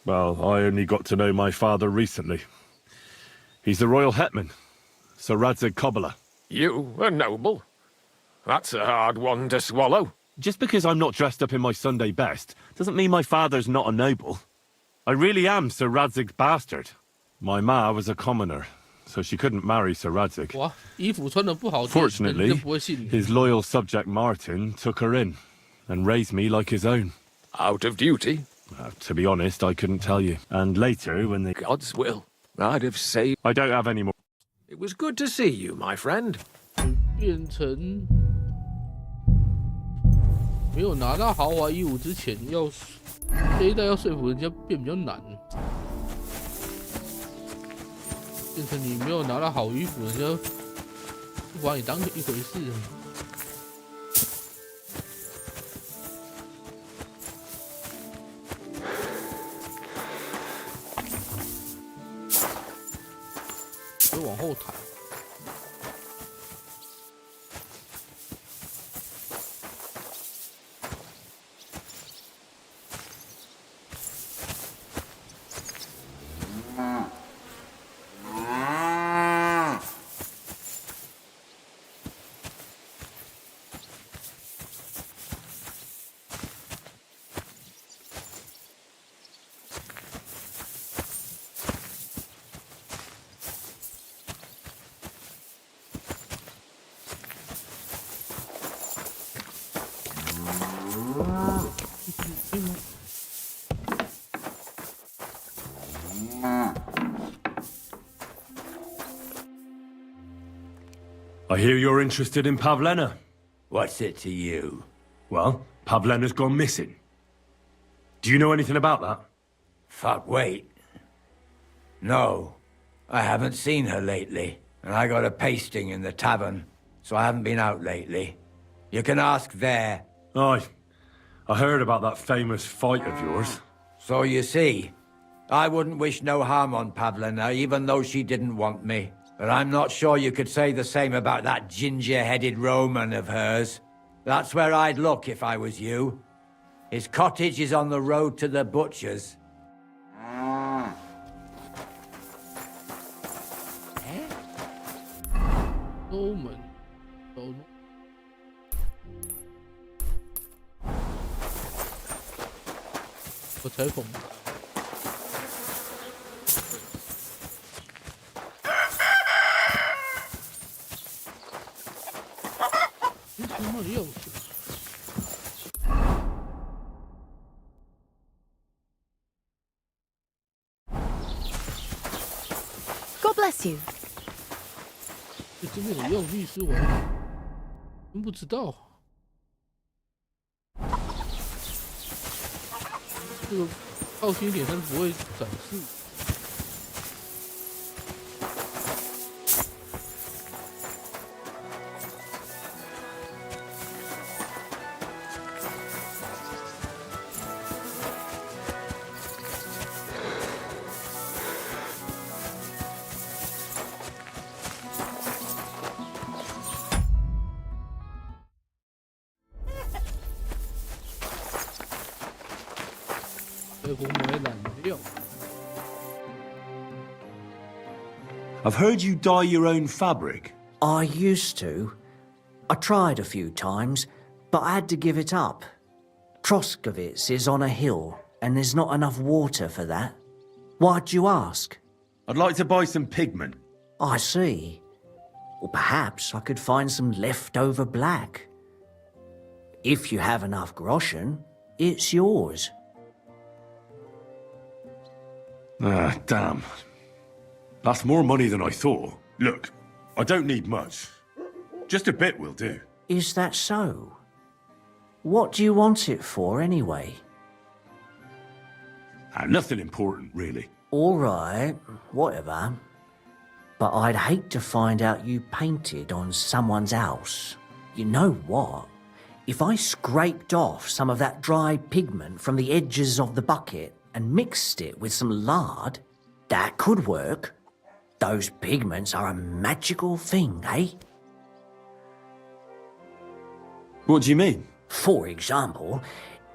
Well, I only got to know my father recently. He's the royal hetman, Sir Radzig Kobyla. You, a noble? That's a hard one to swallow. Just because I'm not dressed up in my Sunday best doesn't mean my father's not a noble. I really am Sir Radzig's bastard. My ma was a commoner, so she couldn't marry Sir Radzig. Fortunately, his loyal subject Martin took her in and raised me like his own. Out of duty? To be honest, I couldn't tell you. And later, when they... God's will. I'd have saved... I don't have any more. It was good to see you, my friend. 变成没有拿到豪华衣物之前，这一代要说服人家变比较难。变成你没有拿到好衣服，人家不把你当一回事。就往后抬。I hear you're interested in Pavlena. What's it to you? Well, Pavlena's gone missing. Do you know anything about that? Fuck, wait. No, I haven't seen her lately. And I got a pasting in the tavern, so I haven't been out lately. You can ask there. Aye. I heard about that famous fight of yours. So you see, I wouldn't wish no harm on Pavlena, even though she didn't want me. But I'm not sure you could say the same about that ginger-headed Roman of hers. That's where I'd look if I was you. His cottage is on the road to the butcher's. Roman.我裁缝。God bless you. 这边有用律师文，真不知道。这个靠近一点，但是不会展示。I've heard you dye your own fabric. I used to. I tried a few times, but I had to give it up. Troskovitz is on a hill, and there's not enough water for that. Why'd you ask? I'd like to buy some pigment. I see. Or perhaps I could find some leftover black. If you have enough groschen, it's yours. Ah, damn. That's more money than I thought. Look, I don't need much. Just a bit will do. Is that so? What do you want it for, anyway? Nothing important, really. All right, whatever. but I'd hate to find out you painted on someone's house. You know what? If I scraped off some of that dry pigment from the edges of the bucket and mixed it with some lard, that could work. Those pigments are a magical thing, eh? What do you mean? For example,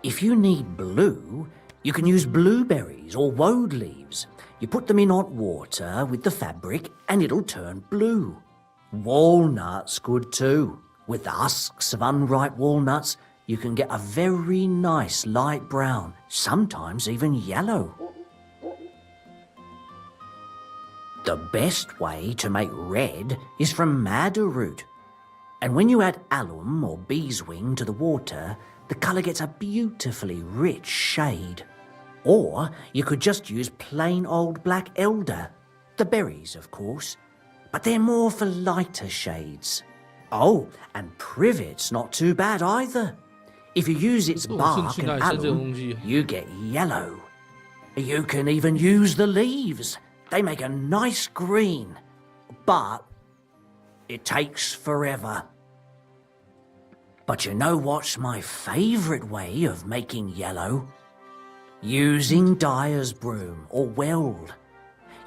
if you need blue, you can use blueberries or woad leaves. You put them in hot water with the fabric and it'll turn blue. Walnuts good too. With the husks of unripe walnuts, you can get a very nice light brown, sometimes even yellow. The best way to make red is from madder root. And when you add alum or beeswing to the water, the colour gets a beautifully rich shade. Or you could just use plain old black elder. The berries, of course. But they're more for lighter shades. Oh, and privet's not too bad either. If you use its bark and alum, you get yellow. You can even use the leaves. They make a nice green. But it takes forever. But you know what's my favourite way of making yellow? Using dyer's broom or weld.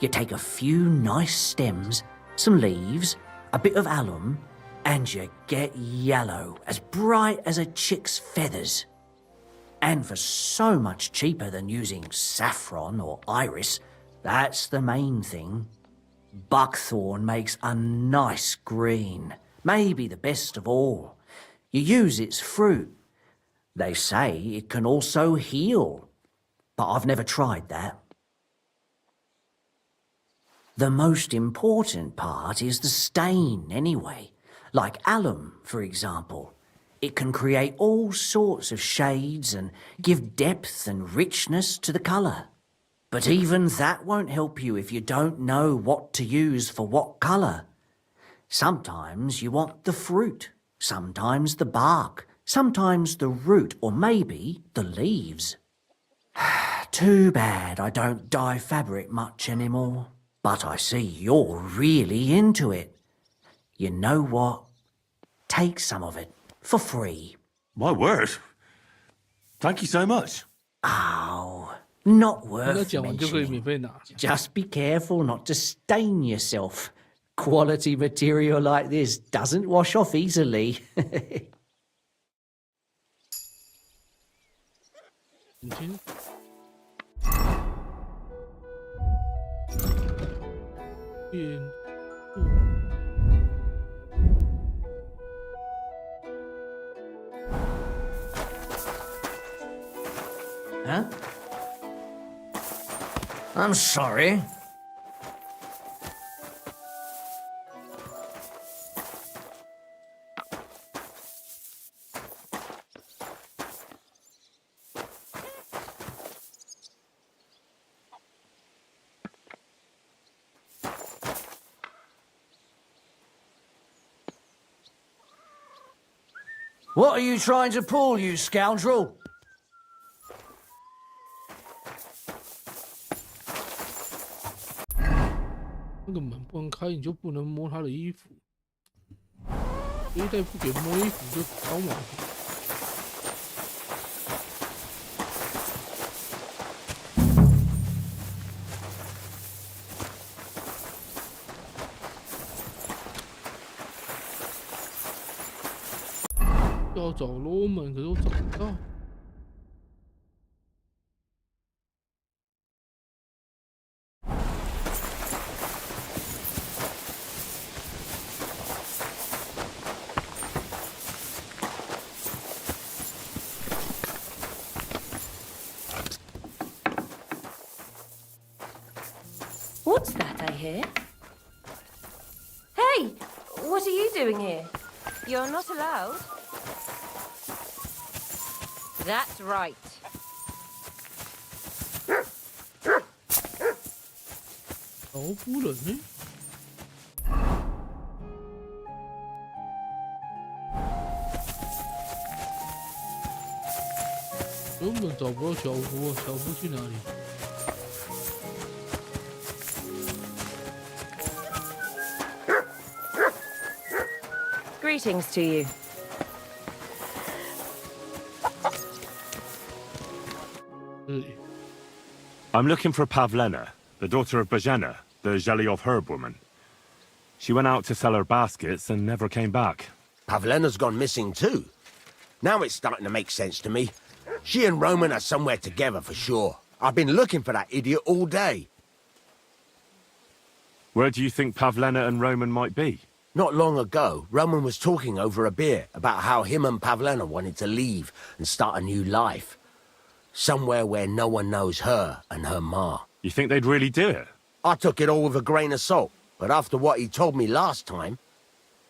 You take a few nice stems, some leaves, a bit of alum, and you get yellow, as bright as a chick's feathers. And for so much cheaper than using saffron or iris, that's the main thing. Buckthorn makes a nice green, maybe the best of all. You use its fruit. They say it can also heal, but I've never tried that. The most important part is the stain anyway. Like alum, for example. It can create all sorts of shades and give depth and richness to the colour. But even that won't help you if you don't know what to use for what colour. Sometimes you want the fruit, sometimes the bark, sometimes the root, or maybe the leaves. Too bad I don't dye fabric much anymore. But I see you're really into it. You know what? Take some of it for free. My word. Thank you so much. Oh, not worth mentioning. Just be careful not to stain yourself. Quality material like this doesn't wash off easily. Huh? I'm sorry. What are you trying to pull, you scoundrel? What's that I hear? Hey! What are you doing here? You're not allowed. That's right. Greetings to you. I'm looking for Pavlena, the daughter of Bozhena, the Zhelyov herb woman. She went out to sell her baskets and never came back. Pavlena's gone missing too. Now it's starting to make sense to me. She and Roman are somewhere together for sure. I've been looking for that idiot all day. Where do you think Pavlena and Roman might be? Not long ago, Roman was talking over a beer about how him and Pavlena wanted to leave and start a new life. Somewhere where no one knows her and her ma. You think they'd really do it? I took it all with a grain of salt, but after what he told me last time,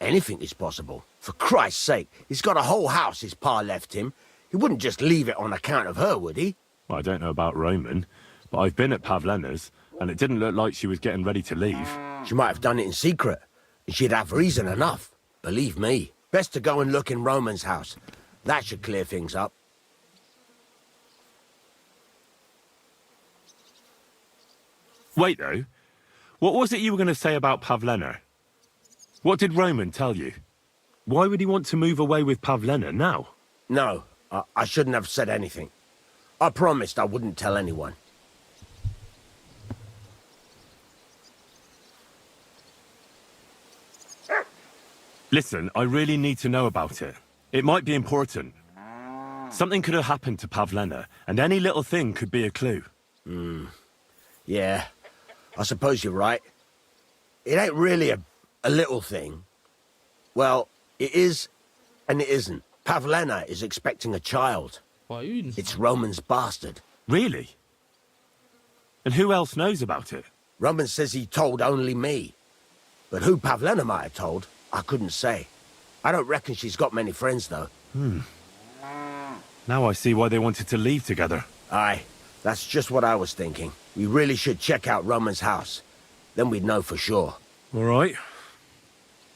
anything is possible. For Christ's sake, he's got a whole house his pa left him. He wouldn't just leave it on account of her, would he? Well, I don't know about Roman, but I've been at Pavlena's, and it didn't look like she was getting ready to leave. She might have done it in secret, and she'd have reason enough. Believe me. Best to go and look in Roman's house. That should clear things up. Wait, though. What was it you were going to say about Pavlena? What did Roman tell you? Why would he want to move away with Pavlena now? No, I shouldn't have said anything. I promised I wouldn't tell anyone. Listen, I really need to know about it. It might be important. Something could have happened to Pavlena, and any little thing could be a clue. Yeah, I suppose you're right. It ain't really a little thing. Well, it is, and it isn't. Pavlena is expecting a child. It's Roman's bastard. Really? And who else knows about it? Roman says he told only me. But who Pavlena might have told, I couldn't say. I don't reckon she's got many friends, though. Now I see why they wanted to leave together. Aye, that's just what I was thinking. We really should check out Roman's house. Then we'd know for sure. All right.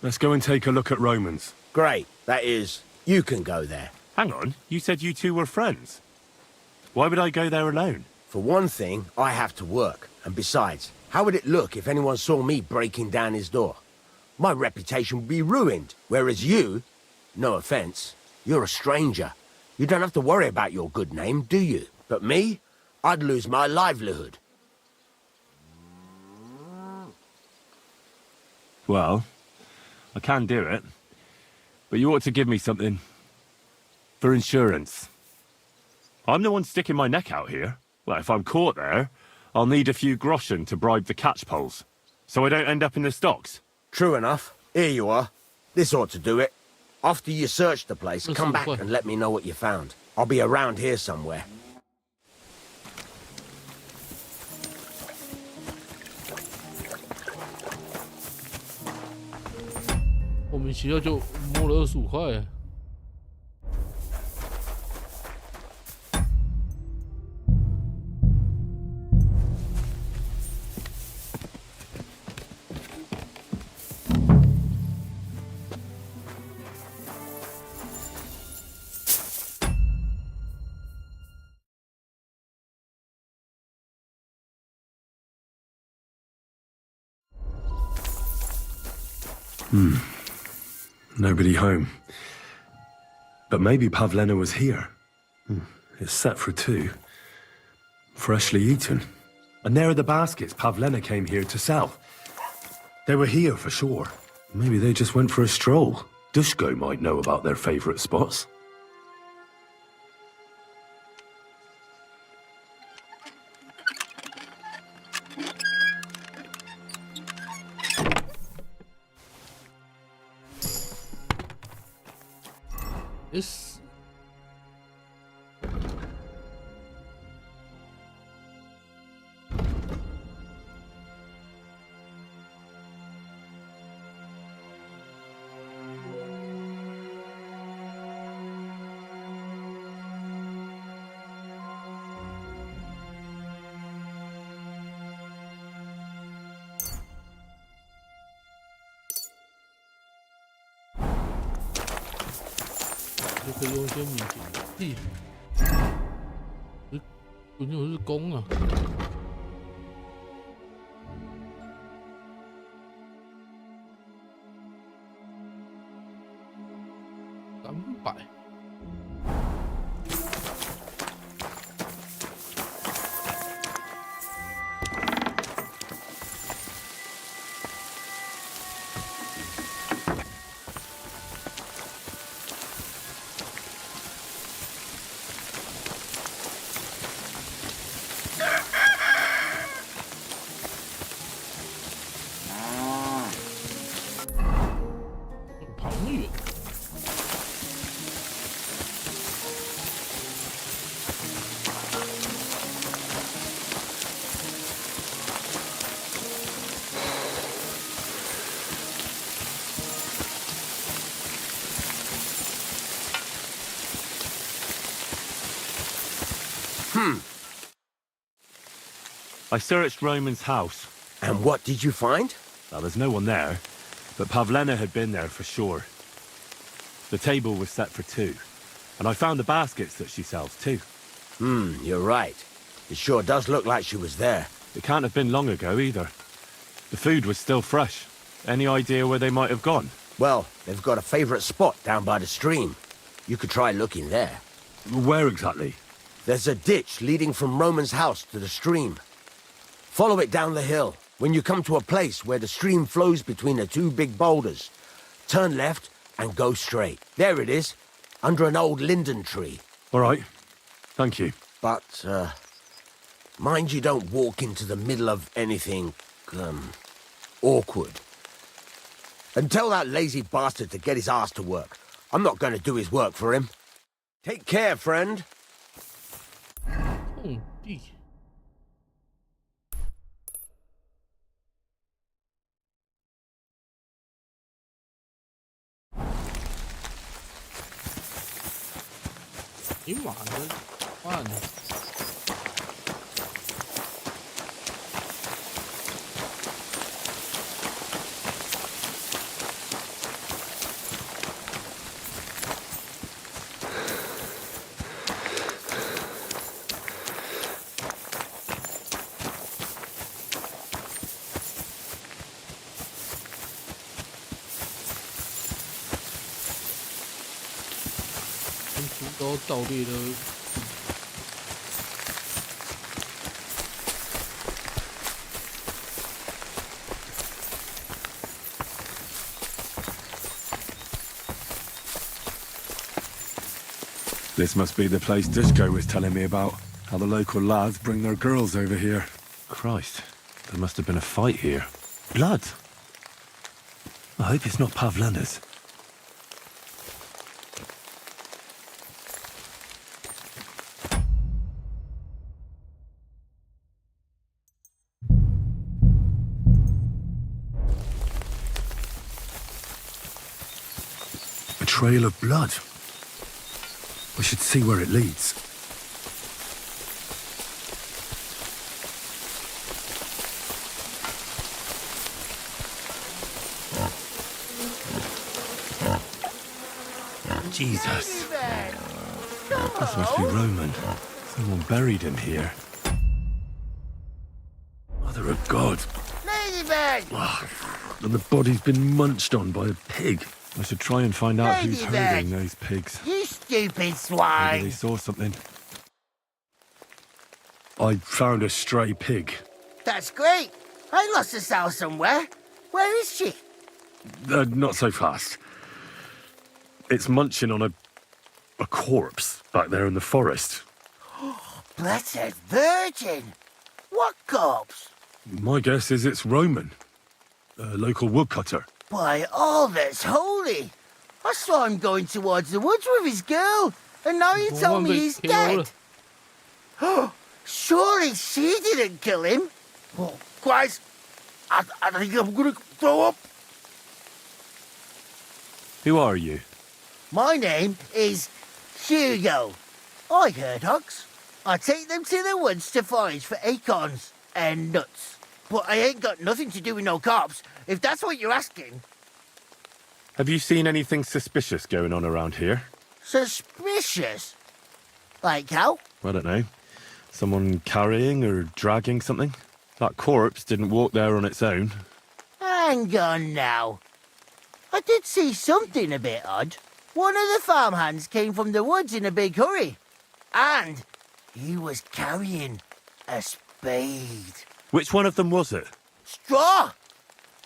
Let's go and take a look at Roman's. Great. That is, you can go there. Hang on, you said you two were friends. Why would I go there alone? For one thing, I have to work. And besides, how would it look if anyone saw me breaking down his door? My reputation would be ruined. Whereas you, no offense, you're a stranger. You don't have to worry about your good name, do you? But me, I'd lose my livelihood. Well, I can do it. But you ought to give me something. For insurance. I'm the one sticking my neck out here. Well, if I'm caught there, I'll need a few groschen to bribe the catchpoles. So I don't end up in the stocks. True enough. Here you are. This ought to do it. After you search the place, come back and let me know what you found. I'll be around here somewhere. 我们学校就摸了25块。Nobody home. But maybe Pavlena was here. It's set for 2. Freshly eaten. And there are the baskets Pavlena came here to sell. They were here for sure. Maybe they just went for a stroll. Dushko might know about their favorite spots. Yes.就可以用一些米地，我认为是弓啊。I searched Roman's house. And what did you find? Well, there's no one there, but Pavlena had been there for sure. The table was set for 2, and I found the baskets that she sells too. You're right. It sure does look like she was there. It can't have been long ago either. The food was still fresh. Any idea where they might have gone? Well, they've got a favorite spot down by the stream. You could try looking there. Where exactly? There's a ditch leading from Roman's house to the stream. Follow it down the hill. When you come to a place where the stream flows between the 2 big boulders, turn left and go straight. There it is, under an old linden tree. All right. Thank you. But, mind you don't walk into the middle of anything, awkward. And tell that lazy bastard to get his ass to work. I'm not going to do his work for him. Take care, friend. This must be the place Disco was telling me about. How the local lads bring their girls over here. Christ, there must have been a fight here. Blood! I hope it's not Pavlena's. A trail of blood. We should see where it leads. Jesus. This must be Roman. Someone buried him here. Mother of God. Ladybug! And the body's been munched on by a pig. I should try and find out who's Ladybug! herding those pigs. You stupid Maybe swine! they saw something. I found a stray pig. That's great. I lost a sow somewhere. Where is she? Not so fast. It's munching on a corpse back there in the forest. Blessed Virgin! What corpse? My guess is it's Roman, a local woodcutter. By all that's holy! I saw him going towards the woods with his girl, and now you tell me he's dead. Surely she didn't kill him. Oh, Christ! I think I'm gonna throw up. Who are you? My name is Hugo. I herd hogs. I take them to the woods to forage for acorns and nuts. But I ain't got nothing to do with no cops, if that's what you're asking. Have you seen anything suspicious going on around here? Suspicious? Like how? I don't know. Someone carrying or dragging something? That corpse didn't walk there on its own. Hang on now. I did see something a bit odd. One of the farmhands came from the woods in a big hurry. And he was carrying a spade. Which one of them was it? Straw!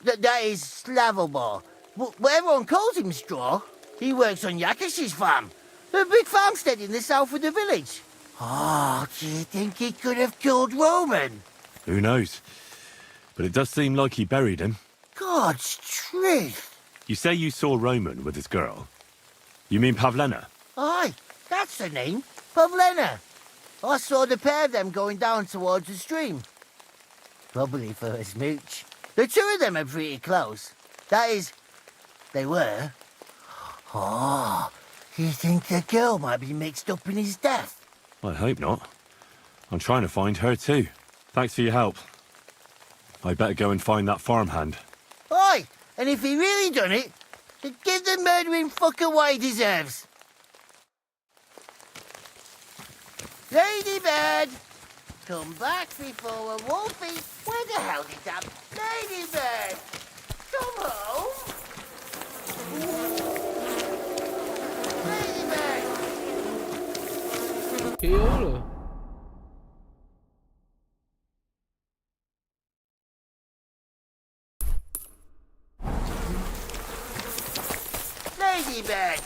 That is Slavobor. But everyone calls him Straw. He works on Yakash's farm. A big farmstead in the south of the village. Oh, do you think he could have killed Roman? Who knows? But it does seem like he buried him. God's truth. You say you saw Roman with his girl. You mean Pavlena? Aye, that's the name. Pavlena. I saw the pair of them going down towards the stream. Probably for a smooch. The two of them are pretty close. That is, they were. Oh, you think the girl might be mixed up in his death? I hope not. I'm trying to find her too. Thanks for your help. I better go and find that farmhand. Aye, and if he really done it, then give the murdering fucker what he deserves. Ladybird! Come back before a wolfie. Where the hell did that Ladybird? Come home! Ladybird! KO 了。Ladybird!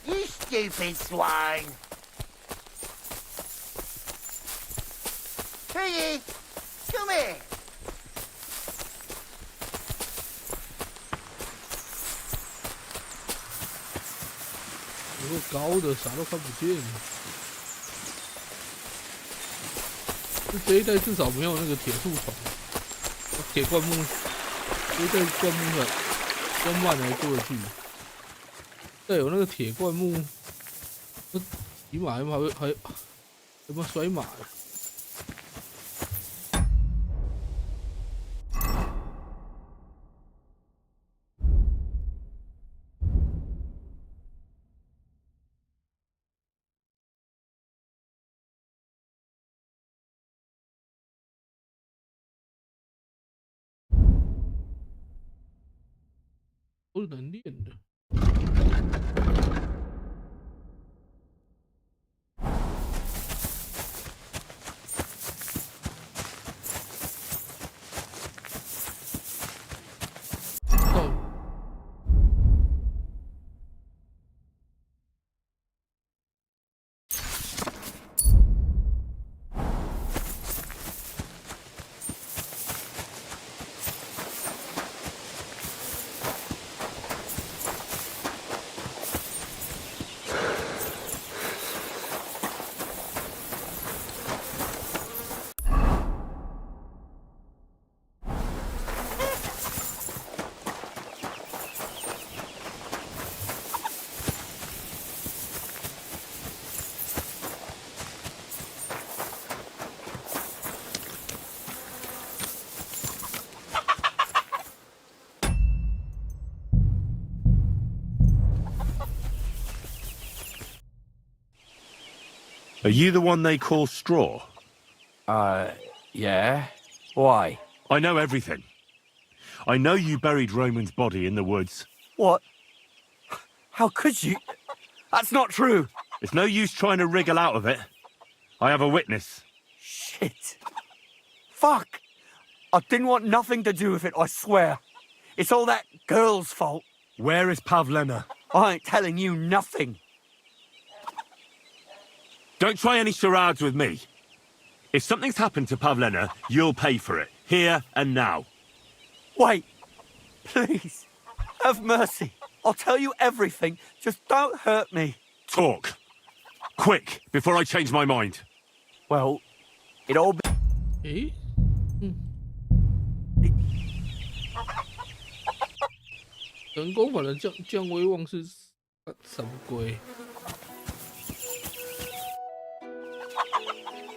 You stupid swine! Piggy! Come here! 有个高的，啥都看不见。这一代至少没有那个铁树丛、铁灌木，这一代灌木的要慢才过得去。再有那个铁灌木，骑马还有没有摔马的？ 都是能练的。Are you the one they call Straw? Yeah. Why? I know everything. I know you buried Roman's body in the woods. What? How could you? That's not true. It's no use trying to wriggle out of it. I have a witness. Shit. Fuck. I didn't want nothing to do with it, I swear. It's all that girl's fault. Where is Pavlena? I ain't telling you nothing. Don't try any charades with me. If something's happened to Pavlena, you'll pay for it, here and now. Wait. Please. Have mercy. I'll tell you everything. Just don't hurt me. Talk. Quick, before I change my mind. Well, it all... Eh? 人工反正降威望是什么鬼？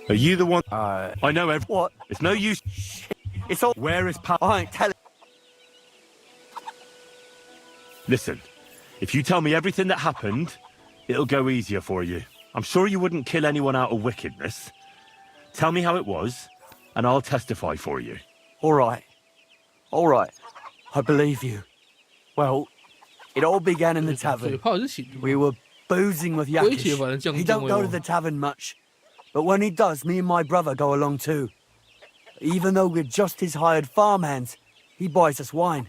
Are you the one? I know What? It's no use. It's all... Where is I ain't telling... Listen, if you tell me everything that happened, it'll go easier for you. I'm sure you wouldn't kill anyone out of wickedness. Tell me how it was, and I'll testify for you. All right. All right. I believe you. Well, it all began in the tavern. We were boozing with Yakish. He don't go to the tavern much. But when he does, me and my brother go along too. Even though we're just his hired farmhands, he buys us wine.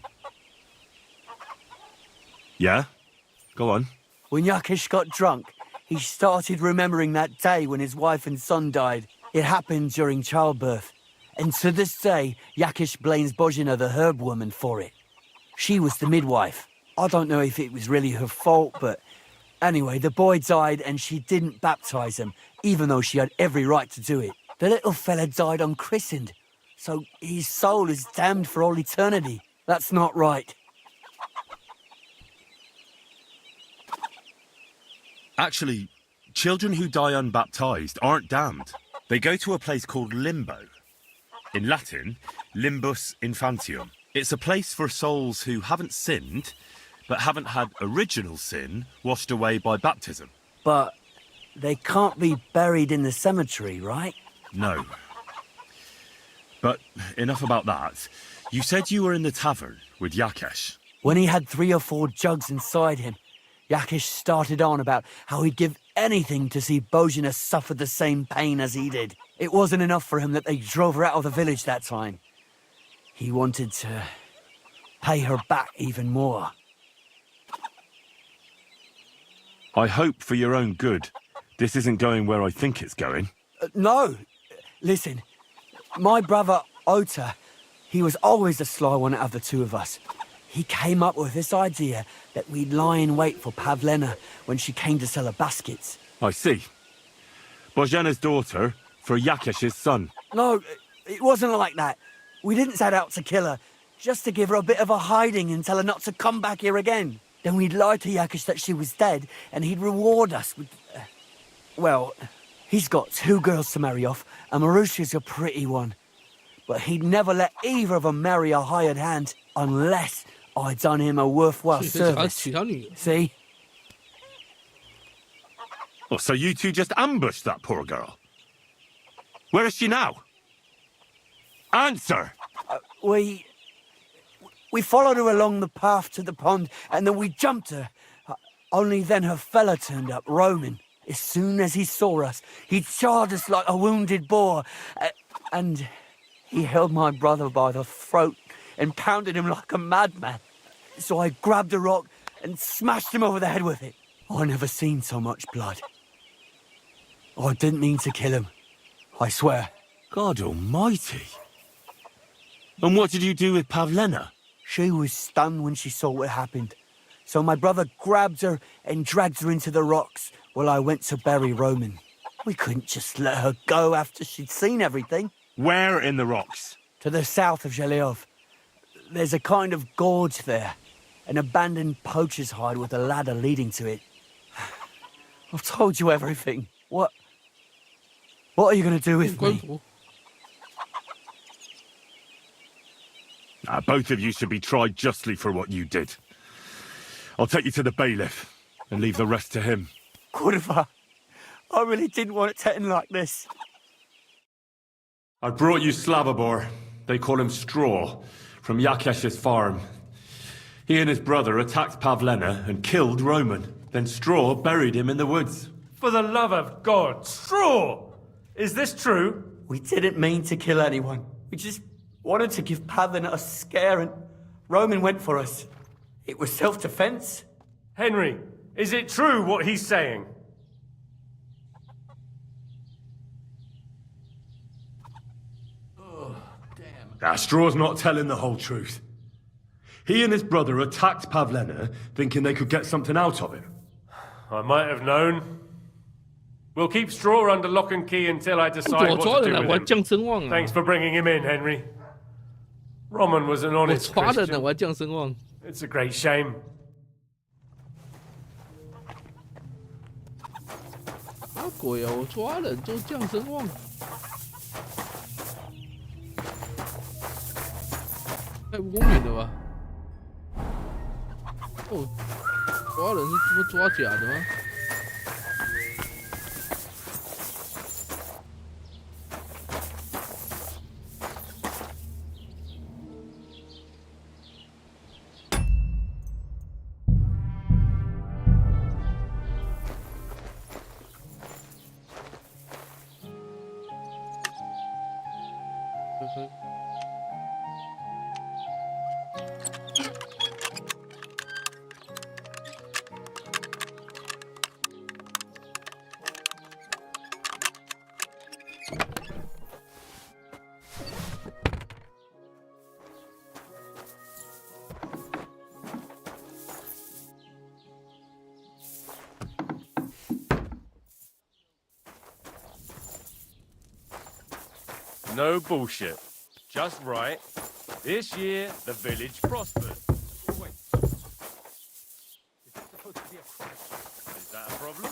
Yeah? Go on. When Yakish got drunk, he started remembering that day when his wife and son died. It happened during childbirth. And to this day, Yakish blames Bozhina, the herb woman, for it. She was the midwife. I don't know if it was really her fault, but... Anyway, the boy died and she didn't baptize him, even though she had every right to do it. The little fella died unchristened, so his soul is damned for all eternity. That's not right. Actually, children who die unbaptized aren't damned. They go to a place called Limbo. In Latin, limbus infantium. It's a place for souls who haven't sinned, but haven't had original sin washed away by baptism. But they can't be buried in the cemetery, right? No. But enough about that. You said you were in the tavern with Yakesh. When he had 3 or 4 jugs inside him, Yakesh started on about how he'd give anything to see Bozhina suffer the same pain as he did. It wasn't enough for him that they drove her out of the village that time. He wanted to pay her back even more. I hope for your own good this isn't going where I think it's going. No. Listen, my brother Ota, he was always the sly one out of the 2 of us. He came up with this idea that we'd lie in wait for Pavlena when she came to sell her baskets. I see. Bozhena's daughter for Yakesh's son. No, it wasn't like that. We didn't set out to kill her, just to give her a bit of a hiding and tell her not to come back here again. Then we'd lie to Yakesh that she was dead, and he'd reward us with... well, he's got 2 girls to marry off, and Marusha's a pretty one. But he'd never let either of them marry a hired hand unless I'd done him a worthwhile service. See? Oh, so you 2 just ambushed that poor girl? Where is she now? Answer! We followed her along the path to the pond, and then we jumped her. Only then her fella turned up, Roman. As soon as he saw us, he charged us like a wounded boar. And he held my brother by the throat and pounded him like a madman. So I grabbed a rock and smashed him over the head with it. I never seen so much blood. I didn't mean to kill him. I swear. God almighty. And what did you do with Pavlena? She was stunned when she saw what happened. So my brother grabbed her and dragged her into the rocks while I went to bury Roman. We couldn't just let her go after she'd seen everything. Where in the rocks? To the south of Zhelyov. There's a kind of gorge there. An abandoned poacher's hide with a ladder leading to it. I've told you everything. What are you going to do with me? Both of you should be tried justly for what you did. I'll take you to the bailiff and leave the rest to him. Kurva, I really didn't want it to end like this. I brought you Slavobor. They call him Straw, from Yakesh's farm. He and his brother attacked Pavlena and killed Roman. Then Straw buried him in the woods. For the love of God, Straw! Is this true? We didn't mean to kill anyone. We just wanted to give Pavlena a scare, and Roman went for us. It was self-defense. Henry, is it true what he's saying? Straw's not telling the whole truth. He and his brother attacked Pavlena, thinking they could get something out of it. I might have known. We'll keep Straw under lock and key until I decide what to do with him. Thanks for bringing him in, Henry. Roman was an honest Christian. It's a great shame. 啥鬼啊！我抓人就降声望，太不公平了吧？哦，抓人是不抓假的吗？ No bullshit. Just right. This year, the village prospered. Oh, wait. Is this supposed to be a Christ? Is that a problem?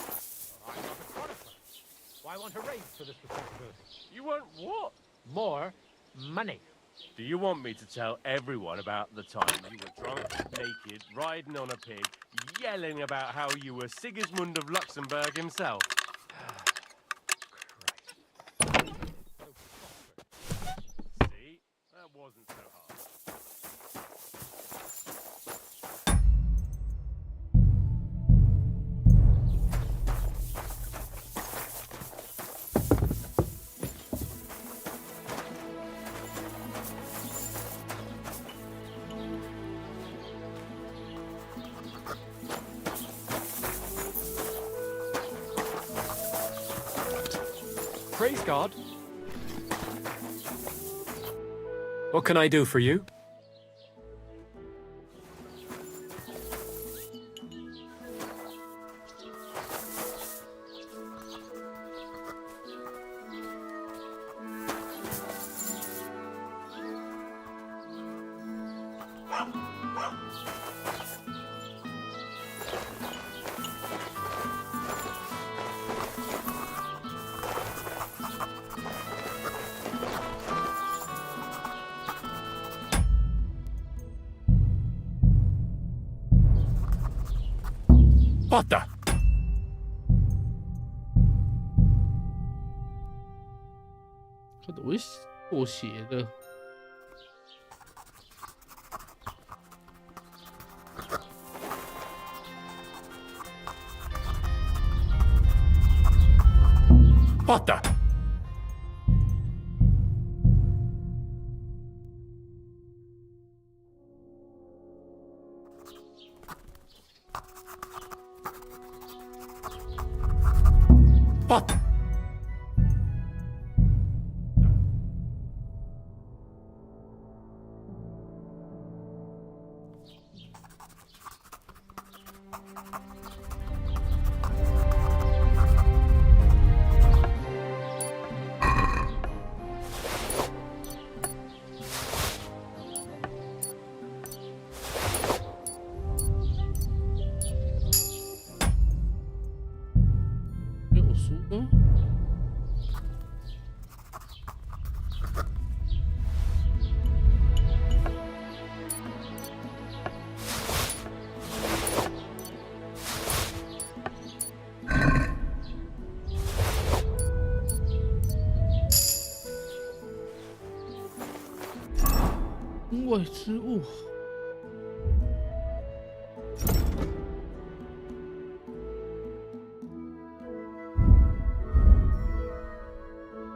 I'm not a chronicler. Why want to raise? for this responsibility. You want what? More money. Do you want me to tell everyone about the time you were drunk, naked, riding on a pig, yelling about how you were Sigismund of Luxembourg himself? See? That wasn't so hard. Praise God. What can I do for you? What the? 他怎么会破鞋的？ What the? What?外之物。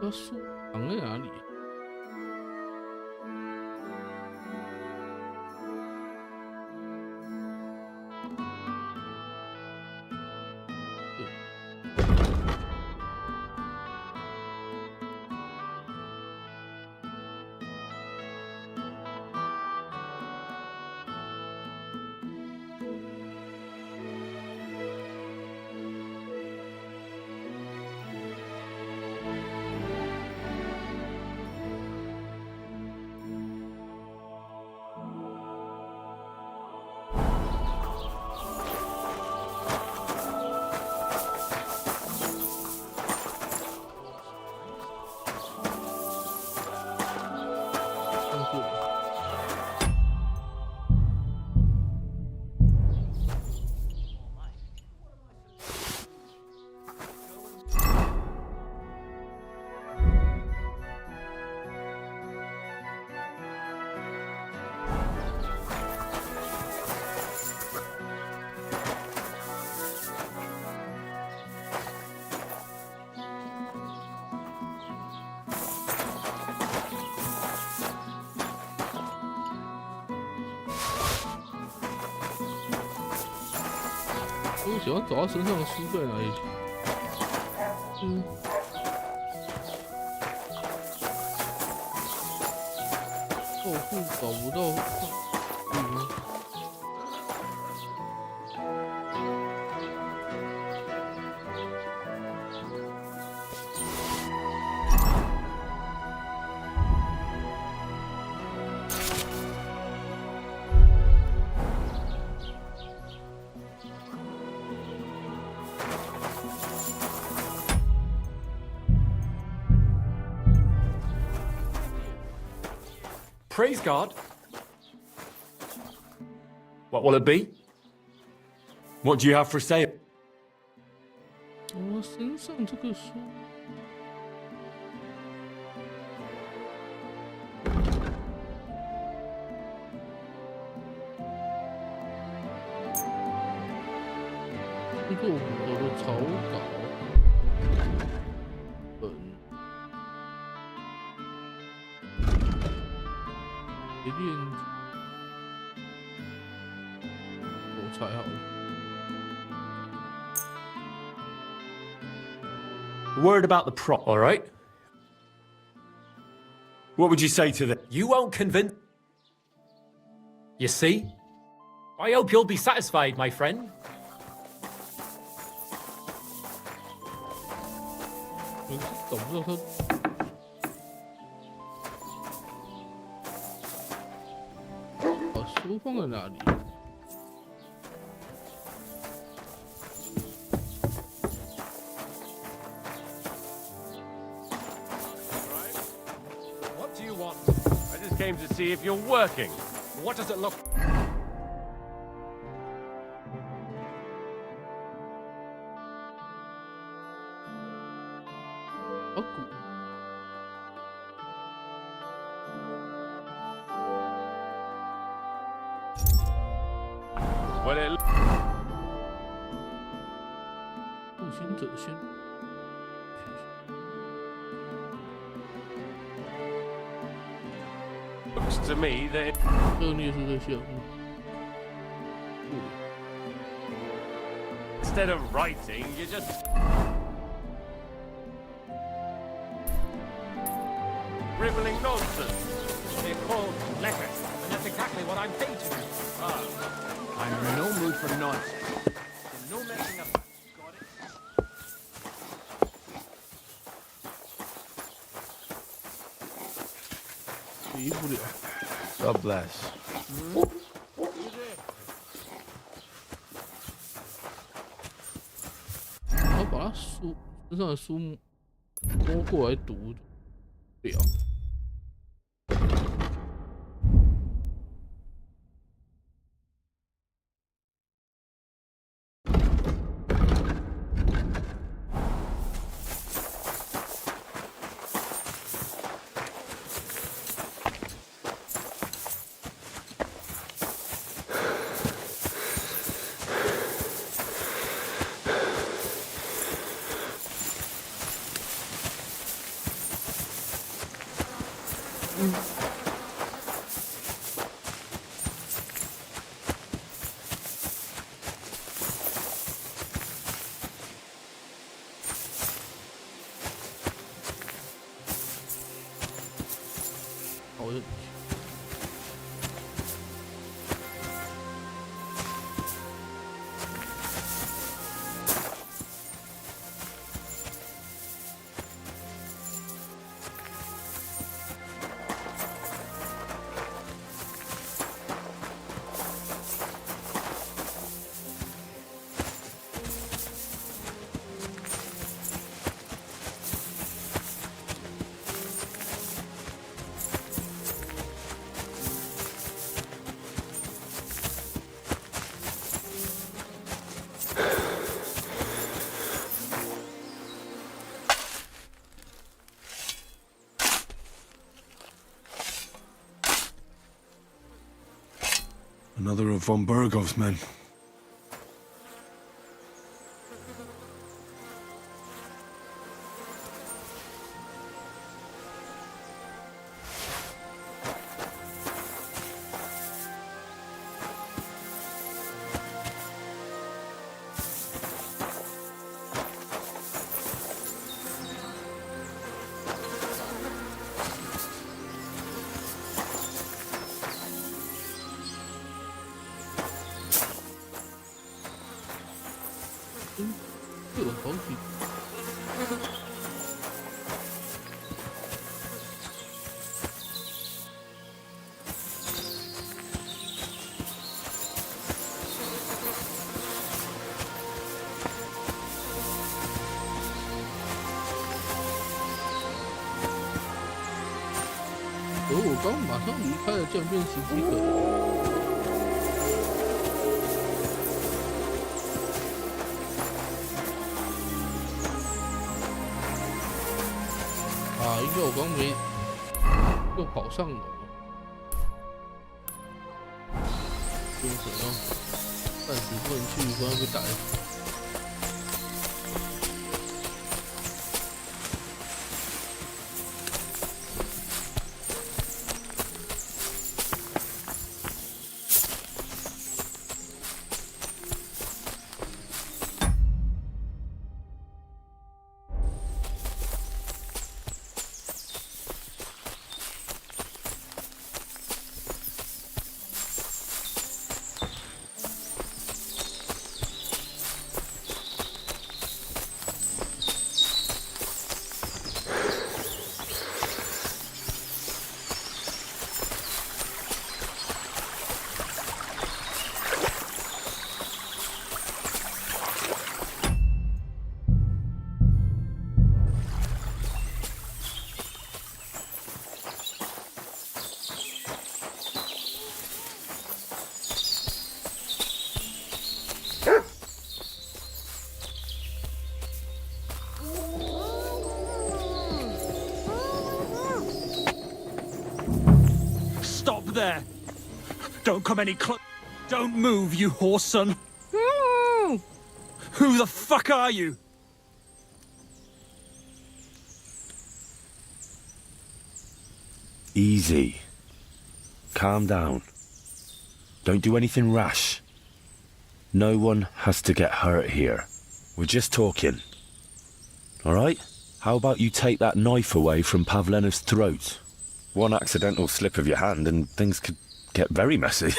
要书藏在哪里？我想要找到身上的书在哪里去？后户找不到。Praise God. What will it be? What do you have for sale? 我身上这个书，这个我的草稿本，链我猜好了。 Word about the prop, all right? What would you say to them? You won't convince... You see? I hope you'll be satisfied, my friend. 我是懂不到他把书放在哪里？ Came to see if you're working. What does it look? Well, it 步行者先。 looks to me that 恶劣是这项目。 instead of writing, you just dribbling nonsense. They're called letters, and that's exactly what I'm paid to do. I'm in no mood for nonsense. No messing up. Got it? God bless. 我把他书身上的书摸过来读了。 好的。Another of von Bergov's men. 而我刚马上离开了，竟然变成几个。啊，应该我刚没又跑上楼，就可能暂时不能去，不然被打。Stop there! Don't come any close. Don't move, you horse son. Who the fuck are you? Easy. Calm down. Don't do anything rash. No one has to get hurt here. We're just talking. All right? How about you take that knife away from Pavlena's throat? One accidental slip of your hand and things could get very messy.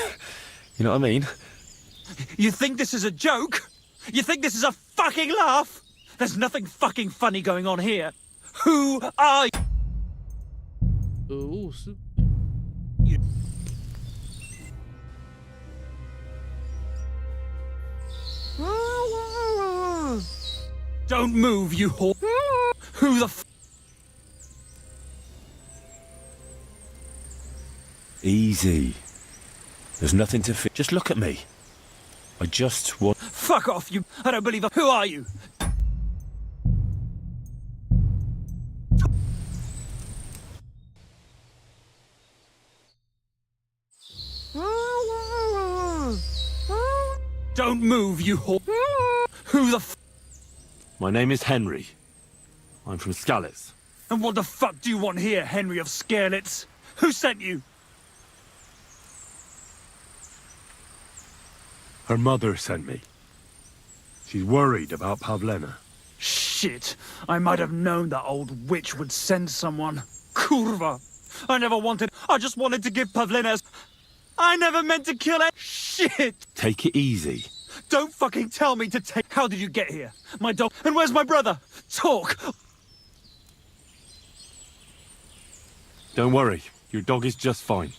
You know what I mean? You think this is a joke? You think this is a fucking laugh? There's nothing fucking funny going on here. Who are you? Don't move, you whore. Who the f— Easy. There's nothing to fi— Just look at me. I just want— Fuck off, you— I don't believe it. Who are you? Don't move, you whore. Who the f— My name is Henry. I'm from Skalitz. And what the fuck do you want here, Henry of Skalitz? Who sent you? Her mother sent me. She's worried about Pavlena. Shit. I might have known that old witch would send someone. Kurva. I never wanted— I just wanted to give Pavlena's— I never meant to kill it. Shit. Take it easy. Don't fucking tell me to take— How did you get here? My dog— And where's my brother? Talk! Don't worry. Your dog is just fine.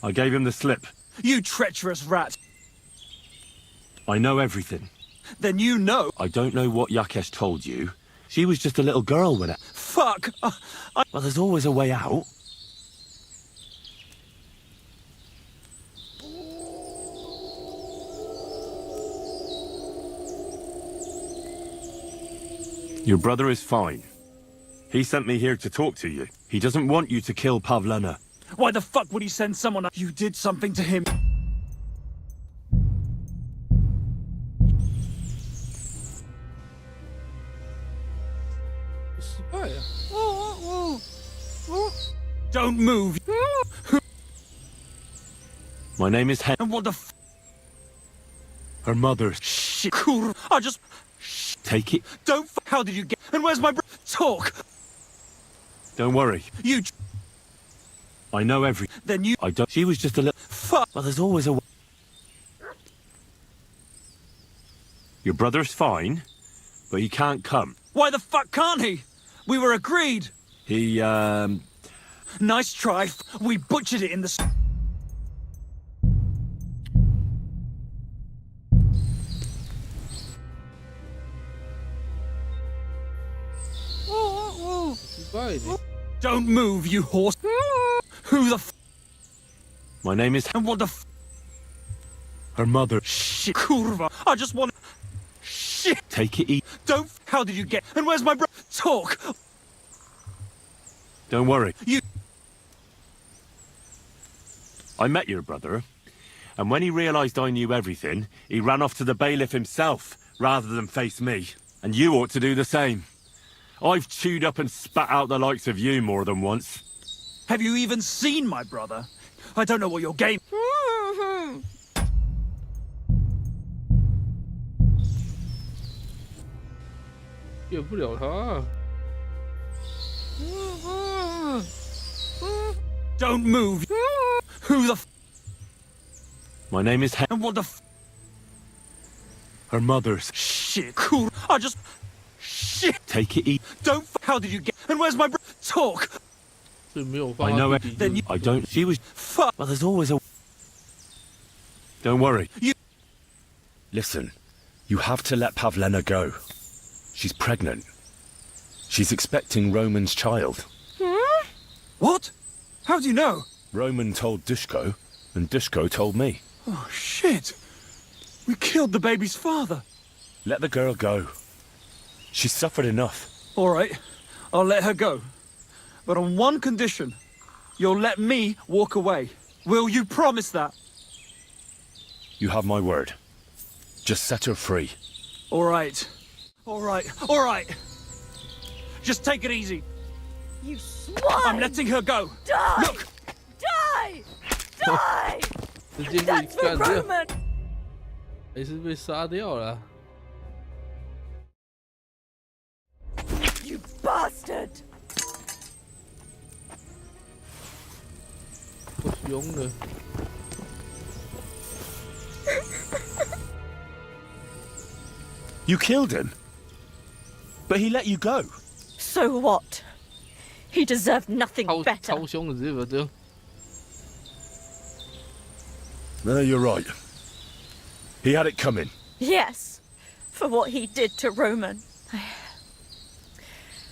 I gave him the slip. You treacherous rat. I know everything. Then you know— I don't know what Yakesh told you. She was just a little girl when it— Fuck! Well, there's always a way out. Your brother is fine. He sent me here to talk to you. He doesn't want you to kill Pavlena. Why the fuck would he send someone— You did something to him. Don't move. My name is And what the f— Her mother— Shit. Cool. I just— Take it— Don't f— How did you get— And where's my Talk! Don't worry. You— I know every— Then you— I don't— She was just a little— Fuck! Well, there's always a way— Your brother's fine, but he can't come. Why the fuck can't he? We were agreed. He, Nice try. We butchered it in the— Don't move, you horse. Who the f... My name is... And what the f... Her mother... Shit, kurva. I just want... Shit. Take it easy. Don't... How did you get... And where's my bro... Talk. Don't worry. You... I met your brother, and when he realized I knew everything, he ran off to the bailiff himself, rather than face me. And you ought to do the same. I've chewed up and spat out the likes of you more than once. Have you even seen my brother? I don't know what your game... Don't move. Who the f... My name is... And what the f... Her mother's... Shit, cool. I just... Shit. Take it easy. Don't f... How did you get... And where's my bro... Talk. I know it. Then you... I don't... She was... Fuck. Well, there's always a... Don't worry. You... Listen, you have to let Pavlena go. She's pregnant. She's expecting Roman's child. What? How do you know? Roman told Dushko, and Dushko told me. Oh, shit. We killed the baby's father. Let the girl go. She's suffered enough. All right, I'll let her go. But on one condition. You'll let me walk away. Will you promise that? You have my word. Just set her free. All right. All right. All right. Just take it easy. You swine! I'm letting her go. Die! Look! Die! Die! That's for Roman! 还是被杀掉了。 You bastard! 好凶的。You killed him? But he let you go. So what? He deserved nothing better. 超凶的这个这。 No, you're right. He had it coming. Yes, for what he did to Roman.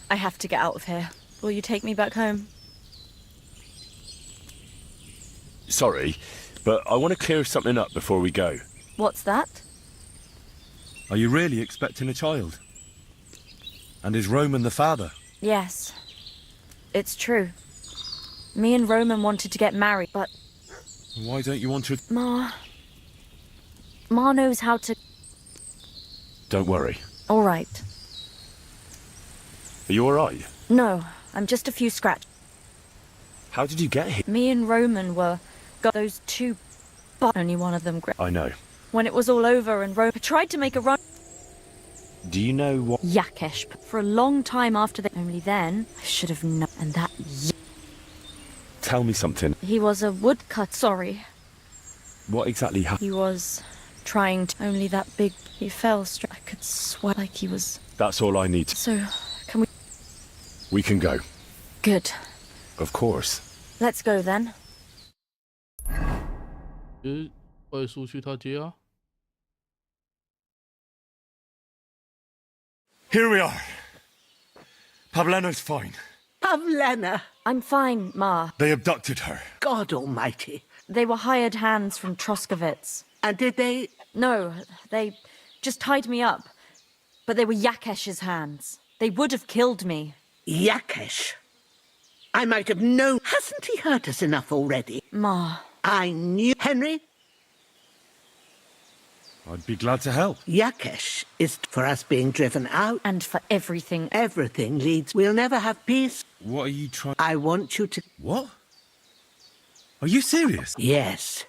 I have to get out of here. Will you take me back home? Sorry, but I want to clear something up before we go. What's that? Are you really expecting a child? And is Roman the father? Yes, it's true. Me and Roman wanted to get married, but... Why don't you want to... Ma knows how to... Don't worry. All right. Are you alright? No, I'm just a few scratches. How did you get here? Me and Roman were... got those two... but only one of them... I know. When it was all over and Roman tried to make a run... Do you know what... Yakesh, for a long time after they... Only then, I should have known... And that... Tell me something. He was a woodcut, sorry. What exactly happened? He was trying to... Only that big... He fell straight... I could swear like he was... That's all I need. So, can we... We can go. Good. Of course. Let's go then. 快速去他家。 Here we are. Pavlena's fine. Pavlena? I'm fine, Ma. They abducted her. God almighty. They were hired hands from Troskovitz. And did they... No, they just tied me up. But they were Yakesh's hands. They would have killed me. Yakesh? I might have known... Hasn't he hurt us enough already? Ma. I knew... Henry? I'd be glad to help. Yakesh is for us being driven out. And for everything. Everything leads... We'll never have peace. What are you trying... I want you to... What? Are you serious? Yes.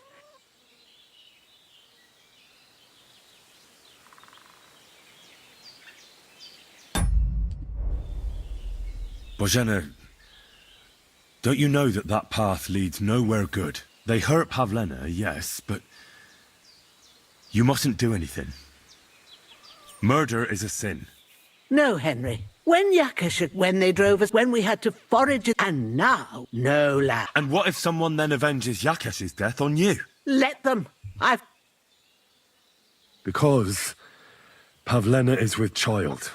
Bozhena, don't you know that that path leads nowhere good? They hurt Pavlena, yes, but... You mustn't do anything. Murder is a sin. No, Henry. When Yakesh... When they drove us... When we had to forage... And now... No, lad. And what if someone then avenges Yakesh's death on you? Let them. I've... Because... Pavlena is with child.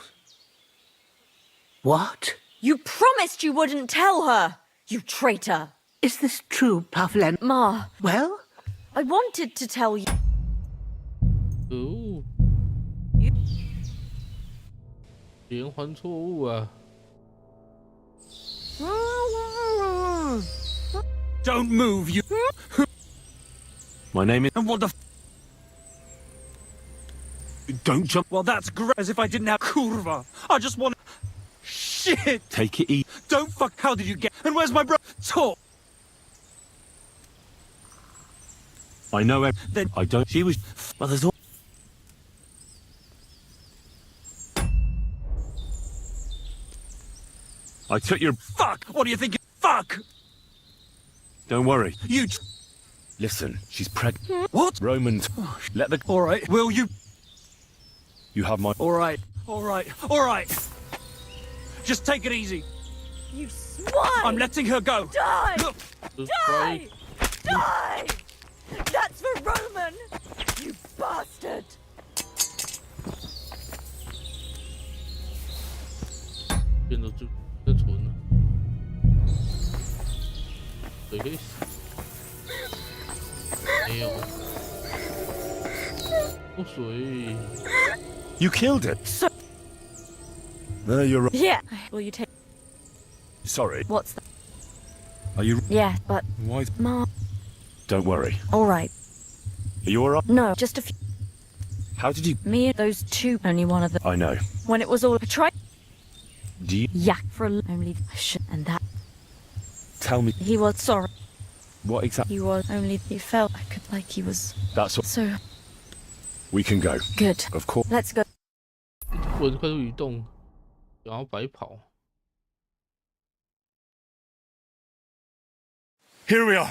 What? You promised you wouldn't tell her, you traitor. Is this true, Pavlen? Ma. Well? I wanted to tell you. Oh. 连环错误啊 Don't move, you. My name is... And what the Don't jump. Well, that's great. As if I didn't have kurva. I just want... Shit! Take it easy. Don't fuck... How did you get... And where's my brother? Talk! I know it. Then... I don't... She was... Well, there's all... I took your... Fuck! What do you think? Fuck! Don't worry. You... Listen, she's pregnant. What? Romans. Let the... All right. Will you... You have my... All right. All right. All right. Just take it easy. You swine! I'm letting her go. Die! Look. Die! Die! That's for Roman! You bastard! 变得就更蠢了。水可以死？没有。不水。You killed it. So... There you're right. Yeah. Will you take... Sorry. What's that? Are you... Yeah, but... Why... Ma... Don't worry. All right. Are you alright? No, just a few... How did you... Me and those two, only one of them. I know. When it was all... I tried... Do you... Yak for only... And that... Tell me... He was sorry. What exactly... He was only... He felt like he was... That's all. So... We can go. Good. Of course. Let's go. 魂快速移动，然后白跑。 Here we are.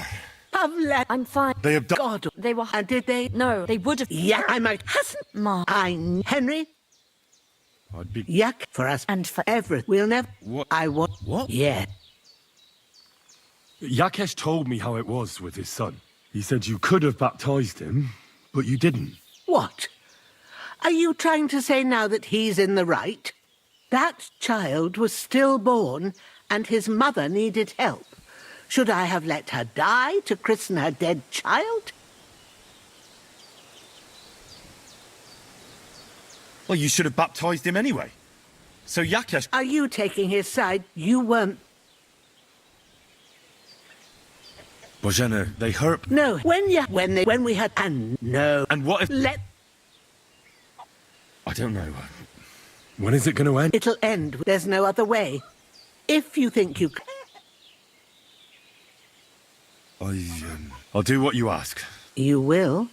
Pavlen. I'm fine. They have done... God. They were... And did they? No, they would have... Yeah, I might... Hasn't... Ma. Henry? I'd be... Yak for us. And for... Everett. We'll never... What? I want... What? Yeah. Yakesh told me how it was with his son. He said you could have baptized him, but you didn't. What? Are you trying to say now that he's in the right? That child was stillborn, and his mother needed help. Should I have let her die to christen her dead child? Well, you should have baptized him anyway. So Yakesh... Are you taking his side? You weren't... Bojana, they hurt... No, when we had... And no... And what if... Let... I don't know. When is it going to end? It'll end. There's no other way. If you think you... I'll do what you ask. You will?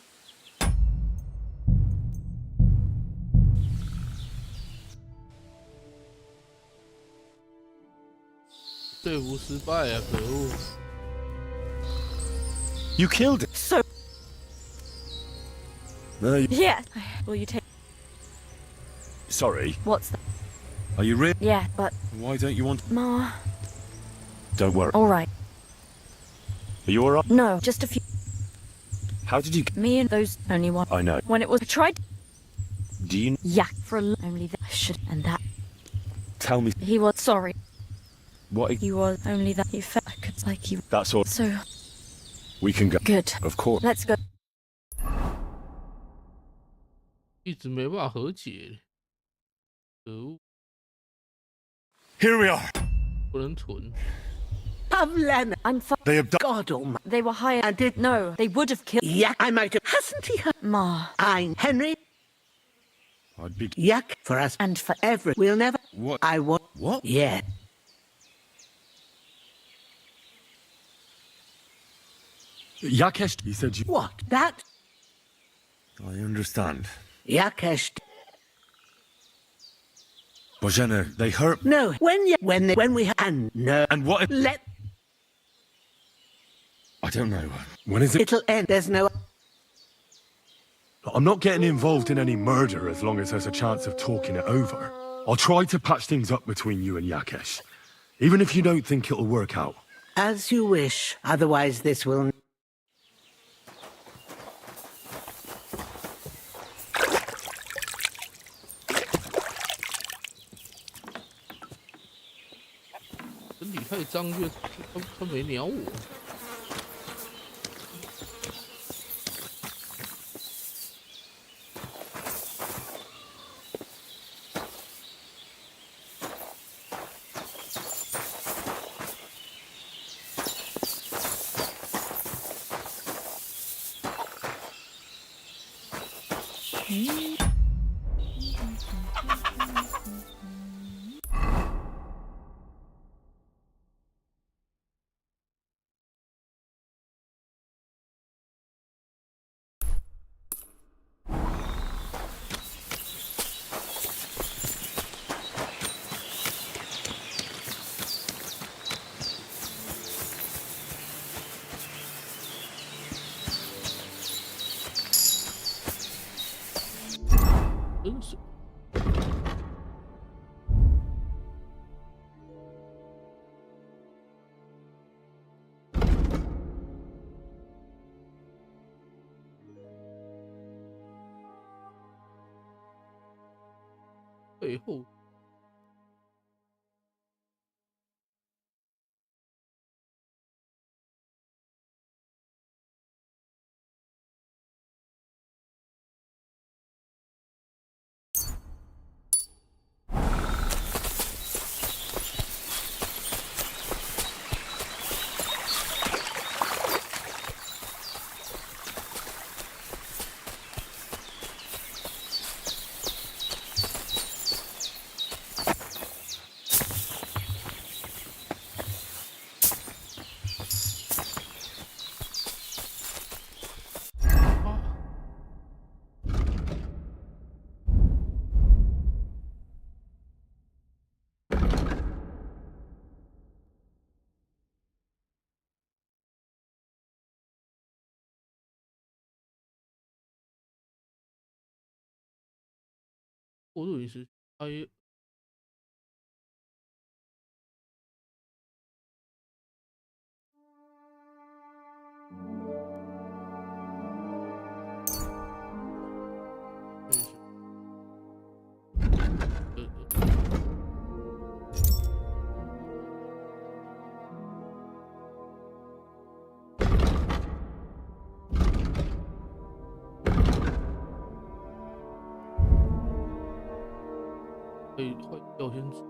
You killed it. So... No, you... Yeah. Will you take... Sorry. What's that? Are you real? Yeah, but... Why don't you want... Ma... Don't worry. All right. Are you alright? No, just a few... How did you... Me and those only one... I know. When it was... I tried... Do you... Yak for only that... Should... And that... Tell me... He was sorry. What... He was only that... He felt like he... That's all. So... We can go. Good. Of course. Let's go. 一直没办法和解，可恶！ Here we are. 不能存。 Pavlen. I'm fine. They have done... God almighty. They were hired... And did... No, they would have killed... Yak, I might have... Hasn't he... Ma. Henry? I'd be... Yak for us. And for... Everett. We'll never... What? I want... What? Yeah. Yakesh... He said you... What? That? I understand. Yakesh... Bojana, they hurt... No, when we... And no... And what if... Let... I don't know. When is it... It'll end. There's no... I'm not getting involved in any murder as long as there's a chance of talking it over. I'll try to patch things up between you and Yakesh. Even if you don't think it'll work out. As you wish. Otherwise this will... 身体太脏，就他没鸟我。真是。背后。我录音师，他也。可以换聊天室。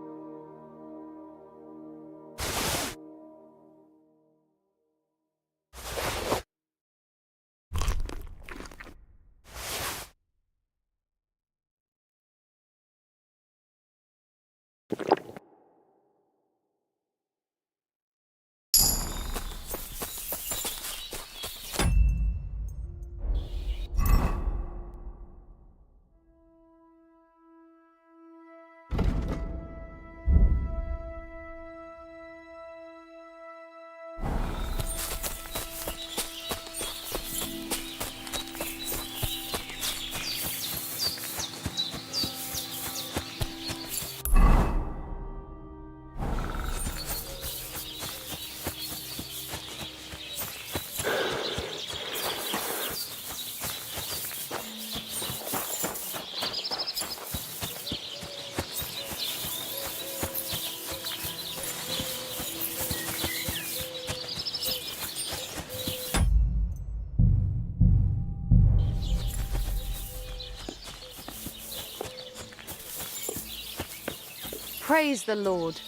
Praise the Lord.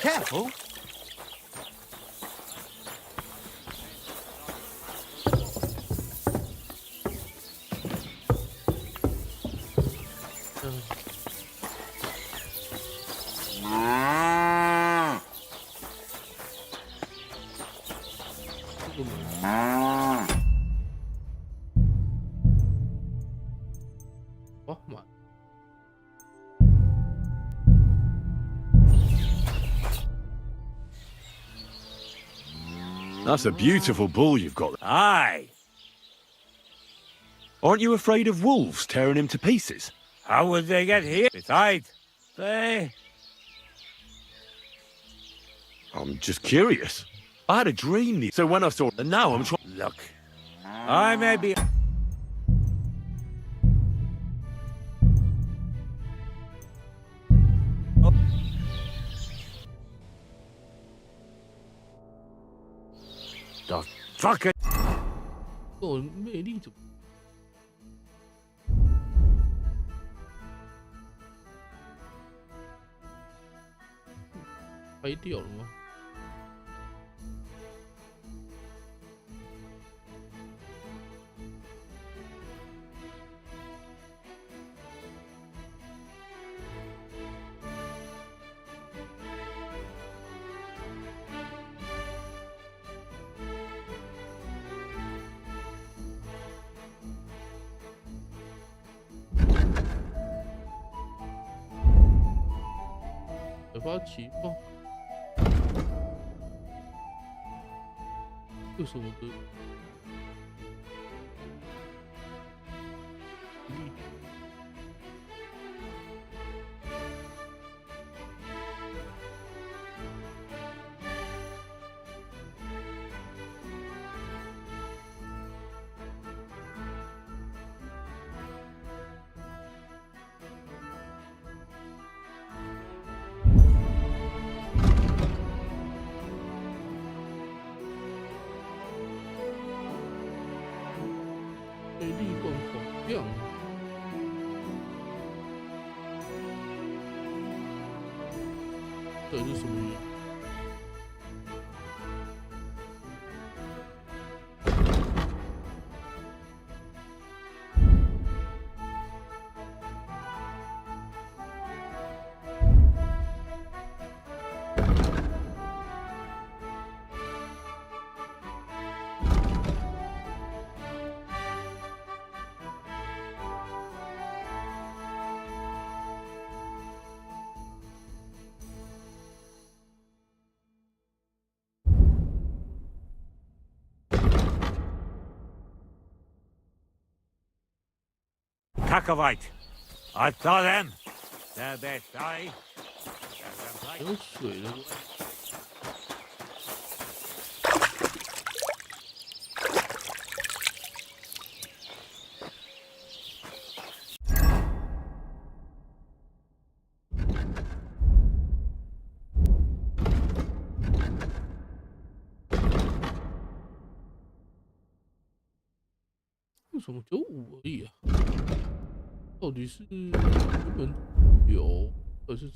Careful. That's a beautiful bull you've got. Aye. Aren't you afraid of wolves tearing him to pieces? How would they get here? Besides, they... I'm just curious. I had a dream so when I saw and now I'm trying... Look, I may be... The fuck it! 哦，魅力怎么？拍掉了吗？发起放。这什么歌？力冠好亮，这是什么鱼？Kakavite. I saw them. They're best, I. 有水了。为什么只有5而已啊？到底是原本有还是？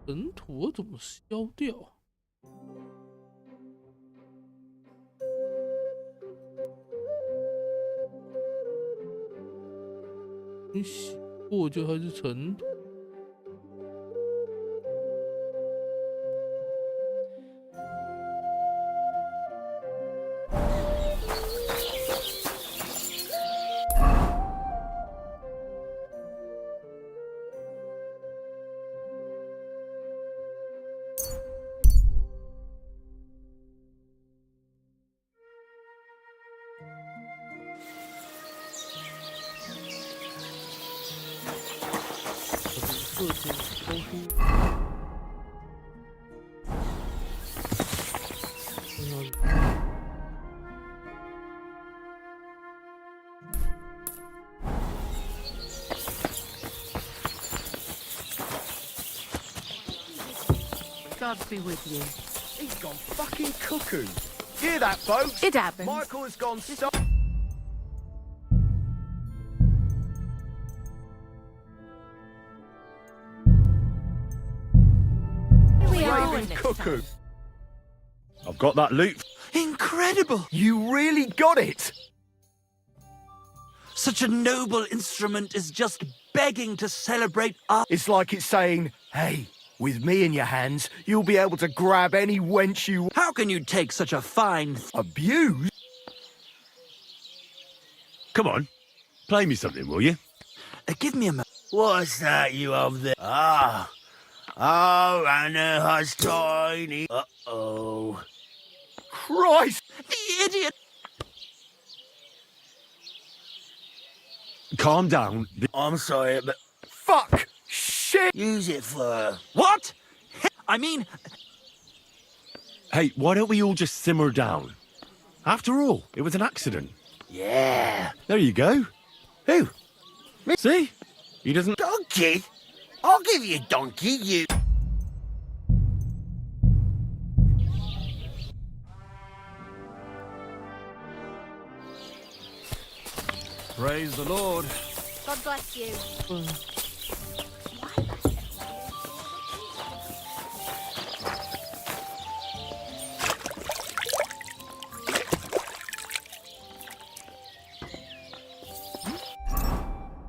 尘土怎么消掉？你洗过就还是尘土。God be with you. He's gone fucking cuckoo. Hear that, folks? It happens. Michael has gone so... Raving cuckoo. I've got that loot. Incredible! You really got it! Such a noble instrument is just begging to celebrate our... It's like it's saying, hey, with me in your hands, you'll be able to grab any wench you... How can you take such a fine... Abuse? Come on, play me something, will you? Give me a moment. What's that you over there? Ah. Oh, Anna has tiny... Uh-oh. Christ! The idiot! Calm down. I'm sorry, but... Fuck! Shit! Use it for... What? I mean... Hey, why don't we all just simmer down? After all, it was an accident. Yeah. There you go. Who? Me? See? He doesn't... Donkey? I'll give you a donkey, you... Praise the Lord. God bless you.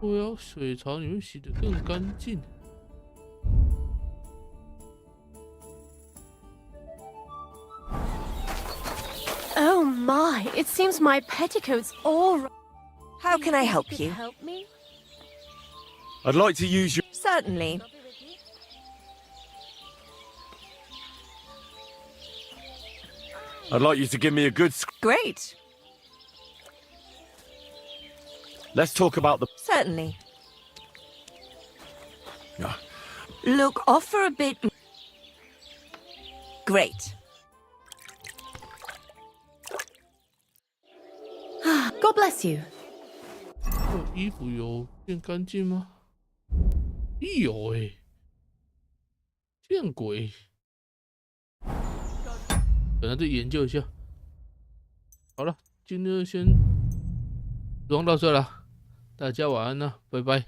对啊，水槽里面洗得更干净。Oh my, it seems my petticoat's all... How can I help you? Help me? I'd like to use your... Certainly. I'd like you to give me a good... Great. Let's talk about the... Certainly. No. Look, offer a bit... Great. God bless you. 衣服有变干净吗？有欸，见鬼！本来再研究一下。好了，今天先装到这了，大家晚安了，拜拜。